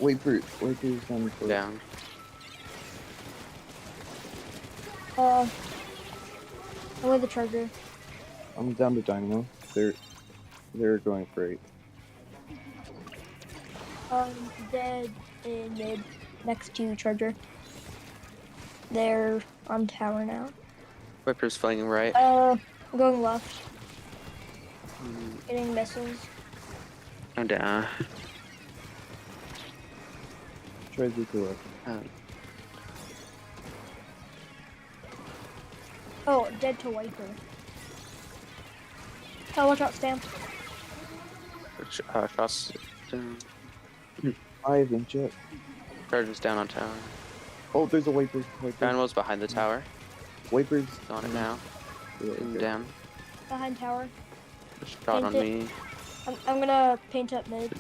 Wiper's on the Down. I'm with the charger. I'm down to Dynamo. They're going great. Dead in mid. Next to charger. They're on tower now. Wiper's flanking right. I'm going left. Mm, Getting missiles. I'm down. Try to go left. Oh, dead to wiper. Oh, watch out, Stam. Shots down. I think Jet. Charger's down on tower. Oh, there's a Wiper. Dynamo's behind the tower. Wiper's He's on it now. yeah, And okay. down. Behind tower. Shot on Paint me. I'm gonna paint up mid.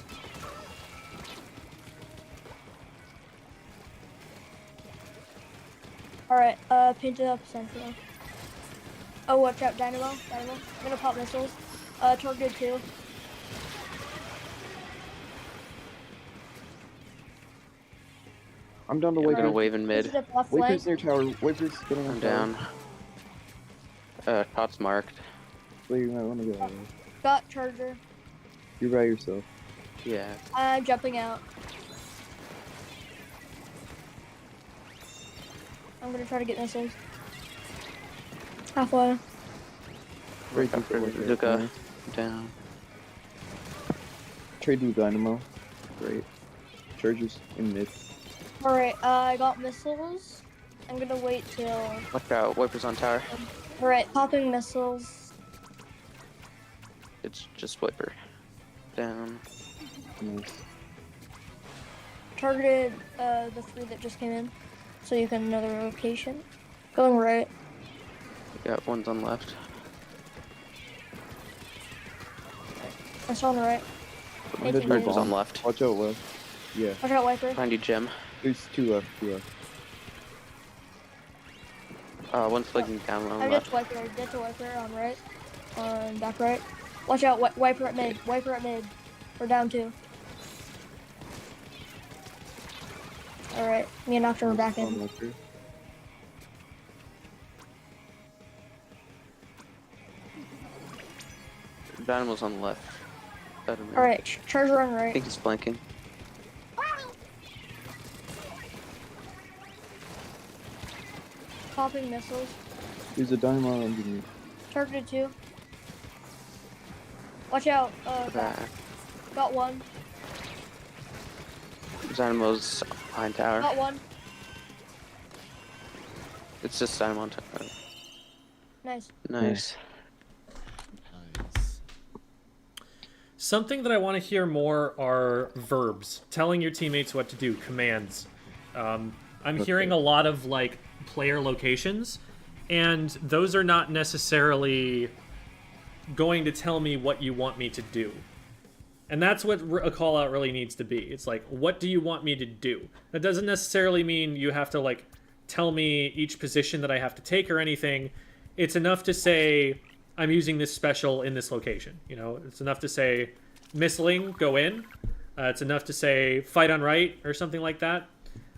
Alright, paint it up central. Oh, watch out, Dynamo. I'm gonna pop missiles. Target 2. I'm down to I'm gonna Wiper. wave in mid. Step left Wiper's flank. near tower. Wiper's getting on I'm tower. down. Shots marked. So you might want to go. Got charger. You're by yourself. Yeah. I'm jumping out. I'm gonna try to get missiles. Halfway. Right Look after Wiper. Bazooka. Down. Trade with Dynamo. Great. Charges in mid. Alright, I got missiles. I'm gonna wait till. Watch out, wipers on tower. Alright, popping missiles. It's just wiper. Down. Nice. Targeted the 3 that just came in, so you can know their location. Going right. Got one's on left. I saw on the right. There's Anything no Wipers on bomb. left. Watch out left. Yeah, Watch out, Wiper. Behind you, Jim. there's 2 left, 2 left. One's flagging down on I left. just Wiper. Get to Wiper on right. On back right. Watch out, Wiper at mid. Wiper at mid. We're down 2. Alright, me and Nocturne are back On in. Wiper. Dynamo's on the left. Alright, Charger on I right. think he's flanking. Popping missiles. There's a dynamo underneath. Targeted 2. Watch out, back. Back. Got 1. Dynamo's behind tower. Got 1. It's just Dynamo on tower. Nice. Nice. Nice. Something that I want to hear more are verbs, telling your teammates what to do, commands. I'm hearing a lot of like player locations, and those are not necessarily going to tell me what you want me to do. And that's what a call out really needs to be. It's like, what do you want me to do? That doesn't necessarily mean you have to like tell me each position that I have to take or anything. It's enough to say, I'm using this special in this location. You know, it's enough to say, missiling, go in. It's enough to say, fight on right or something like that.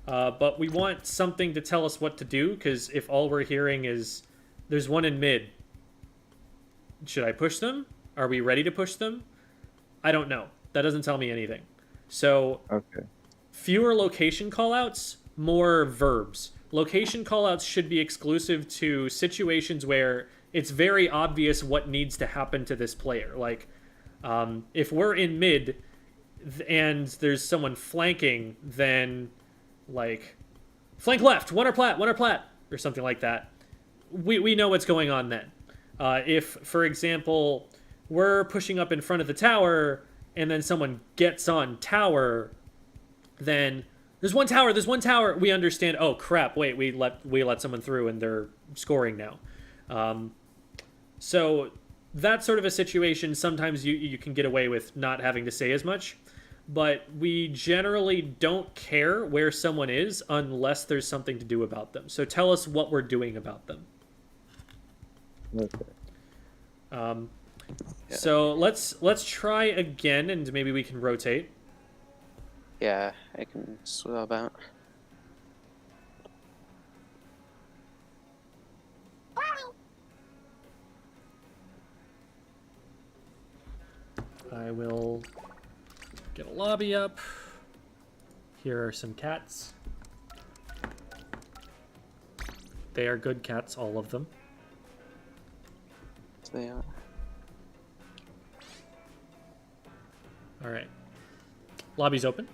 But we want something to tell us what to do, because if all we're hearing is, there's one in mid. Should I push them? Are we ready to push them? I don't know. That doesn't tell me anything. So Okay. fewer location callouts, more verbs. Location callouts should be exclusive to situations where it's very obvious what needs to happen to this player. Like, if we're in mid and there's someone flanking, then like flank left, one or plat, or something like that. We know what's going on then. If, for example, we're pushing up in front of the tower and then someone gets on tower, then there's one tower. We understand. Oh crap! Wait, we let someone through and they're scoring now. So that sort of a situation, sometimes you can get away with not having to say as much, but we generally don't care where someone is unless there's something to do about them. So tell us what we're doing about them. Okay. So let's try again, and maybe we can rotate. Yeah, I can swap out. I will get a lobby up. Here are some cats. They are good cats, all of them. So they are. All right. Lobby's open.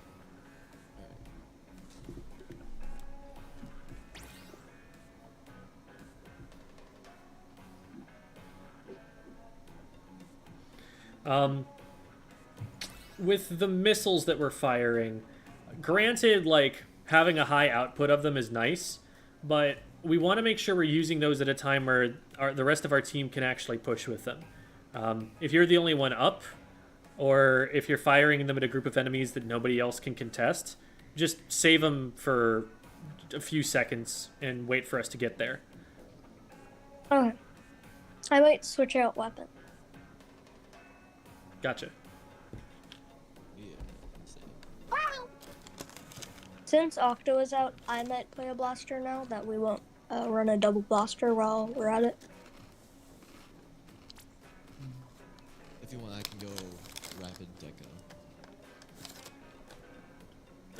With the missiles that we're firing, granted, like, having a high output of them is nice, but we want to make sure we're using those at a time where the rest of our team can actually push with them. If you're the only one up, or if you're firing them at a group of enemies that nobody else can contest, just save them for a few seconds and wait for us to get there. Okay. I might switch out weapon. Gotcha. Yeah. Same. Since Octo is out, I might play a blaster now that we won't run a double blaster while we're at it. If you want, I can go rapid deco.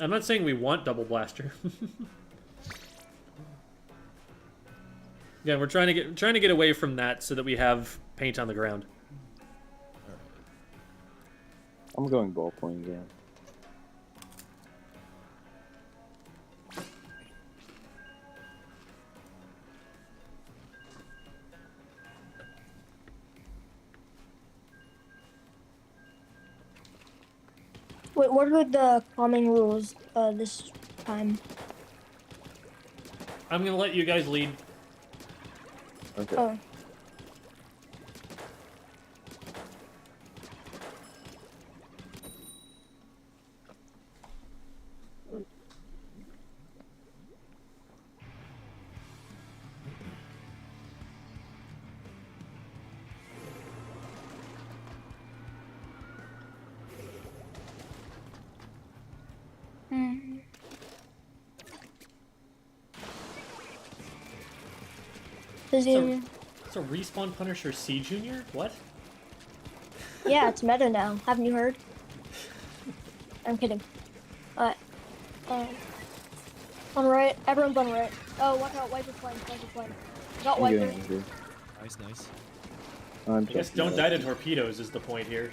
I'm not saying we want double blaster. Yeah, we're trying to get away from that so that we have paint on the ground. All right. I'm going ballpoint again. Wait, what are the calming rules this time? I'm gonna let you guys lead. Okay. Oh. Hmm. Zoom. It's a respawn Punisher C Junior? What? Yeah, it's meta now. Haven't you heard? I'm kidding. Alright. On right. Everyone's on right. Oh, watch out. Wiper flame. Wiper flame. Got I'm wiper. getting angry. Nice, nice. I'm I guess checking don't out. die to torpedoes is the point here.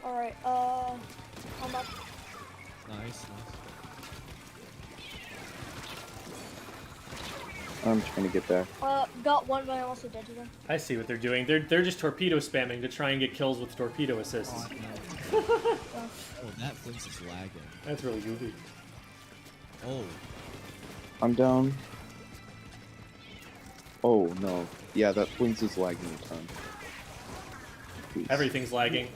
Alright, I'm up. Nice, nice. I'm trying to get back. Got one, but I also dead to them. I see what they're doing. They're just torpedo spamming to try and get kills with torpedo assists. Oh, that Flinks is lagging. That's really goofy. Oh, I'm down. Oh no. Yeah, that Flinks is lagging a ton. Please. Everything's lagging.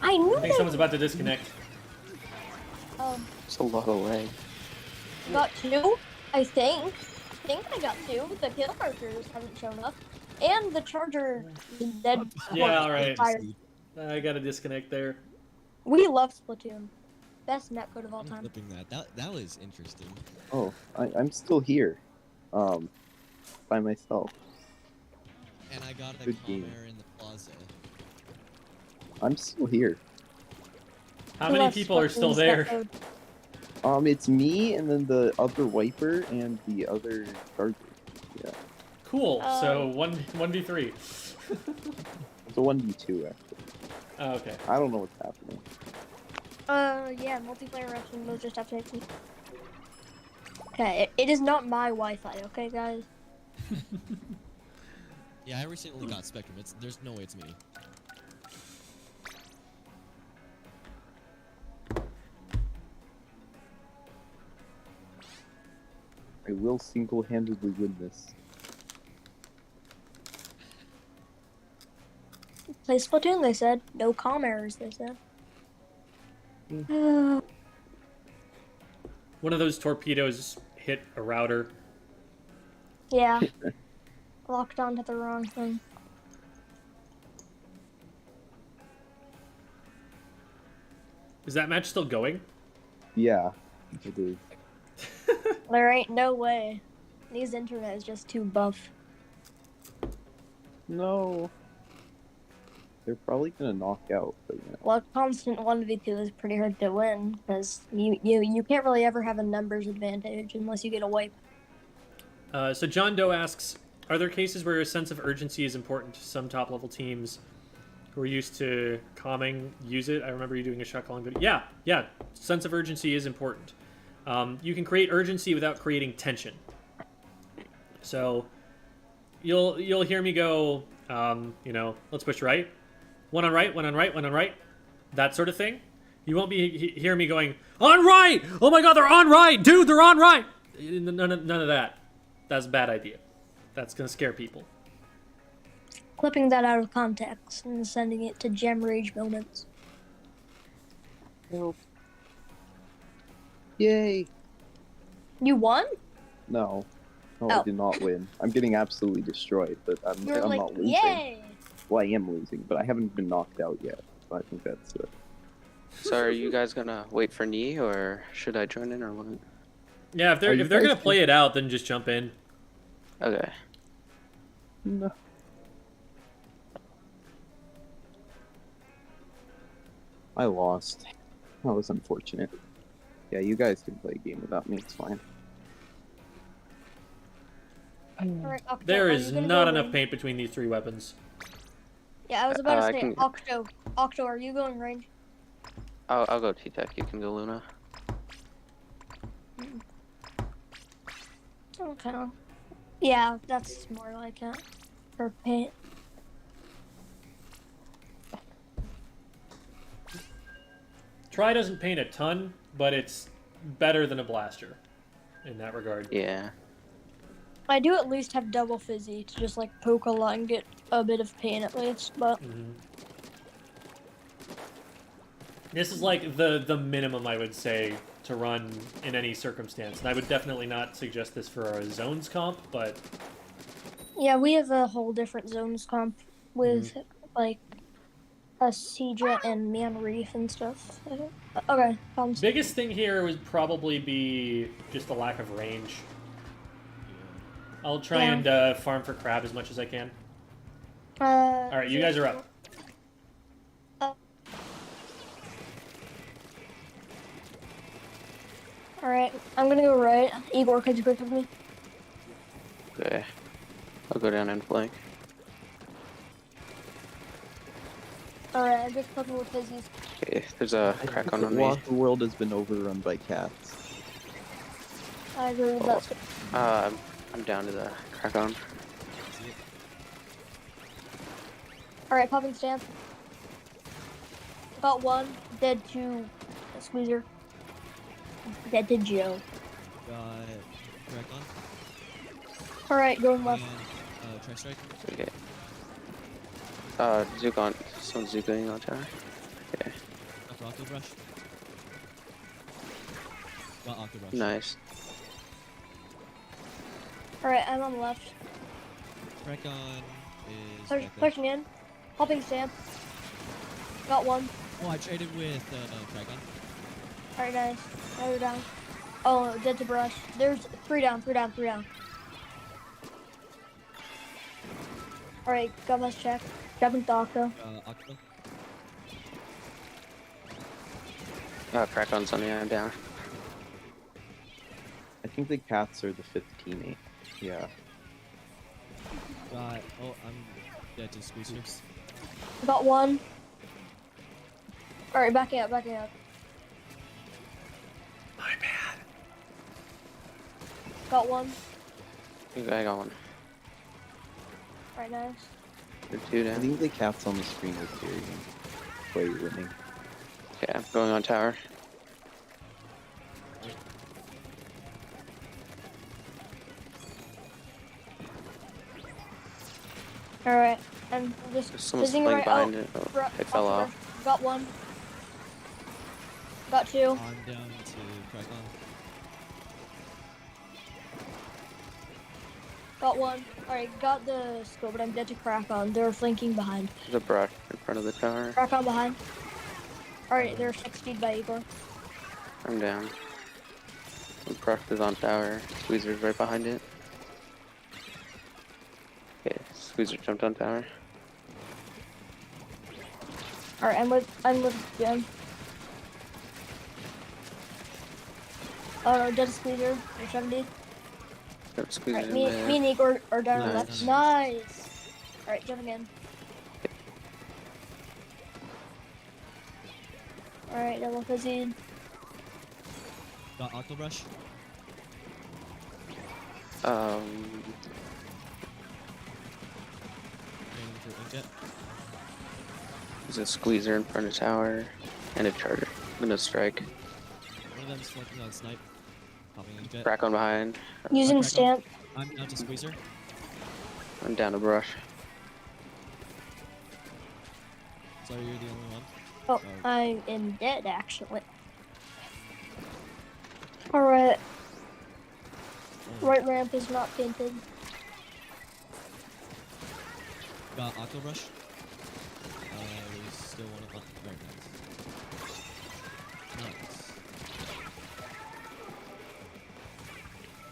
I knew I think someone's about to disconnect. It's a lot of lag. Got two, I think. I think I got two. The kill markers haven't shown up. And the charger is dead. Yeah, alright. Fired. I gotta disconnect there. We love Splatoon. Best netcode of all I'm time. flipping that. That was interesting. Oh, I'm still here. By myself. And I got a Good calm game. air in the plaza. I'm still here. How Who many loves people are still Splatoon's there? netcode? It's me and then the other wiper and the other charger. Yeah. Cool. So 1v3. It's a 1v2 actually. Oh, okay. I don't know what's happening. Yeah, multiplayer option was just updated. Okay, it is not my Wi-Fi, okay, guys? Yeah, I recently got Spectrum. There's no way it's me. I will single-handedly win this. Play Splatoon, they said. No comm errors, they said. One of those torpedoes hit a router. Yeah. Locked onto the wrong thing. Is that match still going? Yeah, it is. There ain't no way. These internet is just too buff. No. They're probably gonna knock out, but yeah. Well, constant 1v2 is pretty hard to win, because you can't really ever have a numbers advantage unless you get a wipe. So John Doe asks, are there cases where a sense of urgency is important to some top-level teams who are used to calming use it? I remember you doing a shot calling video. Yeah, sense of urgency is important. You can create urgency without creating tension. So you'll hear me go, let's push right. One on right, one on right, one on right. That sort of thing. You won't be hear me going, on right! Oh my god, they're on right! Dude, they're on right! None of that. That's a bad idea. That's gonna scare people. Clipping that out of context and sending it to Gem Rage moments. Help. Yay! You won? No. No, Oh. I did not win. I'm getting absolutely destroyed, but I'm You're like, not losing. yay! Well, I am losing, but I haven't been knocked out yet. So I think that's it. So are you guys gonna wait for Knee, or should I join in, or what? Yeah, if they're Are you gonna guys- play it out, then just jump in. Okay. No. I lost. That was unfortunate. Yeah, you guys can play a game without me. It's fine. Alright, Octo, There are is you gonna not go enough range? paint between these three weapons. Yeah, I was about I to say, can- Octo. Octo, are you going range? I'll go T-Tech. You can go Luna. Okay. Yeah, that's more like it. For paint. Try doesn't paint a ton, but it's better than a blaster in that regard. Yeah. I do at least have double fizzy to just like poke a lot and get a bit of pain at least, but This is like the minimum I would say to run in any circumstance, and I would definitely not suggest this for a zones comp, but yeah, we have a whole different zones comp with like a Seajet and Man Reef and stuff. Okay, problems. biggest thing here would probably be just the lack of range. I'll try and farm for crab as much as I can. Alright, you guys are up. Alright, I'm gonna go right. Igor, could you quick with me? Okay. I'll go down and flank. Alright, I'm just cooking with fizzies. Okay, there's a I crack think on the me. Waffle World has been overrun by cats. I agree with that. I'm down to the crack on. See it? Alright, popping stance. Got one. Dead to Squeezer. Dead to Joe. Got crack on. Alright, going And left. try strike. Okay. Zook on. Someone's zooking on tower. Okay. After Octo Brush. Got Octo Brush. Nice. Alright, I'm on the left. Crack on is back there. Pushing in. Popping stance. Got one. Oh, I traded with crack on. Alright, nice. Now you're down. Oh, dead to brush. There's three down. Alright, got my check. Jumping to Octo. Octo. Crack on's on me. I'm down. I think the cats are the 5th teammate. Yeah. Got. Oh, I'm dead to Squeezers. Got one. Alright, backing up. My bad. Got one. I got one. Alright, nice. They're two I down. think the cats on the screen are carrying. Play winning. Okay, I'm going on tower. Alright, and just There's someone fizzing playing right behind out. it. Oh, Bru- it fell off off. the brush. Got one. Got two. I'm down to crack on. Got one. Alright, got the scope, but I'm dead to crack on. They're flanking behind. There's a brush in front of the tower. Crack on behind. Alright, they're 60 by Igor. I'm down. The brush is on tower. Squeezer's right behind it. Okay, Squeezer jumped on tower. Alright, I'm with Jim. Oh no, dead squeezer. They're 70. Yep, Squeezer Alright, in me there. and Igor are down on the Nice. left. Nice. Alright, jumping in. Alright, double fizzy. Got Octo Brush. Um, Aiming for Inkjet. there's a Squeezer in front of tower. And a charger. I'm gonna strike. One of them's flanking on snipe. Popping Inkjet. Crack on behind. Using Crack on. stamp. I'm down to Squeezer. I'm down to brush. Sorry, you're the only one. Oh, I am dead actually. Alright, Oh, right ramp is not painted. Got Octo Brush. There's still one of them. Very nice. Nice.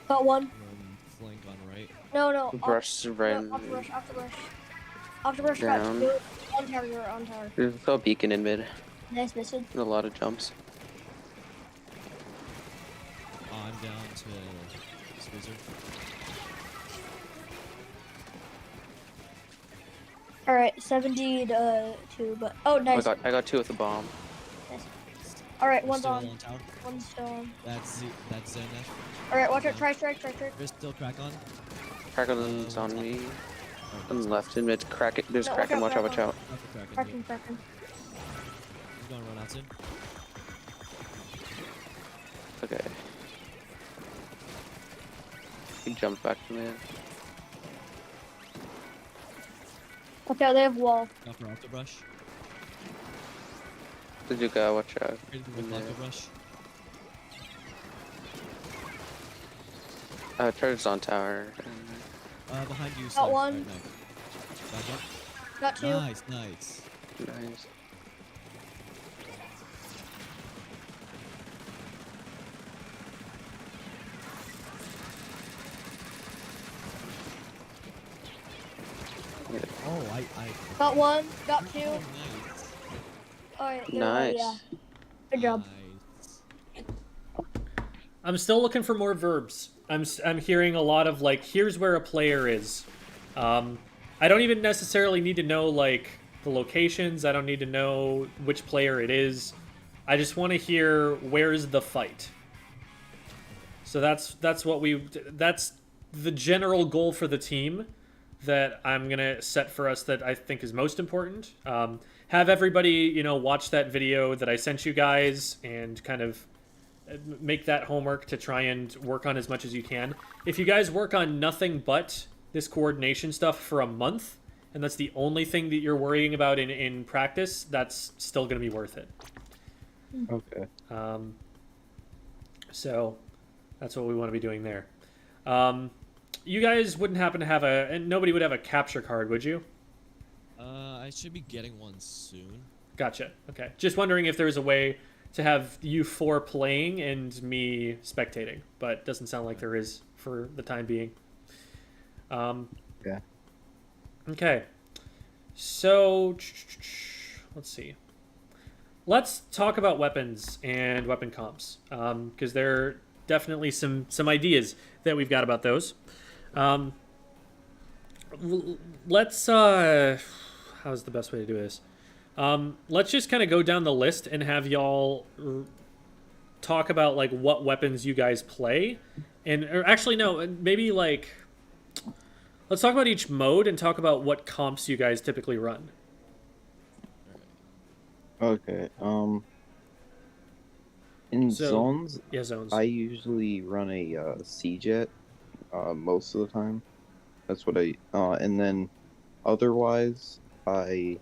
Got one. Flank on right. No, no. The brush is right. Off the brush. Off the brush got Down. two. On tower, you're on tower. There's a beacon in mid. Nice missing. And a lot of jumps. I'm down to Squeezer. Alright, 70 to 2, but. Oh, nice. I got two with the bomb. Alright, There's one's still on. one tower. One's still on. That's Zenef. Alright, watch out. Try strike. There's still crack on. Crack on's on me. Oh, On the left in mid. Crack it. There's No, Kraken. watch Watch out, out. Watch out. After Kraken. Cracking. He's gonna run out soon. Okay. He jumped back to man. Okay, they have wall. Go for auto brush. Suzuka, watch out. Ready with Yeah. auto brush. Charger's on tower. Behind you. Got Snipe. one. Right, nice. Back up. Got two. Nice, nice. Nice. Oh, I. Got one. Got two. Oh, nice. Alright, Nice. yeah. Good job. Nice. I'm still looking for more verbs. I'm hearing a lot of like, here's where a player is. I don't even necessarily need to know like the locations. I don't need to know which player it is. I just want to hear where's the fight. So that's the general goal for the team that I'm gonna set for us that I think is most important. Have everybody, watch that video that I sent you guys and kind of make that homework to try and work on as much as you can. If you guys work on nothing but this coordination stuff for a month, and that's the only thing that you're worrying about in practice, that's still going to be worth it. Okay. So that's what we want to be doing there. You guys wouldn't happen to have and nobody would have a capture card, would you? I should be getting one soon. Gotcha. Okay. Just wondering if there was a way to have you four playing and me spectating, but doesn't sound like there is for the time being. Yeah. Okay. So, let's see. Let's talk about weapons and weapon comps, because there are definitely some ideas that we've got about those. Let's how's the best way to do this? Let's just kind of go down the list and have y'all talk about like what weapons you guys play, or actually no, maybe like let's talk about each mode and talk about what comps you guys typically run. Okay. In zones, Yeah, zones. I usually run a C-Jet most of the time. That's what and then otherwise, I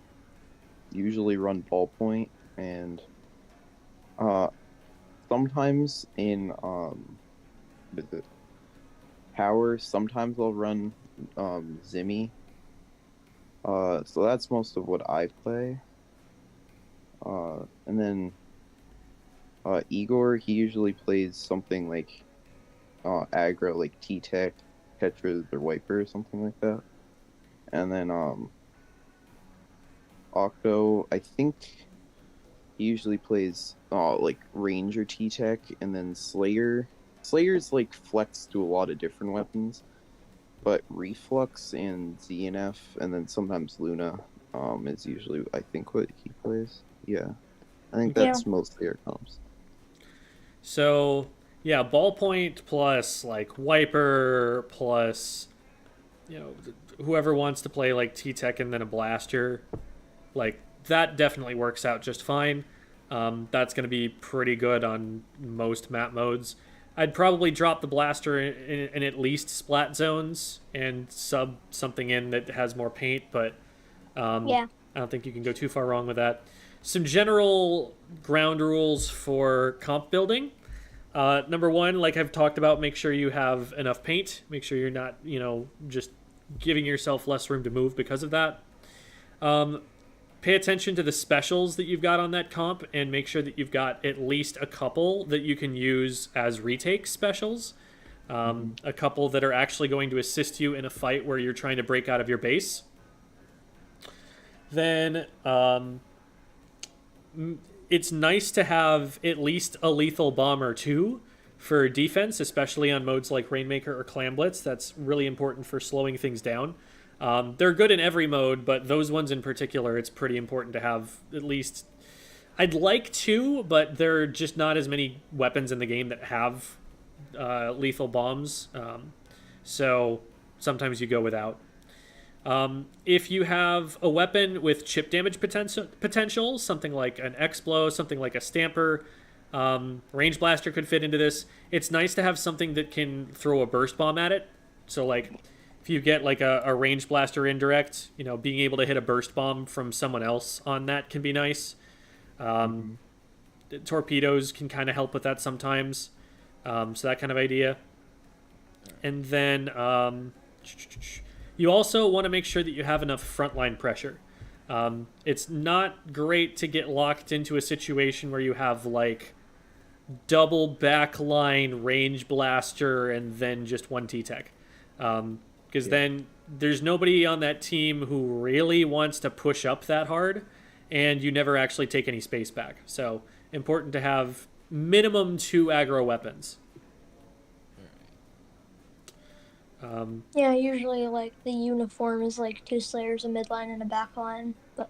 usually run ballpoint and sometimes in power, sometimes I'll run Zimmy. So that's most of what I play. And then Igor, he usually plays something like aggro, like T-Tech, Tetras, or Wiper, or something like that. And then Octo, I think he usually plays like Ranger T-Tech, and then Slayer. Slayer's like flex to a lot of different weapons, but Reflux and ZNF, and then sometimes Luna is usually, I think, what he plays. Yeah. I think that's mostly our comps. So, yeah, ballpoint plus like Wiper plus, whoever wants to play like T-Tech and then a Blaster, like that definitely works out just fine. That's going to be pretty good on most map modes. I'd probably drop the Blaster in at least splat zones and sub something in that has more paint, but Yeah. I don't think you can go too far wrong with that. Some general ground rules for comp building. Number one, like I've talked about, make sure you have enough paint. Make sure you're not, just giving yourself less room to move because of that. Pay attention to the specials that you've got on that comp and make sure that you've got at least a couple that you can use as retake specials. A couple that are actually going to assist you in a fight where you're trying to break out of your base. Then it's nice to have at least a lethal bomb or two for defense, especially on modes like Rainmaker or Clam Blitz. That's really important for slowing things down. They're good in every mode, but those ones in particular, it's pretty important to have at least... I'd like two, but there are just not as many weapons in the game that have lethal bombs. So sometimes you go without. If you have a weapon with chip damage potential, something like an X-Blow, something like a Stamper, Range Blaster could fit into this. It's nice to have something that can throw a burst bomb at it. So, like, if you get, like, a Range Blaster indirect, you know, being able to hit a burst bomb from someone else on that can be nice. Torpedoes can kind of help with that sometimes. So that kind of idea. And then you also want to make sure that you have enough frontline pressure. It's not great to get locked into a situation where you have, like, double backline Range Blaster and then just one T-Tech. Because then there's nobody on that team who really wants to push up that hard, and you never actually take any space back. So important to have minimum 2 aggro weapons. Yeah, usually like the uniform is like 2 slayers, a midline, and a backline. But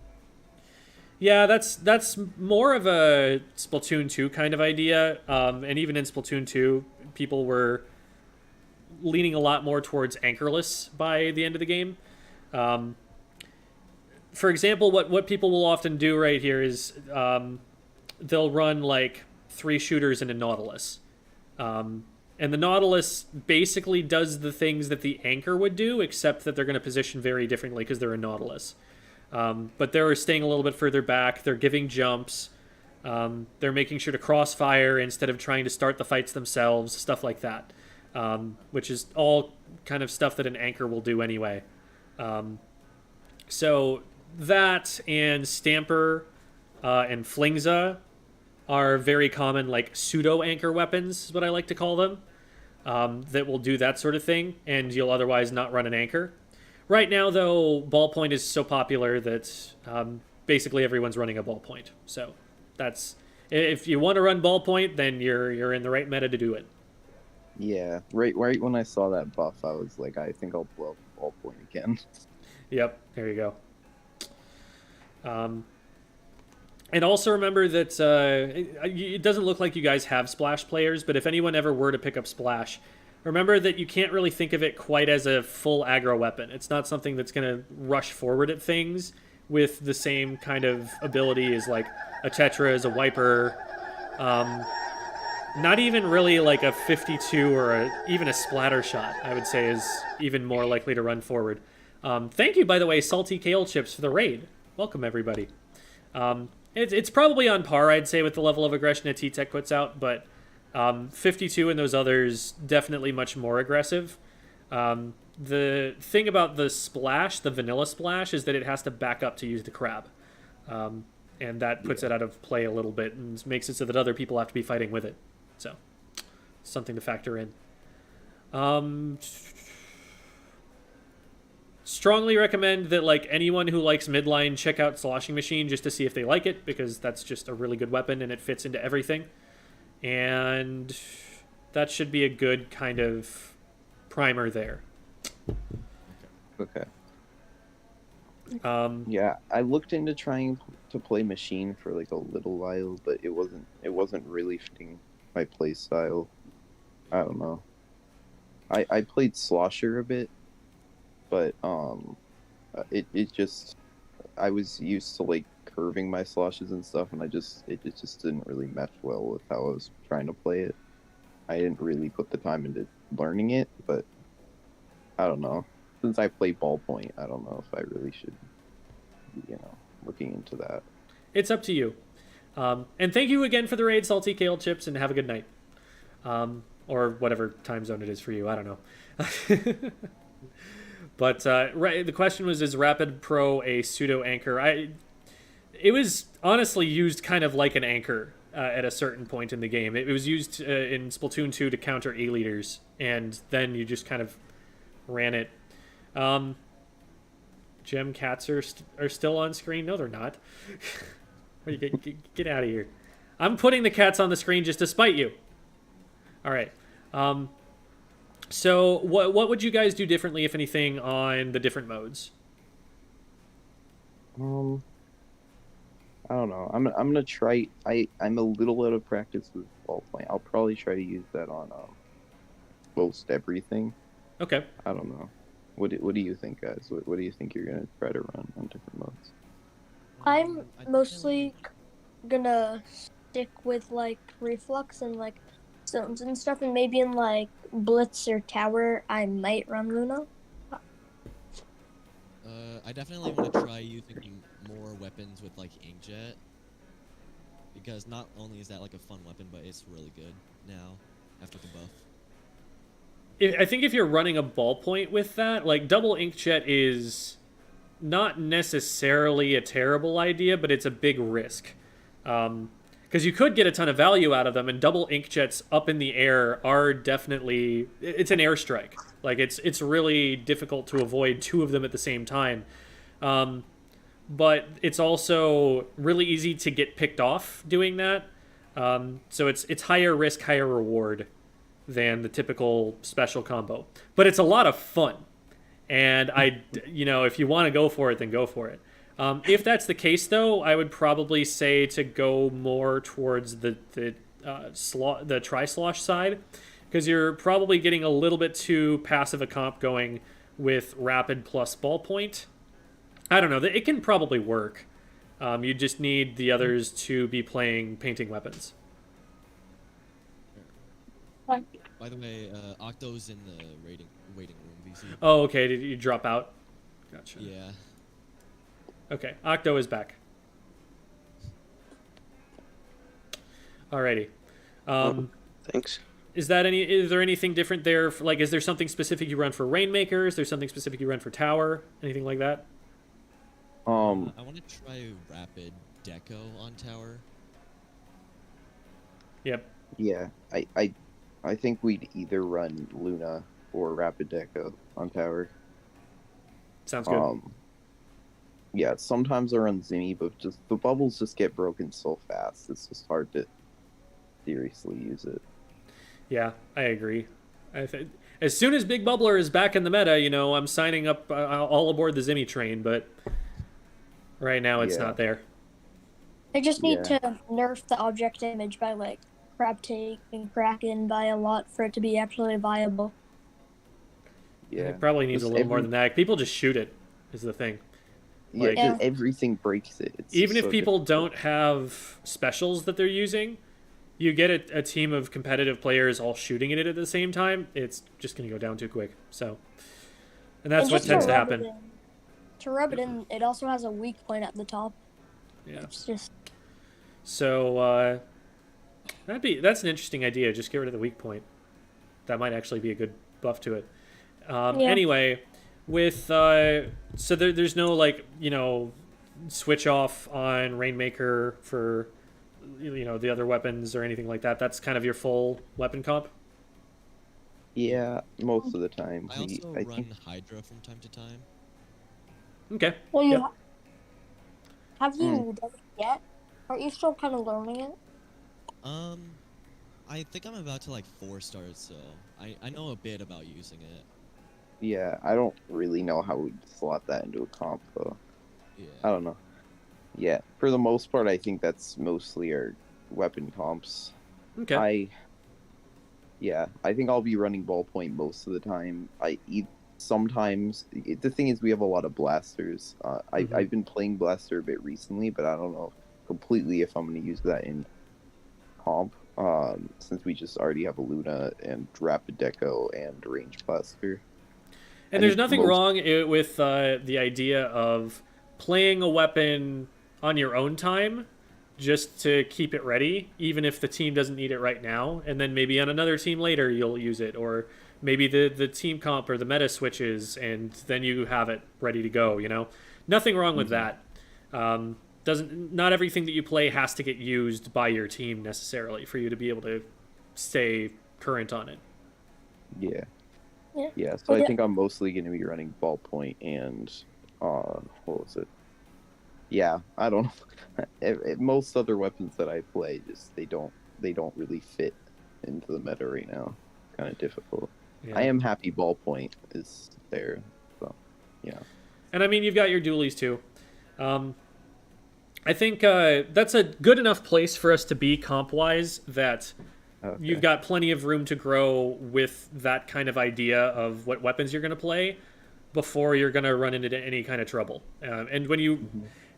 Yeah, that's more of a Splatoon 2 kind of idea. And even in Splatoon 2, people were leaning a lot more towards anchorless by the end of the game. For example, what people will often do right here is they'll run like 3 shooters and a Nautilus. And the Nautilus basically does the things that the Anchor would do, except that they're going to position very differently because they're a Nautilus. But they're staying a little bit further back. They're giving jumps. They're making sure to crossfire instead of trying to start the fights themselves, stuff like that. Which is all kind of stuff that an Anchor will do anyway. So that and Stamper and Flingza are very common, like pseudo-anchor weapons is what I like to call them, that will do that sort of thing, and you'll otherwise not run an Anchor. Right now, though, Ballpoint is so popular that basically everyone's running a Ballpoint. So that's, if you want to run Ballpoint, then you're in the right meta to do it. Yeah, right when I saw that buff, I was like, I think I'll blow up Ballpoint again. Yep, there you go. And also remember that it doesn't look like you guys have Splash players, but if anyone ever were to pick up Splash, remember that you can't really think of it quite as a full aggro weapon. It's not something that's going to rush forward at things with the same kind of ability as like a Tetra, as a Wiper. Not even really like a 52 or even a Splatter Shot, I would say, is even more likely to run forward. Thank you, by the way, Salty Kale Chips, for the raid. Welcome, everybody. It's probably on par, I'd say, with the level of aggression that T-Tech puts out, but 52 and those others definitely much more aggressive. The thing about the Splash, the vanilla Splash, is that it has to back up to use the crab. And that puts it out of play a little bit and makes it so that other people have to be fighting with it. So, something to factor in. Strongly recommend that, like, anyone who likes midline check out Sloshing Machine just to see if they like it, because that's just a really good weapon and it fits into everything. And that should be a good kind of primer there. Okay. Um, Yeah, I looked into trying to play Machine for like a little while, but it wasn't really fitting my play style. I don't know. I played Slosher a bit, but it just, I was used to like curving my sloshes and stuff, and it just didn't really mesh well with how I was trying to play it. I didn't really put the time into learning it, but I don't know. Since I play Ballpoint, I don't know if I really should, looking into that. It's up to you. And thank you again for the raid, Salty Kale Chips, and have a good night. Or whatever time zone it is for you. I don't know. But the question was, is Rapid Pro a pseudo anchor? It was honestly used kind of like an anchor at a certain point in the game. It was used in Splatoon 2 to counter A-leaders, and then you just kind of ran it. Gem cats are still on screen? No, they're not. Get out of here. I'm putting the cats on the screen just to spite you. All right. So what would you guys do differently, if anything, on the different modes? I don't know. I'm gonna try. I'm a little out of practice with Ballpoint. I'll probably try to use that on most everything. Okay. I don't know. What do you think, guys? What do you think you're gonna try to run on different modes? I'm mostly gonna stick with like reflux and like zones and stuff, and maybe in like blitz or tower, I might run Luna. I definitely want to try using more weapons with like Inkjet, because not only is that like a fun weapon, but it's really good now after the buff. I think if you're running a ballpoint with that, like double inkjet is not necessarily a terrible idea, but it's a big risk. Because you could get a ton of value out of them, and double inkjets up in the air are definitely, it's an airstrike. Like it's really difficult to avoid two of them at the same time. But it's also really easy to get picked off doing that. So it's higher risk, higher reward than the typical special combo. But it's a lot of fun. And if you want to go for it, then go for it. If that's the case, though, I would probably say to go more towards the tri-slosh side, because you're probably getting a little bit too passive a comp going with rapid plus ballpoint. I don't know. It can probably work. You just need the others to be playing painting weapons. By the way, Octo's in the waiting room, VC. Oh, okay. Did you drop out? Gotcha. Yeah. Okay, Octo is back. Alrighty. Thanks. Is there anything different there? Is there something specific you run for Rainmaker? Is there something specific you run for Tower? Anything like that? I want to try Rapid Deco on Tower. Yep. Yeah, I think we'd either run Luna or Rapid Deco on Tower. Sounds good. Yeah, sometimes I run Zimmy, but just the bubbles just get broken so fast. It's just hard to seriously use it. Yeah, I agree. As soon as Big Bubbler is back in the meta, I'm signing up all aboard the Zimmy train, but right now it's not there. I just need to nerf the object image by like crab take and Kraken by a lot for it to be actually viable. Yeah, It probably needs a little more than that. People just shoot it, is the thing. Yeah, just everything breaks it. It's Even just if so people difficult. don't have specials that they're using, you get a team of competitive players all shooting at it at the same time, it's just going to go down too quick. So, and that's And what just tends to rub it happen. in- To rub it in, it also has a weak point at the top. Yeah. It's just So that's an interesting idea. Just get rid of the weak point. That might actually be a good buff to it. Anyway, with so there's no switch off on Rainmaker for the other weapons or anything like that. That's kind of your full weapon comp. Yeah, most of the time. I also I run think Hydra from time to time. Okay. well, Yep. have you done it yet? Are you still kind of learning it? I think I'm about to like 4 stars, so I know a bit about using it. Yeah, I don't really know how we'd slot that into a comp though. Yeah. I don't know. Yeah, for the most part, I think that's mostly our weapon comps. Okay. I think I'll be running ballpoint most of the time. Sometimes the thing is we have a lot of blasters. I've been playing blaster a bit recently, but I don't know completely if I'm going to use that in comp. Since we just already have a Luna and Rapid Deco and Range Blaster. And there's nothing wrong with the idea of playing a weapon on your own time just to keep it ready, even if the team doesn't need it right now. And then maybe on another team later you'll use it. Or maybe the team comp or the meta switches and then you have it ready to go, Nothing wrong with that. Not everything that you play has to get used by your team necessarily for you to be able to stay current on it. Yeah. Yeah. So I think I'm mostly going to be running ballpoint and what was it? Yeah, I don't know. Most other weapons that I play they don't really fit into the meta right now. Kind of difficult. Yeah. I am happy ballpoint is there, so yeah. And I mean, you've got your dualies too. I think that's a good enough place for us to be comp-wise that you've got plenty of room to grow with that kind of idea of what weapons you're going to play before you're going to run into any kind of trouble. And when you...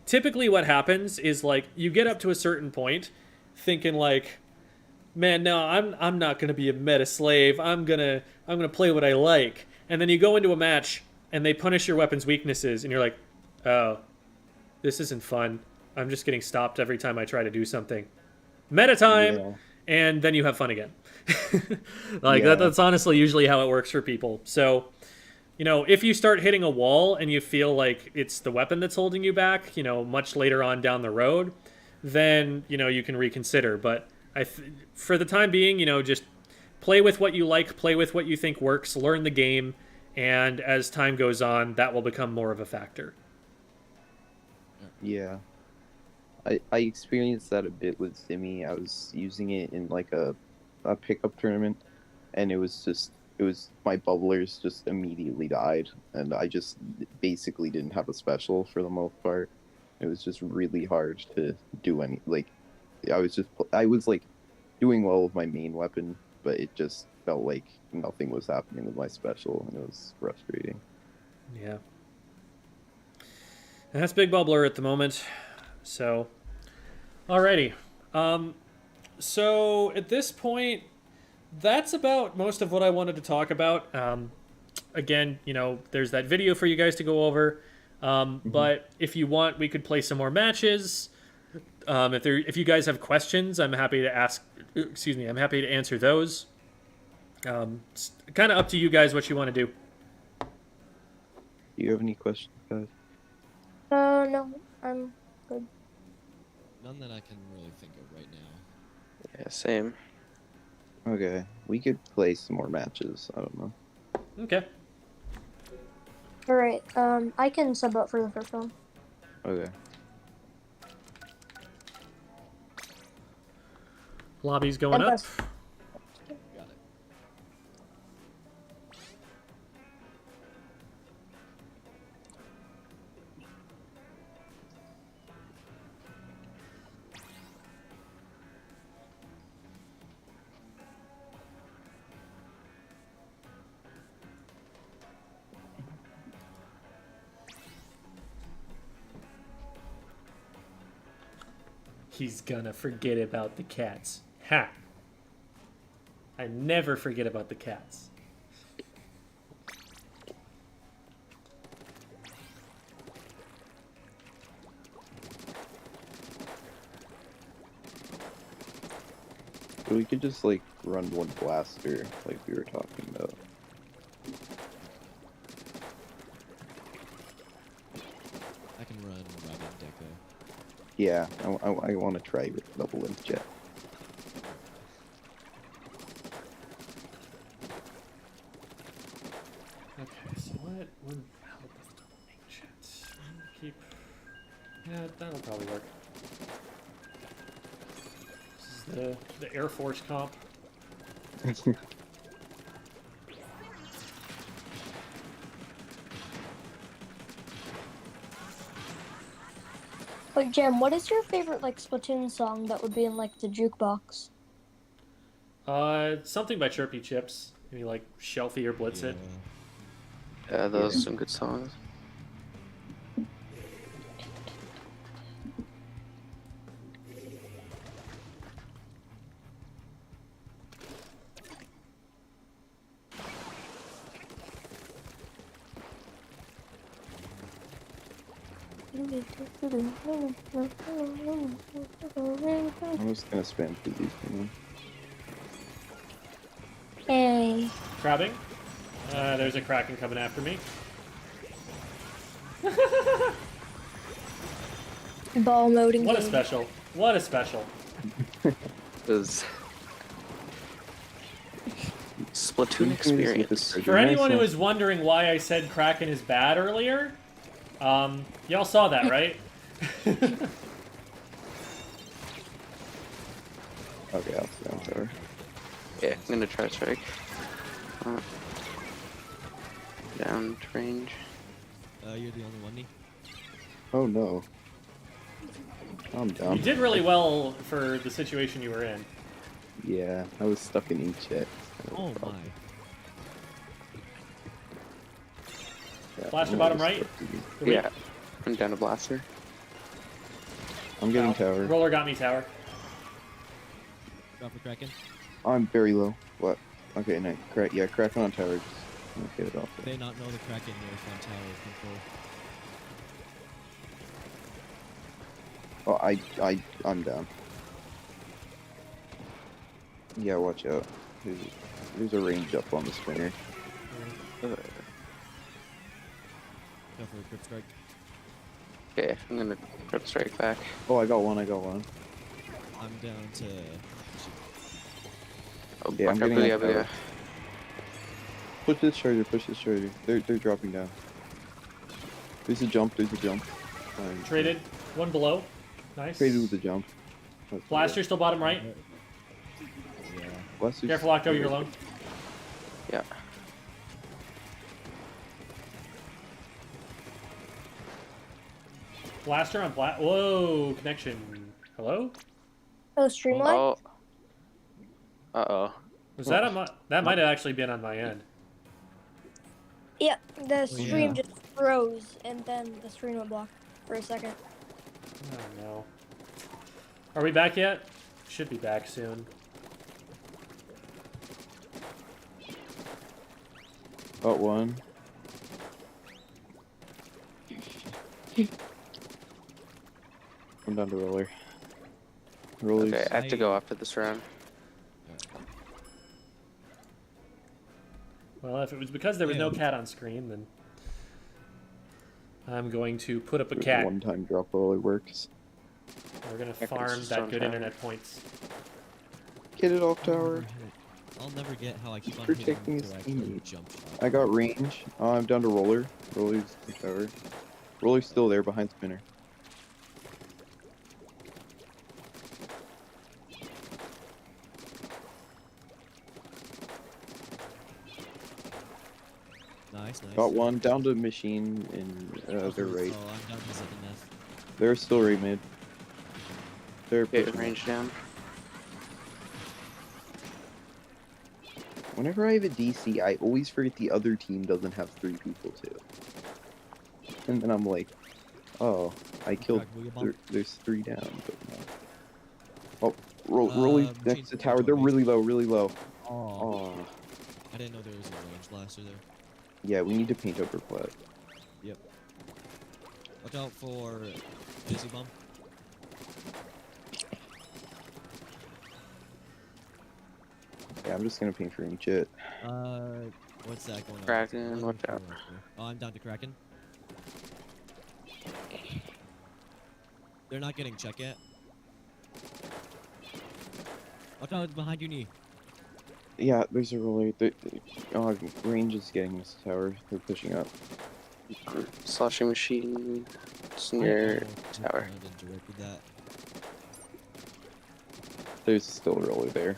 Typically what happens is, you get up to a certain point, thinking like, man, no, I'm not gonna be a meta slave. I'm gonna play what I like. And then you go into a match and they punish your weapon's weaknesses, and you're like, oh, this isn't fun. I'm just getting stopped every time I try to do something. Meta time, Yeah. and then you have fun again. Like Yeah. that's honestly usually how it works for people. So, you know, if you start hitting a wall and you feel like it's the weapon that's holding you back, you know, much later on down the road, then, you know, you can reconsider. But for the time being, you know, just play with what you like, play with what you think works, learn the game, and as time goes on, that will become more of a factor. Yeah. I experienced that a bit with Zimmy. I was using it in like a pickup tournament, and it was my bubblers just immediately died, and I just basically didn't have a special for the most part. It was just really hard to do any, like, I was like doing well with my main weapon, but it just felt like nothing was happening with my special, and it was frustrating. Yeah. And that's Big Bubbler at the moment. So, alrighty. So at this point, that's about most of what I wanted to talk about. Again, you know, there's that video for you guys to go over. But if you want, we could play some more matches. If you guys have questions, I'm happy to ask. Excuse me, I'm happy to answer those. It's kind of up to you guys what you want to do. Do you have any questions, guys? No, I'm good. None that I can really think of right now. Yeah, same. Okay, we could play some more matches. I don't know. Okay. All right. I can sub up for the first one. Okay. Lobby's going And up. press- Got it. He's gonna forget about the cats. Ha! I never forget about the cats. But we could just like run one blaster like we were talking about. I can run Rabbit Deco. Yeah, I want to try with double length jet. Okay, so what would help with double ancients? Keep. Yeah, that'll probably work. This is the Air Force comp. Wait, Jem, what is your favorite like Splatoon song that would be in like the jukebox? Something by Chirpy Chips. Maybe like Shelfie or Blitz It. Yeah, those are some good songs. I'm just gonna spam through these things. Hey. Crabbing. There's a Kraken coming after me. Ball moding. What a game. special. What a special. Those Splatoon experience. For anyone who was wondering why I said Kraken is bad earlier, y'all saw that, right? Okay, I'll spam tower. Yeah, I'm gonna try strike. Down to range. You're the only one, Nee? Oh no. I'm You down. did really well for the situation you were in. Yeah, I was stuck in ink jet. Oh my. Yeah, Blaster I'm bottom always right? stuck in ink. Did we- Yeah, I'm down to blaster. I'm getting Oh, tower. Roller got me tower. Drop for Kraken. I'm very low. What? Okay, no, crack. Yeah, crack on tower. Just gonna get it off. They not know the Kraken north on tower control. Oh, I'm down. Yeah, watch out. There's a range up on the spinner. Go for a Crypt Strike. Okay, I'm gonna grip strike back. Oh, I got one. I'm down to. Oh, Yeah, I'm back up, getting yeah, up tower. yeah. Push this charger. Push this charger. They're dropping down. There's a jump. Traded. One below. Nice. Traded with the jump. That's Blaster still bottom right. Yeah. Blaster's- Careful, Octo, you're alone. Yeah. Blaster on Whoa, connection. Hello? Oh, Streamline? Oh. Uh-oh. Was that on my... That might have actually been on my end. Yeah, the stream yeah. just froze, and then the stream went blocked for a second. Oh, no. Are we back yet? Should be back soon. Got one. I'm down to roller. Roller's Okay, I have to go after this round. Well, if it was because there was no cat on screen, then... I'm going to put up a cat. one-time drop roller works. We're gonna Yeah, 'cause farm it's just that on good tower. internet points. Get it off tower. I'll never get how I keep on Protecting hitting his to actually teammate. jump shot. I got range. I'm down to roller. Roller's the tower. Roller's still there behind spinner. Nice, nice. Got one down to machine in their right. Oh, I'm down to ZNF. They're still right mid. They're Get pushing. range down. Whenever I have a DC, I always forget the other team doesn't have 3 people too. And then I'm like, oh, I killed. Crack Booyah Bomb. There's 3 down, but no. Oh, rolling Machine next to Control tower. They're base. really low, really low. Oh. Oh, I didn't know there was a range blaster there. yeah, we need to paint over flat. Watch out for Dizzy Bomb. Yeah, I'm just gonna paint for ancient. What's that going on? Kraken, What are watch we out. going for? Oh, I'm down to Kraken. They're not getting check yet. Watch out, it's behind you, knee. Yeah, there's a roller. Oh, range is getting this tower. They're pushing up. Sloshing machine. It's near Oh, tower. I didn't direct with that. There's still a roller there.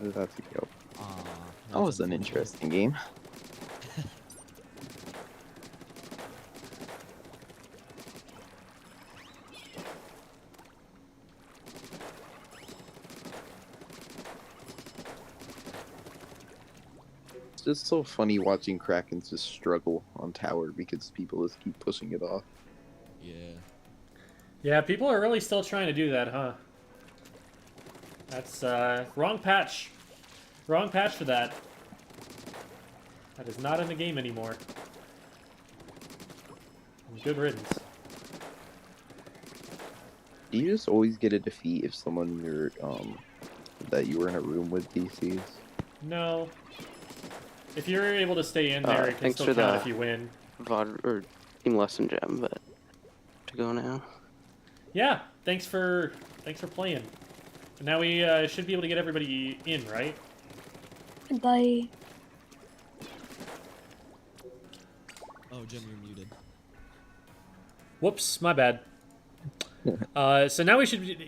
That's a kill. Ah, That was that's an unfortunate. interesting game. It's just so funny watching Krakens just struggle on tower because people just keep pushing it off. Yeah. Yeah, people are really still trying to do that, huh? That's, wrong patch. Wrong patch for that. That is not in the game anymore. Good riddance. Do you just always get a defeat if someone you're that you were in a room with DCs? No. If you're able to stay in there, it can thanks still for count the- if you win. VOD or Team Lesson Gem, but to go now. Yeah, thanks for playing. Now we should be able to get everybody in, right? Bye. Oh, Jim, you're muted. Whoops, my bad. So now we should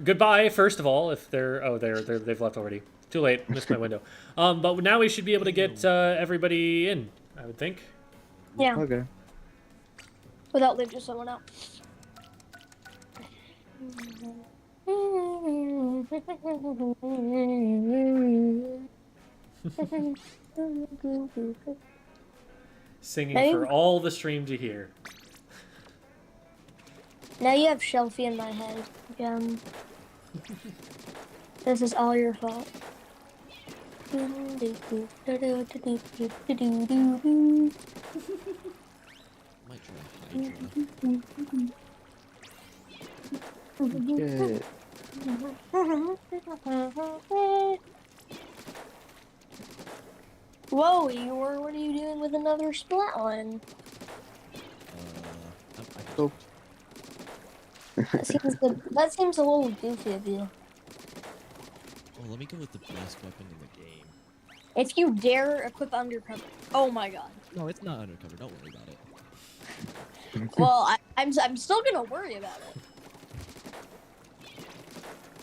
goodbye first of all. If they've left already. Too late, missed my window. But now we should be able to get everybody in. I would think. Yeah, Okay. without leaving someone out. Singing Hey. for all the stream to hear. Now you have Shelfie in my head again. This is all your fault. Might try Hydra. Shit. Whoa, Eeyore, what are you doing with another Splatline? Oh, That seems a little goofy of you. Oh, let me go with the best weapon in the game. If you dare equip undercover. Oh my god. No, it's not undercover. Don't worry about it. Well, I'm still gonna worry about it.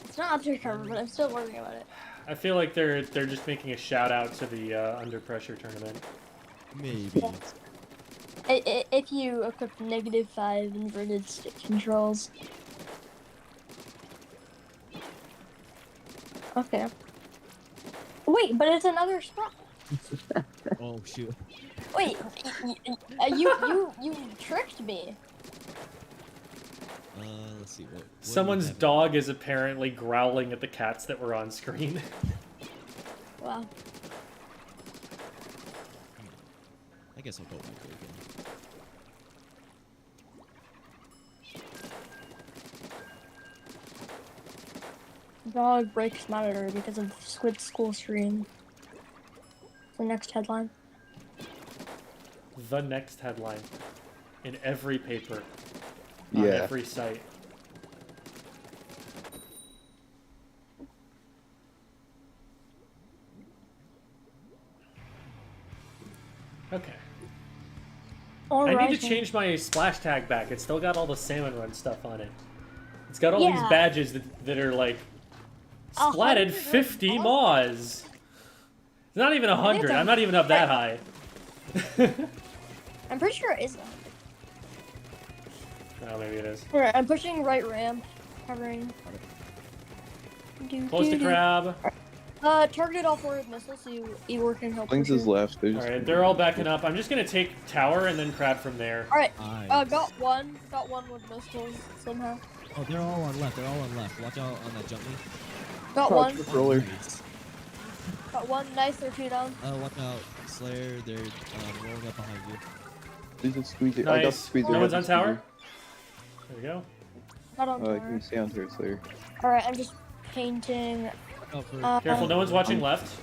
It's not undercover, but I'm still worrying about it. I feel like they're just making a shout out to the Under Pressure tournament. Maybe. If you equip -5 inverted stick controls. Okay. Wait, but it's another spot. Oh shoot. Wait, you tricked me. Let's see what do we Someone's have? dog is apparently growling at the cats that were on screen. Wow. I guess I'll go back there again. Dog breaks monitor because of Squid School stream. The next headline. The next headline. In every paper. On yeah. every site. Okay. I need to change my splash tag back. It's still got all the Salmon Run stuff on it. It's got all these Yeah. badges that are like splatted 50 mods. It's not even 100. I'm not even up that high. I'm pretty sure it isn't. Oh, maybe it is. Alright, I'm pushing right ramp, covering. Close to crab. Targeted all forward missiles so you work and help. Flings push is you. left. Alright, they're all backing up. I'm just gonna take tower and then crab from there. Alright, Nice. got one with missiles somehow. Oh, they're all on left. They're all on left. Watch out on that jump me. Got Crouch one, roller. Nice. got one, nice, they're two down. Watch out, Slayer. They're rolling up behind you. There's a squeezer. I got the Nice. squeezer. No I one's got on the tower? There we go. Not on squeezer. tower. Can you stay on here, Slayer? Alright, I'm just painting. Watch out for. Careful, no one's watching left.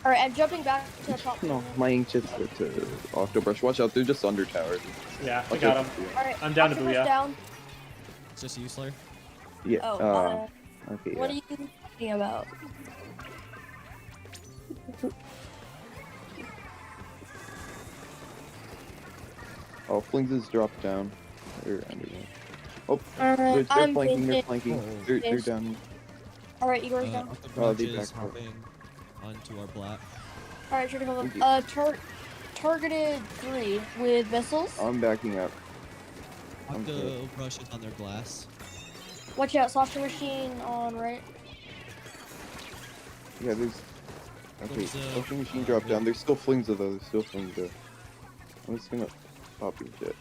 Alright, I'm jumping back to the top. No, my inkjet's to Octobrush. Watch out, they're just under tower. Yeah, I Okay. got him. Alright, I'm down to Octopus Booyah. down. It's just you, Slayer. Yeah. Oh, Okay. what Yeah. are you talking about? Oh, Flings is dropped down. They're under there. Oh, Alright, they're I'm flanking. They're painting. flanking. They're Yes. down. Alright, Igor's down. Octobrush they is backed up. hopping onto our black. Alright, try to go Thank you. up. Targeted 3 with missiles. I'm backing up. I'm Octobrush is on their glass. Watch out, Softer Machine on right. Yeah, there's. Okay, There's, Ocean Machine dropped down. There's still Flings though. There's still Flings though. I'm just gonna pop your jet.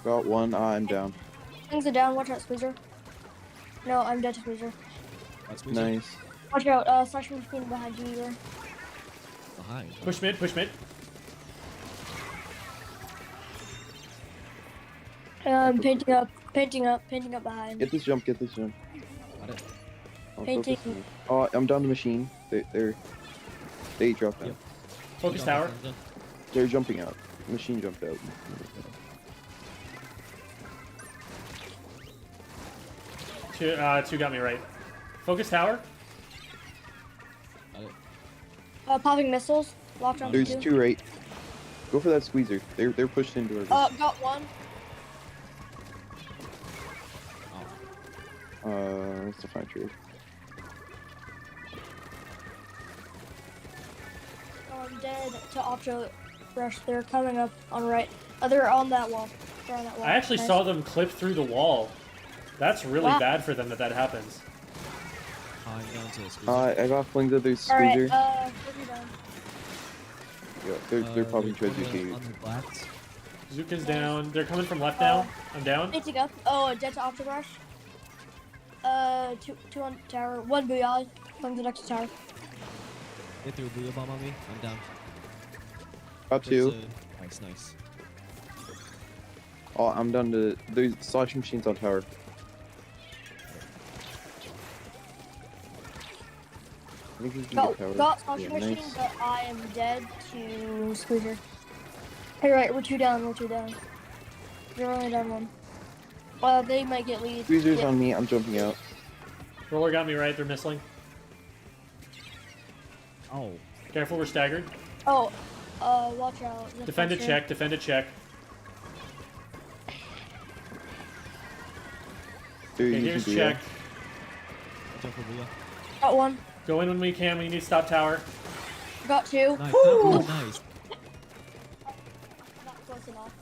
Got one. I'm down. Things are down, watch out, Squeezer. No, I'm dead to Squeezer. That's Squeezer. Nice. Watch out, Softer Machine behind you, Igor. Behind. Push mid, push mid. Painting up behind. Get this jump. Get this jump. Got it. I'll Painting. focus on it. Oh, I'm down the machine. They dropped out. Yep. Focus tower. They're jumping out. Machine jumped out. Two got me right. Focus tower. Got it. Popping missiles. Locked on There's 2. two right. Go for that squeezer. They're pushed into our. Got one. Let's define trade. I'm dead to Opto Rush. They're coming up on right. They're on that wall. They're on that wall. I actually Nice. saw them clip through the wall. That's really Wow. bad for them that happens. I'm down to the Squeezer. I got Flings of their Alright, squeezer. put me down. Yeah, they're popping there's one Trezuki. on the blacks. Zuka's down. They're coming from left now. I'm down. Painting up. Oh, dead to Octobrush. Two on tower. One Booyah. From the next tower. They threw a Booyah bomb on me. I'm down. Got There's two. Nice, nice. Oh, I'm done to. There's slashing machines on tower. I think he's gonna get tower. Got Slashing Yeah, Machine, nice. but I am dead to Squeezer. Hey, right, we're two down, You're only down one. Well, they might get lead. Squeezer's Yeah. on me. I'm jumping out. Roller got me right. They're missing. Oh. Careful, we're staggered. Oh, watch out. The Defend a pressure. check. Defend a check. They're Okay, using here's Booyah. check. Jump for Booyah. Got one. Go in when we can. We need to stop tower. Got two. Nice. Woo! Nice. Not close enough.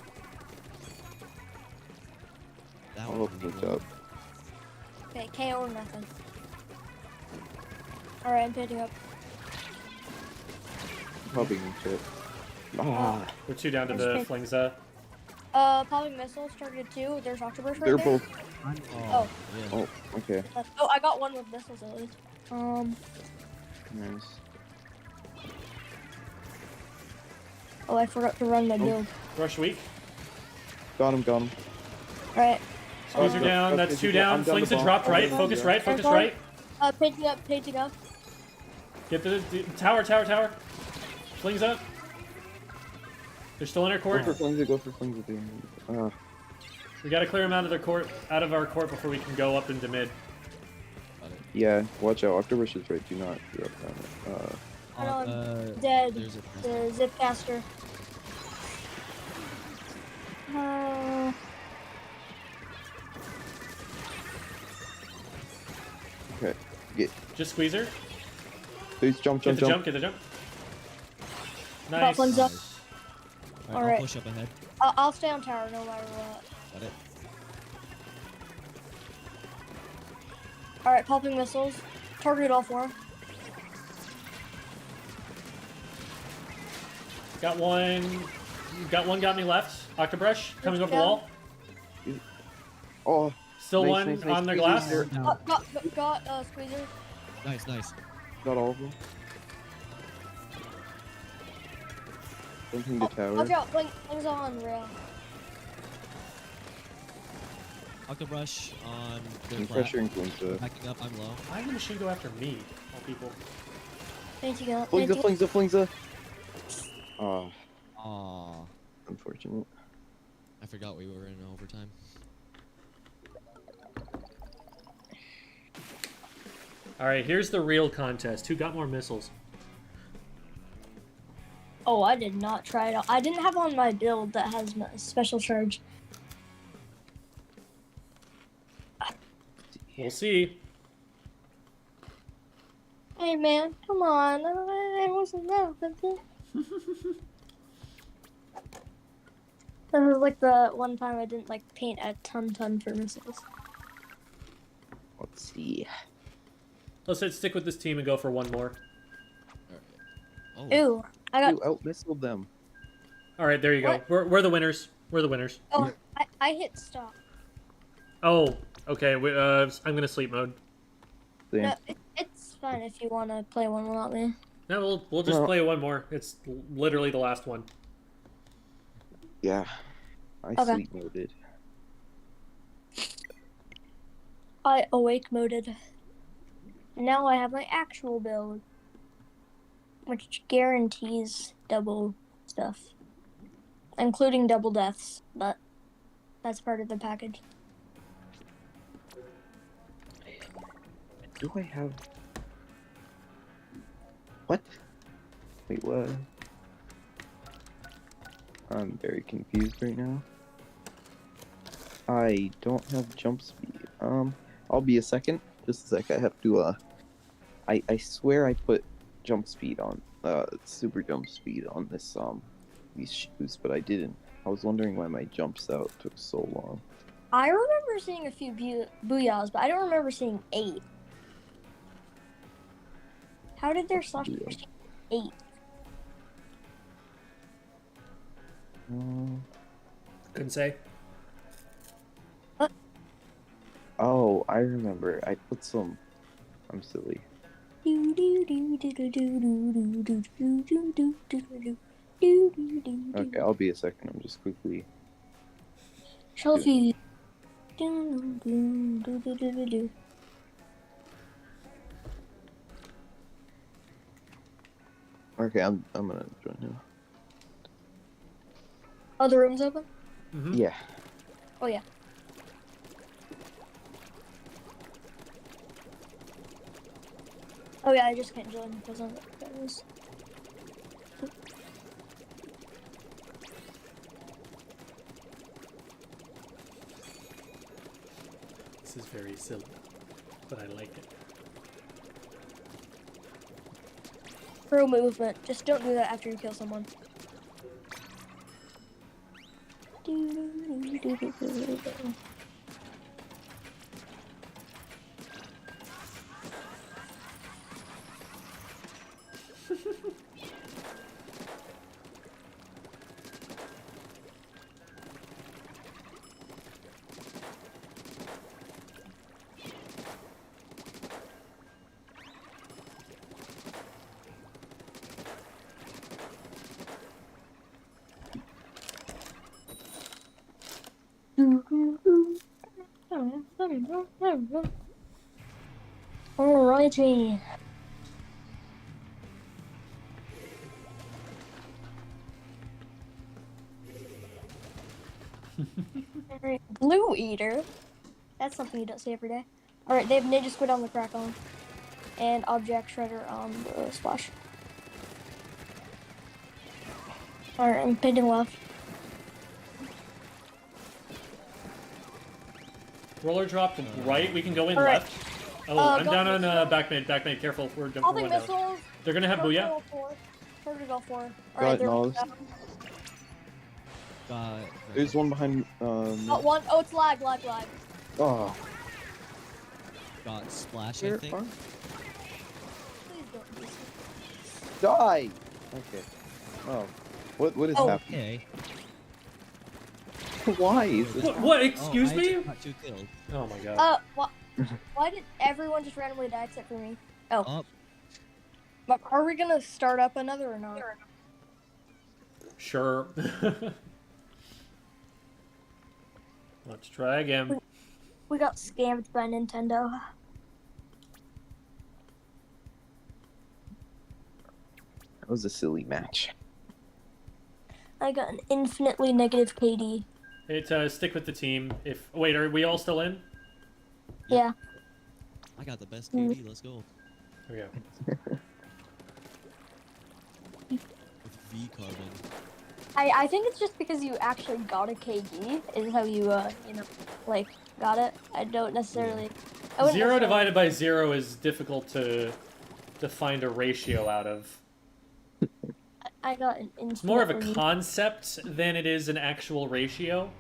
That I one hope was it works cool. out. Okay, KO or nothing. Alright, I'm picking up. Popping shit. Ah, We're two down to There's the pick. Flingza. Popping missiles, targeted two. There's Octobrush right they're there. both. Oh. Yeah. Oh, okay. Oh, I got one with missiles at least. Nice. Oh, I forgot to run my build. Rush weak. Got him. Got him. Alright. Squeezer Oh, down. okay, That's two okay, down. I'm down the Flingza bomb. dropped I'm right. down Focus the- right. Focus Okay. right. Painting up. Get the tower. Flings up. They're still in our Go court. for Flingza. Go for Flingza. Dude. We gotta clear them out of their court, out of our court before we can go up into mid. Got it. Yeah, watch out. Octobrush is right. Do not drop down. Dead. There's a The zip caster. Okay. Get. Just squeezer. Please jump. Get the jump. Get the jump. Nice. Flings up. Alright, Alright. I'll push up ahead. I'll stay on tower no matter what. Got it. Alright, popping missiles. Target all four. Got one. Got me left. Octobrush coming over the Down. wall. Oh, Still Nice, one nice, nice. on their Squeezer's glass. there. Down. Got Squeezer. Nice. got all of them. Jumping to tower. Watch out, Flings on rail. Octobrush on their I'm flat. pressuring Flingza. Backing up, I'm low. Why did the machine go after me? All people. Painting up. Flingza. Oh, Aw. unfortunate. I forgot we were in overtime. All right, here's the real contest. Who got more missiles? Oh, I did not try it out. I didn't have on my build that has my special charge. We'll see. Hey man, come on. I wasn't there. That was like the one time I didn't like paint a ton for missiles. Let's see. Let's stick with this team and go for one more. Oh. Ooh, I got. You out-missiled them. All right, there you go. What? We're the winners. We're the winners. Oh, I hit stop. Oh, okay. I'm gonna sleep mode. Same. No, it's fine if you want to play one without me. No, we'll just No. play one more. It's literally the last one. Yeah. I Okay. sleep moded. I awake moded. Now I have my actual build, which guarantees double stuff, including double deaths, but that's part of the package. Do I have... What? Wait, what? I'm very confused right now. I don't have jump speed. I'll be a second. Just a sec. I have to, I swear I put jump speed on, super jump speed on this, these shoes, but I didn't. I was wondering why my jumps out took so long. I remember seeing a few booyahs, but I don't remember seeing 8. How did their slash Booyah. 8? Couldn't say. Oh, I remember. I put some. I'm silly. Okay, I'll be a second. I'm just quickly. Shelfie. Okay, I'm gonna join him. Oh, the room's open? Mm-hmm. Yeah. Oh, yeah. Oh, yeah, I just can't join because I'm those. This is very silly, but I like it. Pro movement. Just don't do that after you kill someone. Alrighty. Alright, Blue Eater. That's something you don't see every day. Alright, they have Ninja Squid on the crack on. And Object Shredder on the splash. Alright, I'm pinning left. Roller dropped right. We can go in All right. left. Oh, I'm go down on missile. back mid. Back mid. Careful. We're jumping Holding one down. missiles. They're gonna have booyah. Vertical 4. Got Alright, it, they're Knowles. Got There's one behind. Got one. Oh, it's lag. Oh. got splash, I Here, think. farm. Please don't miss it. Die. Okay. Oh. What is Oh. happening? Okay. Why is this? What? Excuse I me? just got 2 killed. Oh my god. Why did everyone just randomly die except for me? Oh, Up. but are we gonna start up another or not? Sure. Let's try again. We got scammed by Nintendo. That was a silly match. I got an infinitely negative KD. Stick with the team. If wait, are we all still in? Yeah. I got the best KD. Let's go. There we go. With V carbon. I think it's just because you actually got a KD is how you like got it. I don't necessarily. I wouldn't Zero necessarily- divided by zero is difficult to find a ratio out of. I got an It's more of a infinitely- concept than it is an actual ratio.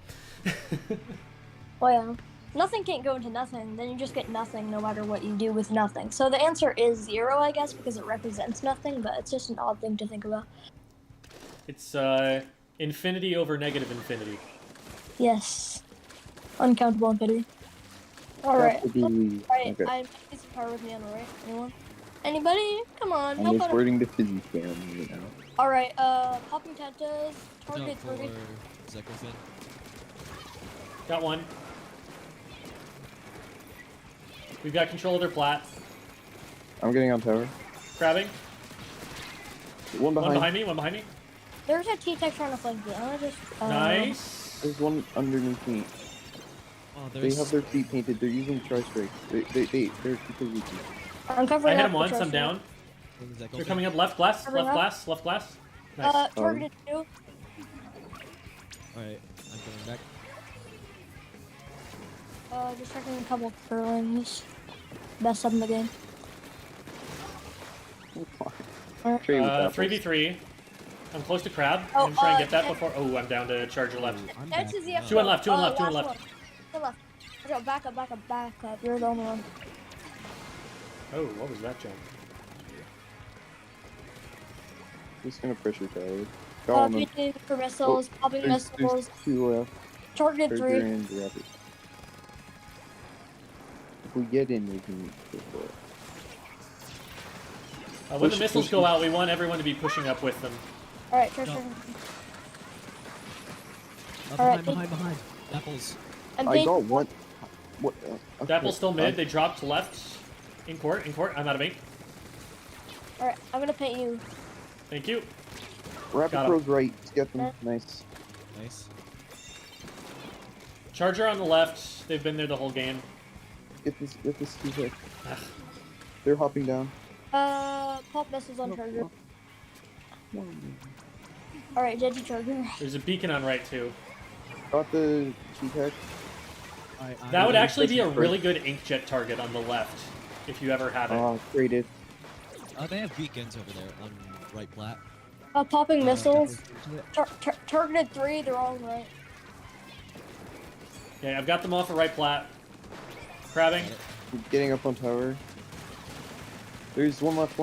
Well, yeah. Nothing can't go into nothing. Then you just get nothing no matter what you do with nothing. So the answer is 0, I guess, because it represents nothing. But it's just an odd thing to think about. It's infinity over negative infinity. Yes. Uncountable infinity. Alright. That would be- Alright, Okay. I'm piece of power with me on the right. Anyone? Anybody? Come on, I'm help out. reporting to Fizzy Cam right now. Alright, popping tentas, target, Jump for target. Zekofin. Got one. We've got control of their plat. I'm getting on tower. Grabbing. One One behind. behind me. One behind me. There's a T-Tech trying to flank me. I'm gonna just. Nice. There's one underneath me. Oh, They there's. have their feet painted. They're using tri-strike. They're completely. I'm I covering hit up him the once. I'm trophy. down. Zekofin. They're coming up left glass. Covering Left up. glass. Left glass. Nice. Targeted 2. Alright, I'm coming back. Just checking a couple curlings. Best sub in the game. Trey with apples. 3v3. I'm close to crab. Oh, I'm trying to get that Ted- before. Oh, I'm down to charger left. I'm That's back his now. EF. Two on left, two on left, two on last left. one. Two on left. Yo, back up, back up, back up. You're the only one. Oh, what was that jump? Just gonna pressure tower. Got one. Popping for missiles, popping There's missiles, 2 left. targeted Charger 3. and Rapid. If we get in, we can go for it. When the Push- missiles push go them. out, we want everyone to be pushing up with them. Alright, Tristan. Alright, Behind. Apples. I'm I thinking. got one. What? Dapple's still mid. They dropped left. In court. I'm out of ink. Alright, I'm gonna paint you. Thank you. Rapid Got 'em. Pro's right. Get them. Nice. Nice. Charger on the left. They've been there the whole game. Get this two hit. Ugh. They're hopping down. Pop missiles on Charger. Alright, Deji Charger. There's a beacon on right too. Got the G-Tech. That would actually be a First. really good inkjet target on the left, if you ever have it. Traded. They have beacons over there on right plat. Popping missiles. Apples. Targeted 3, they're all right. Okay, I've got them off of right plat. Crabbing. I'm getting up on tower. There's one left.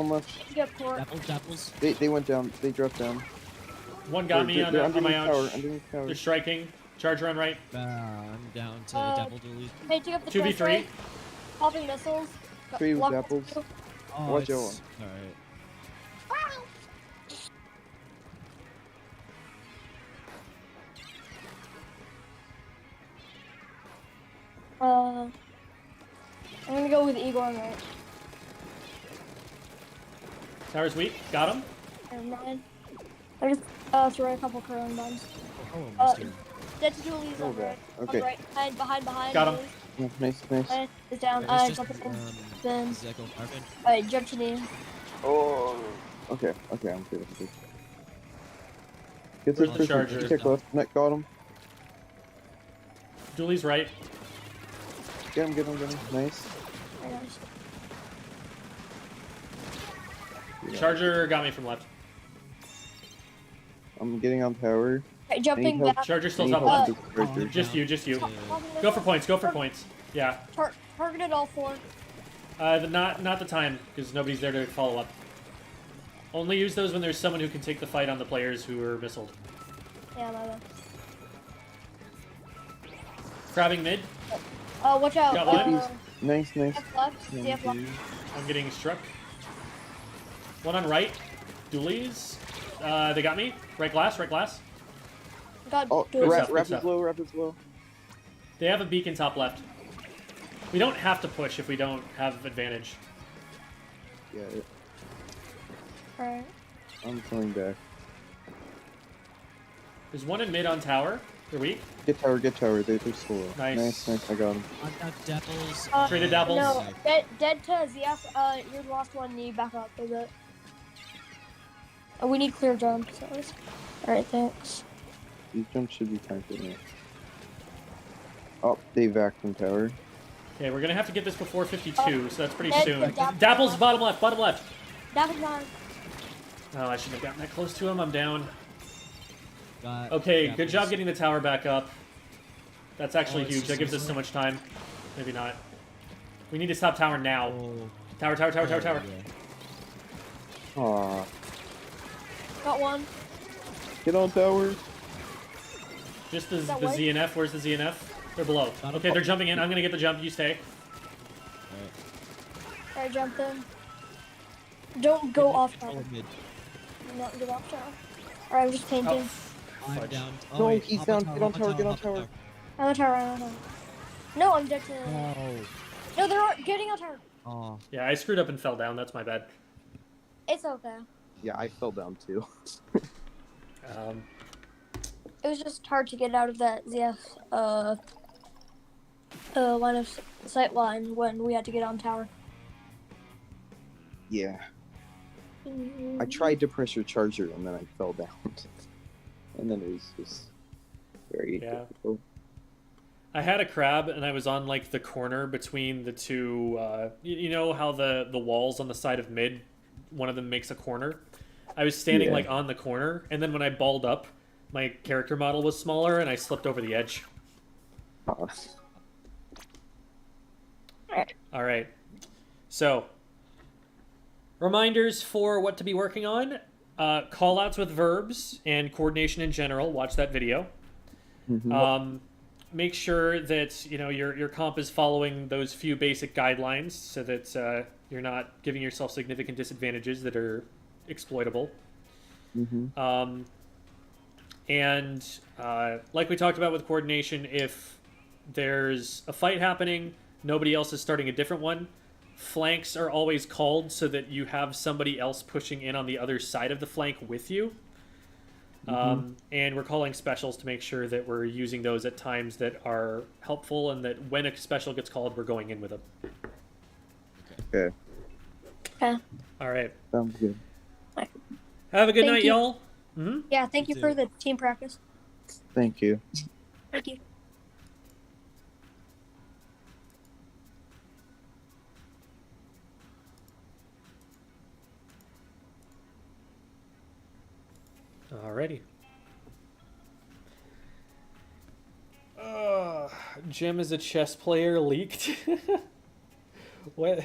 You get port. Apples. They went down. They dropped down. One got me on my underneath tower. own. Underneath tower. They're striking. Charger on right. I'm down to Dapple Dooley. Painting up the 2v3. chest right. Popping missiles. Three with Lock- apples. Oh, Watch it's... Alright. I'm gonna go with Igor on right. Tower's weak. Got him. Never mind. I just threw a couple curling bombs. Oh, missed him. Dead to Julie's Oh, on right. okay. On right. Behind. Got him. Yeah, nice. Is down. Yeah, it's Jump just, in. Then. Zeko Arvin. Alright, jump to knee. Oh. Okay. I'm good. Get Where's this the person. charger? Check left. Net got him. Dooley's right. Get him. Nice. Very nice. Yeah. Charger got me from left. I'm getting on tower. Alright, jumping help? back. Charger still Need top help left. with the charger. Just you. Popping Go for missiles. points. Yeah. Targeted all 4. Not the time, because nobody's there to follow up. Only use those when there's someone who can take the fight on the players who are missiled. Yeah, my bad. Crabbing mid. Watch out. Got one. Nice. F left. DF left. I'm getting struck. One on right. Dooley's. They got me. Right glass. Got Oh, dual. stuff, good Rapid's stuff. low. They have a beacon top left. We don't have to push if we don't have advantage. Yeah, Alright. I'm coming back. There's one in mid on tower. They're weak. Get tower. They're slow. Nice. Nice. I got him. I've got Dapples. Traded Dapples. No, dead to ZF. You're the last one. Need back up a bit. We need clear jumps. Alright, thanks. These jumps should be fine for me. Oh, they vacuum tower. Okay, we're gonna have to get this before 52, so that's pretty Dead soon. to Dapples. Dapples bottom left. That was mine. Oh, I shouldn't have gotten that close to him. I'm down. Got Okay, good job Dapples. getting the tower back up. That's actually Oh, it's huge. That just gives us so much time. Maybe not. We need to stop tower now. Oh, Tower. yeah. Aw. Got one. Get on tower. Just the that the white? ZNF. Where's the ZNF? They're below. Got him. Okay, they're jumping in. I'm gonna get the jump. You stay. Alright. Alright, jump in. Don't go off tower. Oh, mid. Do not get off tower. Alright, I'm just painting. Oh, I'm fudge. down. No, Oh, wait, he's hop down. on Get on hop tower, get on hop tower. I'm on tower. No, I'm dead to. Oh. No, they're getting on tower. Oh. Yeah, I screwed up and fell down. That's my bad. It's okay. Yeah, I fell down too. It was just hard to get out of that ZF line of sight line when we had to get on tower. Yeah. I tried to pressure charger and then I fell down. And then it was just very Yeah. difficult. I had a crab and I was on like the corner between the two. You know how the walls on the side of mid, one of them makes a corner. I was standing Yeah. like on the corner, and then when I balled up, my character model was smaller, and I slipped over the edge. Uh, All right. So, reminders for what to be working on. Call outs with verbs and coordination in general. Watch that video. Make sure that your comp is following those few basic guidelines so that you're not giving yourself significant disadvantages that are exploitable. And like we talked about with coordination, if there's a fight happening, nobody else is starting a different one. Flanks are always called so that you have somebody else pushing in on the other side of the flank with you. And we're calling specials to make sure that we're using those at times that are helpful, and that when a special gets called, we're going in with them. Okay. Okay. All right. Sounds good. Have a good Thank night, you. y'all. Yeah, thank you You for too. the team practice. Thank you. Thank you. Alrighty. Jim is a chess player leaked. What?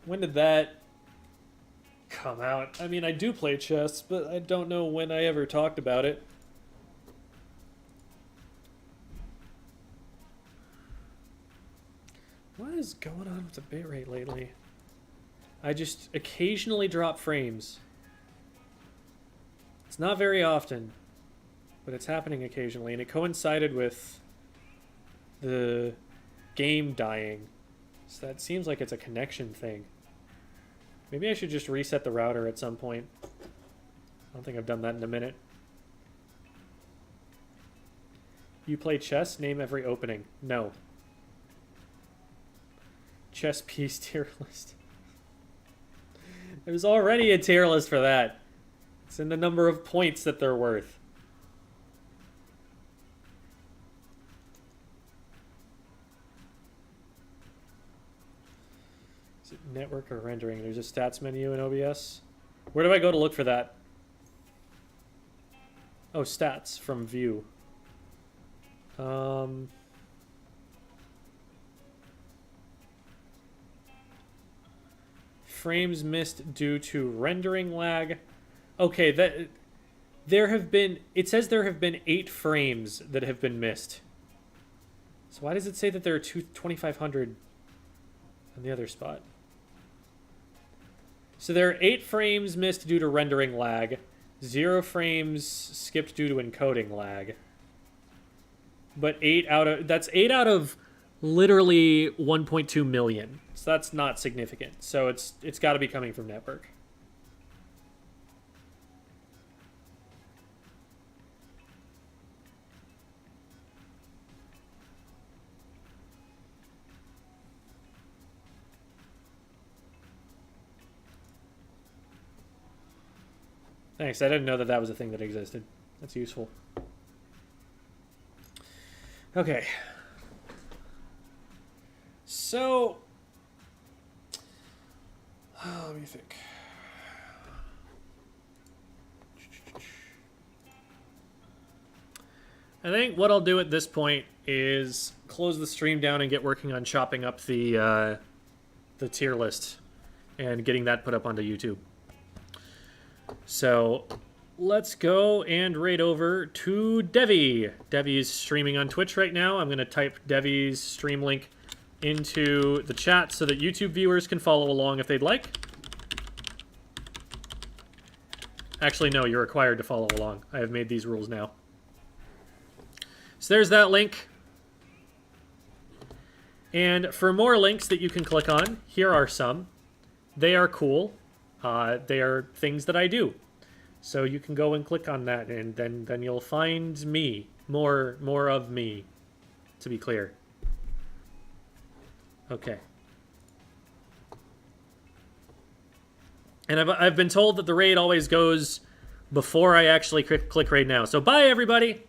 When did that come out? I mean, I do play chess, but I don't know when I ever talked about it. What is going on with the bitrate lately? I just occasionally drop frames. It's not very often, but it's happening occasionally, and it coincided with the game dying. So that seems like it's a connection thing. Maybe I should just reset the router at some point. I don't think I've done that in a minute. You play chess? Name every opening. No. Chess piece tier list. There's already a tier list for that. It's in the number of points that they're worth. Is it network or rendering? There's a stats menu in OBS. Where do I go to look for that? Oh, stats from view. Frames missed due to rendering lag. Okay, that there have been, it says there have been 8 frames that have been missed. So why does it say that there are 2,500 on the other spot? So there are 8 frames missed due to rendering lag, 0 frames skipped due to encoding lag. But that's 8 out of literally 1.2 million. So that's not significant. So it's got to be coming from network. Thanks. I didn't know that that was a thing that existed. That's useful. Okay. So, let me think. I think what I'll do at this point is close the stream down and get working on chopping up the tier list and getting that put up onto YouTube. So let's go and raid over to Devi. Devi's streaming on Twitch right now. I'm going to type Devi's stream link into the chat so that YouTube viewers can follow along if they'd like. Actually, no, you're required to follow along. I have made these rules now. So there's that link. And for more links that you can click on, here are some. They are cool. They are things that I do. So you can go and click on that, and then you'll find me. More of me, to be clear. Okay. And I've been told that the raid always goes before I actually click raid now. So bye, everybody!